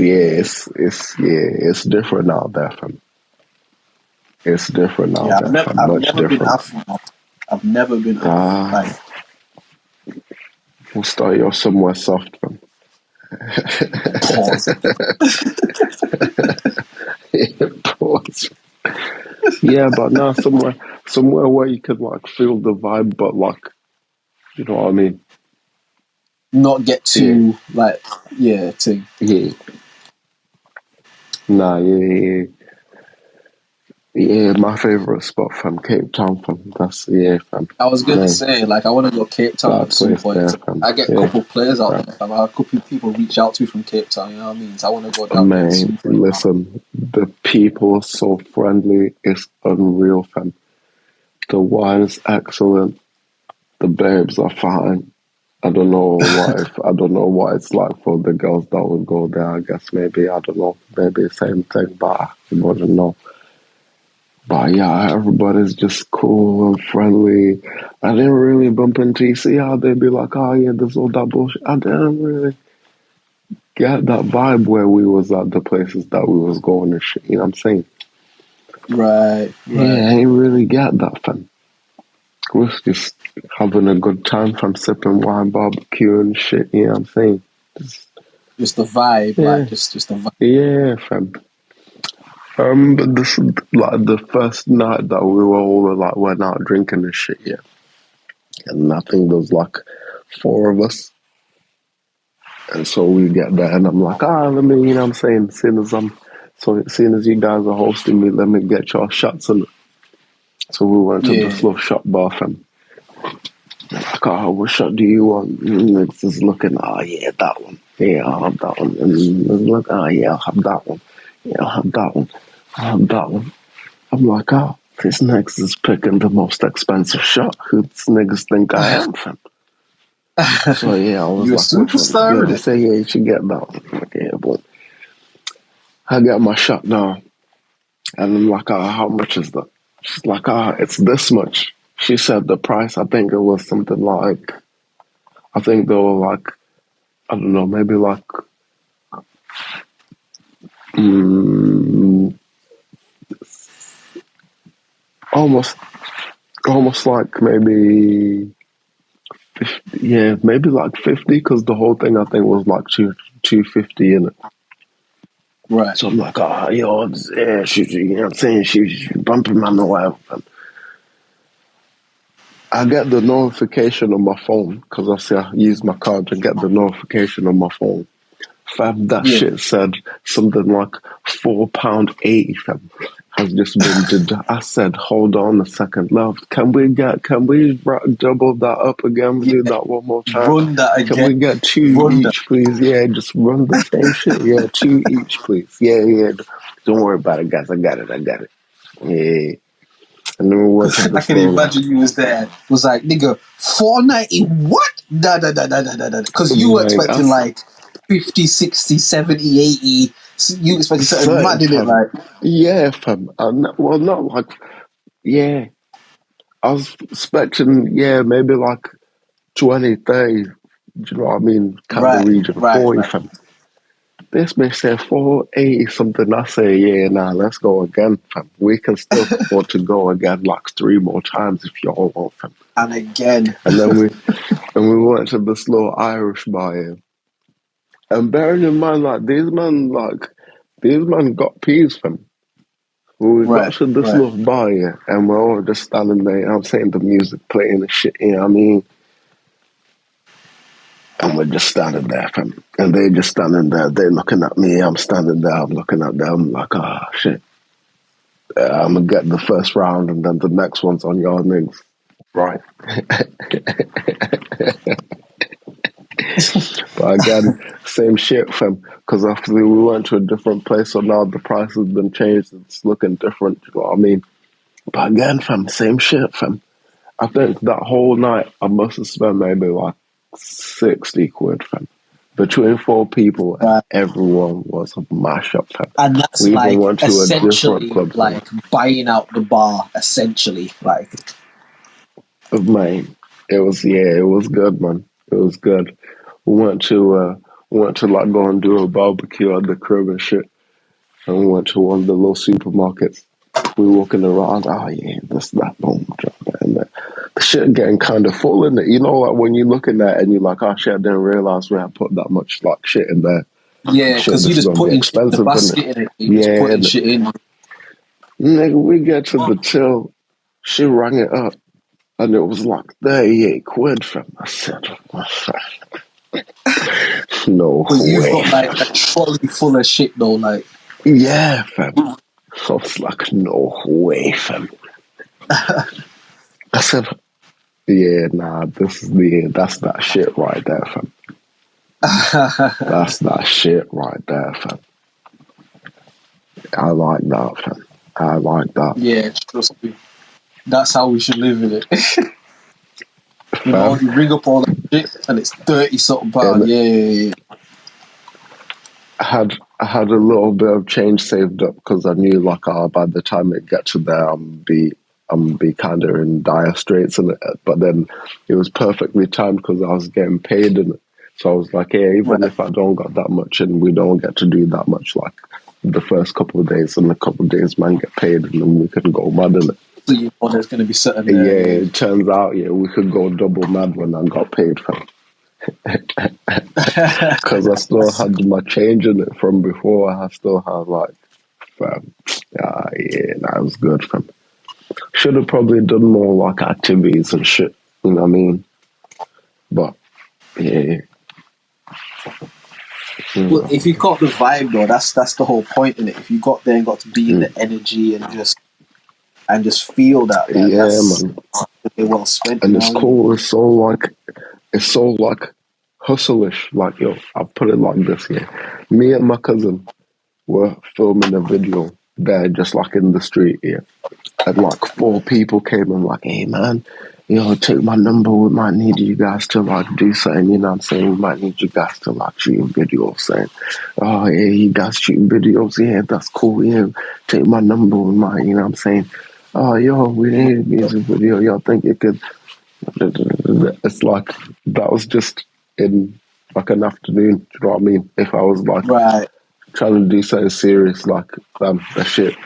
different out there, fam. It's different out there, fam. Much different. I've never been Af. Like, we'll start you off somewhere soft, fam. Pause. Pause. Yeah, but now somewhere where you could like feel the vibe, but like, you know what I mean? Not get too to. Yeah. Nah, yeah. My favorite spot from Cape Town, fam. That's fam. I was gonna say, like, I want to go Cape Town at some point. There, I get a couple players out there, fam. I have a couple people reach out to me from Cape Town. You know what I mean? So I want to go down there. Listen, the people are so friendly. It's unreal, fam. The wine is excellent. The babes are fine. I don't know what it's like for the girls that would go there. I guess maybe maybe same thing, but I wouldn't know. But yeah, everybody's just cool and friendly. I didn't really bump into you. See how they'd be like, oh yeah, there's all that bullshit. I didn't really get that vibe where we was at the places that we was going and shit. You know what I'm saying? Right. Yeah, I ain't really get that, fam. We was just having a good time, from sipping wine, barbecue and shit. You know what I'm saying? Just the vibe, like just the vibe. Yeah, fam. But this like the first night that we were all like went out drinking and shit, yeah. And I think there was like 4 of us. And so we get there and I'm like, let me, you know what I'm saying, seeing as you guys are hosting me, let me get your shots in it. So we went to this little shot bar, fam. Like, what shot do you want? And it's just looking, yeah, that one. Yeah, I'll have that one. And it's like, yeah, I'll have that one. Yeah, I'll have that one. I'll have that one. I'm like, this next is picking the most expensive shot. Who these niggas think I am, fam? So yeah, I was You a like, which one is superstar, good? They innit? say, yeah, you should get that one. I'm like, yeah, but I get my shot now. And I'm like, how much is that? She's like, it's this much. She said the price, I think it was something like, I think they were like, I don't know, maybe like, mm, almost like maybe, 50, yeah, maybe like 50, because the whole thing I think was like 250 in it. Right. So I'm like, yo, yeah, you know what I'm saying? She's bumping my nose. I get the notification on my phone, because obviously I use my card to get the notification on my phone. Fam, that Yeah. shit said something like £4.80, fam, has just been I said, hold on a second, love. Can we double that up again? Yeah. Do that one more time. Run that Can again. we get 2 Run that. each, please? Yeah, just run the same shit. Yeah, 2 each, please. Yeah. Don't worry about it, guys. I got it. Yeah. And then we went to I the can store. imagine you was there. Was like, nigga, 490. What? Da. Because you were Like, expecting like 50, 60, 70, 80. You expected something mad in it, fam. like. Yeah, fam. Well, not like, yeah. I was expecting, yeah, maybe like 20, 30. Do you know what I mean? Kind of region, 40, Right. fam. This may say 480 something. I say, yeah, nah, let's go again, fam. We can still afford to go again like 3 more times if you all want, fam. And again. And then we went to this little Irish bar here. And bearing in mind, like, these men got peas, fam. We got to this little bar here, and we're all just standing there. I'm saying the music playing and shit, you know what I mean? And we're just standing there, fam. And they just standing there. They're looking at me. I'm standing there. I'm looking at them like, shit. I'm going to get the first round, and then the next one's on your niggas. Right. But again, same shit, fam. Because after we went to a different place, so now the price has been changed. It's looking different. You know what I mean? But again, fam, same shit, fam. I think that whole night I must have spent maybe like 60 quid, fam. Between 4 people, and everyone was a mashup, fam. And that's We even like went to a different essentially club, like buying out the bar, essentially. Like, man, it was good, man. It was good. We went to like go and do a barbecue at the crib and shit. And we went to one of the little supermarkets. We were walking around, this, that, boom, and the shit getting kind of full in it. You know, like when you look at that and you're like, shit, I didn't realize we had put that much like shit in there. yeah, because you just putting shit in the basket in it. You just putting shit in. Nigga, we get to the till, she rang it up, and it was like 38 quid, fam. I said, no But you've way. got like a trolley full of shit though, like. Yeah, fam. I was like, no way, fam. I said, yeah, nah, that's that shit right there, fam. That's that shit right there, fam. I like that, fam. I like that. Yeah, trust me. That's how we should live in it. You know, you ring up all that shit and it's 30 something pound. Yeah. I had a little bit of change saved up because I knew like by the time it gets to there I'm be kind of in dire straits, but then it was perfectly timed because I was getting paid in it. So I was like, yeah, even if I don't got that much and we don't get to do that much, like the first couple of days and a couple of days, man, get paid and then we can go mad in it. So you know there's going to be certain. Yeah, it turns out, we could go double mad when I got paid, fam. Because I still had my change in it from before. I still had like, fam. That was good, fam. Should have probably done more like activities and shit. You know what I mean? But yeah. Well, if you got the vibe though, that's the whole point in it. If you got there and got to be in the energy and just feel that, man, that's man. Well spent. And it's cool. It's so like hustle-ish. Like, yo, I'll put it like this, me and my cousin were filming a video there, just like in the street, and like 4 people came and like, hey man, yo, take my number. We might need you guys to like do something. You know what I'm saying? We might need you guys to like shoot a video saying, oh yeah, you guys shooting videos. Yeah, that's cool. Yeah, take my number. We might, you know what I'm saying? Oh, yo, we need a music video. Y'all think it could? It's like that was just in like an afternoon. Do you know what I mean? If I was like Right. trying to do something serious, like the shit,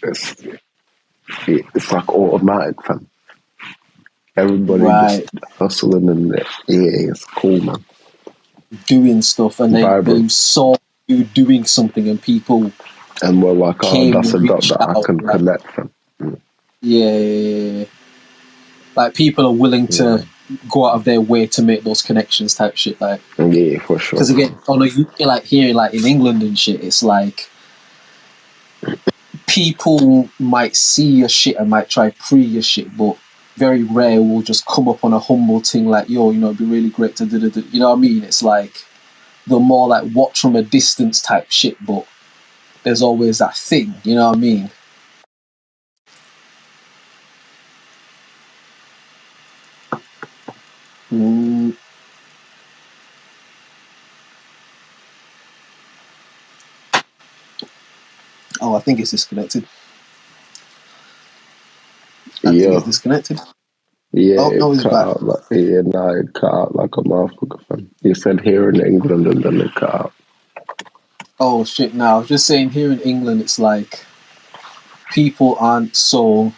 it's it's like automatic, fam. Everybody just Right. hustling and yeah, it's cool, man. Doing stuff, and they Vibrant. saw you doing something, and people And we're like, oh, came that's and a dot reached that I out. can Like, connect from. yeah. Like people are willing to go out of their way to make those connections, type shit. Like, Yeah, for sure. because again, on a like here, like in England and shit, it's like people might see your shit and might try pre your shit, but very rare will just come up on a humble thing like, yo, you know, it'd be really great to do. You know what I mean? It's like the more like watch from a distance type shit, but there's always that thing, you know what I mean? Mm. Oh, I think it's disconnected. I think it's Yeah, disconnected. yeah, Oh no, it he's cut back. out like it cut out like a motherfucker, fam. You said here in England and then it cut out. Oh shit! Now, I was just saying, here in England, it's like people aren't so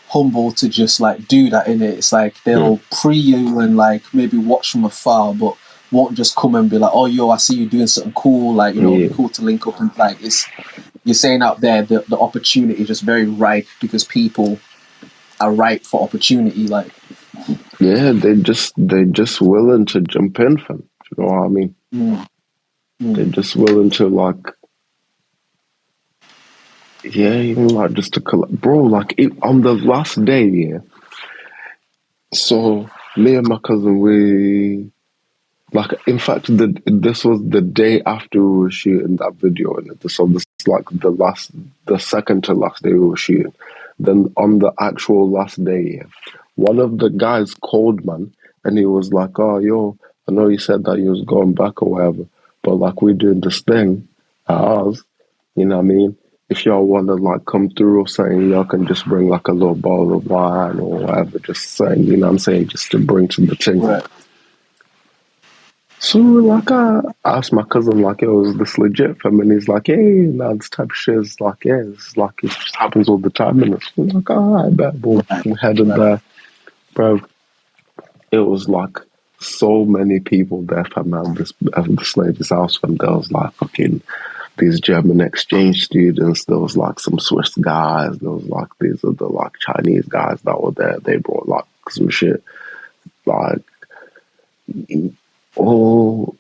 humble to just like do that in it. It's like they'll pre you and like maybe watch from afar, but won't just come and be like, "Oh, yo, I see you doing something cool. Like, you know, it'd be cool to link up." And like, it's you're saying out there the opportunity is just very ripe because people are ripe for opportunity. Like, Yeah, they just willing to jump in, fam. You know what I mean? They're just willing to like, yeah, even like just to collect, bro. Like on the last day, yeah. So me and my cousin, we like, in fact, this was the day after we were shooting that video, and so this is like the second to last day we were shooting. Then on the actual last day, yeah, one of the guys called, man, and he was like, "Oh, yo, I know you said that you was going back or whatever, but like we're doing this thing at ours, you know what I mean? If y'all want to like come through or something, y'all can just bring like a little bottle of wine or whatever, just saying, you know what I'm saying, just to bring to the thing." right. So like I asked my cousin like, "Yo, is this legit for him?" And he's like, "Hey, nah, this type of shit is like, yeah, it's like it just happens all the time." And it's like, "All right, bet." Boom, we headed there, bro. It was like so many people there from this lady's house. From there was like fucking these German exchange students. There was like some Swiss guys. There was like these other like Chinese guys that were there. They brought like some shit, like all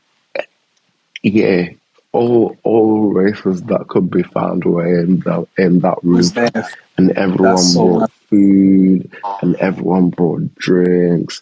yeah, all races that could be found were in that room, Was there? and That's everyone so brought food, and everyone brought drinks.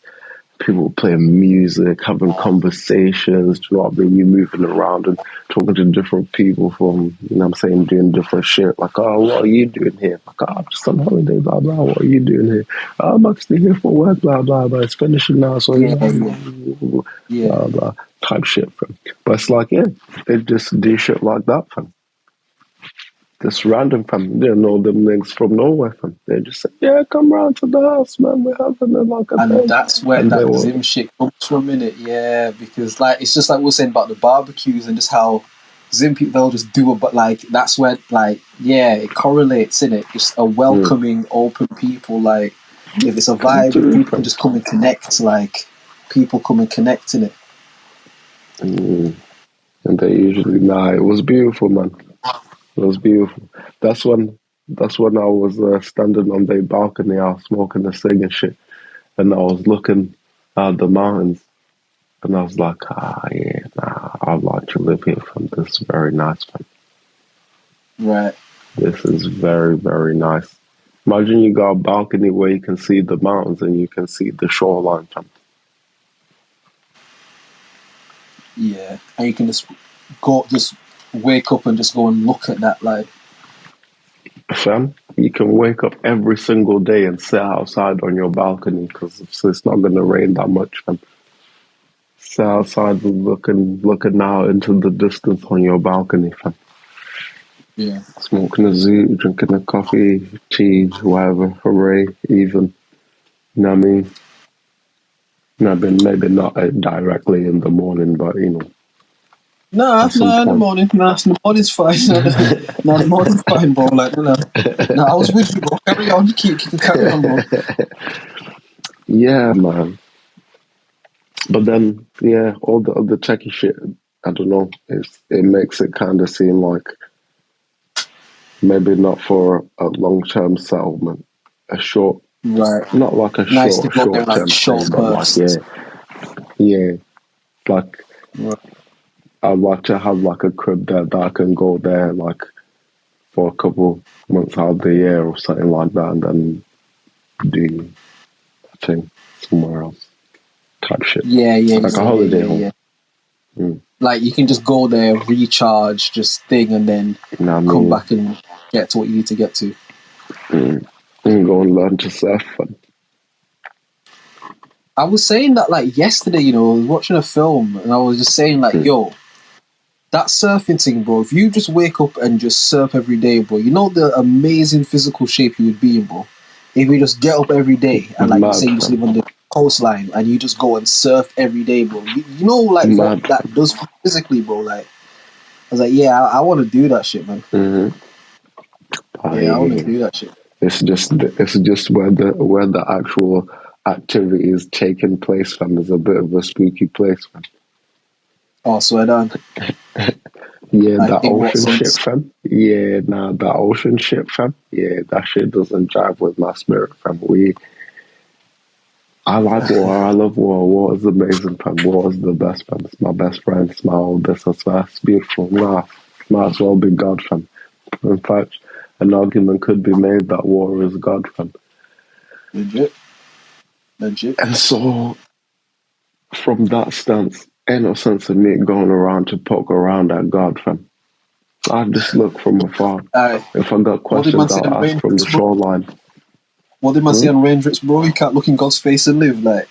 People playing music, having conversations. You know what I mean? You moving around and talking to different people from, you know what I'm saying, doing different shit. Like, oh, what are you doing here? Like, oh, I'm just on holiday, blah, blah. What are you doing here? Oh, I'm actually here for work, blah, blah, blah. It's finishing now, so, you yeah, know, yeah. blah, blah, type shit, fam. But it's like, yeah, they just do shit like that, fam. This random fam, they know them niggas from nowhere, fam. They just say, yeah, come round to the house, man. We're having a like a And thing. that's where And they that were, Zim shit comes from, innit? Yeah, because like it's just like we were saying about the barbecues and just how Zim people they'll just do it, but like that's where like yeah, it correlates in it. Just a welcoming, open people. Like if it's a come vibe, if through, people can fam. just come and connect, like people come and connect in it. And they usually, nah, it was beautiful, man. It was beautiful. That's when I was standing on the balcony, I was smoking a cig and shit, and I was looking at the mountains, and I was like, ah, yeah, nah, I'd like to live here, fam. This is very nice, fam. Right. This is very, very nice. Imagine you got a balcony where you can see the mountains and you can see the shoreline, fam. Yeah, and you can just wake up and just go and look at that, like Fam, you can wake up every single day and sit outside on your balcony because it's not going to rain that much. And sit outside looking out into the distance on your balcony, fam. Yeah. Smoking a zoo, drinking a coffee, tea, whatever, hooray, even. You know what I mean? Maybe not directly in the morning, but you know. No, in the morning. No, the morning's fine. No, the morning's fine, bro. Like, no. No, I was with you, bro. Carry on. Keep carry on, bro. Yeah, man. But then, yeah, all the other techie shit, I don't know, it makes it kind of seem like maybe not for a long-term settlement, a short, right? Not like a Nice to go there short-term like short thing, but bursts. like, yeah, like Right. I'd like to have like a crib there that I can go there like for a couple months out of the year or something like that, and then do a thing somewhere else, type shit. Yeah, Like a holiday home. Yeah. Mm. Like you can just go there, recharge, just thing, and then You know what I come mean? back and get to what you need to get to. And go and learn to surf. I was saying that like yesterday, I was watching a film and I was just saying like, yo, that surfing thing, bro, if you just wake up and just surf every day, bro, you know the amazing physical shape you would be in, bro. If you just get up every day and like you say you just live on the coastline and you just go and surf every day, bro. You know like what that does physically, bro. Like I was like, yeah, I want to do that shit, man. I want to do that shit. It's just where the actual activity is taking place from is a bit of a spooky place, fam. Oh, swear down. Yeah, that ocean shit, fam. Yeah, that ocean shit, fam. Yeah, that shit doesn't jive with my spirit, fam. I like water. I love water. Water's amazing, fam. Water's the best, fam. It's my best friend. It's my oldest. It's beautiful. Might as well be God, fam. In fact, an argument could be made that water is God, fam. Legit. And so, from that stance, ain't no sense of me going around to poke around at God, fam. I just look from afar. If I got questions, I'll ask from the shoreline. What did man say on Raindrips, bro? You can't look in God's face and live, like.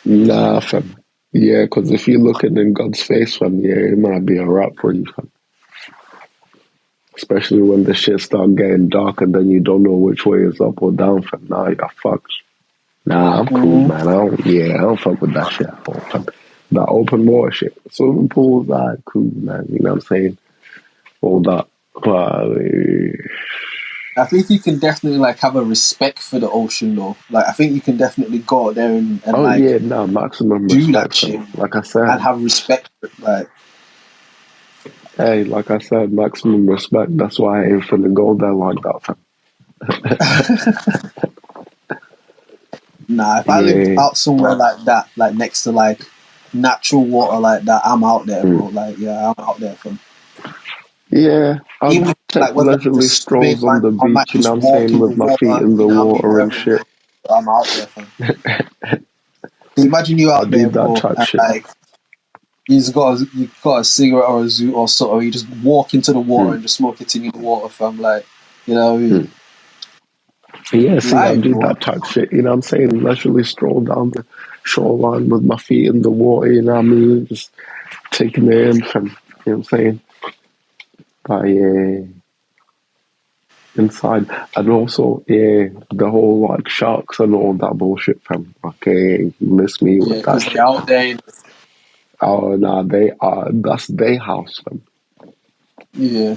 Nah, fam. Yeah, because if you're looking in God's face, fam, yeah, it might be a wrap for you, fam. Especially when the shit start getting dark and then you don't know which way is up or down, fam. Nah, you're fucked. Nah, I'm cool, man. I don't fuck with that shit at all, fam. That open water shit. Swimming pools, cool, man. You know what I'm saying? All that. I think you can definitely like have a respect for the ocean, though. Like, I think you can definitely go out there and maximum do respect, that shit. Like I said, and have respect for it, like. Hey, like I said, maximum respect. That's why I ain't finna go there like that, fam. Nah, if I lived out somewhere like that, like next to like natural water like that, I'm out there, bro. Like, yeah, I'm out there, fam. Yeah, I'll even take leisurely strolls on the beach, you know what I'm saying, with my feet in the water and shit. I'm out there, fam. Imagine you out there, bro, and like you've got a cigarette or a zoo or something, or you just walk into the water and just smoke a thing in the water, fam. Like, you know what I mean? Yeah, see, I do that type shit, you know what I'm saying? Leisurely stroll down the shoreline with my feet in the water, you know what I mean? Just taking it in, fam. You know what I'm saying? But yeah, inside. And also, the whole like sharks and all that bullshit, fam. Okay, miss me with that shit. Out there. Oh, nah, that's their house, fam. Yeah.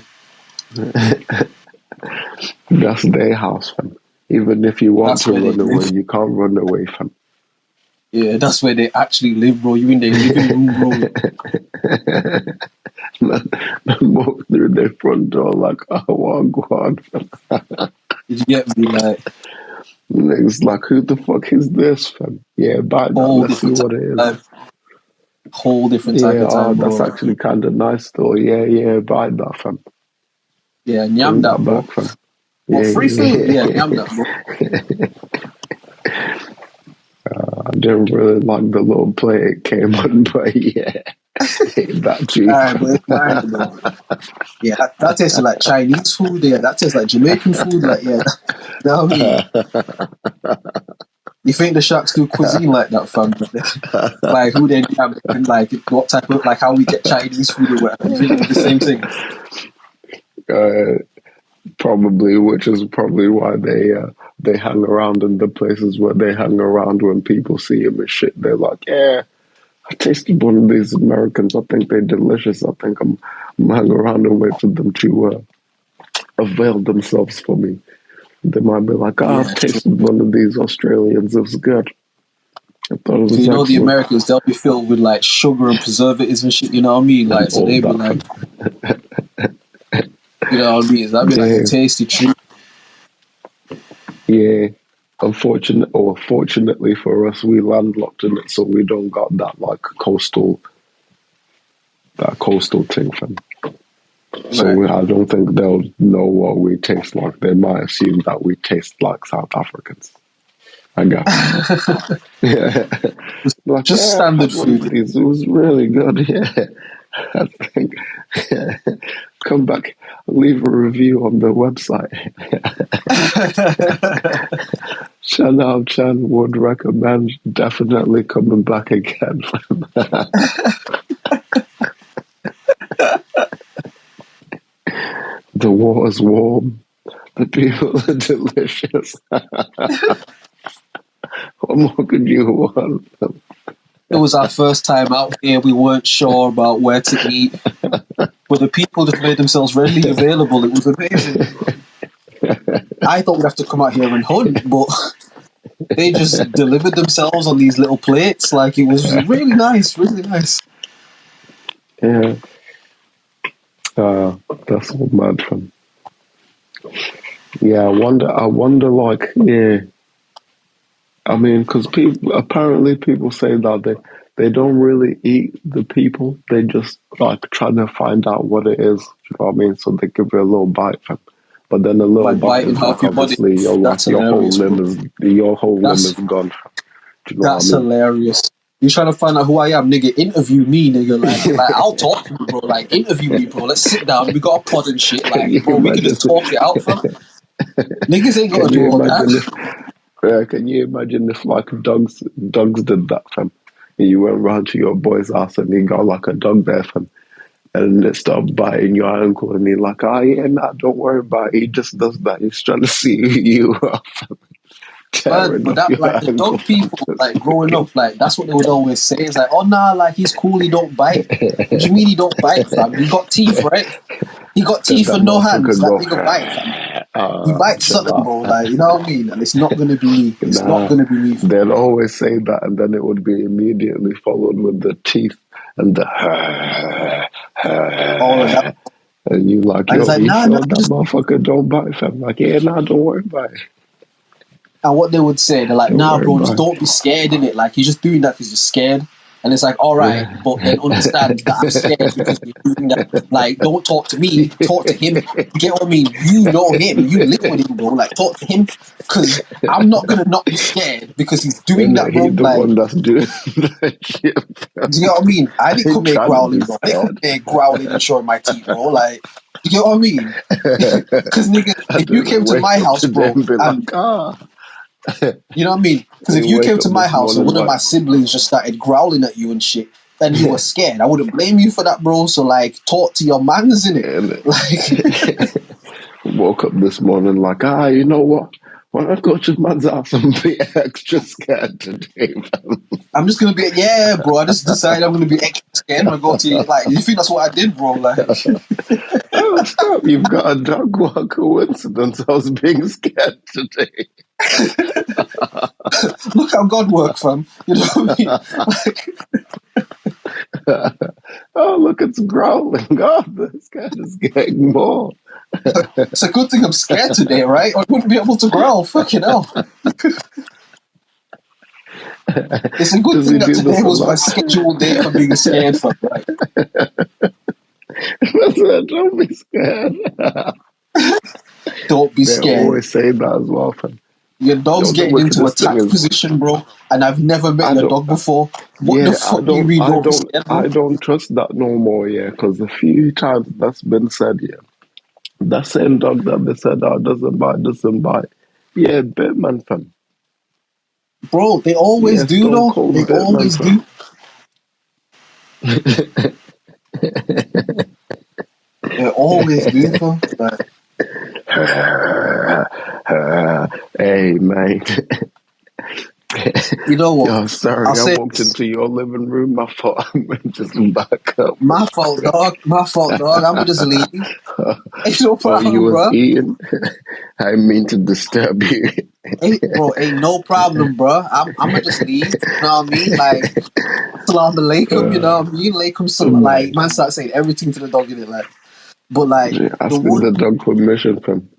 That's their house, fam. Even if you want to run away, you can't run away, fam. Yeah, that's where they actually live, bro. You in their living room, bro. Walk through their front door like, oh, go on. Did you get me? Like, it's like, who the fuck is this, fam? Yeah, back now, let's see what it is. Whole different type of time, bro. That's actually kind of nice, though. Yeah, buy that, fam. Yeah, nyam that, bro. Back, fam. Well, free food, yeah, nyam that, bro. I didn't really like the little play it came on, but yeah, that too. Alright, but it's mine, bro. Yeah, that tasted like Chinese food. Yeah, that tastes like Jamaican food. Like, yeah, you know what I mean? You think the Sharks do cuisine like that, fam? Like, who they and like what type of like how we get Chinese food or whatever? You think it's the same thing? Probably, which is probably why they hang around in the places where they hang around. When people see them and shit, they're like, yeah, I tasted one of these Americans. I think they're delicious. I think I'm hang around and wait for them to avail themselves for me. They might be like, oh, I've tasted one of these Australians. It was good. I thought it was You know, excellent. the Americans, they'll be filled with like sugar and preservatives and shit. You know what I mean? Like, so they be like, you know what I mean? That'd be like a tasty treat. Yeah. Fortunately for us, we landlocked in it, so we don't got that like coastal thing from. So I don't think they'll know what we taste like. They might assume that we taste like South Africans. I guess. Yeah. Like, Just standard food. It was really good. Yeah. I think. Yeah. Come back, leave a review on the website. Chanel Chan would recommend definitely coming back again. The water's warm. The people are delicious. What more could you want? It was our first time out here. We weren't sure about where to eat. But the people just made themselves readily available. It was amazing. I thought we'd have to come out here and hunt, but they just delivered themselves on these little plates. Like, it was really nice, really nice. Yeah. That's all mad fun. Yeah, I wonder, like, yeah. I mean, because people say that they don't really eat the people. They just like trying to find out what it is. You know what I mean? So they give you a little bite from. But then a little Like bite is like obviously your whole limb is gone. Do you know that's what I mean? hilarious. You trying to find out who I am, nigga? Interview me, nigga. Like I'll talk to you, bro. Like, interview me, bro. Let's sit down. We got a pod and shit. Like, bro, we can just talk it out, fam. Niggas ain't got to do all that. Can you imagine if like dogs did that, fam? And you went round to your boy's house and he got like a dog there, fam, and it started biting your ankle, and he's like, "Oh yeah, nah, don't worry about it. He just does that. He's trying to see who you are." Man, but that, like, the dog people, like, growing up, like, that's what they would always say. It's like, oh, nah, like, he's cool, he don't bite. What do you mean he don't bite, fam? He got teeth, right? He got teeth and no hands. That nigga bite, fam. He bites something, bro. Like, you know what I mean? And it's not going to be me. It's not going to be me. They'd always say that, and then it would be immediately followed with the teeth and the all of that. And you like, yo, like, nah, that motherfucker don't bite, fam. Like, yeah, nah, don't worry about it. And what they would say, they're like, nah, bro, just don't be scared, innit? Like, you're just doing that because you're scared. And it's like, all right, but then understand that I'm scared because you're doing that. Like, don't talk to me, talk to him. You get what I mean? You know him, you live with him, bro. Like, talk to him, because I'm not going to not be scared because he's doing that, bro. He's the one that's doing that shit. Do you know what I mean? I didn't come here growling, bro. I didn't come here growling and showing my teeth, bro. Like, you get what I mean? Because, nigga, if you came to my house, bro, and... You know what I mean? Because if you came to my house and one of my siblings just started growling at you and shit, then you were scared, I wouldn't blame you for that, bro. So, like, talk to your mans, innit? Like, woke up this morning like, you know what? When I go to man's house, I'm be extra scared today, man. I'm just gonna be, yeah, bro. I just decided I'm gonna be extra scared when I go to, like, you think that's what I did, bro? Like, oh, stop! You've got a dog walk coincidence. I was being scared today. Look how God works, fam. You know what I mean? Like, oh, look, it's growling. God, this cat is getting more. It's a good thing I'm scared today, right? I wouldn't be able to growl. Fucking hell. It's a good thing that today was my scheduled day for being scared, fam. Right? Don't be scared. Don't be scared. They always say that as well, fam. Your dog's Yo, the getting into wickedest thing attack is, position, bro. And I've never met I your don't. dog before. What the Yeah, fuck do you mean? Don't be scared, bro? I don't trust that no more. Yeah, because a few times that's been said. Yeah, that same dog that they said, oh, doesn't bite. Yeah, Batman fam. Bro, they always Yeah, do, Stone though. Cold They Batman always fam. do. They always do, fam. Like, Hey, mate. you know what? Yo, I'll sorry, I say walked this. into your living room. I thought I meant just back up real My fault, quick. dog. My fault, dog. I'ma just leave. Ain't no Oh, you problem, was bro. eating? I didn't mean to disturb you. Ain't no problem, bro. I'ma just leave. You know what I mean? Like, salam alaikum. You know what I mean? Alaikum salam. Like, Man, man, start saying everything to the dog in it. Like, but like the asking wood, the dog permission from.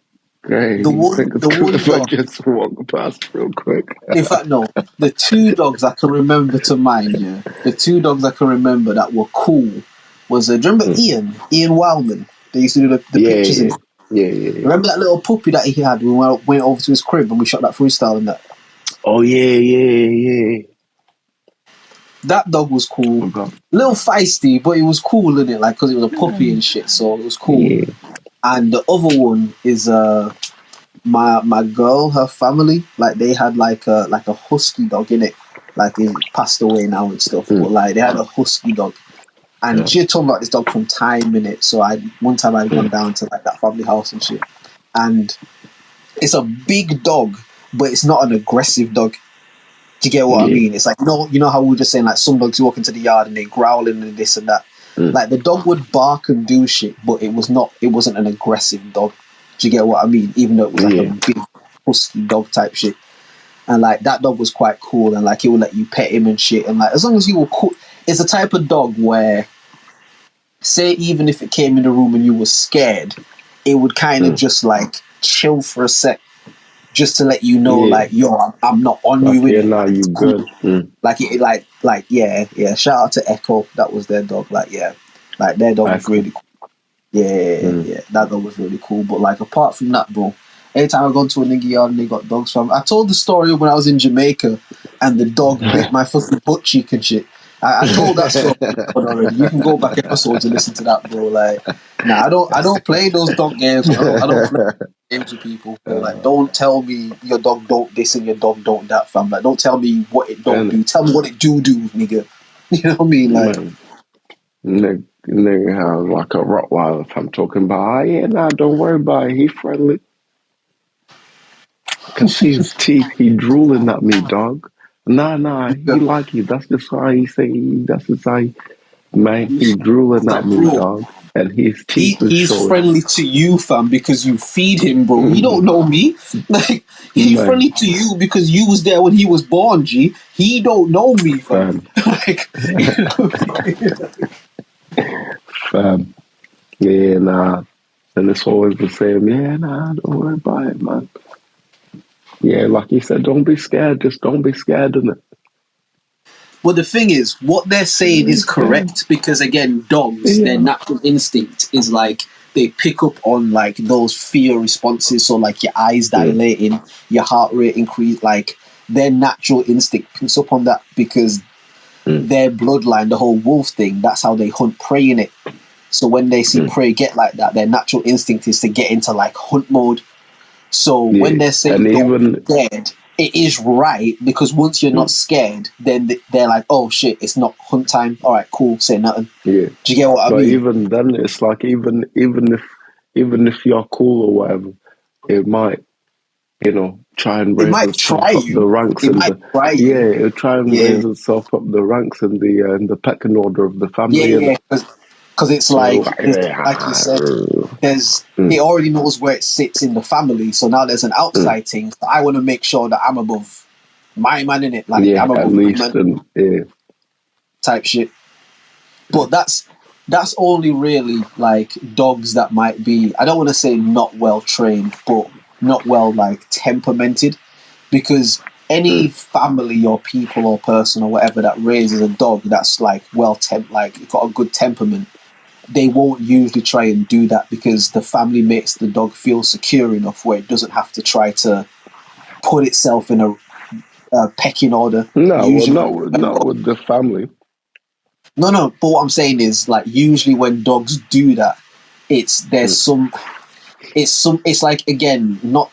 Hey, the one if I dog. just walk past real quick. In fact, no, the two dogs I can remember to mind. Yeah, the two dogs I can remember that were cool was do you remember Ian Wildman? They used to do the Yeah, pictures and yeah. remember that little puppy that he had when we went over to his crib and we shot that freestyle and that. Oh, yeah. That dog was cool. Forgot. Little feisty, but it was cool in it, like because it was a puppy and shit, so it was cool. Yeah. And the other one is my girl, her family, like they had like a husky dog in it. Like he passed away now and stuff, but like they had a husky dog. And Yeah. she had told me about this dog from time in it. So one time I'd gone down to like that family house and shit. And it's a big dog, but it's not an aggressive dog. Do you get what I Yeah. mean? It's like, you know how we were just saying, like, some dogs walk into the yard and they're growling and this and that. Like, the dog would bark and do shit, but it wasn't an aggressive dog. Do you get what I mean? Even though it was like a Yeah. big husky dog type shit. And like, that dog was quite cool and like, he would let you pet him and shit. And like, as long as you were cool, it's the type of dog where, say, even if it came in the room and you were scared, it would kind of just like chill for a sec, just to let you know, Yeah. like, yo, I'm not on Like, you in yeah, it. nah, Like, you it's cool. good. Like it, yeah. Shout out to Echo. That was their dog. Like, yeah, like their dog was Echo. really cool. Yeah. That dog was really cool. But like, apart from that, bro, anytime I go to a nigga yard and they got dogs from, I told the story when I was in Jamaica and the dog bit my fucking butt cheek and shit. I told that story already. You can go back episodes and listen to that, bro. Like, nah, I don't play those dog games. I don't play games with people. Bro. Like, don't tell me your dog don't this and your dog don't that, fam. Like, don't tell me what it don't do. Tell me what it do, nigga. You know what I mean? Like, Man, nigga has like a Rottweiler if I'm talking about. Oh, yeah, nah, don't worry about it. He friendly. Can see his teeth. He drooling at me, dog. Nah, he like you. That's just how he say. That's just how man, he drooling at like, me, bro, dog. And his teeth is he's showing. friendly to you, fam, because you feed him, bro. He don't know me. Like, he's Man, friendly to you because you was there when he was born, G. He don't know me, fam. fam, Like, you know, fam. Yeah, nah. And it's always the same. Yeah, nah, don't worry about it, man. Yeah, like you said, don't be scared. Just don't be scared of it. but the thing is, what they're saying is Scared. correct because, again, dogs, their Yeah. natural instinct is like they pick up on like those fear responses. So, like your eyes dilating, your heart rate increase. Like their natural instinct picks up on that because their bloodline, the whole wolf thing, that's how they hunt prey in it. So when they see prey get like that, their natural instinct is to get into like hunt mode. So when Yeah. they're saying And don't be even, scared, it is right because once you're not scared, then they're like, oh shit, it's not hunt time. All right, cool, say nothing. yeah. Do you get what I But mean? even then, it's like, even if you're cool or whatever, it might, try and It raise might try itself up the you. ranks It in might the, try yeah, you. it'll try and Yeah, raise itself up the ranks in the pecking order of the family, yeah, innit? because it's So, like you said, it already knows where it sits in the family. So now there's an outside thing. So I want to make sure that I'm above my man in it. Like yeah, I'm at above my least, man and yeah, type shit. But that's only really like dogs that might be, I don't want to say not well trained, but not well like temperamented, because any family or people or person or whatever that raises a dog that's like like got a good temperament, they won't usually try and do that because the family makes the dog feel secure enough where it doesn't have to try to put itself in a pecking order. No, well, Usually, not with the family. no. But what I'm saying is, like, usually when dogs do that, it's like, again, not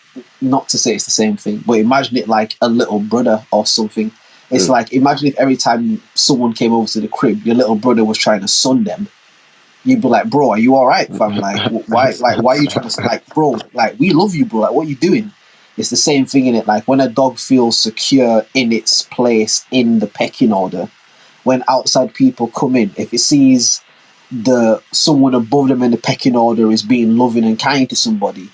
to say it's the same thing, but imagine it like a little brother or something. It's like, imagine if every time someone came over to the crib, your little brother was trying to son them. You'd be like, bro, are you all right, fam? Like, why are you trying to, like, bro, like, we love you, bro. Like, what are you doing? It's the same thing in it. Like, when a dog feels secure in its place in the pecking order, when outside people come in, if it sees someone above them in the pecking order is being loving and kind to somebody,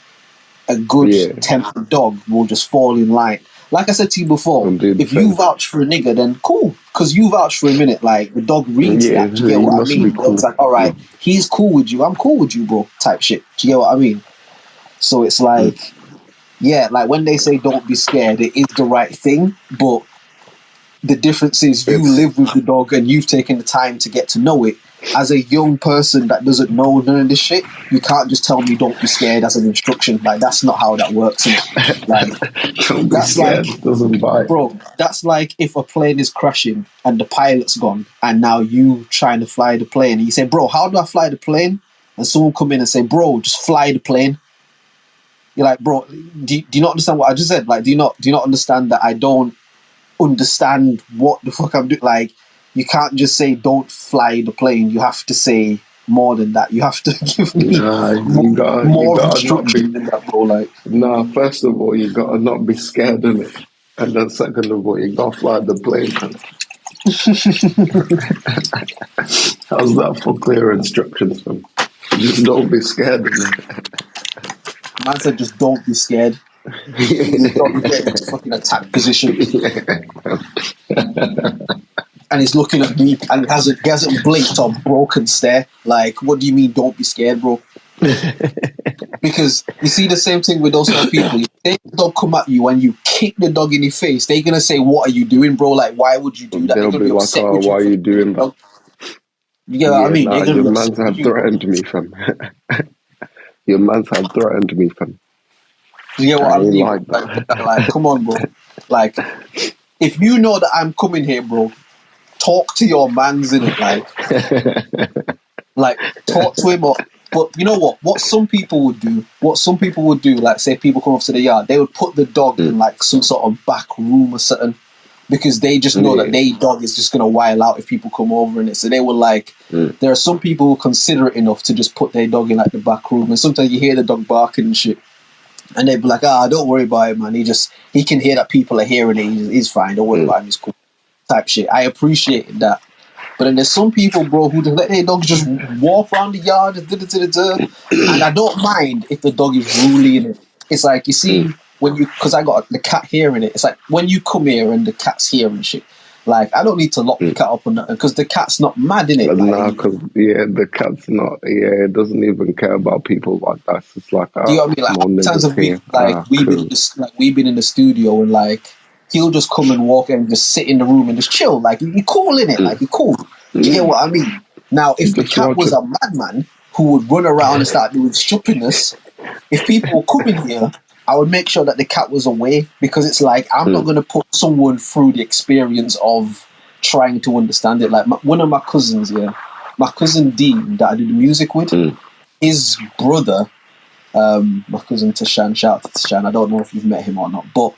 a good tempered dog will just fall in line. Like I said to you before, if you vouch for a nigga, then cool, because you vouch for a minute. Like, the dog reads that. Do you get what I mean? The dog's like, all right, he's cool with you, I'm cool with you, bro, type shit. Do you get what I mean? So it's like, yeah, like when they say don't be scared, it is the right thing, but the difference is you live with the dog and you've taken the time to get to know it. As a young person that doesn't know none of this shit, you can't just tell me don't be scared as an instruction. Like, that's not how that works, innit? Like, Don't be scared, doesn't bite. Bro, that's like if a plane is crashing and the pilot's gone and now you trying to fly the plane and you say, bro, how do I fly the plane? And someone come in and say, bro, just fly the plane. You're like, bro, do you not understand what I just said? Like, do you not understand that I don't understand what the fuck I'm doing? Like, you can't just say don't fly the plane. You have to say more than that. You have to give me more instruction than that, bro. Like, first of all, you gotta not be scared in it, and then second of all, you gotta fly the plane. How's that for clear instructions, man? Just don't be scared in it. Man said just don't be scared. Just don't get into fucking attack position. And he's looking at me and he hasn't blinked or broken stare. Like, what do you mean don't be scared, bro? Because you see the same thing with those kind of people. If they dog come at you and you kick the dog in the face, they're gonna say, what are you doing, bro? Like, why would you do that? They'll be like, oh, why are you doing that? You get what I mean? Nah, your man's have threatened me, fam. Your man's have threatened me, fam. You get what I mean? Like, come on, bro. Like, if you know that I'm coming here, bro, talk to your mans in it, like talk to him. But you know what some people would do, like, say people come up to the yard, they would put the dog in like some sort of back room or something, because they just know that their dog is just gonna wild out if people come over in it. So they were like, there are some people who consider it enough to just put their dog in like the back room, and sometimes you hear the dog barking and shit, and they'd be like, don't worry about it, man, he can hear that people are hearing it, he's fine, don't worry about him, he's cool, type shit. I appreciated that. But then there's some people, bro, who just let their dogs just walk around the yard, and I don't mind if the dog is ruly in it. It's like, you see, because I got the cat here in it, it's like when you come here and the cat's here and shit, like, I don't need to lock the cat up or nothing, because the cat's not mad in it. Nah, because the cat's not. It doesn't even care about people like that. It's just like, do you know what I mean? Like, sometimes we've been in the studio and like, he'll just come and walk and just sit in the room and just chill. Like, you're cool in it. Like, you're cool. Do you get what I mean? Now, if the cat was a madman who would run around and start doing stupidness, if people were coming here, I would make sure that the cat was away, because it's like, I'm not going to put someone through the experience of trying to understand it. Like, one of my cousins, my cousin Dean that I do the music with, his brother, my cousin Tashan, shout out to Tashan, I don't know if you've met him or not, but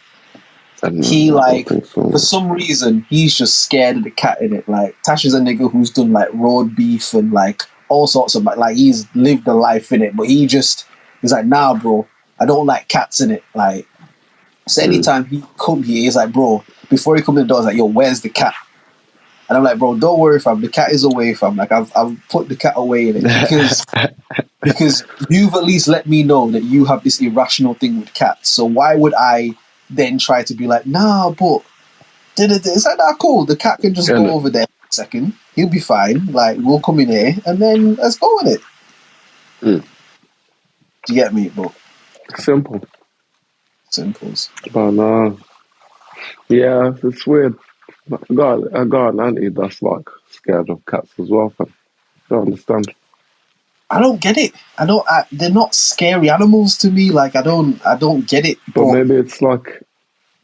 he, like, for some reason, he's just scared of the cat in it. Like, Tash is a nigga who's done like road beef and like all sorts of, like, he's lived a life in it, but he's like, nah, bro, I don't like cats in it. Like, so anytime he come here, he's like, bro, before he come in the door, he's like, yo, where's the cat? And I'm like, bro, don't worry, fam, the cat is away, fam. Like, I've put the cat away in it because you've at least let me know that you have this irrational thing with cats. So why would I then try to be like, nah, but it's like, nah, cool, the cat can just go over there for a second, he'll be fine, like, we'll come in here and then let's go with it. Do you get me, bro? Simples. But no, yeah, it's weird. I got an auntie that's like scared of cats as well. I don't understand. I don't get it. They're not scary animals to me. Like, I don't get it. But maybe it's like,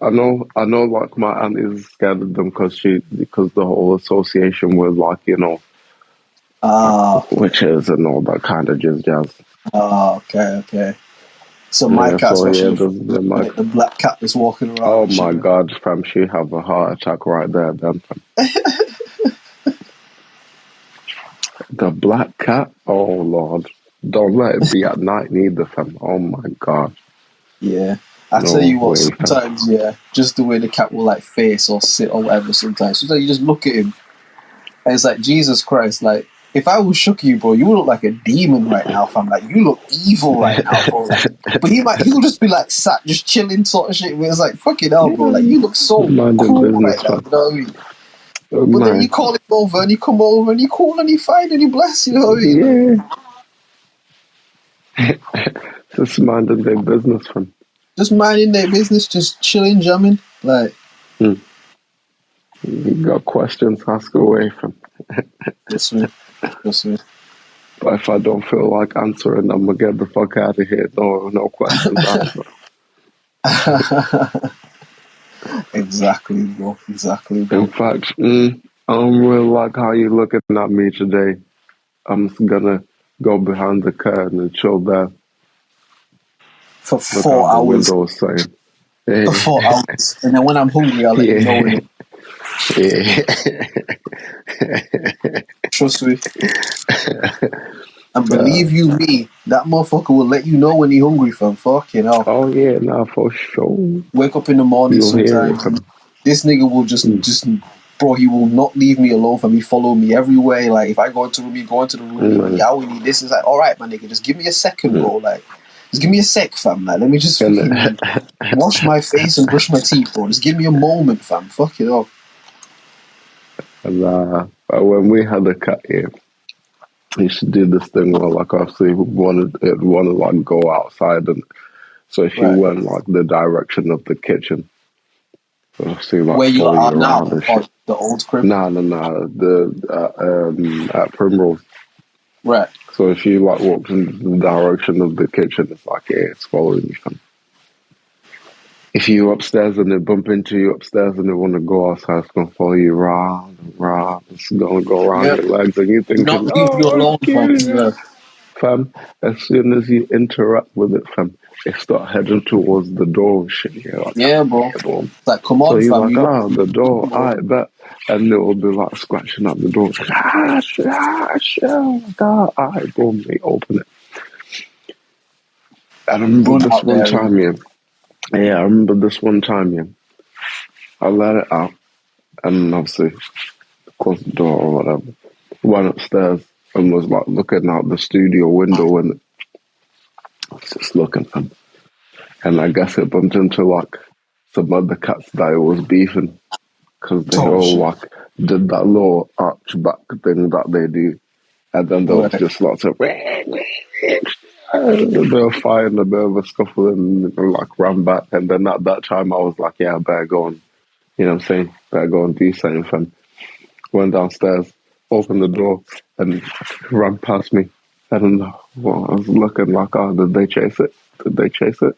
I know, like my aunt is scared of them because the whole association with like Ah, okay. witches and all that kind of jazz. Ah, okay, okay. So my Yeah, cat's so yeah, actually the my the black cat is walking around oh and my shit. god, fam, she have a heart attack right there, then. Fam. The black cat, oh lord, don't let it be at night neither, fam. Oh my god, Yeah. I tell no you what, way, fam. sometimes, yeah, just the way the cat will like face or sit or whatever sometimes. Sometimes you just look at him and it's like, Jesus Christ, like, if I was shook you, bro, you would look like a demon right now, fam. Like, you look evil right now, bro. Like, but he'll just be like sat, just chilling sort of shit. Where it's like, fucking hell, bro. Like, Yeah, you look so minding cool right business, now, fam. you know what I mean? But then you Man, call him over and you come over and you cool and you fine and you bless, you know what I mean? Like, yeah, just minding their business, fam. just minding their business, just chilling, jamming. Like, You got questions, ask away, fam. trust me, trust me. But if I don't feel like answering, I'm gonna get the fuck out of here. No questions asked. Exactly, bro. Exactly, In bro. fact, I don't really like how you're looking at me today. I'm just gonna go behind the curtain and chill there. For Look four out the hours. window, saying, For "Hey, 4 hours. And then when I'm hungry, I'll let you know. yeah, yeah." Trust me. And believe you me, that motherfucker will let you know when he's hungry, fam. Fucking hell. Oh yeah, nah, for sure. Wake up in the morning You'll hear it sometimes. from. This nigga will just, bro, he will not leave me alone, fam. He follow me everywhere. Like, if I go into the room, he go into the room. He like, Mm, yeah, we need this. It's like, all right, my nigga, just give me a second, bro. Like, just give me a sec, fam. Like, let me just fucking wash my face and brush my teeth, bro. Just give me a moment, fam. Fuck it up. and when we had a cat here, he used to do this thing where, like, obviously, wanted like go outside, and so if you Right. went like the direction of the kitchen, obviously, like Where you follow you are now, around and or shit. the old crib? Nah, nah, nah. At Primrose. Right. So if you like walked in the direction of the kitchen, it's like yeah, it's following you. Fam. If you upstairs and they bump into you upstairs and they want to go outside, it's gonna follow you round and round. It's gonna go around Yeah. your legs, and you're Not thinking, leave you "Oh, alone, fam. okay." Yeah. Fam, as soon as you interact with it, fam, it start heading towards the door and shit. You're like, Yeah, bro. yeah, boom. It's like, come So on, you're fam. like, You got the door, I to bet. And it will be like scratching at the door. I boom, they open it. And I remember run this out one there. time, yeah. Yeah, I remember this one time, yeah. I let it out, and obviously closed the door or whatever. Went upstairs and was like looking out the studio window, and I was just looking, and I guess it bumped into like some other cats that it was beefing because they Oh, all shit. like did that little arch back thing that they do, and then there was Right. just lots of a bit of fight and a bit of a scuffle, and like ran back. And then at that time, I was like, yeah, I better go and you know what I'm saying, better go and do something. Fam. Went downstairs, opened the door, and ran past me. I don't know. Well, I was looking like, oh, did they chase it? Did they chase it?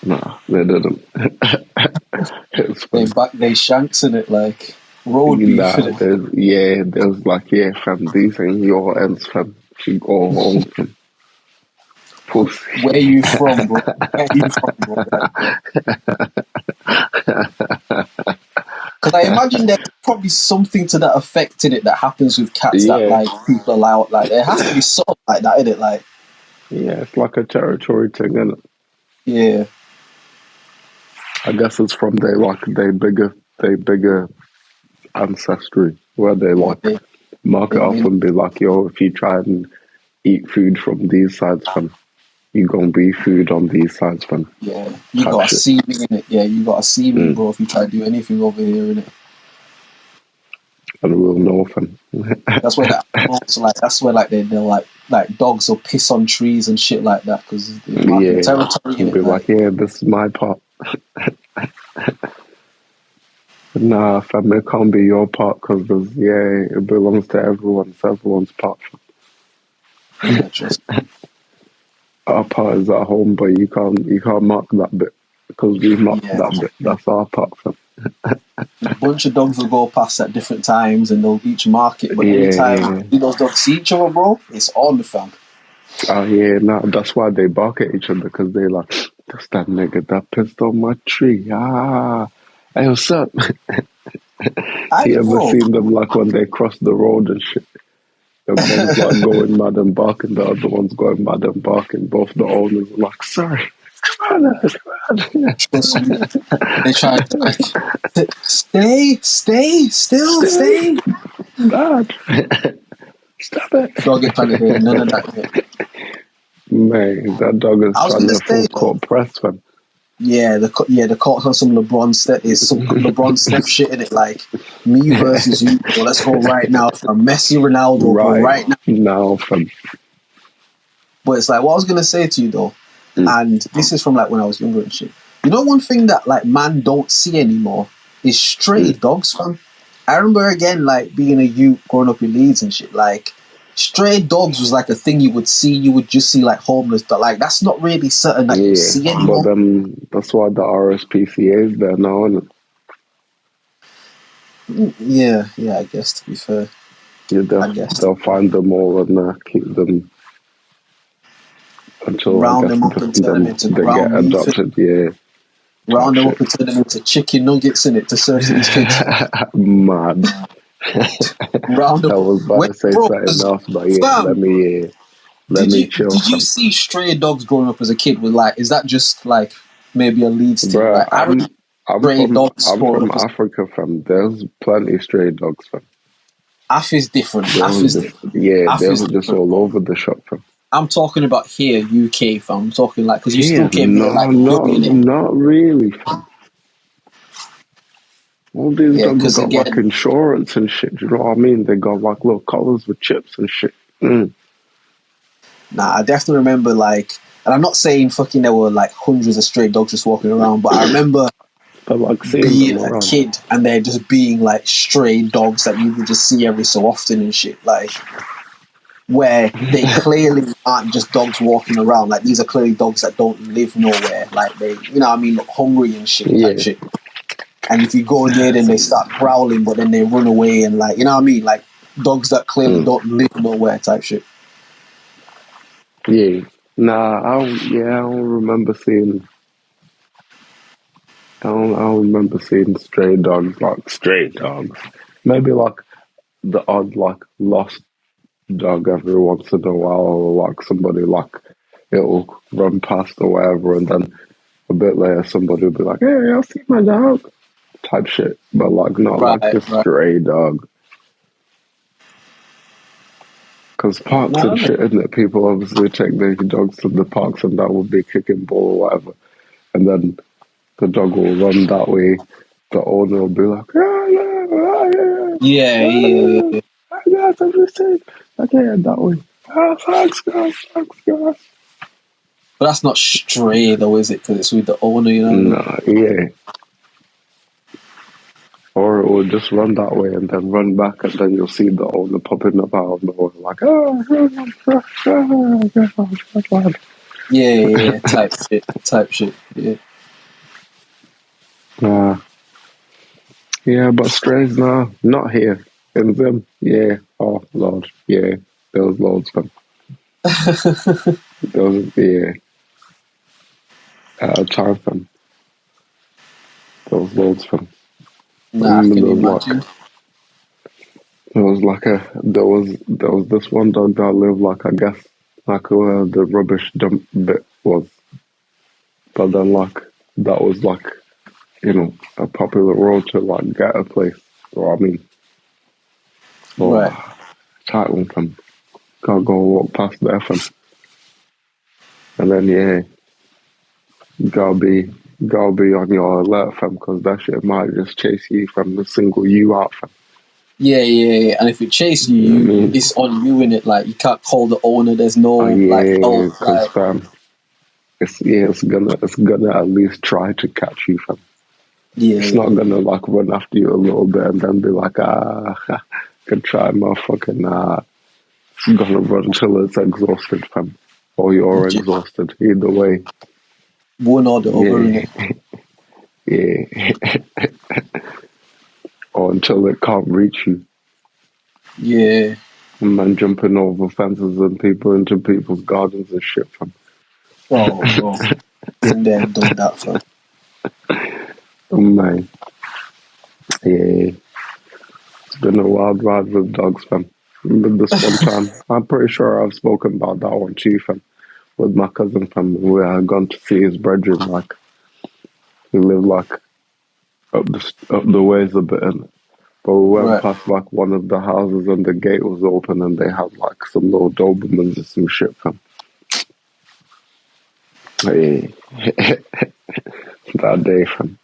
No, they didn't. It's funny. They shanks in it, like, road beef in Nah, it. there's like, yeah, fam, these ain't your ends, fam. You go home, fam. Where Pussy. you from, bro? Where you from, bro? Like, yeah. Because I imagine there's probably something to that effect in it that happens with cats that, Yeah, like, people allow. Like, there has to be something like that in it. Like, yeah, it's like a territory thing, and yeah. I guess it's from they bigger ancestry where they Yeah, like mark it up they and be like, yo, if you try and eat food from these sides, fam, you gonna be food on these sides, fam. yeah, you Type gotta shit. see me in it. Yeah, you gotta see me, Mm. bro. If you try to do anything over here in it, And we'll know, fam. that's where that also like that's where like they're like dogs will piss on trees and shit like that because they're marking Yeah. territory in And it. be like, Like, yeah, this is my part. Nah, fam, it can't be your part because it belongs to everyone. It's everyone's part. yeah, just Our part is at home, but you can't mark that bit. because we marked Yeah. that bit. That's our part, fam. A bunch of dogs will go past at different times and they'll each mark it. But anytime those dogs see each other, bro, it's on, fam. Oh yeah, no, that's why they bark at each other, because they like, that's that nigga that pissed on my tree. Ah, hey, what's up? You ever seen them like when they cross the road and shit? The one's like going mad and barking, the other one's going mad and barking. Both the owners are like, sorry, come on. Trust me. They try to like, stay. Bad. Stop it. Dog ain't trying to hear none of that. Man, that dog is I was trying gonna to say, full court press, fam. Yeah, the court on some LeBron Steph shit in it, like me versus you. Well, let's go right now for Messi Ronaldo, bro, right now. Fam. But it's like what I was gonna say to you though, and this is from like when I was younger and shit. You know, one thing that like man don't see anymore is stray dogs, fam. I remember again like being a youth growing up in Leeds and shit, like stray dogs was like a thing you would see. You would just see like homeless, but like that's not really something that you see anymore. But that's why the RSPCA is there now, isn't it? Yeah, I guess to be fair. Yeah, they'll find them all and keep them until round them up and turn them into they ground get beef. adopted. Round them up and turn them into chicken nuggets in it to serve to these kids. Mad. Round them. I was about to say something else, but let me chill. Did you see stray dogs growing up as a kid? With like, is that just like maybe a Leeds thing? Bruh, Like, I'm from Africa, fam. There's plenty of stray dogs, fam. Af is different. Yeah, they were just all over the shop, fam. I'm talking about here, UK, fam. I'm talking like, because you still came here like not really, fam. All these dogs got like insurance and shit. Do you know what I mean? They got like little collars with chips and shit. Nah, I definitely remember like, and I'm not saying fucking there were like hundreds of stray dogs just walking around, but I remember being a kid and there just being like stray dogs that you would just see every so often and shit, like where they clearly aren't just dogs walking around. Like these are clearly dogs that don't live nowhere. Like they, you know what I mean, look hungry and shit, type shit. And if you go near them, they start growling, but then they run away and like, you know what I mean? Like dogs that clearly don't live nowhere type shit. Yeah. Nah, I don't remember seeing... I don't remember seeing stray dogs, like stray dogs. Maybe like the odd like lost dog every once in a while, or like somebody like it'll run past or whatever, and then a bit later somebody will be like, "Hey, I see my dog," type shit. But like not like the stray dog. Because parks and shit, isn't it? People obviously take their dogs to the parks and that would be kicking ball or whatever, and then the dog will run that way. The owner will be like, yeah. I got everything. Okay, that way. Thanks, guys. But that's not stray though, is it? Because it's with the owner, you know? Nah, yeah. Or it will just run that way and then run back, and then you'll see the owner popping up out of nowhere, like, yeah, type shit, yeah. Yeah, but strays, nah, not here. In them, yeah. Oh, Lord, yeah. There was loads of them. There was, yeah. At a time, fam. There was loads of them. Nah, can you imagine? There was this one dog that lived like, I guess, like where the rubbish dump bit was. But then like, that was like, you know, a popular road to like get a place. You know what I mean? So, tight one, fam. Can't go walk past there, fam. And then, yeah, gotta be on your alert, fam, because that shit might just chase you from the single you out, fam. Yeah. And if it chases you, it's on you, innit? Like, you can't call the owner. There's no, help. Because, fam, it's gonna at least try to catch you, fam. Yeah. It's not gonna, like, run after you a little bit and then be like, can try, motherfucker. Nah. It's gonna run until it's exhausted, fam. Or you're exhausted. Either way. one or the other, innit? Yeah. Or until it can't reach you. Yeah. Man jumping over fences and people into people's gardens and shit, fam. Oh, bro. Been there and done that, fam. Oh, man. Yeah. It's been a wild ride with dogs, fam. Remember this one time? I'm pretty sure I've spoken about that one too, fam. With my cousin, fam. We had gone to see his brethren, like, he lived, like, up the ways a bit, innit? But we went Right. past, like, one of the houses and the gate was open and they had, like, some little Dobermans or some shit, fam. Yeah. That day, fam.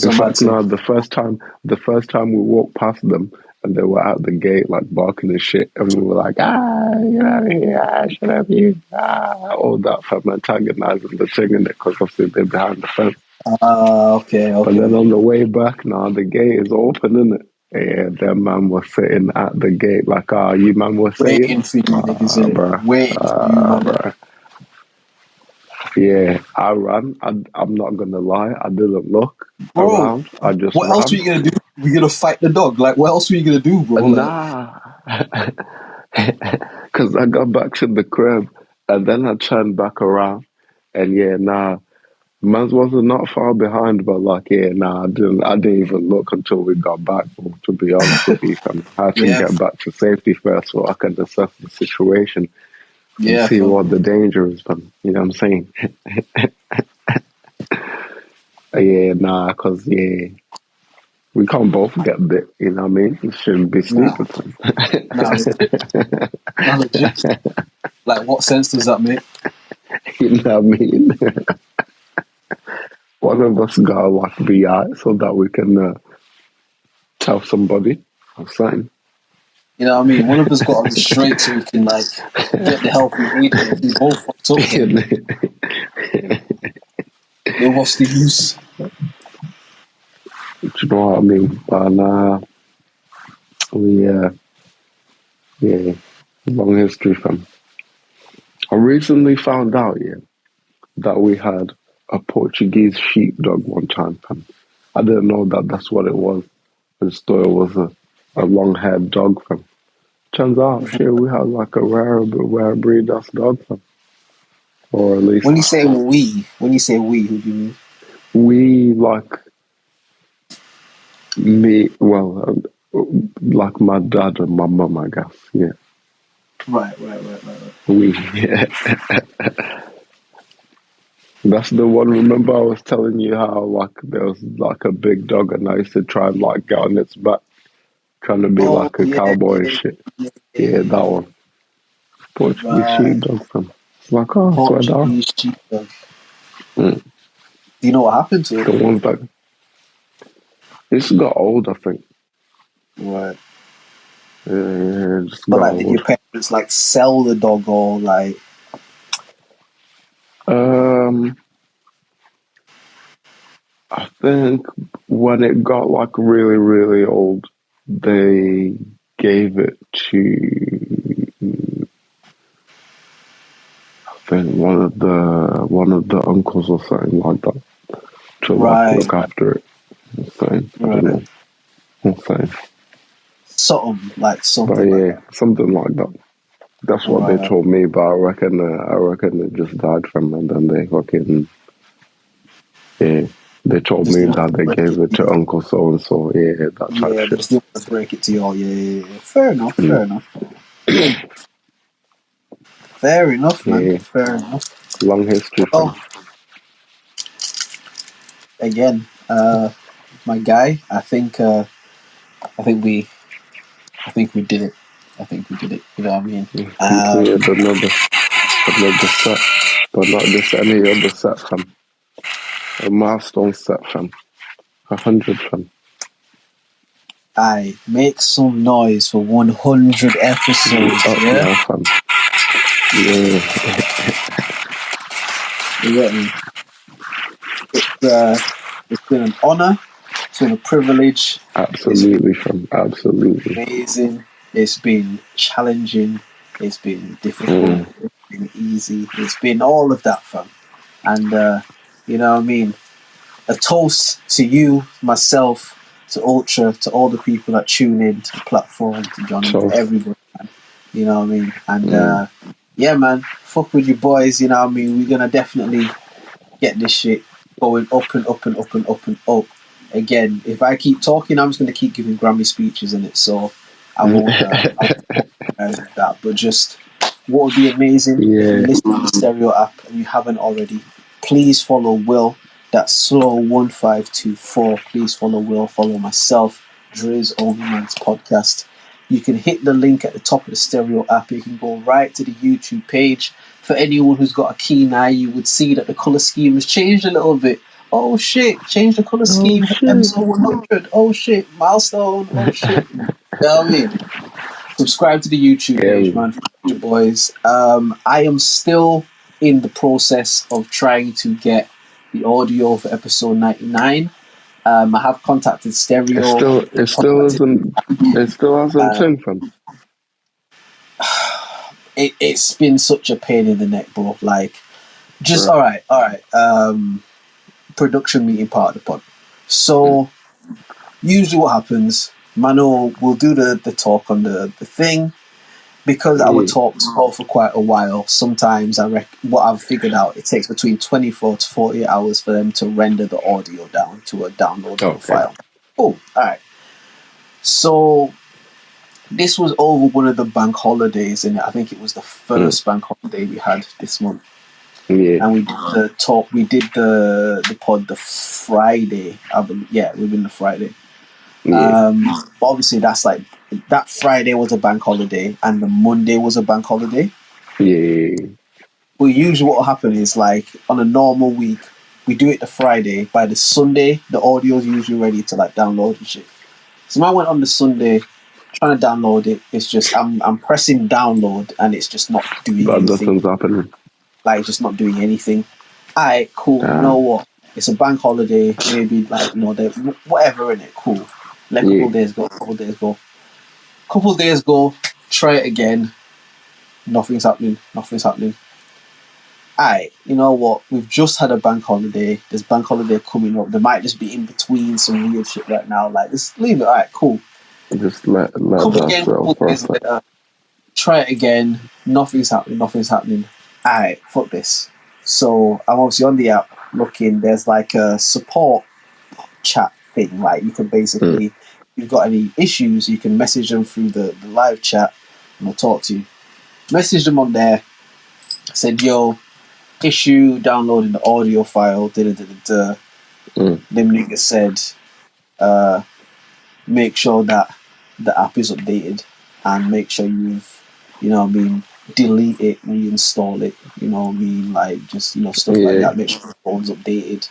In fact, no, the first time we walked past them and they were at the gate, like, barking and shit, and we were like, get out of here, shut up, you, all that, fam, antagonizing the thing in it, because obviously they're behind the fence. Okay. But then on the way back now, the gate is open, innit? Yeah, that man was sitting at the gate like, you man was waiting saying? for you niggas, innit? Bruh. Waiting for you, man. Bruh. Yeah, I ran. I'm not going to lie. I didn't look around. I just what ran. else were you going to do? Were you going to fight the dog? Like, what else were you going to do, bro? Nah. Because I got back to the crib and then I turned back around and yeah, nah. Mans wasn't not far behind, but like, yeah, nah, I didn't even look until we got back, to be honest with you. I had to get back to safety first so I could assess the situation and see what the danger is, fam. You know what I'm saying? Yeah, nah, because, yeah, we can't both get bit, you know what I mean? You shouldn't be stupid, fam. Nah, legit. Like, what sense does that make? You know what I mean? One of us gotta, like, be out so that we can tell somebody or something. You know what I mean? One of us got to be straight so we can, like, get the help we need. If we both fucked up, then what's the use? Do you know what I mean? But nah, yeah, long history, fam. I recently found out, that we had a Portuguese sheepdog one time, fam. I didn't know that that's what it was. I just thought it was a long-haired dog, fam. Turns out, shit, we had like a rare breed ass dog, fam. Or at least When you say we, who do you mean? we, like me, well, like my dad and my mum, I guess, yeah. Right. We, yeah. That's the one. Remember, I was telling you how, like, there was like a big dog, and I used to try and, like, get on its back, trying to be like a cowboy and shit. Yeah, that one. Portuguese sheepdog, fam. It's like, swear down. Portuguese sheepdog. Do you know what happened to it? The ones that this got old, I think. Right. Yeah, just But got like, old. did your parents like sell the dog or like? I think when it got like really, really old, they gave it to, I think, one of the uncles or something like that to like look after it. Something. I don't know. Something. But yeah, something like that. That's what they told me, but I reckon it just died from, and then they fucking, yeah, they told me that they gave it to Uncle so and so. Yeah, that type shit. They still want to break it to you all. Yeah. Fair enough. Fair enough, man. Yeah. Fair enough. Long history. Again, my guy. I think we did it. You know what I mean? Completed another set, but not just any other set, fam. A milestone set, fam. 100, fam. I make some noise for 100 episodes. Now, fam. Yeah. You get me? It's been an honor. It's been a privilege. Absolutely, fam. Absolutely. Amazing. It's been challenging. It's been difficult. It's been easy. It's been all of that, fam. And You know what I mean? A toast to you, myself, to Ultra, to all the people that tune in to the platform, to Johnny, to Toast. everybody, man. You know what I mean? And yeah, man, fuck with you boys. You know what I mean? We're gonna definitely get this shit going up and up and up and up and up. Again, if I keep talking, I'm just gonna keep giving Grammy speeches in it. So I won't that. But just what would be amazing if Yeah. you listen to the Stereo app and you haven't already, please follow Will. That's slow1524. Please follow Will. Follow myself, Drizz OnlyMans podcast. You can hit the link at the top of the Stereo app. You can go right to the YouTube page. For anyone who's got a keen eye, you would see that the color scheme has changed a little bit. Oh shit! Change the color scheme. shit. Episode 100. Oh shit! Milestone. Oh shit! You know what I mean? Subscribe to the YouTube page, man. For boys. I am still in the process of trying to get the audio for episode 99. I have contacted Stereo. It still hasn't changed, fam. It's been such a pain in the neck, bro. Like, just Right. all right. Production meeting part of the pod. So usually what happens, Mano will do the talk on the thing. Because our talks go for quite a while, sometimes what I've figured out, it takes between 24 to 48 hours for them to render the audio down to a downloadable file. Oh, all right. So this was over one of the bank holidays, and I think it was the first bank holiday we had this month. Yeah. And we did the talk. We did the pod the Friday. I believe, yeah, it would have been the Friday. Yeah. But obviously, that's like that Friday was a bank holiday, and the Monday was a bank holiday. Yeah. But usually, what will happen is like on a normal week, we do it the Friday. By the Sunday, the audio is usually ready to like download and shit. So I went on the Sunday trying to download it. It's just I'm pressing download, and it's just not doing anything. Nothing's happening. Like just not doing anything. Alright, cool. You know what? It's a bank holiday. Maybe like whatever in it. Cool. Let a couple days go. Try it again. Nothing's happening. Alright, you know what? We've just had a bank holiday. There's bank holiday coming up. There might just be in between some weird shit right now. Like, just leave it. Alright, cool. Just let Come that again. settle for a sec. Try it again. Nothing's happening. Alright, fuck this. So I'm obviously on the app looking. There's like a support chat thing. Like you can basically, if you've got any issues, you can message them through the live chat and they'll talk to you. Message them on there. Said, yo, issue downloading the audio file. Them niggas said, make sure that the app is updated and make sure you've, you know what I mean, delete it, reinstall it, you know what I mean, like just, you know, stuff like that. Make sure the phone's updated.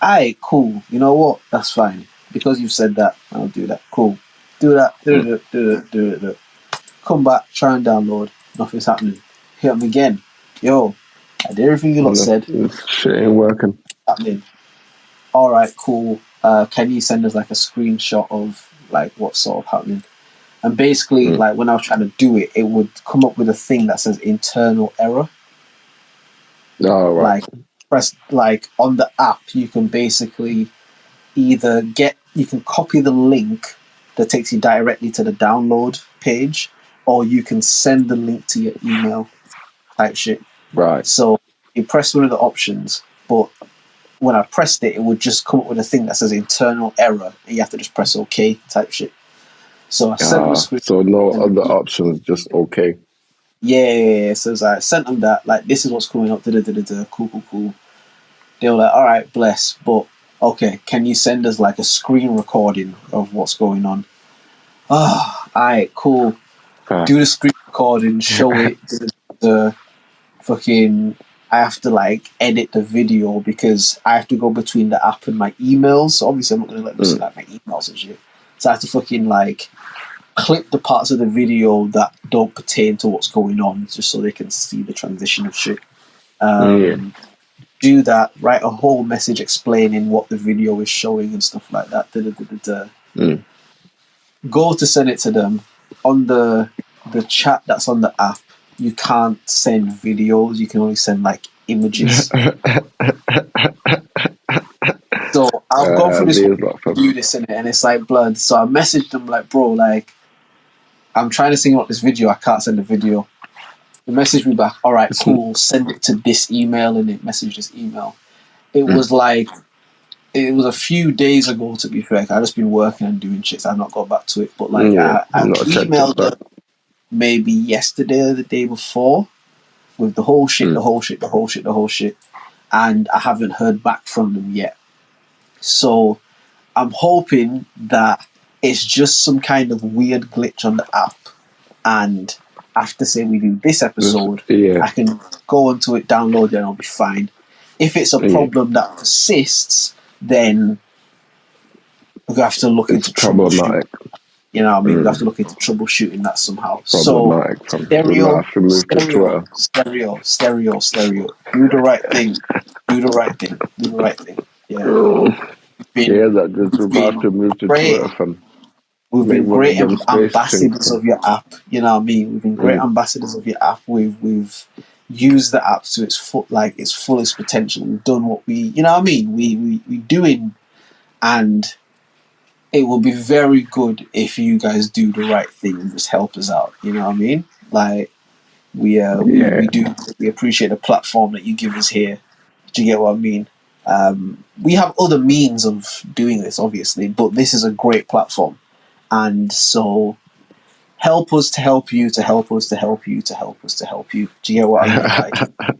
Alright, cool. You know what? That's fine. Because you've said that, I'll do that. Cool. Do that. Do it. Come back, try and download. Nothing's happening. Hit them again. Yo, I did everything you lot said. Shit ain't working. Happening. Alright, cool. Can you send us like a screenshot of like what's sort of happening? And basically, like when I was trying to do it, it would come up with a thing that says internal error. Oh, right. Like press like on the app, you can basically either you can copy the link that takes you directly to the download page, or you can send the link to your email type shit. Right. So you press one of the options, but when I pressed it, it would just come up with a thing that says internal error, and you have to just press OK type shit. So I sent them a screen. So no other options, just okay. Yeah. So I sent them that, like, this is what's coming up. Cool. They were like, all right, bless, but okay, can you send us like a screen recording of what's going on? All right, cool. Do the screen recording, show it. The fucking, I have to like edit the video because I have to go between the app and my emails. So obviously, I'm not going to let them see like my emails and shit. So I have to fucking like clip the parts of the video that don't pertain to what's going on, just so they can see the transition of shit. Do that, write a whole message explaining what the video is showing and stuff like that. Go to send it to them. On the chat that's on the app, you can't send videos, you can only send like images. better for this days, one, like, fam. do this in it, and it's like blood. So I messaged them like, bro, like, I'm trying to sing out this video. I can't send the video. They messaged me back. All right, cool. Send it to this email, and it messaged this email. It was like, it was a few days ago, to be fair. I've just been working and doing shit. So I've not got back to it. But like, Yeah, I not checked it emailed back. them maybe yesterday or the day before with the whole shit, the whole shit, the whole shit, the whole shit. And I haven't heard back from them yet. So I'm hoping that it's just some kind of weird glitch on the app. And after, say, we do this episode, Yeah. I can go onto it, download it, and I'll be fine. If it's a problem that persists, then we have to look It's into troubleshooting. problematic. You know what I mean? We have to look into troubleshooting that somehow. Problematic, So, fam. We might have to move to Twitter. stereo. Do the right thing. Do the right thing. Do the right thing. Yeah. Yeah, that just we might have to move to Great. Twitter, fam. We've Make been one great of them space ambassadors things, of your app. You know what I mean? We've been great ambassadors of your app. We've used the app to its its fullest potential. We've done what we, you know what I mean? We doing, and it will be very good if you guys do the right thing and just help us out. You know what I mean? Like we appreciate the platform that you give us here. Do you get what I mean? We have other means of doing this, obviously, but this is a great platform. And so help us to help you, to help us to help you, to help us to help you. Do you get what I mean? Like,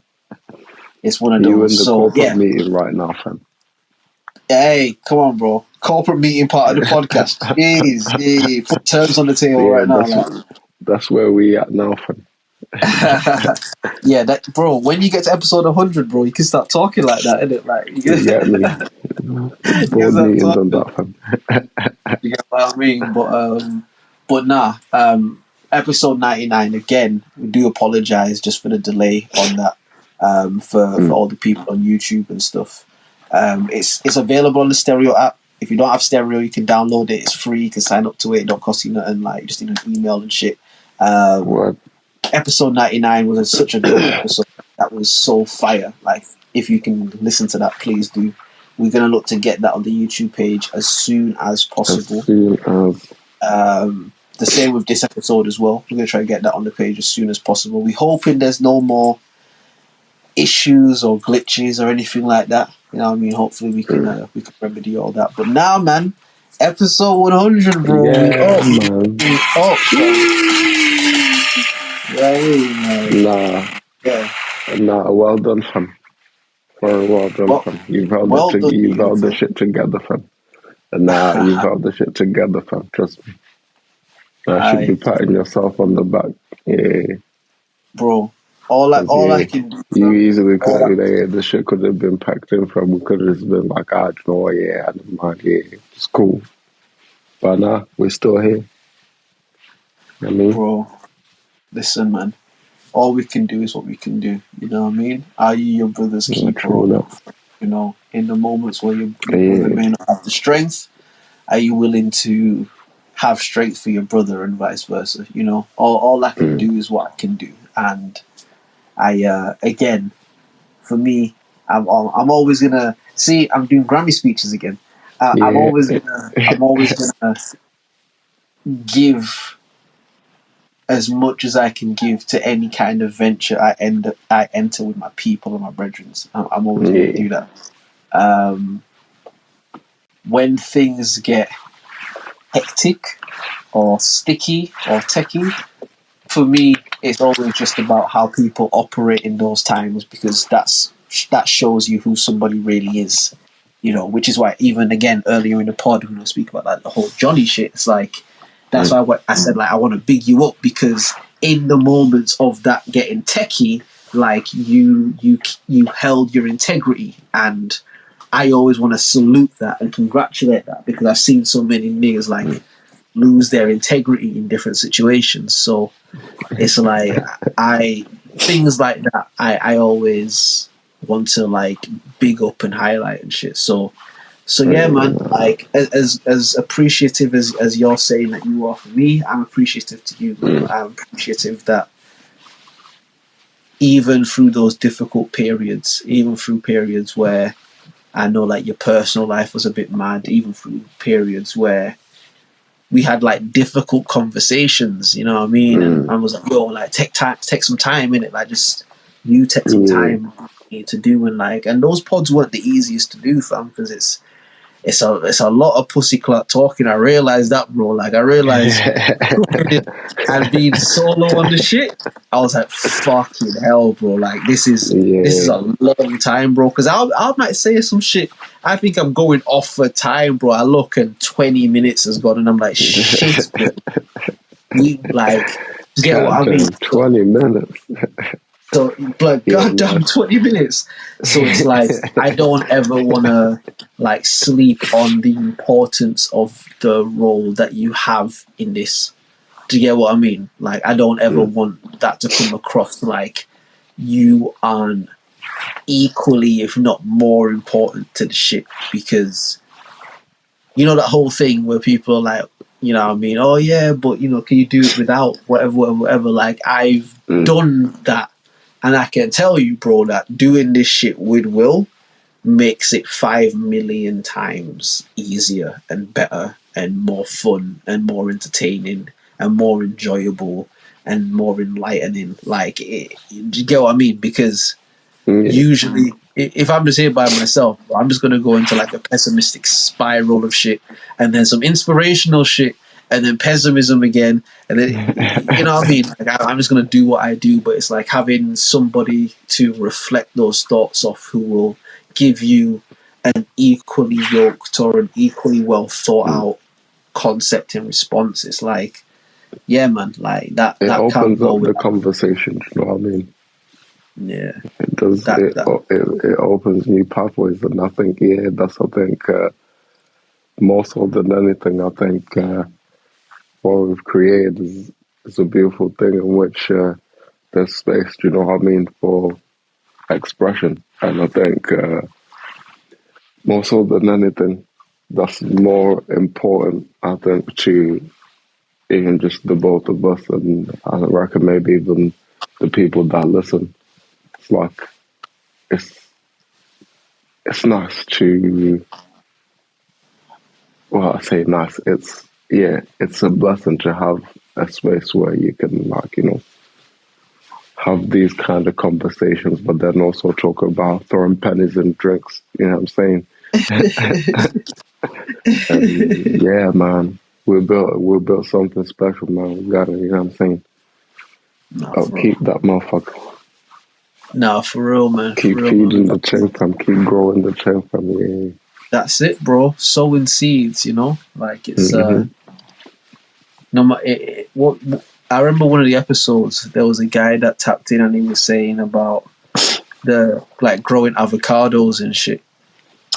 it's one of You in those. the So, corporate yeah. meeting right now, fam. Hey, come on, bro. Corporate meeting part of the podcast. Jeez, put terms on the table Yeah, right now. Like. that's where we at now, fam. Yeah, that bro. When you get to episode 100, bro, you can start talking like that, innit? Like, You get me? Board meetings and that, fam. You get what I mean? But nah. Episode 99 again. We do apologize just for the delay on that. For all the people on YouTube and stuff. It's available on the Stereo app. If you don't have Stereo, you can download it. It's free. You can sign up to it. It don't cost you nothing. Like, you just need an email and shit. What? Episode 99 was such a good episode. That was so fire. Like, if you can listen to that, please do. We're gonna look to get that on the YouTube page as soon as possible. As soon as. The same with this episode as well. We're gonna try to get that on the page as soon as possible. We're hoping there's no more issues or glitches or anything like that. You know what I mean? Hopefully we can remedy all that. But now, man, episode 100, bro. Yeah, man. Yeah. Nah, well done, fam. Very well done, fam. You've held the shit together, fam. And now you've held the shit together, fam. Trust me. I should be patting yourself on the back. Yeah. Bro, I can do. You easily could the shit could have been packed in from. We could have just been like, I don't know, yeah, I don't mind, yeah, it's cool. But nah, we're still here. I mean, bro, listen, man. All we can do is what we can do. You know what I mean? Are you your brother's keeper? You know, in the moments where your brother may not have the strength, are you willing to have strength for your brother and vice versa? You know, all I can do is what I can do. And I, again, for me, I'm always gonna see. I'm doing Grammy speeches again. I'm always gonna give as much as I can give to any kind of venture I enter with my people and my brethren. I'm always gonna do that. When things get hectic or sticky or techie, for me, it's always just about how people operate in those times, because that shows you who somebody really is, you know. Which is why even again earlier in the pod when I speak about like the whole Johnny shit, it's like that's why I said like I want to big you up, because in the moments of that getting techie, like you held your integrity, and I always want to salute that and congratulate that, because I've seen so many niggas like lose their integrity in different situations. So it's like things like that I always want to like big up and highlight and shit. So yeah, man, like as appreciative as you're saying that you are for me, I'm appreciative to you. I'm appreciative that even through those difficult periods, even through periods where I know like your personal life was a bit mad, even through periods where we had like difficult conversations, you know what I mean? And I was like, yo, like take some time in it, like just you take some time to do, and like, and those pods weren't the easiest to do, fam, because it's a lot of pussyclot talking. I realized that, bro. Like I realized and being solo on the shit, I was like, fucking hell, bro. Like this is a long time, bro. Because I might say some shit. I think I'm going off for time, bro. I look and 20 minutes has gone, and I'm like, shit, bro. You like, you get what I mean? 20 minutes. So, like, goddamn, 20 minutes. So it's like, I don't ever want to, like, sleep on the importance of the role that you have in this. Do you get what I mean? Like, I don't ever want that to come across like you aren't equally, if not more important to the shit. Because, you know, that whole thing where people are like, you know what I mean? Oh, yeah, but, you know, can you do it without whatever? Like, I've done that. And I can tell you, bro, that doing this shit with Will makes it 5 million times easier and better and more fun and more entertaining and more enjoyable and more enlightening. Like, do you get what I mean? Because usually, if I'm just here by myself, I'm just going to go into like a pessimistic spiral of shit and then some inspirational shit and then pessimism again, and then you know what I mean. Like I'm just gonna do what I do, but it's like having somebody to reflect those thoughts off, who will give you an equally yoked or an equally well thought out concept in response. It's like, yeah, man, like that. It that opens can't up the conversation. You know what I mean? Yeah, it does. It opens new pathways, and I think more so than anything, I think. What we've created is a beautiful thing in which there's space, you know what I mean, for expression. And I think more so than anything, that's more important, I think, to even just the both of us, and I reckon maybe even the people that listen. It's like, it's nice to, well, I say nice, it's a blessing to have a space where you can, like, you know, have these kind of conversations, but then also talk about throwing pennies in drinks. You know what I'm saying? And yeah, man, we built something special, man. We got it. You know what I'm saying? Keep that motherfucker. No, for real, man. Keep feeding the chain fam. Keep growing the chain fam. Yeah. That's it, bro. Sowing seeds, you know, like it's what I remember one of the episodes. There was a guy that tapped in and he was saying about the like growing avocados and shit,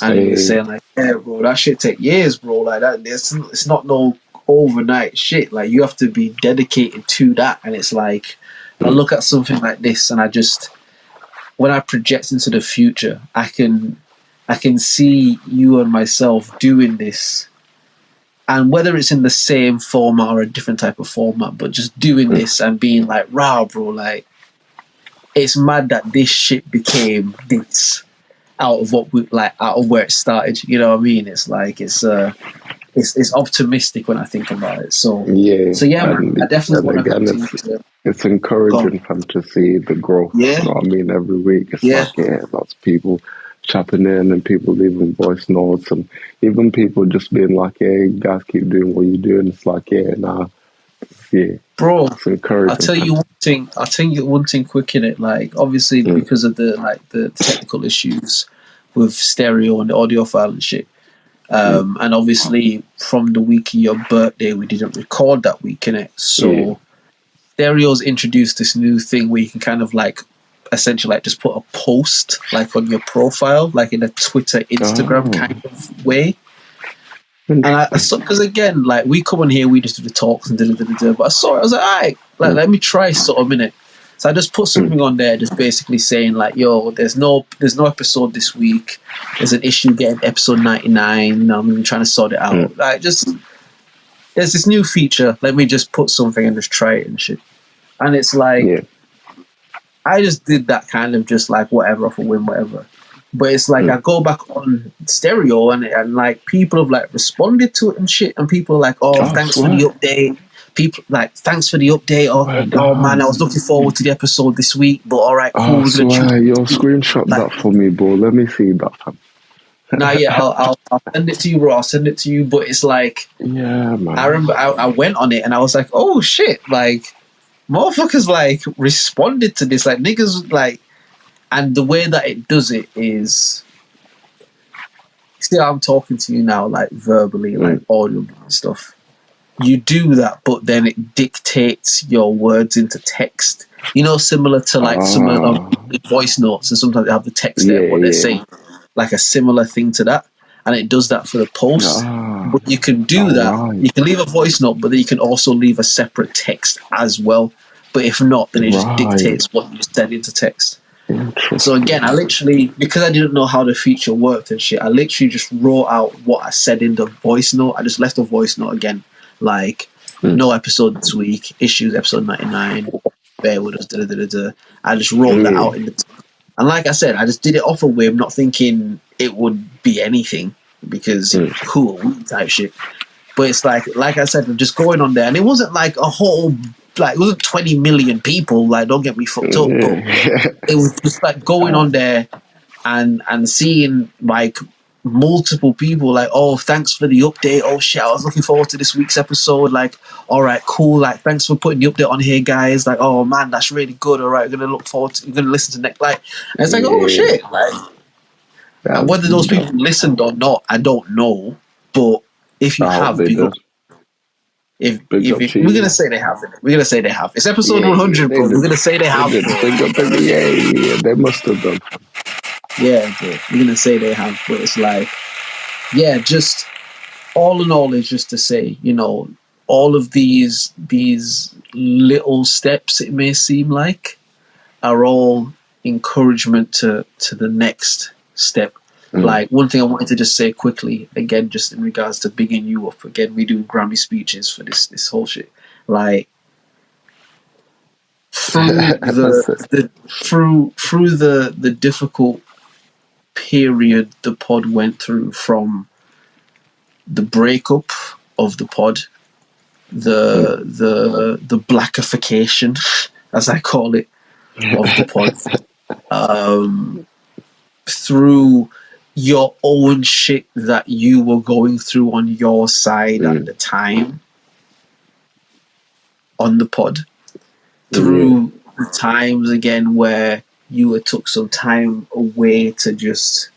and he was saying like, yeah, bro, that shit take years, bro. Like that, it's not no overnight shit. Like you have to be dedicated to that, and it's like I look at something like this, and I just when I project into the future, I can see you and myself doing this, and whether it's in the same format or a different type of format, but just doing this and being like, "Rah, bro!" Like, it's mad that this shit became this out of where it started. You know what I mean? It's like it's optimistic when I think about it. So yeah, man, I definitely want to continue to. It's encouraging for them to see the growth. Yeah. You know what I mean? Every week, it's like lots of people chopping in and people leaving voice notes and even people just being like, "Hey, you guys keep doing what you're doing." It's like, bro. It's encouraging. I'll tell you one thing quick in it. Like, obviously, because of the technical issues with stereo and the audio file and shit. And obviously, from the week of your birthday, we didn't record that week in it. So, Stereo's introduced this new thing where you can kind of like essentially like just put a post like on your profile, like in a Twitter, Instagram kind of way. And I saw, because again, like we come on here, we just do the talks and but I saw it, I was like, all right, like let me try sort of minute. So I just put something on there, just basically saying like, yo, there's no episode this week. There's an issue getting episode 99. I'm trying to sort it out. Like just there's this new feature. Let me just put something and just try it and shit. And it's like I just did that kind of just like whatever off a whim, whatever. But it's like I go back on stereo and like people have like responded to it and shit, and people are like, "Oh, I thanks for the swear. update." People like, "Thanks for the update." Swear Oh man, I down. was looking forward to the episode this week. But all right, I cool. We're gonna choose swear, yo, this week. screenshot Like, that for me, bro. Let me see that, fam. nah, yeah, I'll send it to you, bro. I'll send it to you. But it's like Yeah, I man. remember I went on it and I was like, "Oh shit!" Like motherfuckers like responded to this. Like niggas like, and the way that it does it is. See how I'm talking to you now, like verbally, like audio and stuff. You do that, but then it dictates your words into text. You know, similar to like some voice notes, and sometimes they have the text there, what they're Yeah. saying, like a similar thing to that, and it does that for the post. Ah, But you can do that. alright. You can leave a voice note, but then you can also leave a separate text as well. But if not, then it just Right. dictates what you send into text. Interesting. So again, I literally, because I didn't know how the feature worked and shit, I literally just wrote out what I said in the voice note. I just left a voice note again, like no episode this week, issues episode 99, bear with us, da da da da. I just wrote that out in the, and like I said, I just did it off a whim, not thinking it would be anything because cool type shit. But it's like I said, just going on there, and it wasn't like a whole. Like it wasn't 20 million people. Like, don't get me fucked up, but it was just like going on there and seeing like multiple people. Like, oh, thanks for the update. Oh shit, I was looking forward to this week's episode. Like, all right, cool. Like, thanks for putting the update on here, guys. Like, oh man, that's really good. All right, we're gonna look forward to. We're gonna listen to next. Like, and it's like, oh shit. Like, and whether those people listened or not, I don't know. But if you have, because if we're gonna say they have it, we're gonna say they have. It's episode 100, bro. We're gonna say they have. Yeah, they must have done. Yeah, bro. We're gonna say they have, but it's like, yeah, just all in all, is just to say, you know, all of these little steps, it may seem like, are all encouragement to the next step. Like, one thing I wanted to just say quickly, again, just in regards to bigging you up, again, we do Grammy speeches for this whole shit. Like, through the difficult period the pod went through, from the breakup of the pod, the blackification, as I call it, of the pod, through your own shit that you were going through on your side at the time on the pod, through the times again where you took some time away to just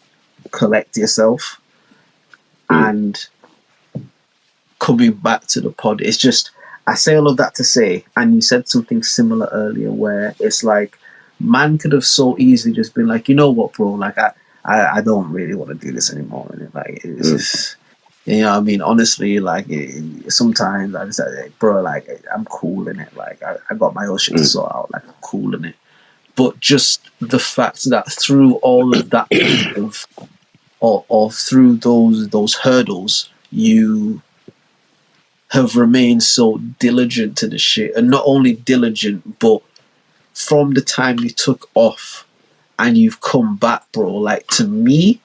collect yourself and coming back to the pod. It's just, I say all of that to say, and you said something similar earlier where it's like, man could have so easily just been like, you know what, bro, like I don't really want to do this anymore. And like, it's just, you know what I mean? Honestly, like, sometimes I just say, bro, like, I'm cool in it. Like, I got my own shit to sort out. Like, I'm cool in it. But just the fact that through all of that kind of, or through those hurdles, you have remained so diligent to the shit. And not only diligent, but from the time you took off and you've come back, bro, like, to me,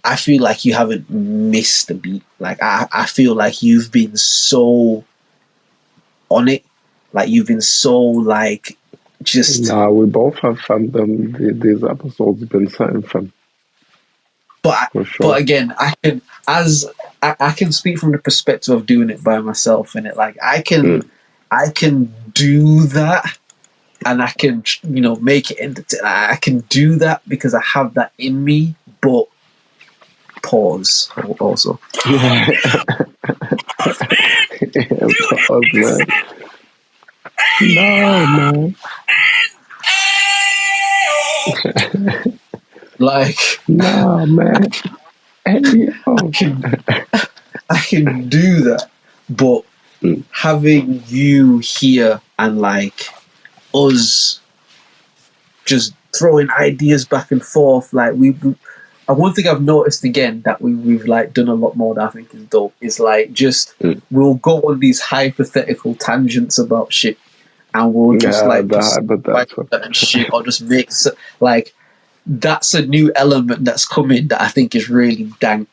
I feel like you haven't missed a beat. Like, I feel like you've been so on it. Like, you've been so, like, just... Nah, we both have fandom. These episodes have been certain fun. But again, I can speak from the perspective of doing it by myself, and it, like, I can do that, and I can, you know, make it entertaining. I can do that because I have that in me. But pause also. Yeah, pause, man. No, man. Like, nah, man. Hey, I can do that, but having you here and like us just throwing ideas back and forth, like one thing I've noticed again that we've like done a lot more that I think is dope is like just we'll go on these hypothetical tangents about shit, and we'll just like and shit, or just make like that's a new element that's coming that I think is really dank.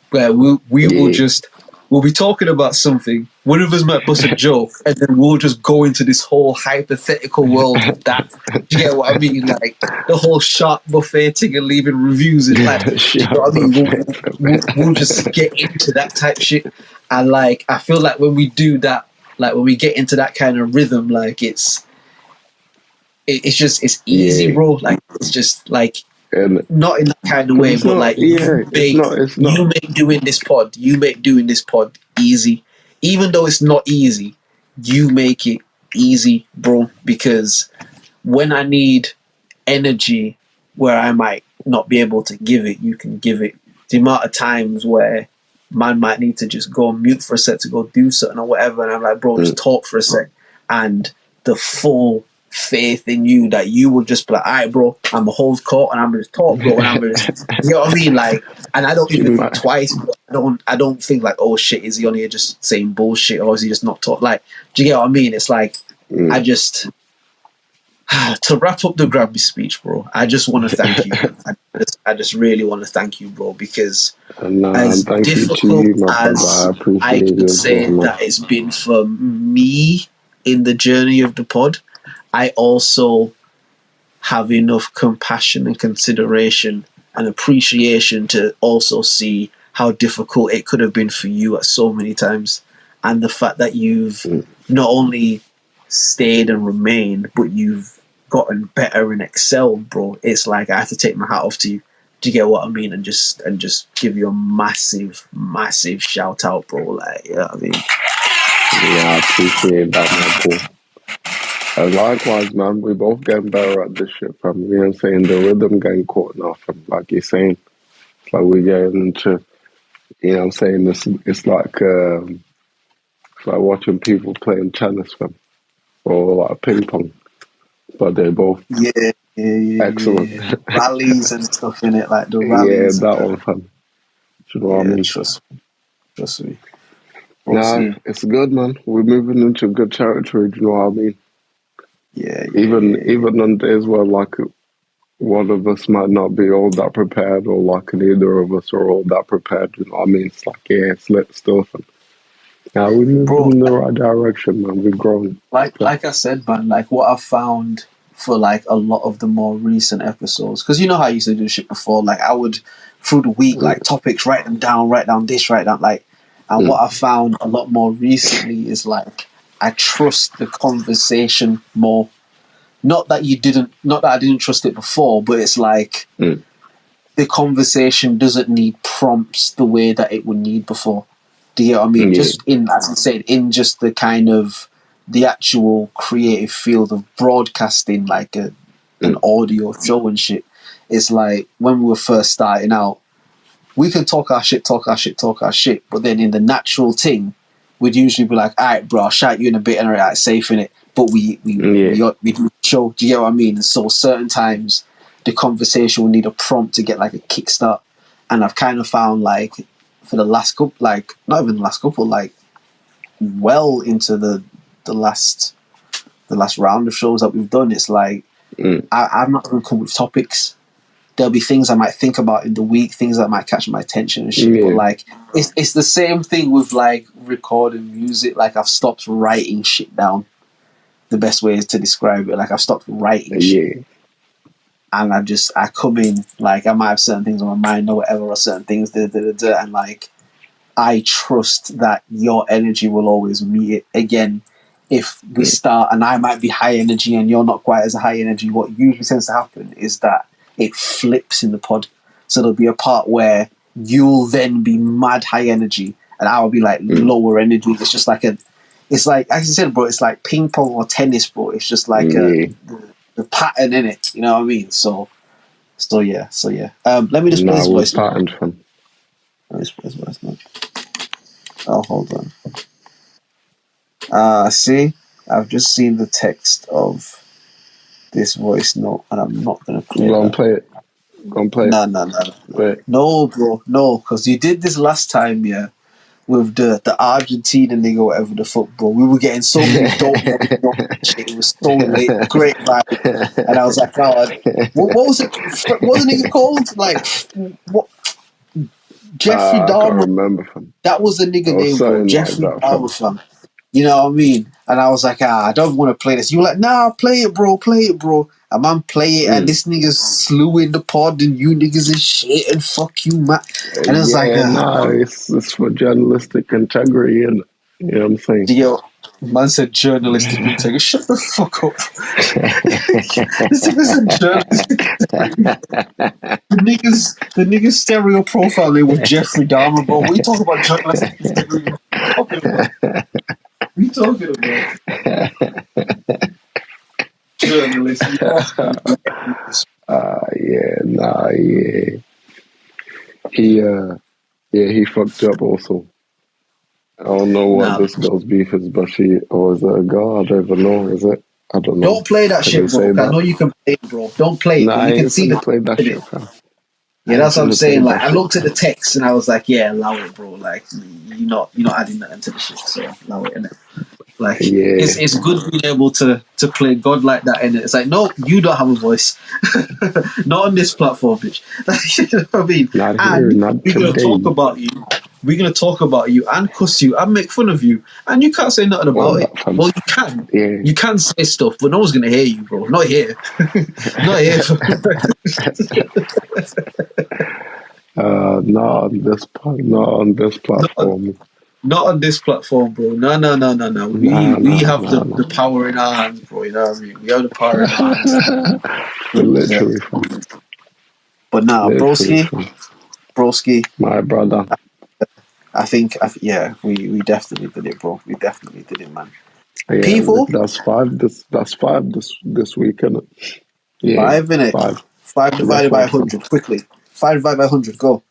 Where we will just we'll be talking about something. One of us might bust a joke, and then we'll just go into this whole hypothetical world of that. Do you get what I mean? Like the whole shark buffet thing and leaving reviews. And like, do you know what I mean? We'll just get into that type shit. And like, I feel like when we do that, like when we get into that kind of rhythm, like it's easy, bro. Like it's just like. And Not in that kind of way, but like it's not. you make doing this pod easy. Even though it's not easy, you make it easy, bro. Because when I need energy where I might not be able to give it, you can give it. The amount of times where man might need to just go on mute for a sec to go do something or whatever, and I'm like, bro, just talk for a sec. And the full faith in you that you will just be like, all right, bro, I'm a whole court and I'm gonna talk, bro, and I'm gonna, you know what I mean? Like, and I don't even think twice, but I don't think like, oh shit, is he on here just saying bullshit or is he just not talk? Like, do you get what I mean? It's like, I just to wrap up the Grammy speech, bro, I just want to thank you. I just really want to thank you, bro, because as difficult as I could say that it's been for me in the journey of the pod, I also have enough compassion and consideration and appreciation to also see how difficult it could have been for you at so many times. And the fact that you've not only stayed and remained, but you've gotten better and excelled, bro. It's like I have to take my hat off to you. Do you get what I mean? And just give you a massive, massive shout out, bro. Like, you know what I mean? Yeah, I appreciate that, man. Cool. And likewise, man, we both getting better at this shit, fam. You know what I'm saying? The rhythm getting caught now, fam. Like you're saying, it's like we getting into, you know what I'm saying? It's like watching people playing tennis, fam, or like ping pong, but they're both excellent. Yeah. Rallies and stuff in it, like the rallies. Yeah, that one, fam. Do you know what I mean? Trust me. Nah, it's good, man. We're moving into good territory. Do you know what I mean? Yeah. Even on days where like one of us might not be all that prepared, or like neither of us are all that prepared. You know what I mean? It's like it's lit stuff. And now we're moving in the right direction, man. We've grown. Like I said, man. Like what I've found for like a lot of the more recent episodes, because you know how I used to do shit before. Like I would through the week, like topics, write down this, write down like. And what I found a lot more recently is like I trust the conversation more. Not that I didn't trust it before, but it's like the conversation doesn't need prompts the way that it would need before. Do you get what I mean? Just in, as I said, in just the kind of the actual creative field of broadcasting, like an audio show and shit. It's like when we were first starting out, we can talk our shit, but then in the natural thing, we'd usually be like, all right, bro, I'll shout you in a bit and all right, safe in it. But we do the show. Do you get what I mean? And so certain times the conversation will need a prompt to get like a kickstart. And I've kind of found like for the last couple, like not even the last couple, like well into the last round of shows that we've done, it's like I've not even come with topics. There'll be things I might think about in the week, things that might catch my attention and shit. But like, it's the same thing with like recording music. Like I've stopped writing shit down. The best way is to describe it. Like I've stopped writing shit, and I come in like I might have certain things on my mind or whatever, or certain things, and like I trust that your energy will always meet it. Again, if we start and I might be high energy and you're not quite as high energy, what usually tends to happen is that it flips in the pod. So there'll be a part where you'll then be mad high energy and I'll be like lower energy. It's just like it's like, as I said, bro, it's like ping pong or tennis, bro. It's just like the pattern in it. You know what I mean? So yeah. Let me just play this voice. Patterned from. Let me just play this voice now. Oh, hold on. See? I've just seen the text of this voice note, and I'm not going to play it. Go and play it. No. No, bro. No, because you did this last time, yeah. with the Argentina nigga, whatever the fuck, bro. We were getting so many dope shit. It was so late, great vibe, and I was like, God, what was it? What was the nigga called? Like, what? Jeffrey I can't Dahmer. remember, fam. That was the nigga Or name, bro. something like Jeffrey that, Dahmer, fam. fam. You know what I mean? And I was like, I don't want to play this. You were like, nah, play it, bro. And man, play it. And this nigga's slew in the pod, and you niggas is shit, and fuck you, man. And it was like, it's for journalistic integrity, and you know what I'm saying. yo, man said journalistic integrity. Shut the fuck up. This nigga said journalistic integrity. The nigga's stereo profile name was Jeffrey Dahmer, bro. What are you talking about journalistic integrity? What are you talking about? Journalist. He fucked up also. I don't know what this girl's beef is, but or is it a girl? I don't even know. Is it? I don't know. Don't play that Can shit, you bro. say I that? know you can play it, bro. Don't play it. Nah, But I you can ain't see finna the play that shit, fam. Yeah, that's what I'm saying. Like, I shit, looked at the text and I was like, yeah, allow it, bro. Like, you're not adding nothing to the shit, so allow it, innit? Like, it's good being able to play God like that, innit? It's like, no, you don't have a voice. Not on this platform, bitch. You know what I mean? Not here, not we're today. gonna talk about you. We're gonna talk about you and cuss you and make fun of you, and you can't say nothing about it. Well, you can. Yeah. You can say stuff, but no one's gonna hear you, bro. Not here. Not here. Not on this platform. Not on this platform, bro. No. We have the power in our hands, bro. You know what I mean? We have the power in our hands. Literally. But nah, broski. My brother. I think, we definitely did it, bro. We definitely did it, man. Yeah, People, that's five this week, innit? Yeah, 5 minutes. 5 divided by 100, quickly. 5 divided by 100, go.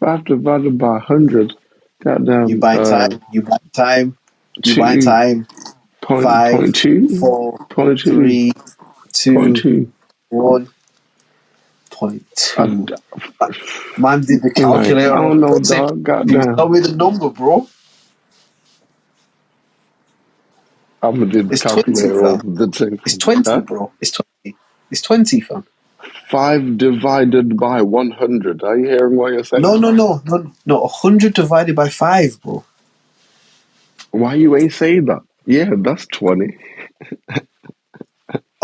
5 divided by 100. Goddamn. You buy time. You buy time. 5, 4, 3, 2, 1. 0.2. Man did the calculator. I don't know, dog. Goddamn. Tell me the number, bro. I'm gonna do the calculator over the thing. It's 20, bro. It's 20. It's 20, fam. 5 divided by 100. Are you hearing what you're saying? No. 100 divided by 5, bro. Why you ain't say that? Yeah, that's 20.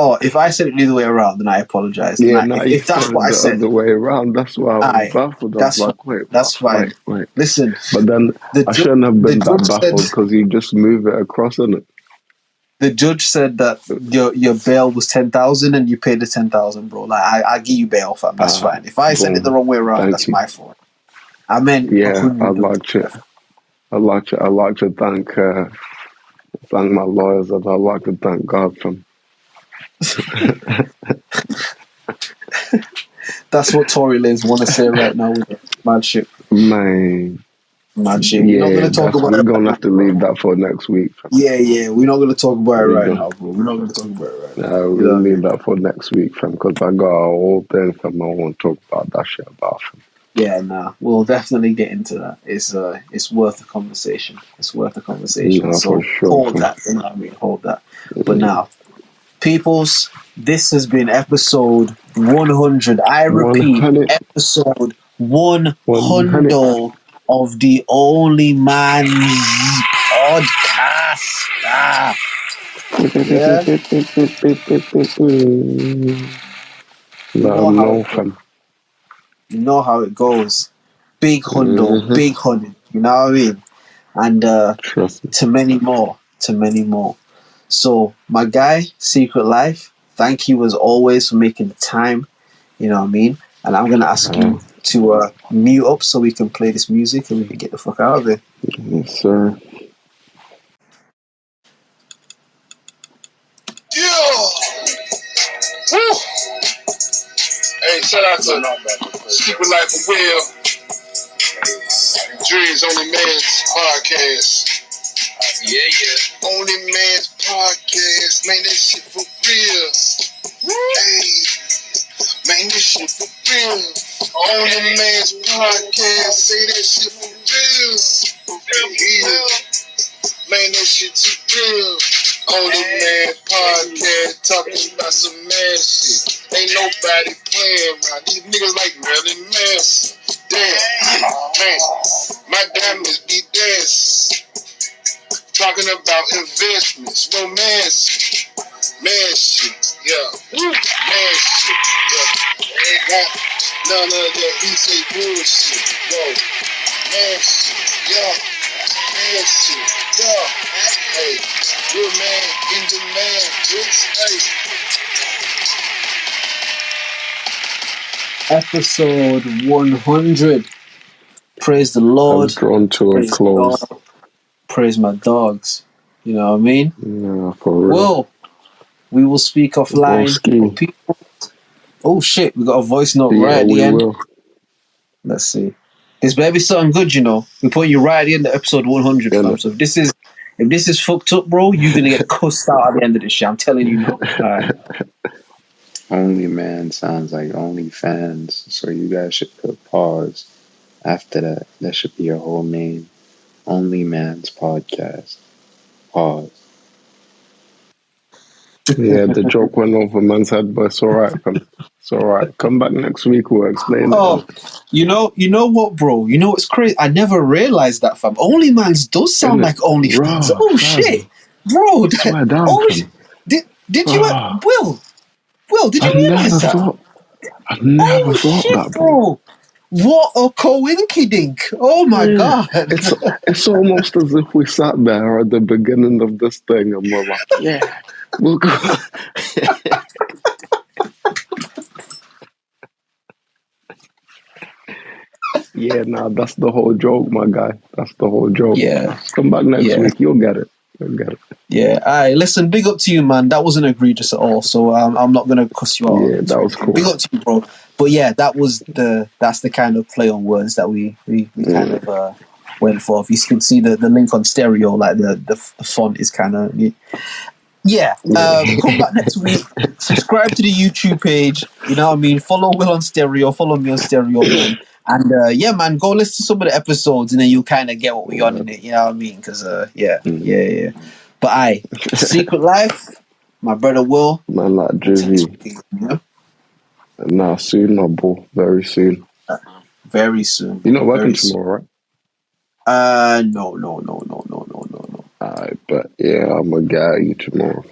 Oh, if I said it the other way around, then I apologize. Yeah, if that's what I said, the other way around. That's why I was baffled. I was like, wait, that's fine. Wait. Listen, but then I shouldn't have been that baffled because you just move it across, innit? The judge said that your bail was 10,000 and you paid the 10,000, bro. Like I give you bail, fam. That's fine. If I said it the wrong way around, that's my fault. I meant I'd like to thank my lawyers, and I'd like to thank God for them. That's what Tory Lanez want to say right now with it. Mad shit. Man. Mad shit. We're not going to talk about it. We're going to have to leave that for next week. Yeah. We're not going to talk about it right now, bro. We're not going to talk about it right now. We'll leave that for next week, fam, because I got a whole thing, fam. I want to talk about that shit about, fam. Yeah, nah. We'll definitely get into that. It's worth a conversation. It's worth a conversation. No, so for sure, hold that. You know what I mean? Hold that. But now, peoples, this has been episode 100. I repeat, 100. episode 100 of the OnlyMans podcast. Yeah. You know how it goes. Big hundo, big hundo. You know what I mean? And to many more. So, my guy, Secret Life, thank you as always for making the time. You know what I mean? And I'm going to ask you to mute up so we can play this music and we can get the fuck out of here. Yes, sir. Yeah! Woo! Hey, shout out to Secret Life of Will. Drizz, OnlyMans podcast. Yeah. OnlyMans podcast. Man, that shit for real. Hey, man, this shit for real. OnlyMans podcast, say that shit for real. Yeah. Man, that shit too real. OnlyMans podcast, talking about some man shit. Ain't nobody playing around. These niggas like Marilyn Manson. Damn, man, my diamonds be dancing. Talking about investments, romance, man shit, yeah, man shit, yeah. Ain't got none of that he say bullshit, whoa, man shit, yeah, man shit, yeah. Hey, good man in demand, Drizz, hey. Episode 100. Praise the Has Lord. drawn to a Praise close. God. Praise my dogs. You know what I mean? Yeah, for real. Well, we will speak offline. Broski. People. Oh shit, we got a voice note Yeah, right at the we end. will. Let's see. This better be something good, you know. We put you right at the end of episode 100, Yeah, fam. So if this is fucked up, bro, you're gonna get cussed out at the end of this shit. I'm telling you now. Alright. OnlyMans sounds like OnlyFans, so you guys should put pause after that. That should be your whole name. OnlyMans podcast. Pause. Yeah, the joke went over man's head, but it's alright, fam. It's alright. Come back next week, we'll explain it. Oh, you know what, bro? You know what's crazy? I never realized that, fam. OnlyMans does sound Innit? like OnlyFans. Raw, Oh fam. shit, bro! Swear down, Oh, fam. did you Raw. Will? Did you I realize never that? thought. I never Oh thought shit, that, bro. bro! What a coinkydink! Oh my Yeah, god! it's almost as if we sat there at the beginning of this thing and we're like, yeah, we'll go. Yeah, nah, that's the whole joke, my guy. That's the whole joke. Yeah, Come back next yeah. week, you'll get it. You'll get it. Yeah, alright, listen, big up to you, man. That wasn't egregious at all, so I'm not gonna cuss you out. Yeah, that was cool. Big up to you, bro. But yeah, that's the kind of play on words that we kind of went for. If you can see the link on stereo, like the font is kind of yeah. Come back next week. Subscribe to the YouTube page. You know what I mean? Follow Will on stereo. Follow me on stereo, man. And yeah, man, go listen to some of the episodes, and then you'll kind of get what we're on in it. You know what I mean? Because yeah. But Secret Life, my brother Will. Man, like Drizzy. You know? Nah, soon, my boy. Very soon. Very soon. You're not working Very tomorrow, right? No. Alright, but yeah, I'm gonna get at you tomorrow.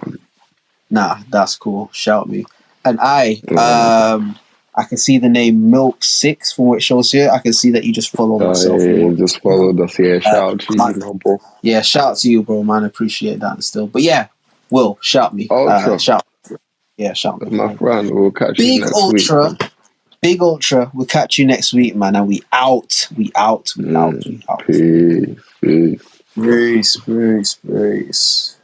Nah, that's cool. Shout me. And I can see the name Milk6 from what it shows here. I can see that you just follow myself. Yeah, just followed us. Yeah, shout out to you, my bro. Yeah, shout out to you, bro, man. I appreciate that still. But yeah, Will, shout me. Ultra. Shout. Yeah, shout me. My friend, we'll catch you next week. Big Ultra. We'll catch you next week, man. And we out. We out. Peace. Peace.